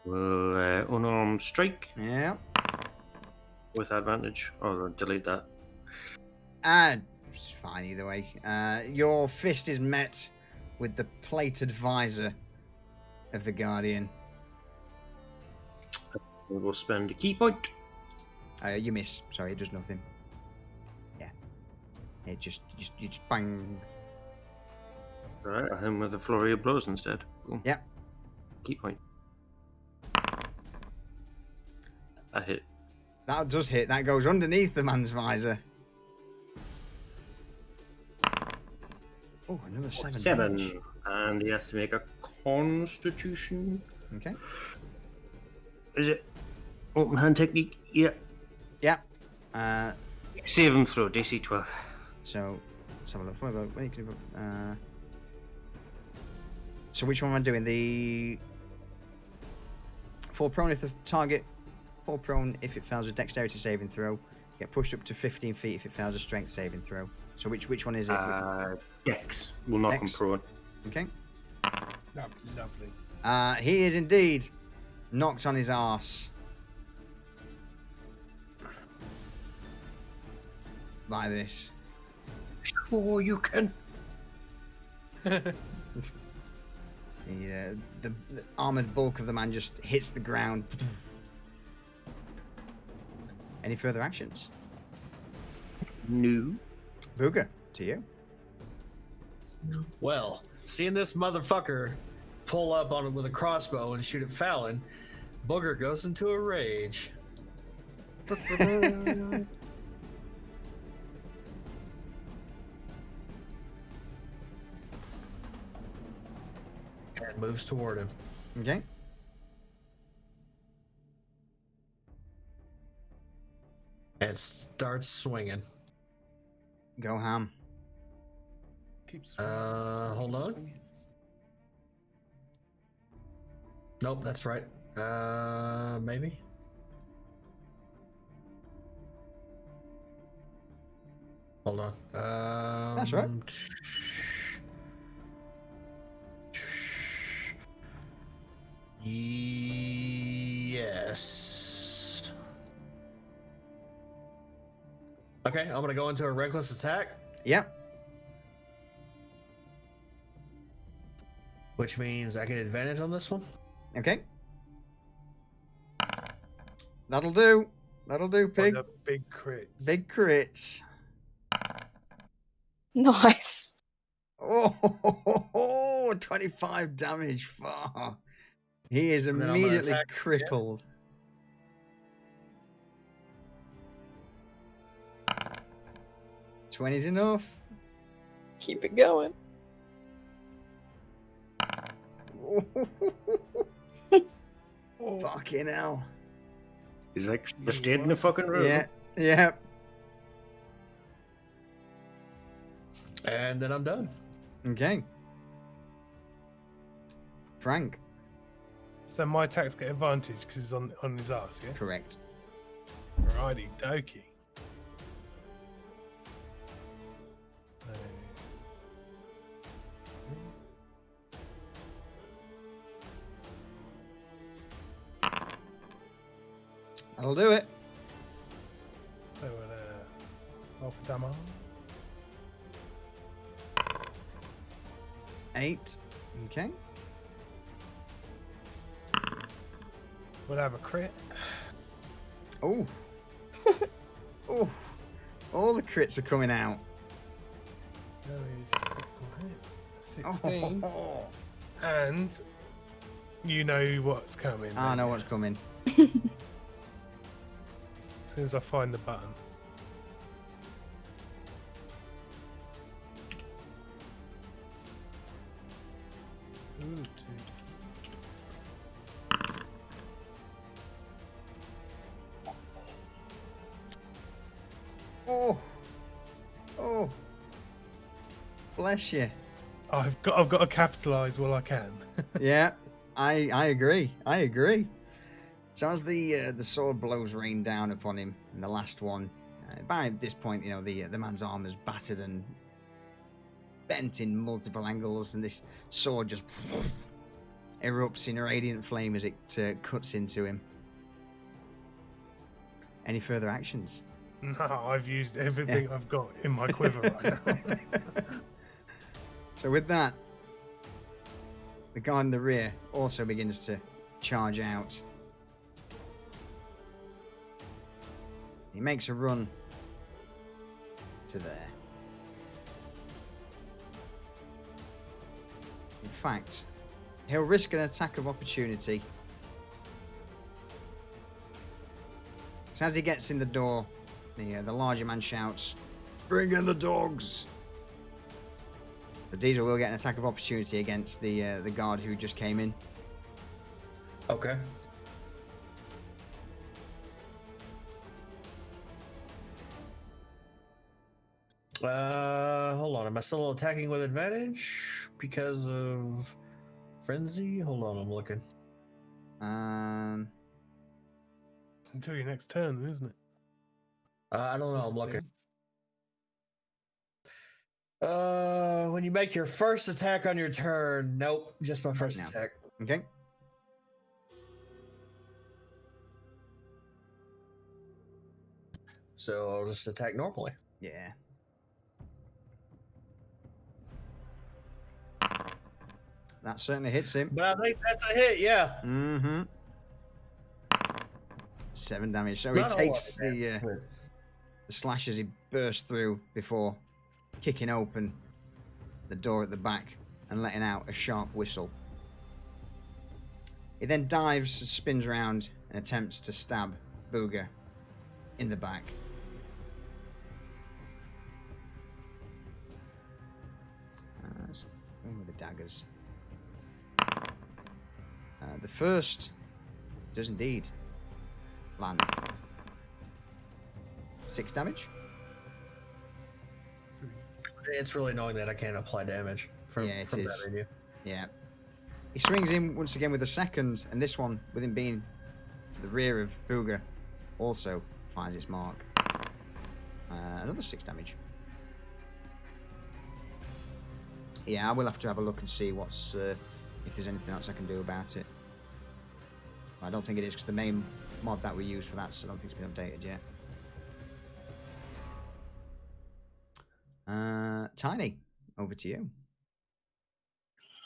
Well, unarmed strike Yeah. with advantage. Oh, I'll delete that. It's fine either way. Your fist is met with the plated visor of the Guardian. We will spend a key point. You miss. Sorry, it does nothing. Yeah. It just bang. Alright, I'll hit him with a flurry of blows instead. Boom. Yep. Key point. That hit. That does hit. That goes underneath the man's visor. Oh, another 7. 7. damage. And he has to make a constitution. Okay. Is it open hand technique? Yeah. Yep. Save him through DC 12. So let's have a look. So which one am I doing? fall prone if the target fall prone if it fails a dexterity saving throw. Get pushed up to 15 feet if it fails a strength saving throw. So which one is it? Dex will knock him Dex. prone. Okay. Lovely. He is indeed knocked on his arse by this. Oh, you can. The armored bulk of the man just hits the ground. Any further actions? No. Booger, to you. Well, seeing this motherfucker pull up on it with a crossbow and shoot at Fallon, Booger goes into a rage. And moves toward him. Okay. And starts swinging. Go ham. Keeps. Hold on. Nope, that's right. Maybe. Hold on. That's right. Yes. Okay, I'm gonna go into a reckless attack, Yep. which means I get advantage on this one. Okay. That'll do. That'll do, pig. Big crits. Big crits. Nice. Oh, 25 damage. Far. He is And then I'm gonna immediately attack crippled. $20's enough. Keep it going. Fucking hell. He's like, just stayed in the fucking room. Yeah, yeah. And then I'm done. Okay. Frank. So my attacks get advantage because he's on his ass, yeah? Correct. Righty dokey. That'll do it. So roll for damage. 8. Okay. We'll have a crit. Oh. Oh. All the crits are coming out. Very critical hit. 16. Oh. And you know what's coming. I don't know you? what's coming. As soon as I find the button. Ooh, 2. Oh. Oh. Bless you. I've got to capitalise while I can. Yeah, I agree. I agree. So as the sword blows rain down upon him, and the last one, by this point, you know the man's arm is battered and bent in multiple angles, and this sword just erupts in radiant flame as it cuts into him. Any further actions? No, I've used everything I've got in my quiver right now. So with that, the guy in the rear also begins to charge out. He makes a run to there. In fact, he'll risk an attack of opportunity. So as he gets in the door, the larger man shouts, "Bring in the dogs!" But Diesel will get an attack of opportunity against the guard who just came in. Okay. Hold on. Am I still attacking with advantage because of frenzy? Hold on, I'm looking. Until your next turn, isn't it? I don't know. I'm looking. When you make your first attack on your turn, nope, just my first No. attack. Okay. So I'll just attack normally. Yeah. That certainly hits him. But I think that's a hit, yeah. Mm-hmm. 7 damage. So Not he a takes lot of the damage. slash as he bursts through before kicking open the door at the back and letting out a sharp whistle. He then dives, spins around, and attempts to stab Booger in the back. Let's go with the daggers. The first does indeed land. 6 damage. It's really annoying that I can't apply damage from, Yeah, it from is. that menu. Yeah. He swings in once again with a second, and this one, with him being to the rear of Booger, also finds its mark. Another 6 damage. Yeah, I will have to have a look and see what's if there's anything else I can do about it. I don't think it is, because the main mod that we use for that, so I don't think it's been updated yet. Tiny, over to you.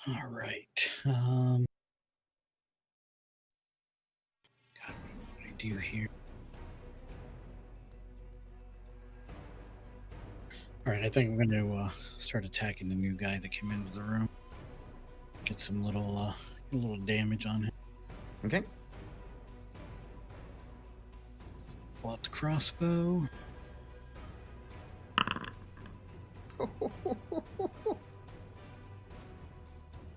All right. God, what do I do here? All right, I think I'm going to start attacking the new guy that came into the room. Get some little damage on him. Okay. Pull out the crossbow.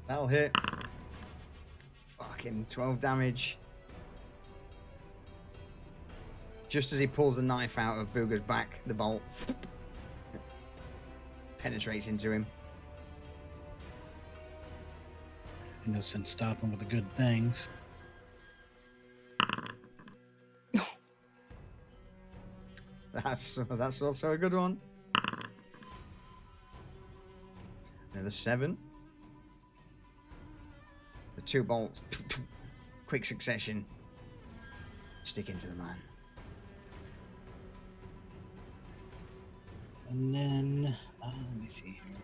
That'll hit. Fucking 12 damage. Just as he pulls the knife out of Booger's back, the bolt penetrates into him. No sense stopping with the good things. That's also a good one. Another 7. The 2 bolts, quick succession, stick into the man. And then, let me see here.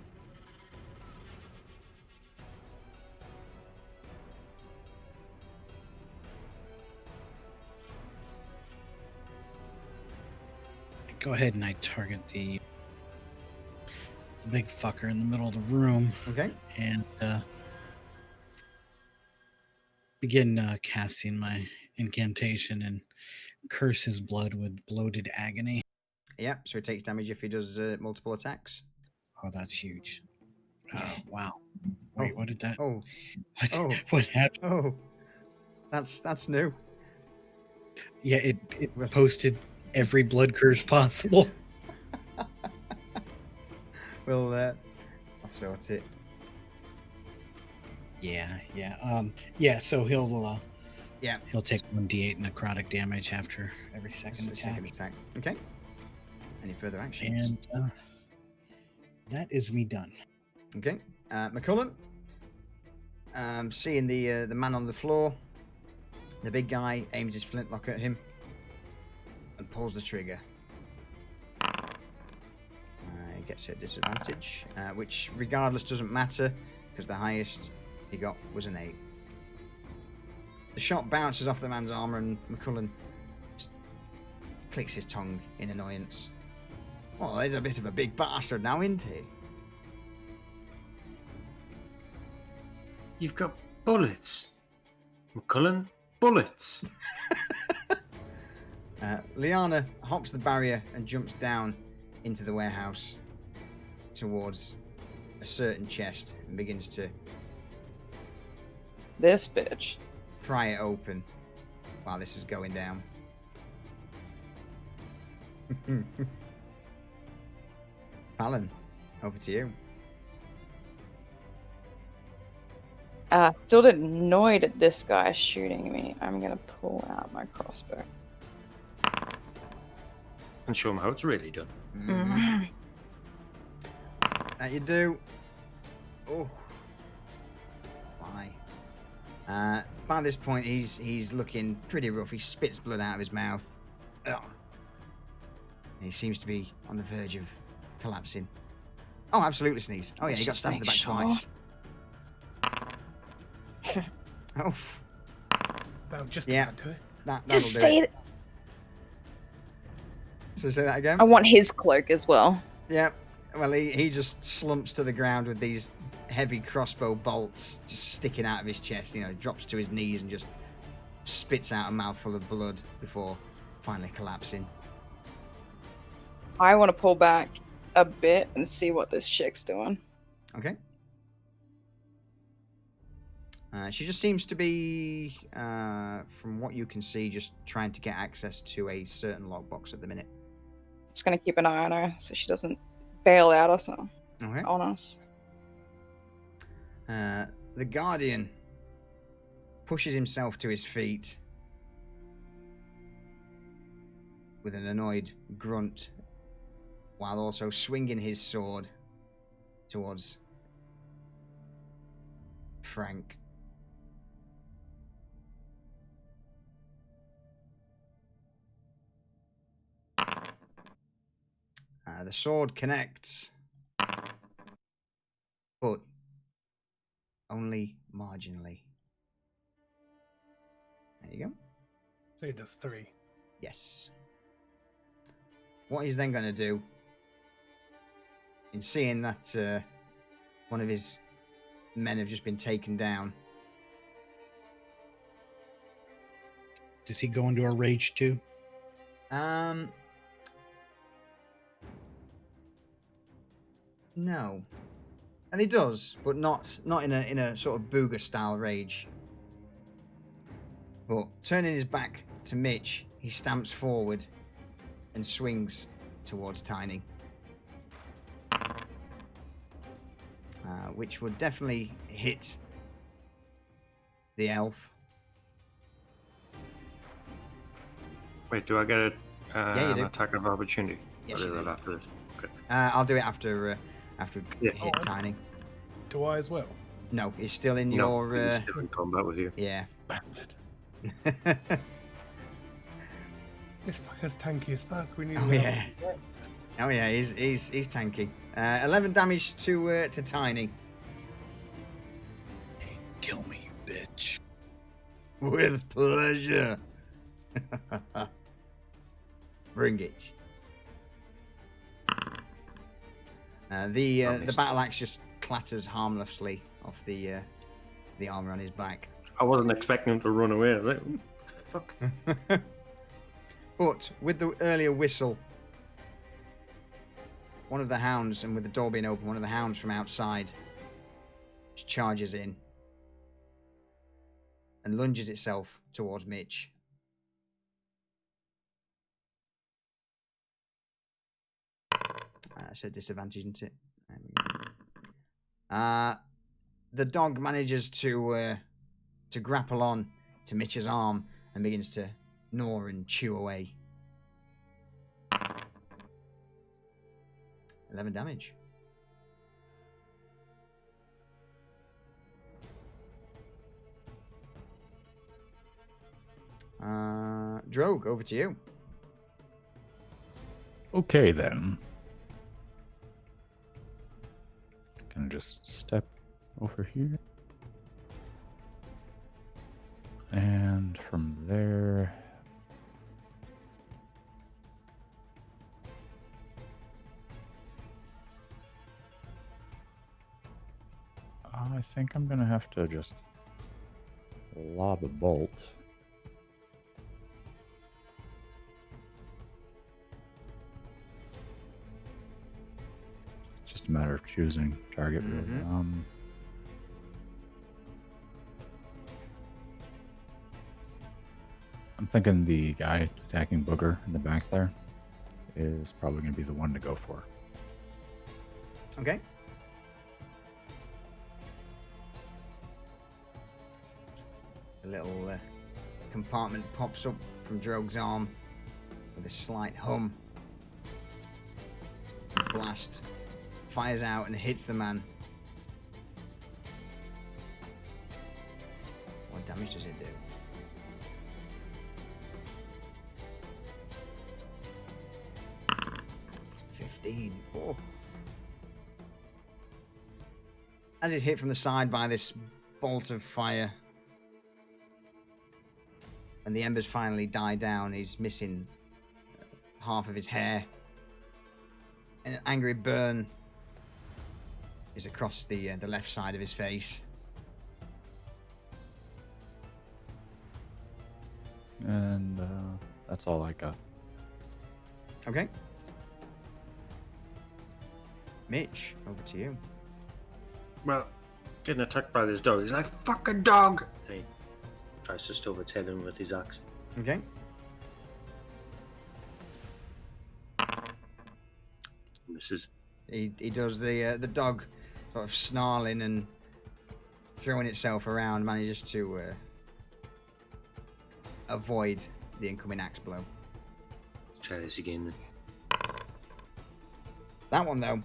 Go ahead and I target the big fucker in the middle of the room. Okay. And begin casting my incantation and curse his blood with bloated agony. Yep, so he takes damage if he does multiple attacks. Oh, that's huge. Yeah. Wow. Wait, what did that? Oh. What, Oh. what happened? Oh. That's new. Yeah, it posted every blood curse possible. Well, I'll sort it. Yeah. So he'll take 1d8 necrotic damage after every second attack. Okay. Any further actions? And that is me done. Okay. McCullen, seeing the man on the floor, the big guy aims his flintlock at him and pulls the trigger. He gets hit at disadvantage, which regardless doesn't matter because the highest he got was an 8. The shot bounces off the man's armor and McCullen just clicks his tongue in annoyance. Well, he's a bit of a big bastard now, isn't he? You've got bullets. McCullen, bullets. Liana hops the barrier and jumps down into the warehouse towards a certain chest and begins to This bitch. pry it open while this is going down. Alan, over to you. Still annoyed at this guy shooting me. I'm gonna pull out my crossbow. And show him how it's really done. Mhm. That you do. Oh. Why? By this point, he's looking pretty rough. He spits blood out of his mouth. Ugh. He seems to be on the verge of collapsing. Oh, absolutely sneeze. Oh yeah, Let's he got just stabbed in the make back twice. Oh, That'll just Yeah. about do it. that'll Just do stay. it. So say that again. I want his cloak as well. Yeah. Well, he just slumps to the ground with these heavy crossbow bolts just sticking out of his chest. You know, drops to his knees and just spits out a mouthful of blood before finally collapsing. I want to pull back a bit and see what this chick's doing. Okay. She just seems to be, from what you can see, just trying to get access to a certain logbox at the minute. Just gonna keep an eye on her so she doesn't bail out or something Okay. on us. The Guardian pushes himself to his feet with an annoyed grunt while also swinging his sword towards Frank. The sword connects, but only marginally. There you go. So he does 3. Yes. What he's then going to do, in seeing that one of his men have just been taken down, Does he go into a rage too? No, and he does, but not in a sort of Booger style rage. But turning his back to Mitch, he stamps forward and swings towards Tiny, which would definitely hit the elf. Wait, do I get Yeah, you an do. attack of opportunity? Yes, Or you is do. that after this? Okay. I'll do it after we Yeah. hit Tiny. Do I as well? No, he's still in No, your. he's still in combat with you. Yeah. Bastard. This fucker's tanky as fuck. We need Oh, to yeah. Oh yeah, he's tanky. 11 damage to Tiny. Kill me, you bitch. With pleasure. Bring it. The battle axe just clatters harmlessly off the armor on his back. I wasn't expecting him to run away. I was like, what the fuck? But with the earlier whistle, one of the hounds, and with the door being open, one of the hounds from outside just charges in and lunges itself towards Mitch. It's a disadvantage, isn't it? There we go. The dog manages to grapple on to Mitch's arm and begins to gnaw and chew away. 11 damage. Drogue, over to you. Okay, then. Can I just step over here? And from there... I think I'm gonna have to just lob a bolt. It's just a matter of choosing target. Really. Mhm. I'm thinking the guy attacking Booger in the back there is probably going to be the one to go for. Okay. A little compartment pops up from Drogue's arm with a slight hum. The blast fires out and hits the man. What damage does it do? Oh. As he's hit from the side by this bolt of fire, and the embers finally die down, he's missing half of his hair. And an angry burn is across the left side of his face. And that's all I got. Okay. Mitch, over to you. Well, getting attacked by this dog. He's like, fucking dog! And he tries to stove its head in with his axe. Okay. Misses. He does the dog sort of snarling and throwing itself around, manages to avoid the incoming axe blow. Try this again then. That one, though,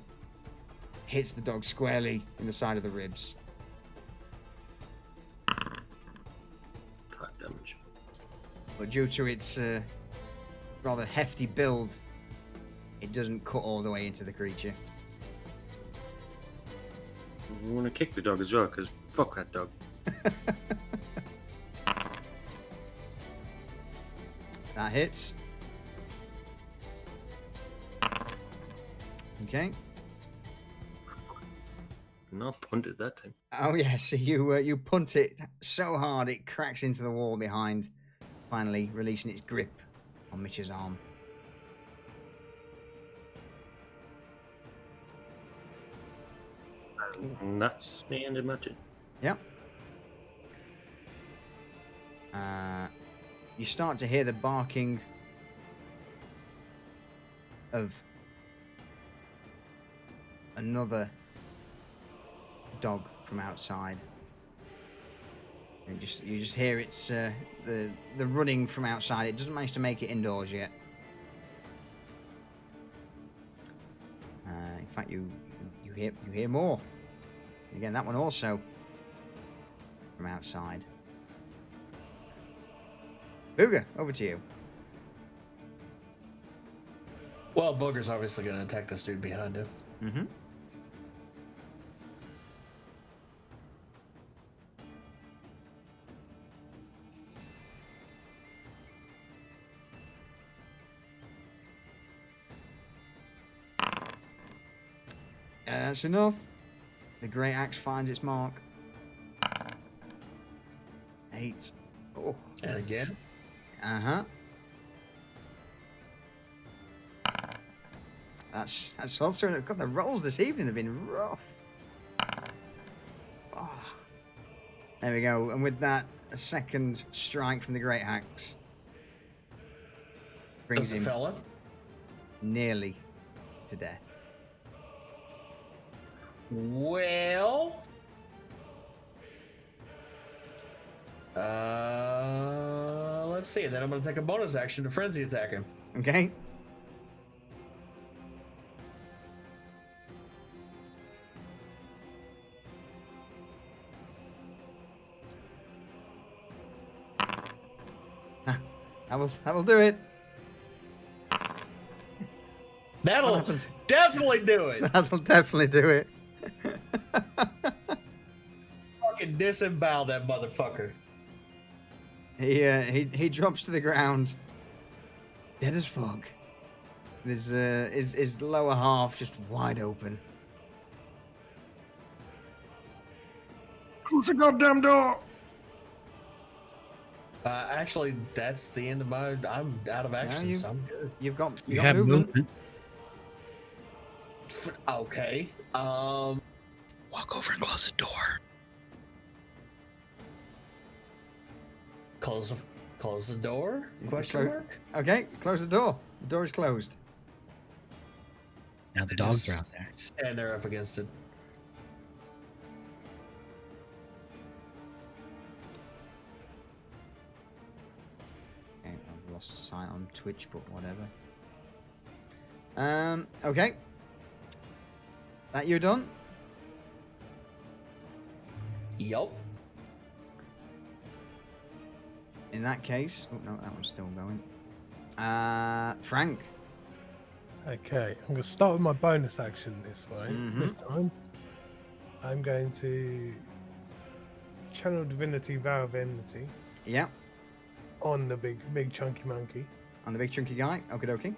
hits the dog squarely in the side of the ribs. 5 damage. But due to its rather hefty build, it doesn't cut all the way into the creature. I want to kick the dog as well, because fuck that dog. That hits. Okay. Not punted that time. Oh yes, so you punt it so hard it cracks into the wall behind, finally releasing its grip on Mitch's arm. And that's the end of my turn. Yep. You start to hear the barking of another dog from outside. And you just hear its the running from outside. It doesn't manage to make it indoors yet. In fact, you hear more. Again, that one also from outside. Booger, over to you. Well, Booger's obviously going to attack this dude behind him. Mm-hmm. That's enough. The great axe finds its mark. 8. Oh. And again. Uh-huh. That's also... God, the rolls this evening have been rough. Oh. There we go. And with that, a second strike from the great axe brings him Fella. nearly to death. Well, let's see. Then I'm going to take a bonus action to frenzy attack him. Okay. That will do it. That'll definitely do it. That'll definitely do it. Fucking disembowel that motherfucker. He drops to the ground, dead as fuck. His lower half just wide open. Close the goddamn door! Actually, that's the end of my. I'm out of action, so I'm good. You got have movement. Okay. Walk over and close the door. Close the door? Question mark? Okay, close the door. The door is closed. Now the dogs are out there. Stand there up against it. right on Twitch, but whatever. Okay. That you done? Yup. In that case, oh no, that one's still going. Frank. Okay, I'm going to start with my bonus action this way. Mhm. This time, I'm going to channel Divinity, Vow of Enmity Yeah, on the big chunky monkey. on the big chunky guy. Okie dokie.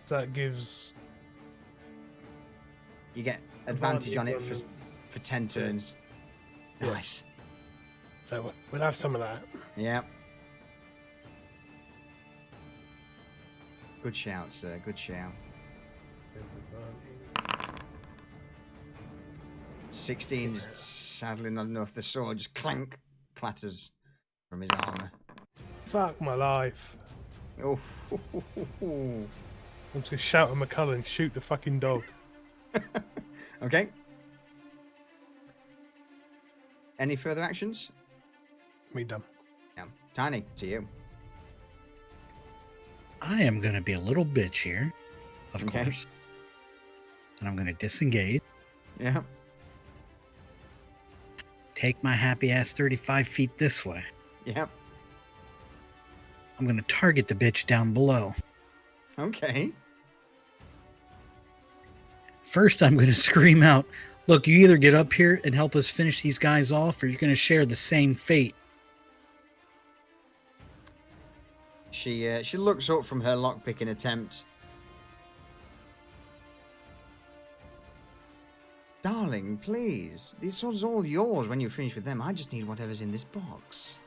So that gives You get advantage on it Advantage for 10 turns. Yeah. Nice. so we'll have some of that. Yeah. Good shout, sir. Good shout. 16 is sadly not enough. The sword just clank clatters from his armor. Fuck my life. Oh. I'm just gonna shout at McCullen and shoot the fucking dog. Okay. Any further actions? Me done. Yeah. Tiny, to you. I am going to be a little bitch here, of Okay. course. And I'm going to disengage, Yeah. take my happy ass 35 feet this way. Yep. I'm going to target the bitch down below. Okay. First, I'm going to scream out, look, you either get up here and help us finish these guys off, or you're going to share the same fate. She looks up from her lockpicking attempt. Darling, please. This was all yours when you finish with them. I just need whatever's in this box.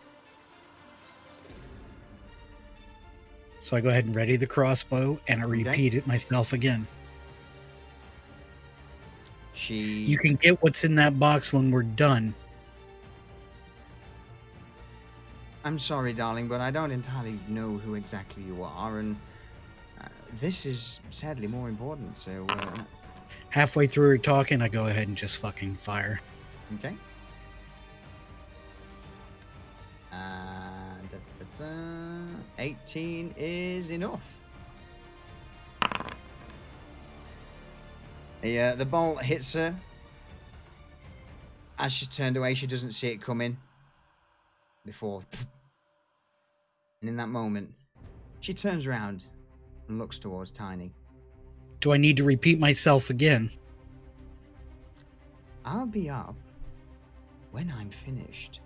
So I go ahead and ready the crossbow, and I Okay. repeat it myself again. She... You can get what's in that box when we're done. I'm sorry, darling, but I don't entirely know who exactly you are, and this is sadly more important, so... Halfway through her talking, I go ahead and just fucking fire. Okay. 18 is enough. The bolt hits her. As she's turned away, she doesn't see it coming. Before. And in that moment, she turns around and looks towards Tiny. Do I need to repeat myself again? I'll be up when I'm finished.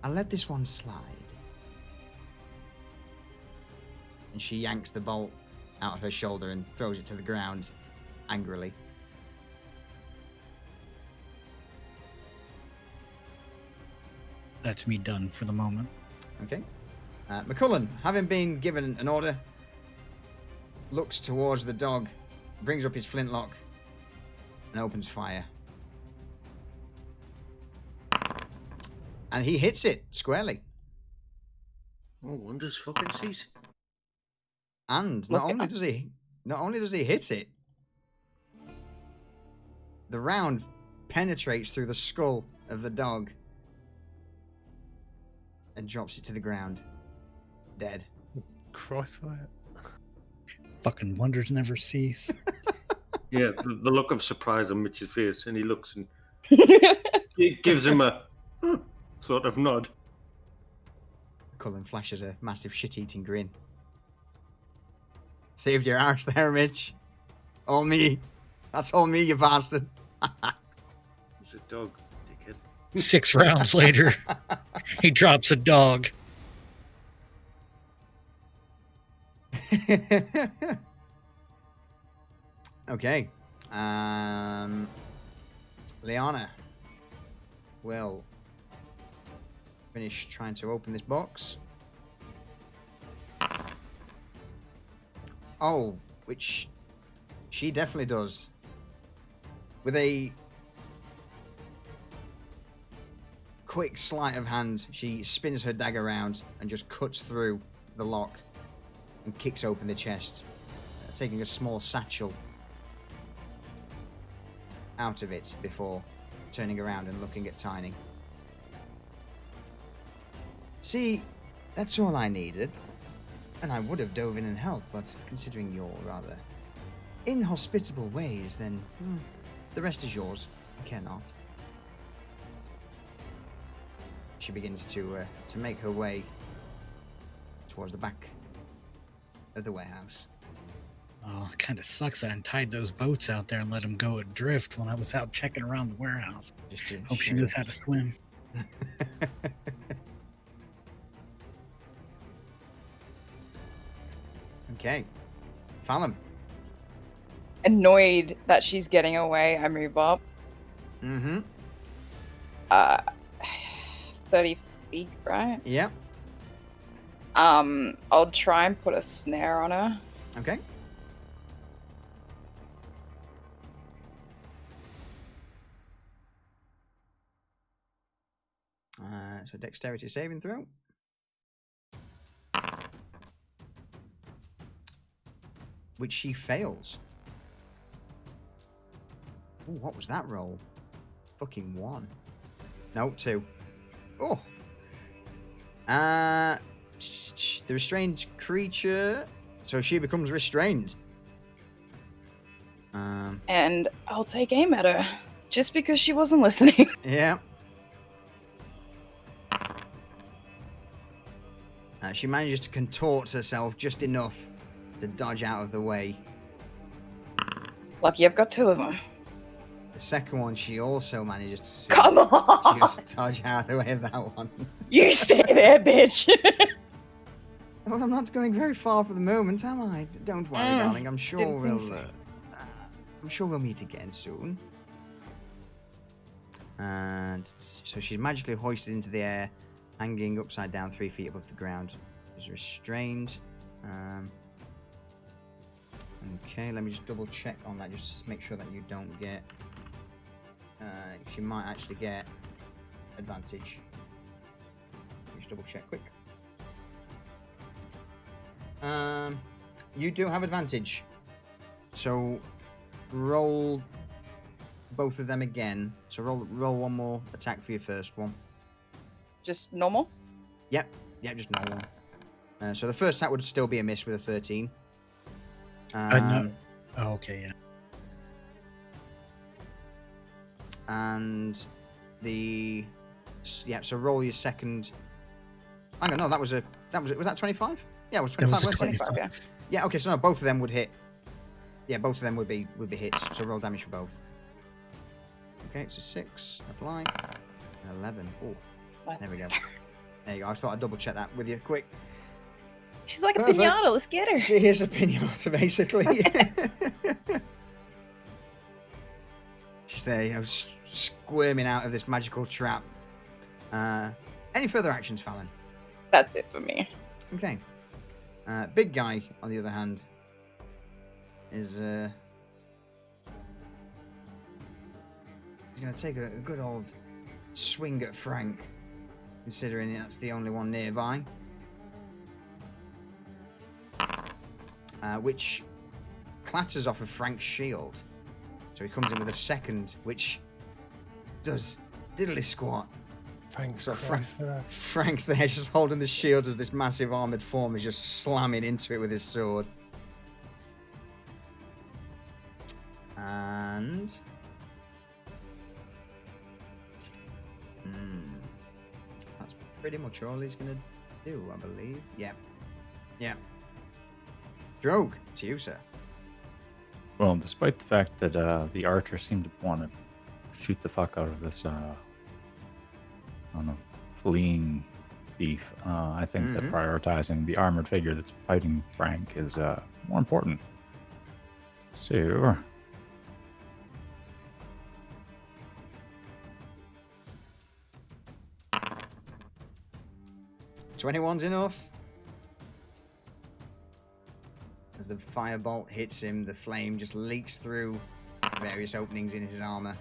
I'll let this one slide. And she yanks the bolt out of her shoulder and throws it to the ground angrily. That's me done for the moment. Okay. McCullen, having been given an order, looks towards the dog, brings up his flintlock, and opens fire. And he hits it squarely. Oh, wonders fucking cease. And not only does he hit it, the round penetrates through the skull of the dog and drops it to the ground, dead. Christ for that. Fucking wonders never cease. Yeah, the look of surprise on Mitch's face, and he looks and it gives him a sort of nod. Cullen flashes a massive shit-eating grin. Saved your arse there, Mitch. All me. That's all me, you bastard. It's a dog, dickhead. 6 rounds later, he drops a dog. Okay. Liana will finish trying to open this box. Oh, which she definitely does. With a quick sleight of hand, she spins her dagger around and just cuts through the lock and kicks open the chest, taking a small satchel out of it before turning around and looking at Tiny. See, that's all I needed. And I would have dove in and helped, but considering your rather inhospitable ways, then the rest is yours. I care not. She begins to make her way towards the back of the warehouse. Oh, it kind of sucks. I untied those boats out there and let them go adrift when I was out checking around the warehouse. Just to Hope she show- knows how to swim. Okay. Fallon. Annoyed that she's getting away, I move up. Mm-hmm. 30 feet, right? Yep. I'll try and put a snare on her. Okay. So dexterity saving throw. Which she fails. Ooh, what was that roll? Fucking 1. No, 2. Oh. The restrained creature. So she becomes restrained. And I'll take aim at her. Just because she wasn't listening. Yeah. She manages to contort herself just enough to dodge out of the way. Lucky I've got 2 of them. The second one, she also manages to Come on! just dodge out of the way of that one. You stay there, bitch! Well, I'm not going very far for the moment, am I? Don't worry, darling. I'm sure didn't we'll. think so. I'm sure we'll meet again soon. And so she's magically hoisted into the air, hanging upside down 3 feet above the ground. She's restrained. Okay, let me just double check on that, just to make sure that you don't get. She might actually get advantage. Let me just double check quick. You do have advantage. So roll both of them again. So roll one more attack for your first one. Just normal? Yep, just normal. So the first attack would still be a miss with a 13. No. Oh, okay, yeah. And so roll your second. Hang on, no, was that 25? Yeah, it was 25. It was wasn't it? 25. Yeah. Yeah, okay, so no, both of them would hit. Yeah, both of them would be hits. So roll damage for both. Okay, so 6, apply, and 11. Oh, there we go. There you go. I thought I'd double check that with you quick. She's like Perfect. a pinata, let's get her. She is a pinata, basically. She's there, squirming out of this magical trap. Any further actions, Fallon? That's it for me. Okay. Big guy, on the other hand, is he's going to take a good old swing at Frank, considering that's the only one nearby. Which clatters off of Frank's shield. So he comes in with a second, which does diddly squat. Thanks, So Christ for that. Frank's there just holding the shield as this massive armored form is just slamming into it with his sword. And... that's pretty much all he's going to do, I believe. Yeah. Drogue, to you, sir. Well, despite the fact that the archer seemed to want to shoot the fuck out of this, I don't know, fleeing thief, I think that prioritizing the armored figure that's fighting Frank is more important. So, 21's enough. As the firebolt hits him, the flame just leaks through various openings in his armor.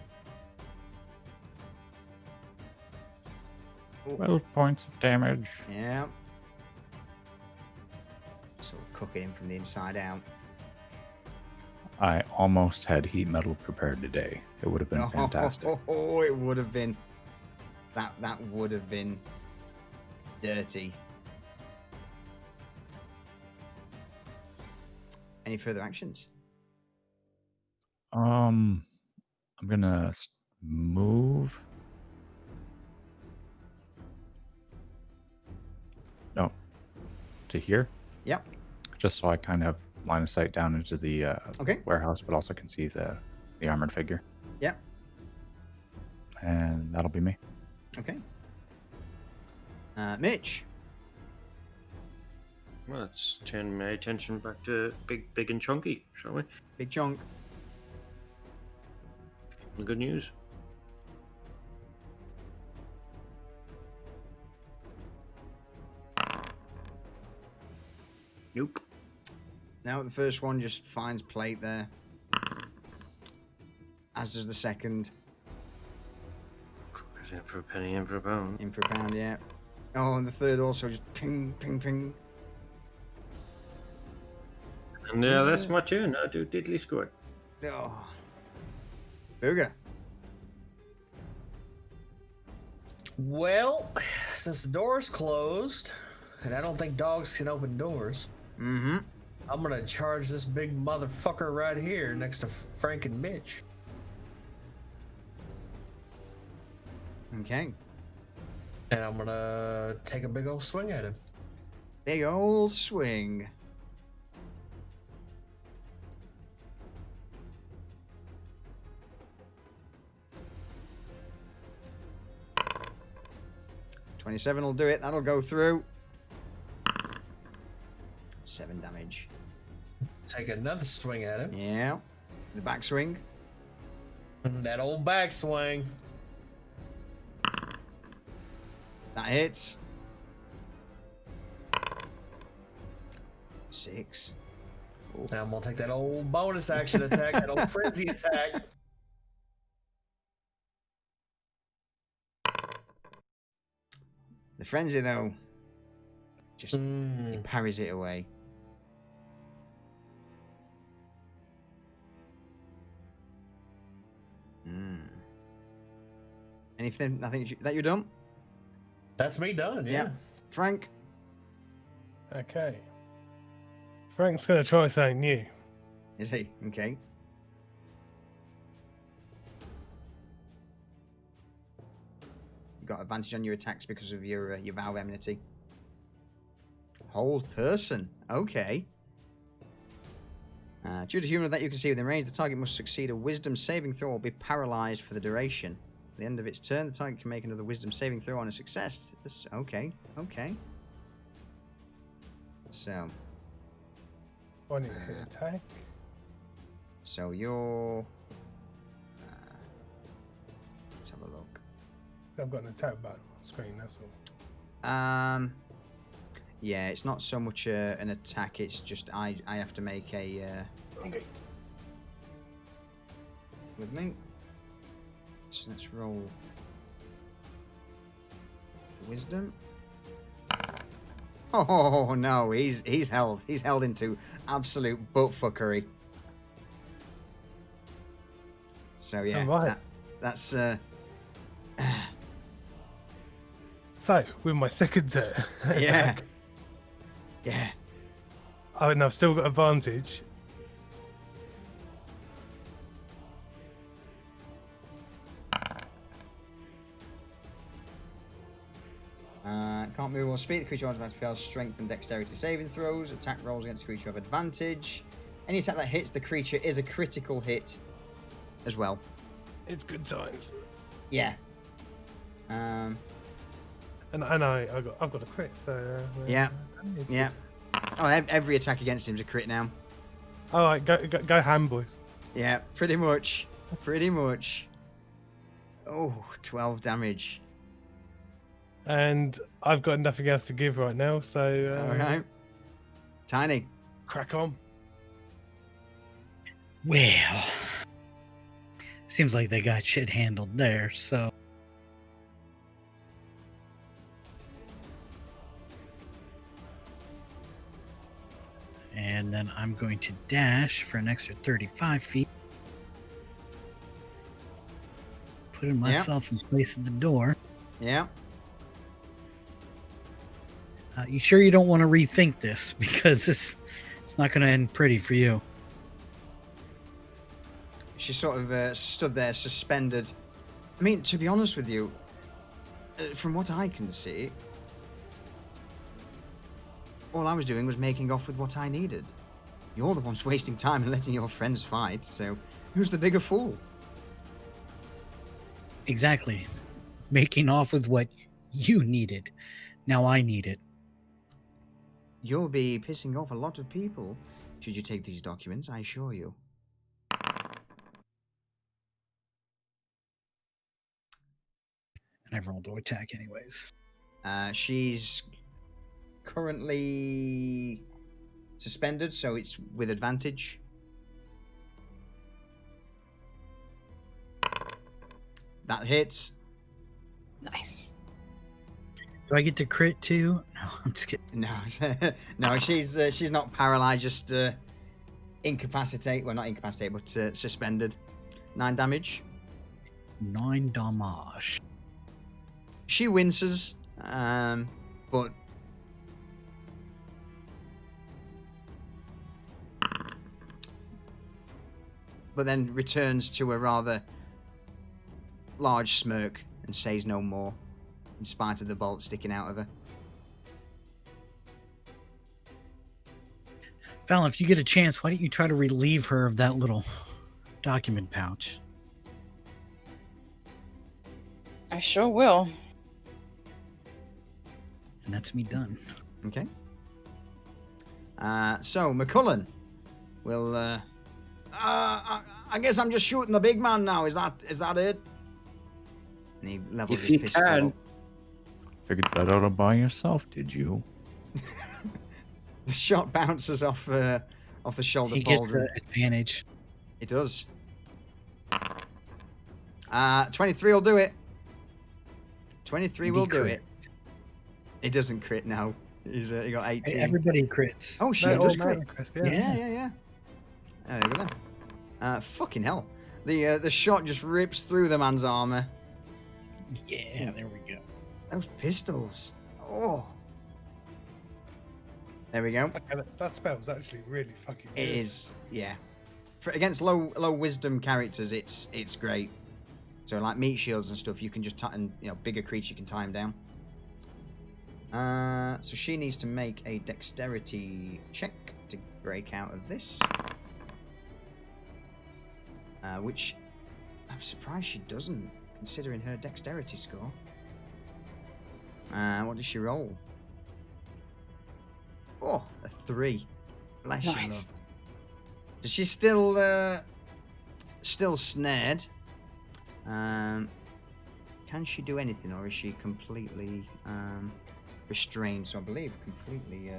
12 points of damage. Yeah. Sort of cooking him from the inside out. I almost had heat metal prepared today. It would have been fantastic. Oh, it would have been. That would have been dirty. any further actions? I'm gonna move. No, to here. Yep. Just so I kind of line of sight down into the Okay. warehouse, but also can see the armored figure. Yep. And that'll be me. Okay. Mitch. Well, let's turn my attention back to big and chunky, shall we? Big chunk. The good news. Nope. Now the first one just finds plate there. As does the second. In for a penny, in for a pound. In for a pound, yeah. Oh, and the third also just ping, ping, ping. And that's my turn. I do diddly score. Oh. Booger. Well, since the door's closed, and I don't think dogs can open doors, Mm-hmm. I'm gonna charge this big motherfucker right here next to Frank and Mitch. Okay. And I'm gonna take a big old swing at him. Big old swing. $27 will do it. That'll go through. 7 damage. Take another swing at him. Yeah. The backswing. That old backswing. That hits. 6. Now I'm gonna take that old bonus action attack, that old frenzy attack. The frenzy, though, just he parries it away. Anything? Nothing that you're done? That's me done, yeah. Frank? Okay. Frank's going to try something new. Is he? Okay. You got advantage on your attacks because of your vow of enmity. Hold person. Okay. Due to humor that you can see within range, the target must succeed a wisdom saving throw or be paralyzed for the duration. At the end of its turn, the target can make another wisdom saving throw on a success. Okay. So. I need to hit attack. So you're. Let's have a look. I've got an attack button on the screen, that's all. Yeah, it's not so much an attack, it's just I have to make a Okay. with me. So let's roll wisdom. Oh no, he's held into absolute buttfuckery. So yeah, Alright. that's So, with my second turn, yeah. Yeah. Oh, and I've still got advantage. Can't move or speak. The creature automatically fails strength and dexterity saving throws. Attack rolls against the creature have advantage. Any attack that hits the creature is a critical hit as well. It's good times. Yeah. And I've got a crit, so Yeah. Yeah. Oh, every attack against him is a crit now. All right, go ham, boys. Yeah, pretty much. Pretty much. Oh, 12 damage. And I've got nothing else to give right now, so All right. Tiny. crack on. Well, seems like they got shit handled there, so. And then I'm going to dash for an extra 35 feet. Putting myself in place of the door. Yeah. You sure you don't want to rethink this? Because It's not going to end pretty for you. She sort of stood there suspended. I mean, to be honest with you, from what I can see, all I was doing was making off with what I needed. You're the ones wasting time and letting your friends fight, so who's the bigger fool? Exactly. Making off with what you needed. Now I need it. You'll be pissing off a lot of people should you take these documents, I assure you. And I rolled to attack anyways. She's currently suspended, so it's with advantage. That hits. Nice. Do I get to crit too? No, I'm just kidding. No, no, she's not paralyzed, just incapacitate. Well, not incapacitate, but suspended. 9 damage. 9 damage. She winces, but then returns to a rather large smirk and says no more, in spite of the bolt sticking out of her. Val, if you get a chance, why don't you try to relieve her of that little document pouch? I sure will. And that's me done. Okay. So McCullen will. I guess I'm just shooting the big man now. Is that it? And he levels If his you pistol. can. Figured that out all by yourself, did you? The shot bounces off the shoulder He gets pauldron. the advantage. It does. 23 will do it. 23 will do it. It doesn't crit now. He got 18. Everybody crits. Oh shit, it does crit. Yeah. Yeah. There we go then. Fucking hell. The shot just rips through the man's armor. Yeah, there we go. Those pistols. Oh. There we go. Okay, that spell's actually really fucking good. It is, yeah. Against low wisdom characters, it's great. So like meat shields and stuff, you can just bigger creature you can tie them down. So she needs to make a dexterity check to break out of this. Which I'm surprised she doesn't, considering her dexterity score. What does she roll? Oh, a 3. Bless you, Nice. love. So she's still snared. Can she do anything, or is she completely restrained? So I believe completely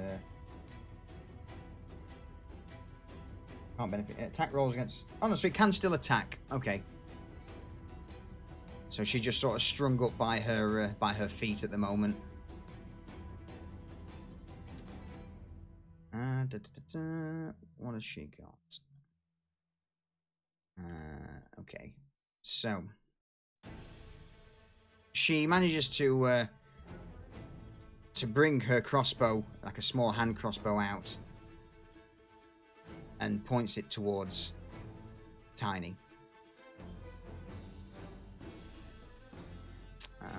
can't benefit. Attack rolls against. Oh no, so it can still attack. Okay. So she's just sort of strung up by her feet at the moment. What has she got? Okay. So she manages to bring her crossbow, like a small hand crossbow, out and points it towards Tiny. Where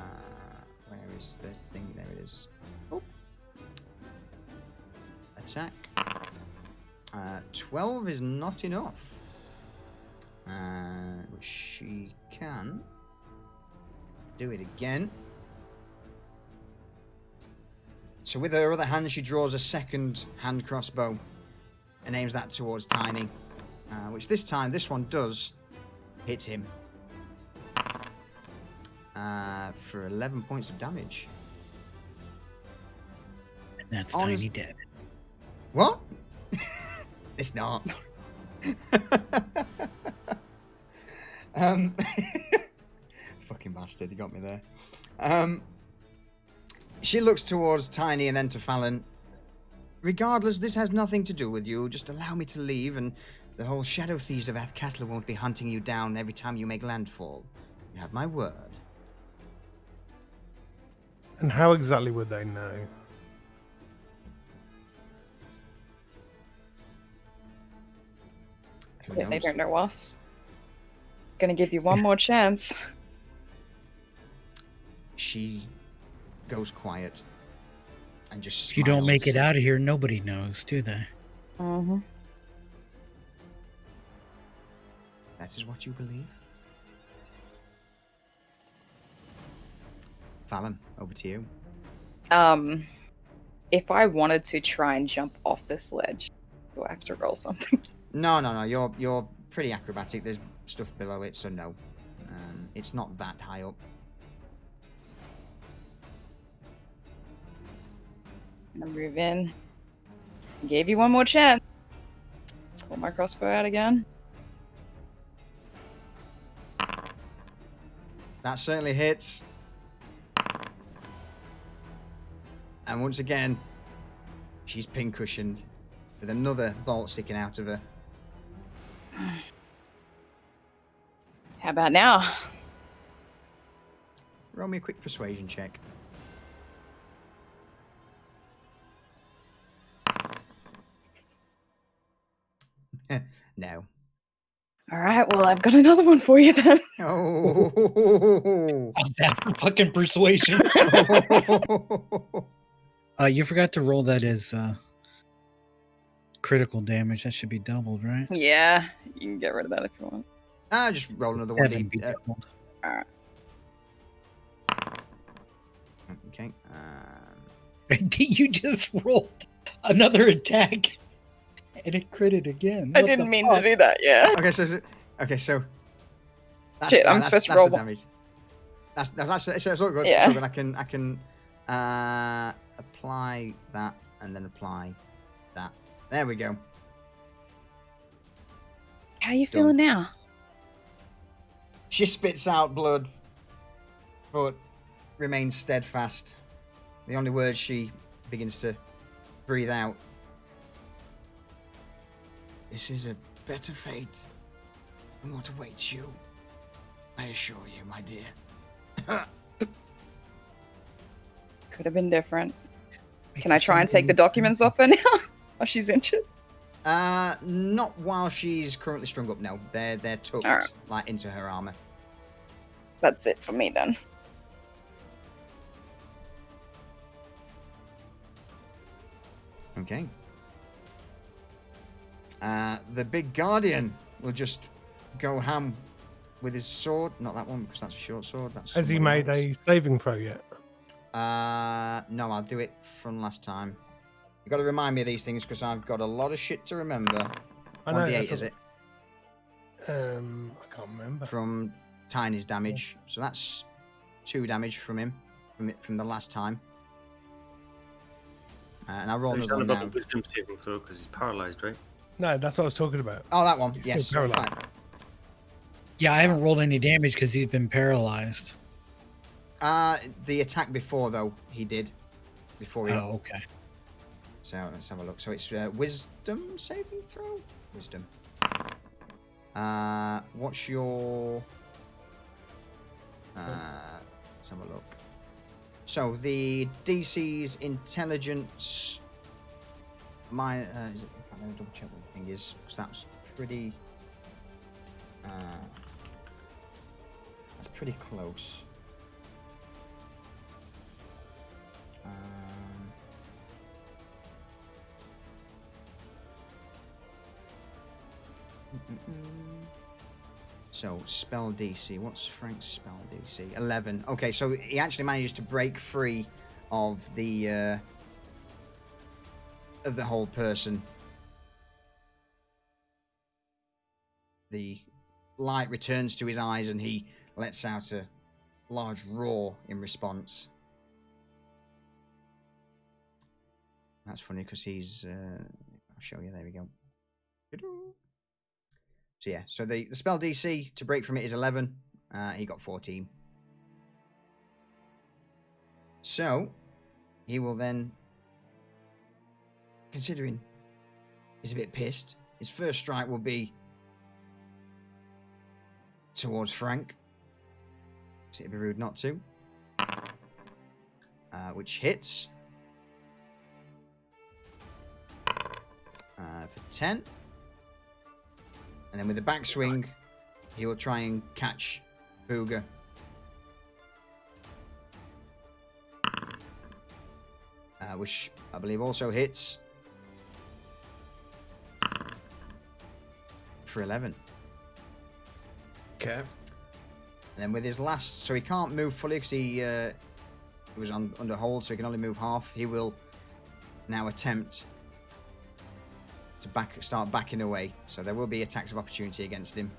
is the thing? There it is. Oh. Attack. 12 is not enough. She can do it again. So with her other hand, she draws a second hand crossbow and aims that towards Tiny, which this time, this one does hit him for 11 points of damage. And that's Honest- Tiny dead. What? It's not. Fucking bastard, he got me there. She looks towards Tiny and then to Fallon. Regardless, this has nothing to do with you. Just allow me to leave, and the whole Shadow Thieves of Athkatla won't be hunting you down every time you make landfall. You have my word. And how exactly would they know? Who Yeah, they knows? don't know us. Gonna give you one more chance. She goes quiet and just If you don't make it smiles. out of here, nobody knows, do they? Mm-hmm. That is what you believe? Fallon, over to you. If I wanted to try and jump off this ledge, do I have to roll something? No. You're pretty acrobatic. There's stuff below it, so no. It's not that high up. I'm gonna move in. Gave you one more chance. Pull my crossbow out again. That certainly hits. And once again, she's pin-cushioned with another bolt sticking out of her. How about now? Roll me a quick persuasion check. No. All right, well, I've got another one for you then. Oh. How's that for fucking persuasion? You forgot to roll that as critical damage. That should be doubled, right? Yeah, you can get rid of that if you want. Just roll another 7 be 1d. doubled. All right. Okay. You just rolled another attack, and it critted again. I What didn't the mean to fuck? do that, yeah. Okay, so that's Shit, I'm fine, supposed to that's roll the one. damage. That's it's all good. Yeah. So good. I can apply that and then apply that. There we go. How are you Done. feeling now? She spits out blood, but remains steadfast. The only words she begins to breathe out. This is a better fate than what awaits you. I assure you, my dear. Could have been different. Make Can I it try and something take the documents off her now? While she's injured? Not while she's currently strung up. No, they're tucked Alright. like into her armor. That's it for me then. Okay. The big guardian will just go ham with his sword. Not that one because that's a short sword. That's Has he somebody made else. a saving throw yet? No, I'll do it from last time. You got to remind me of these things because I've got a lot of shit to remember. I know. 1d8 that's is what- it I can't remember. from Tiny's damage? So that's 2 damage from him from the last time. And I roll He's another done one about now. the wisdom saving throw because he's paralyzed, right? No, that's what I was talking about. Oh, that one. He's Yes. still paralyzed. Fine. Yeah, I haven't rolled any damage because he's been paralyzed. The attack before though he did before he. Oh, okay. So let's have a look. So it's wisdom saving throw. Wisdom. What's your? Let's have a look. So the DC's intelligence. My is it? I'm gonna double check what the thing is because that's pretty. That's pretty close. So spell DC. What's Frank's spell DC? 11. Okay, so he actually manages to break free of the whole person. The light returns to his eyes and he lets out a large roar in response. That's funny because he's I'll show you. There we go. So yeah, so the spell DC to break from it is 11. He got 14. So he will then, considering he's a bit pissed, his first strike will be towards Frank. So it'd be rude not to. Which hits. For 10. And then with the backswing, he will try and catch Booger. Which I believe also hits for 11. Okay. And then with his last, so he can't move fully because he was under hold, so he can only move half. He will now attempt to start backing away. So there will be attacks of opportunity against him.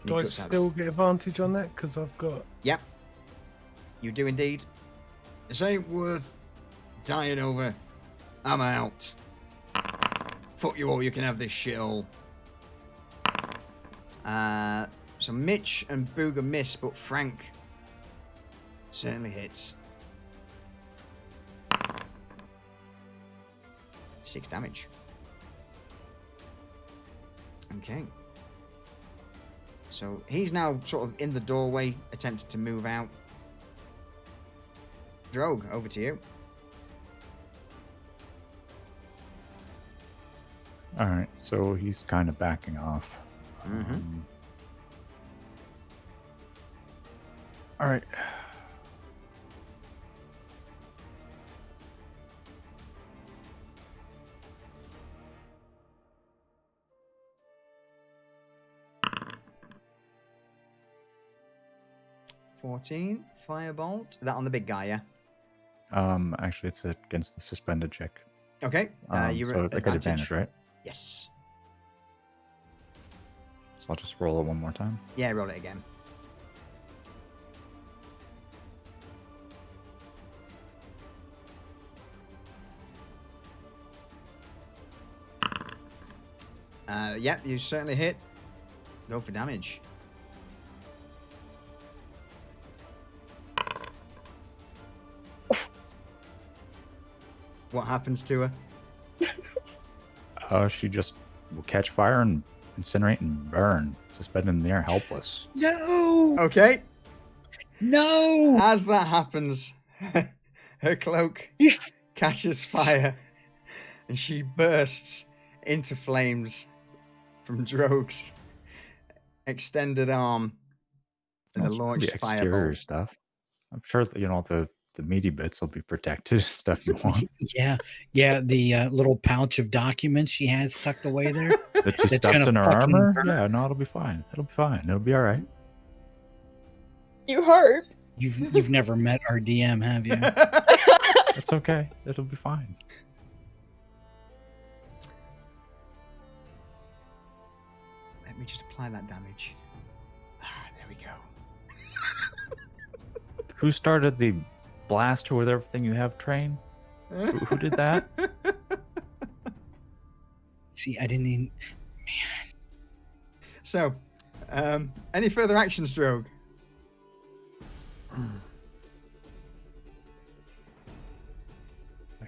And he Do I cuts out- still get advantage on that? Because I've got. Yep. You do indeed. This ain't worth dying over. I'm out. Fuck you all, you can have this shithole. So Mitch and Booger miss, but Frank certainly hits. 6 damage. Okay. So he's now sort of in the doorway, attempted to move out. Drogue, over to you. All right, so he's kind of backing off. Mm-hmm. All right. Firebolt. Is that on the big guy, yeah? Actually, it's against the suspended check. Okay. You're so at I got advantage, right? Yes. So I'll just roll it one more time. Yeah, roll it again. Yep, you certainly hit. Go for damage. What happens to her? She just will catch fire and incinerate and burn, suspended in the air, helpless. No! Okay. No! As that happens, her cloak catches fire and she bursts into flames from Drogue's extended arm and the That's launched pretty exterior firebolt. stuff. I'm sure that, the meaty bits will be protected. Stuff you want. Yeah. The little pouch of documents she has tucked away there. That she That's stuffed gonna in her fucking armor? burn. Yeah, no, it'll be fine. It'll be fine. It'll be all right. You heard. You've never met our DM, have you? It's okay. It'll be fine. Let me just apply that damage. There we go. Who started the blaster with everything you have trained? Who did that? See, I didn't even. So, any further actions, Drogue? I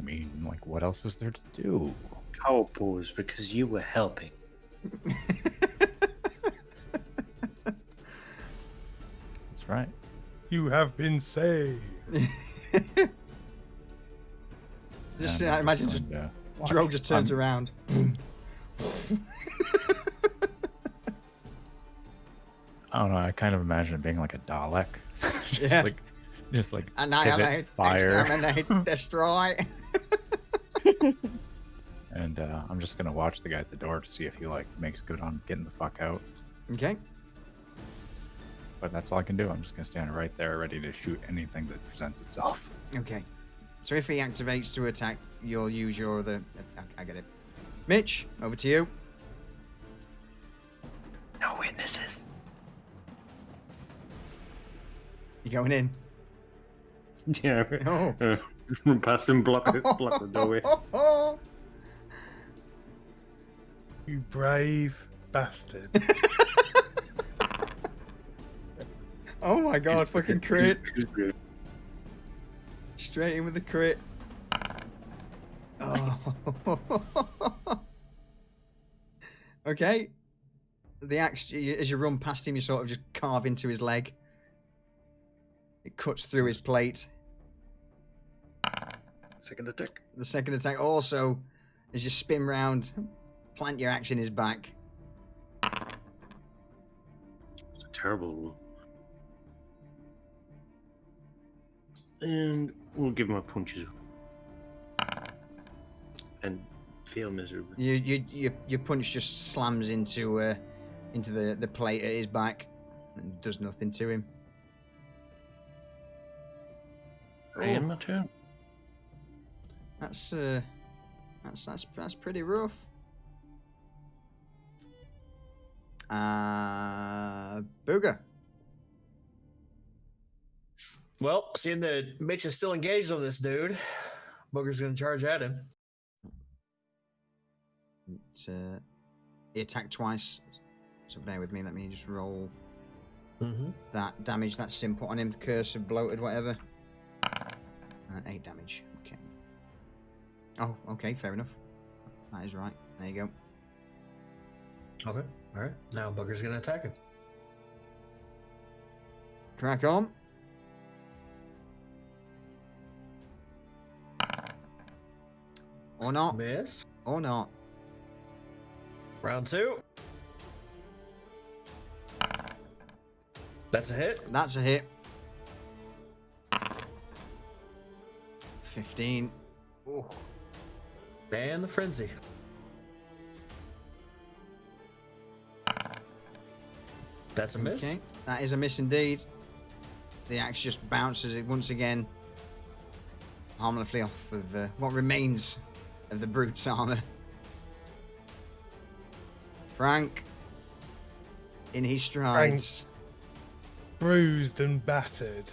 mean, like, what else is there to do? Power pose because you were helping. That's right. You have been saved. Just And I'm imagine just going to watch. Drogue just turns I'm- around. I don't know. I kind of imagine it being like a Dalek. Yeah. just like Annihilate, pivot, fire. exterminate, destroy. And I'm just gonna watch the guy at the door to see if he makes good on getting the fuck out. Okay. But that's all I can do. I'm just gonna stand right there, ready to shoot anything that presents itself. Okay. So if he activates to attack, you'll use your other. I get it. Mitch, over to you. No witnesses. You going in? Yeah. Oh. Run past him, block the doorway. You brave bastard. Oh my god, fucking crit. Straight in with the crit. Oh. Okay. The axe, as you run past him, you sort of just carve into his leg. It cuts through his plate. Second attack. The second attack also, as you spin round, plant your axe in his back. It's a terrible roll. And we'll give him a punches. And fail miserably. Your punch just slams into the plate at his back and does nothing to him. And my turn. That's pretty rough. Booger. Well, seeing that Mitch is still engaged on this dude, Booger's going to charge at him. He attacked twice. So bear with me. Let me just roll Mm-hmm. that damage. That's simple on him. Curse of bloated, whatever. 8 damage. Okay. Oh, okay. Fair enough. That is right. There you go. Okay. All right. Now Booger's going to attack him. Crack on. Or not. Miss. Or not. Round 2. That's a hit. That's a hit. 15. Ooh. And the frenzy. That's a miss. Okay. That is a miss indeed. The axe just bounces it once again harmlessly off of what remains of the brute's armor. Frank, in his strides. Bruised and battered.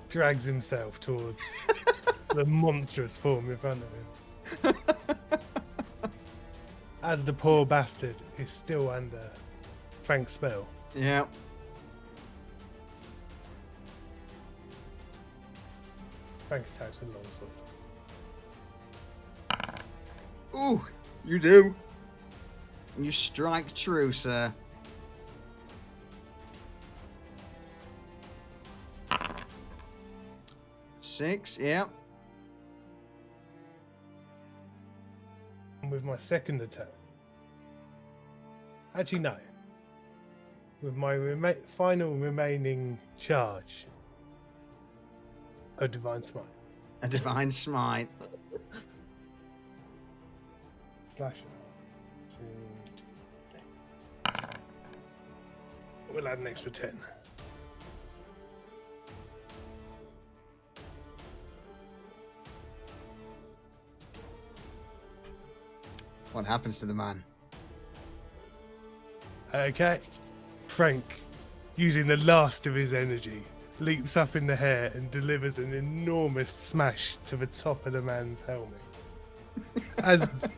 Drags himself towards the monstrous form in front of him. As the poor bastard is still under Frank's spell. Yeah. Frank attacks with longsword. Ooh, you do. You strike true, sir. Six, yeah. And with my second attack. Actually, no. With my final remaining charge. A divine smite. A divine smite. Slash. We'll add an extra 10. What happens to the man? Okay. Frank, using the last of his energy, leaps up in the air and delivers an enormous smash to the top of the man's helmet. As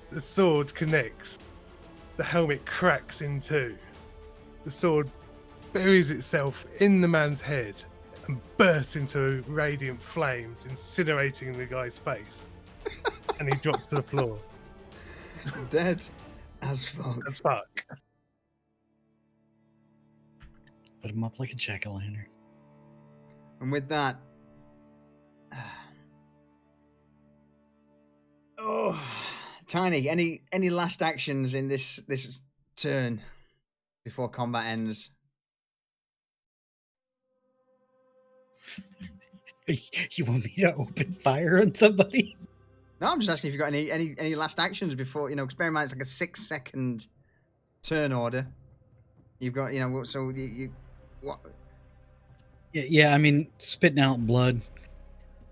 the sword connects, the helmet cracks in two. The sword buries itself in the man's head and bursts into radiant flames, incinerating the guy's face. And he drops to the floor. Dead as fuck. As fuck. Lit him up like a jack-o'-lantern. And with that, oh, Tiny, any last actions in this turn before combat ends? You want me to open fire on somebody? No, I'm just asking if you've got any last actions before, because bear in mind it's like a 6-second turn order. You've got, so you what? Yeah, I mean, spitting out blood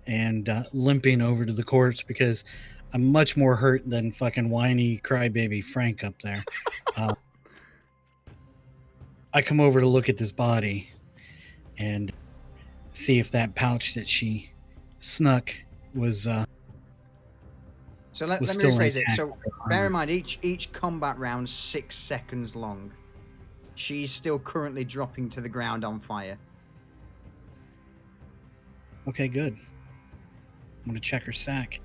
and limping over to the corpse because I'm much more hurt than fucking whiny crybaby Frank up there. I come over to look at this body and see if that pouch that she snuck was So let me still rephrase it. intact. So bear in mind, each combat round 6 seconds long. She's still currently dropping to the ground on fire. Okay, good. I'm gonna check her sack.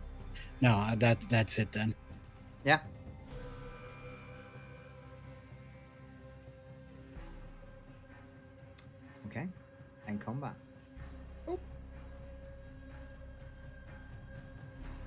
No, that's it then. Yeah. Okay. And combat. Oh.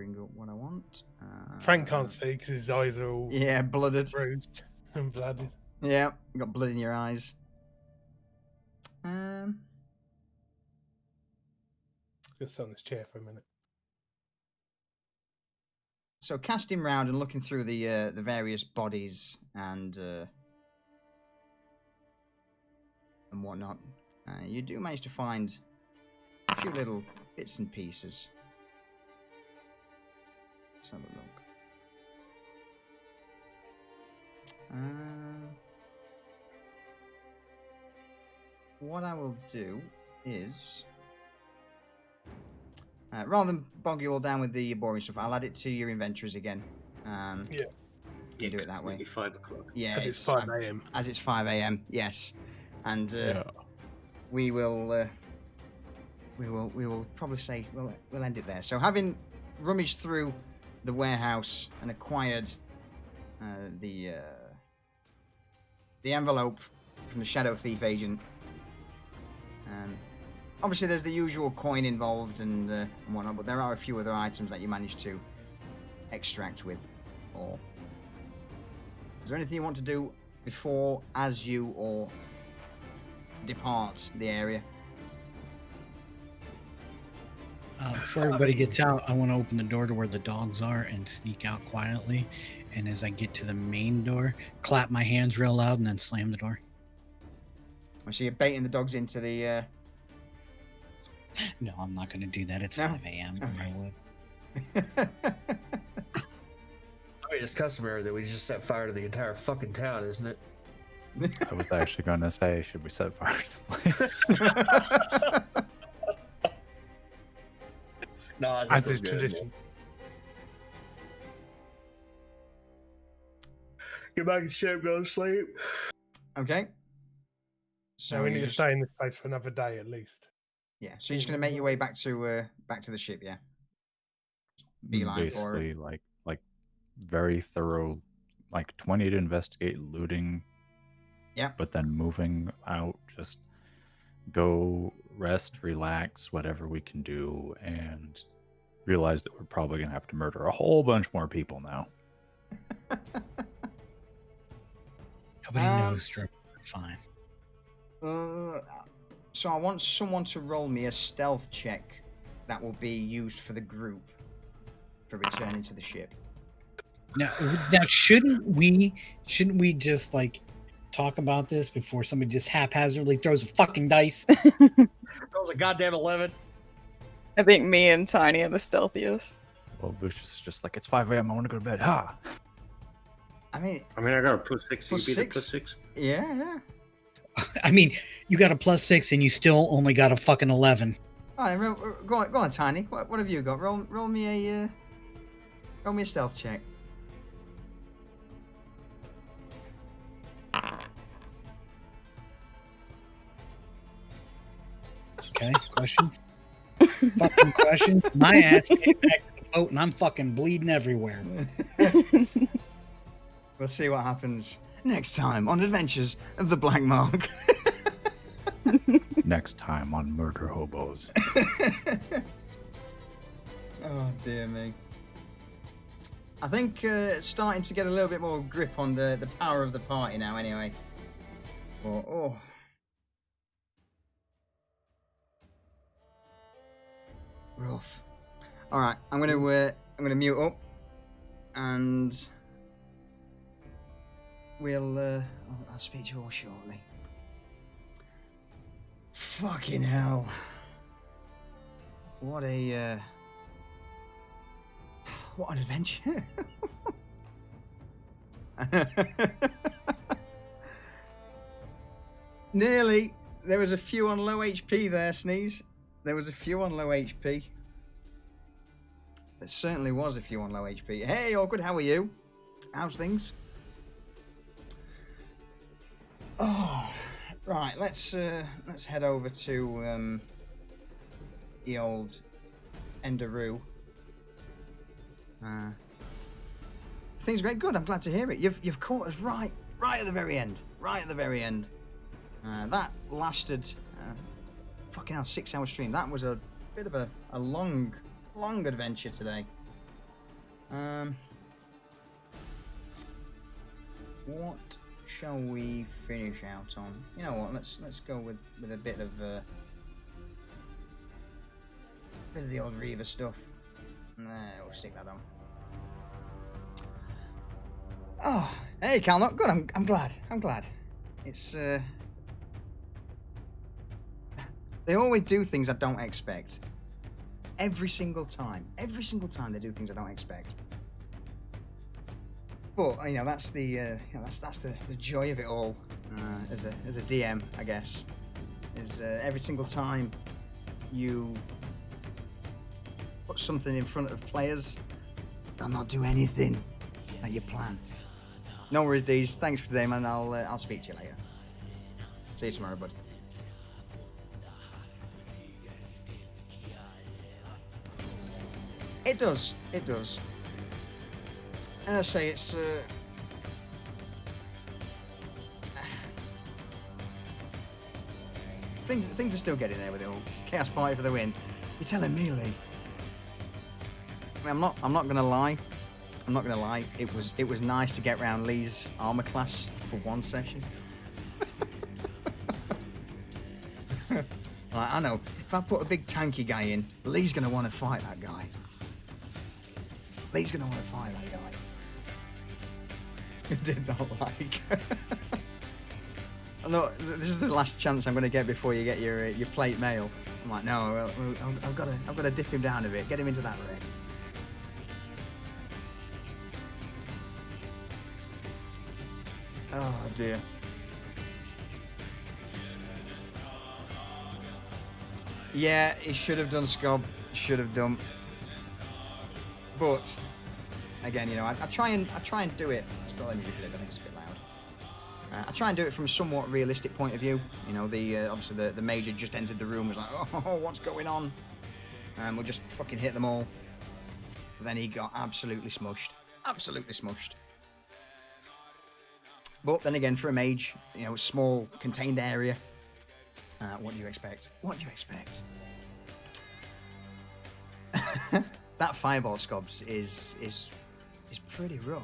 bring up what I want. Frank can't see because his eyes are all Yeah, blooded. bruised and blooded. Yeah, you got blood in your eyes. Just sit on this chair for a minute. So casting round and looking through the various bodies and whatnot, you do manage to find a few little bits and pieces. Let's have a look. What I will do is, rather than bog you all down with the boring stuff, I'll add it to your inventories again. Yeah. You do it that way. 5 o'clock. Yeah, As it's 5 a.m. As it's 5 a.m. Yes, and we will probably say we'll end it there. So having rummaged through the warehouse and acquired the envelope from the Shadow Thief agent. Obviously, there's the usual coin involved and whatnot, but there are a few other items that you managed to extract with. Or is there anything you want to do before, as you, or depart the area? Before everybody gets out, I want to open the door to where the dogs are and sneak out quietly. And as I get to the main door, clap my hands real loud and then slam the door. So you're baiting the dogs into the... No, I'm not going to do that. It's No? 5 a.m. Okay. I would. I mean, it's customary that we just set fire to the entire fucking town, isn't it? I was actually going to say, should we set fire to the place? No, I think As we're is good. tradition. Get back in shape, go to sleep. Okay. So we you need to just- stay in this place for another day at least. Yeah, so you're just going to make your way back to the ship, yeah? Beeline for it. Basically, like very thorough, like 20 to investigate, looting. Yeah. But then moving out, just go rest, relax, whatever we can do, and realize that we're probably gonna have to murder a whole bunch more people now. Nobody knows, Strip. Fine. So I want someone to roll me a stealth check that will be used for the group for returning to the ship. Now shouldn't we just like talk about this before somebody just haphazardly throws a fucking dice? That was a goddamn 11. I think me and Tiny are the stealthiest. Well, Lucius is just like, it's 5 a.m. I want to go to bed. Ha! I mean, I got a +6. Plus You beat a six? +6. yeah. I mean, you got a +6 and you still only got a fucking 11. All right, go on, Tiny. What have you got? Roll me a stealth check. Okay, questions? Fucking questions? My ass came back to the boat and I'm fucking bleeding everywhere. We'll see what happens next time on Adventures of the Black Mark. Next time on Murder Hobos. Oh dear me. I think starting to get a little bit more grip on the power of the party now anyway. Oh. Rough. Alright, I'm gonna mute up and I'll speak to you all shortly. Fucking hell. What an adventure. Nearly. There was a few on low HP there, Sneeze. There was a few on low HP. There certainly was a few on low HP. Hey, Awkward, how are you? How's things? Oh, right. Let's head over to the old Enderoo. Things are great. Good. I'm glad to hear it. You've caught us right at the very end. Right at the very end. That lasted fucking hell, 6-hour stream. That was a bit of a long adventure today. What shall we finish out on? You know what? Let's go with a bit of the old Reaver stuff. We'll stick that on. Oh, hey, Calnock. Good. I'm glad. It's they always do things I don't expect. Every single time they do things I don't expect. But you know, that's the that's the joy of it all. As a DM, I guess, is every single time you put something in front of players, they'll not do anything that you plan. No worries, Deez. Thanks for today, man. I'll speak to you later. See you tomorrow, bud. It does. And I say it's things are still getting there with the old Chaos Party for the win. You're telling me, Lee? I mean, I'm not gonna lie. It was nice to get round Lee's armor class for one session. Like, I know if I put a big tanky guy in, Lee's gonna want to fight that guy. I did not like. No, this is the last chance I'm going to get before you get your plate mail. I'm like, no, well, I've got to dip him down a bit, get him into that ring. Oh dear. Yeah, he should have done, Scob. Should have done. But again, you know, I try and do it. Still, let me do it. I think it's a bit loud. I try and do it from a somewhat realistic point of view. You know, obviously the major just entered the room, was like, oh, what's going on? And we'll just fucking hit them all. But then he got absolutely smushed. But then again, for a mage, you know, small contained area. What do you expect? That fireball, Scobs, is pretty rough.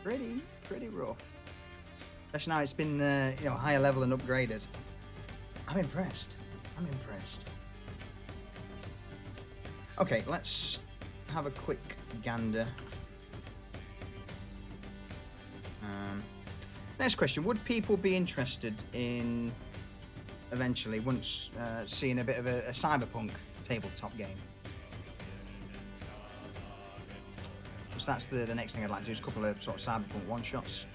Pretty rough. Especially now it's been you know, higher level and upgraded. I'm impressed. Okay, let's have a quick gander. Next question: would people be interested in eventually, once seeing a bit of a cyberpunk tabletop game? So that's the next thing I'd like to do, is a couple of sort of cyberpunk one-shots.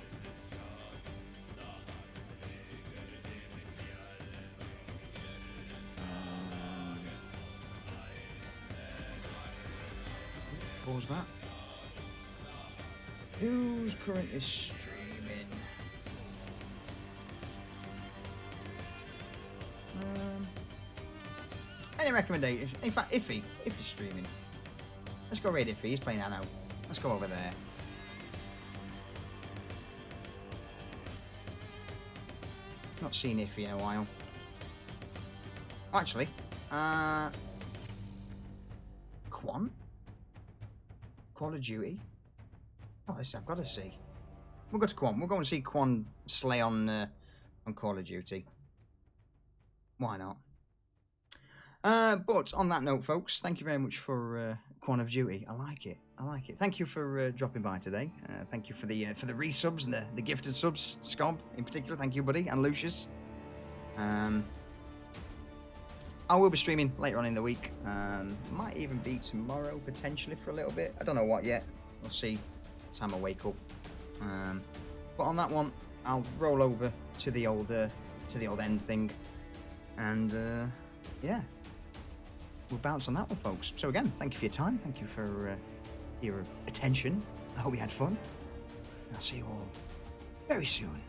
Pause that. Who's currently streaming? Any recommendations? In fact, Iffy streaming. Let's go raid Iffy. He's playing Anno. Let's go over there. Not seen Iffy in a while. Actually, Quan? Call of Duty? Oh, this I've got to see. We'll go to Quan. We'll go and see Quan slay on Call of Duty. Why not? But on that note, folks, thank you very much for Quan of Duty. I like it. Thank you for dropping by today. Thank you for the resubs and the gifted subs. Scob, in particular, thank you, buddy, and Lucius. I will be streaming later on in the week. Might even be tomorrow, potentially, for a little bit. I don't know what yet. We'll see what time I wake up. But on that one, I'll roll over to the old end thing, and yeah, we'll bounce on that one, folks. So again, thank you for your time. Thank you for your attention. I hope you had fun. I'll see you all very soon.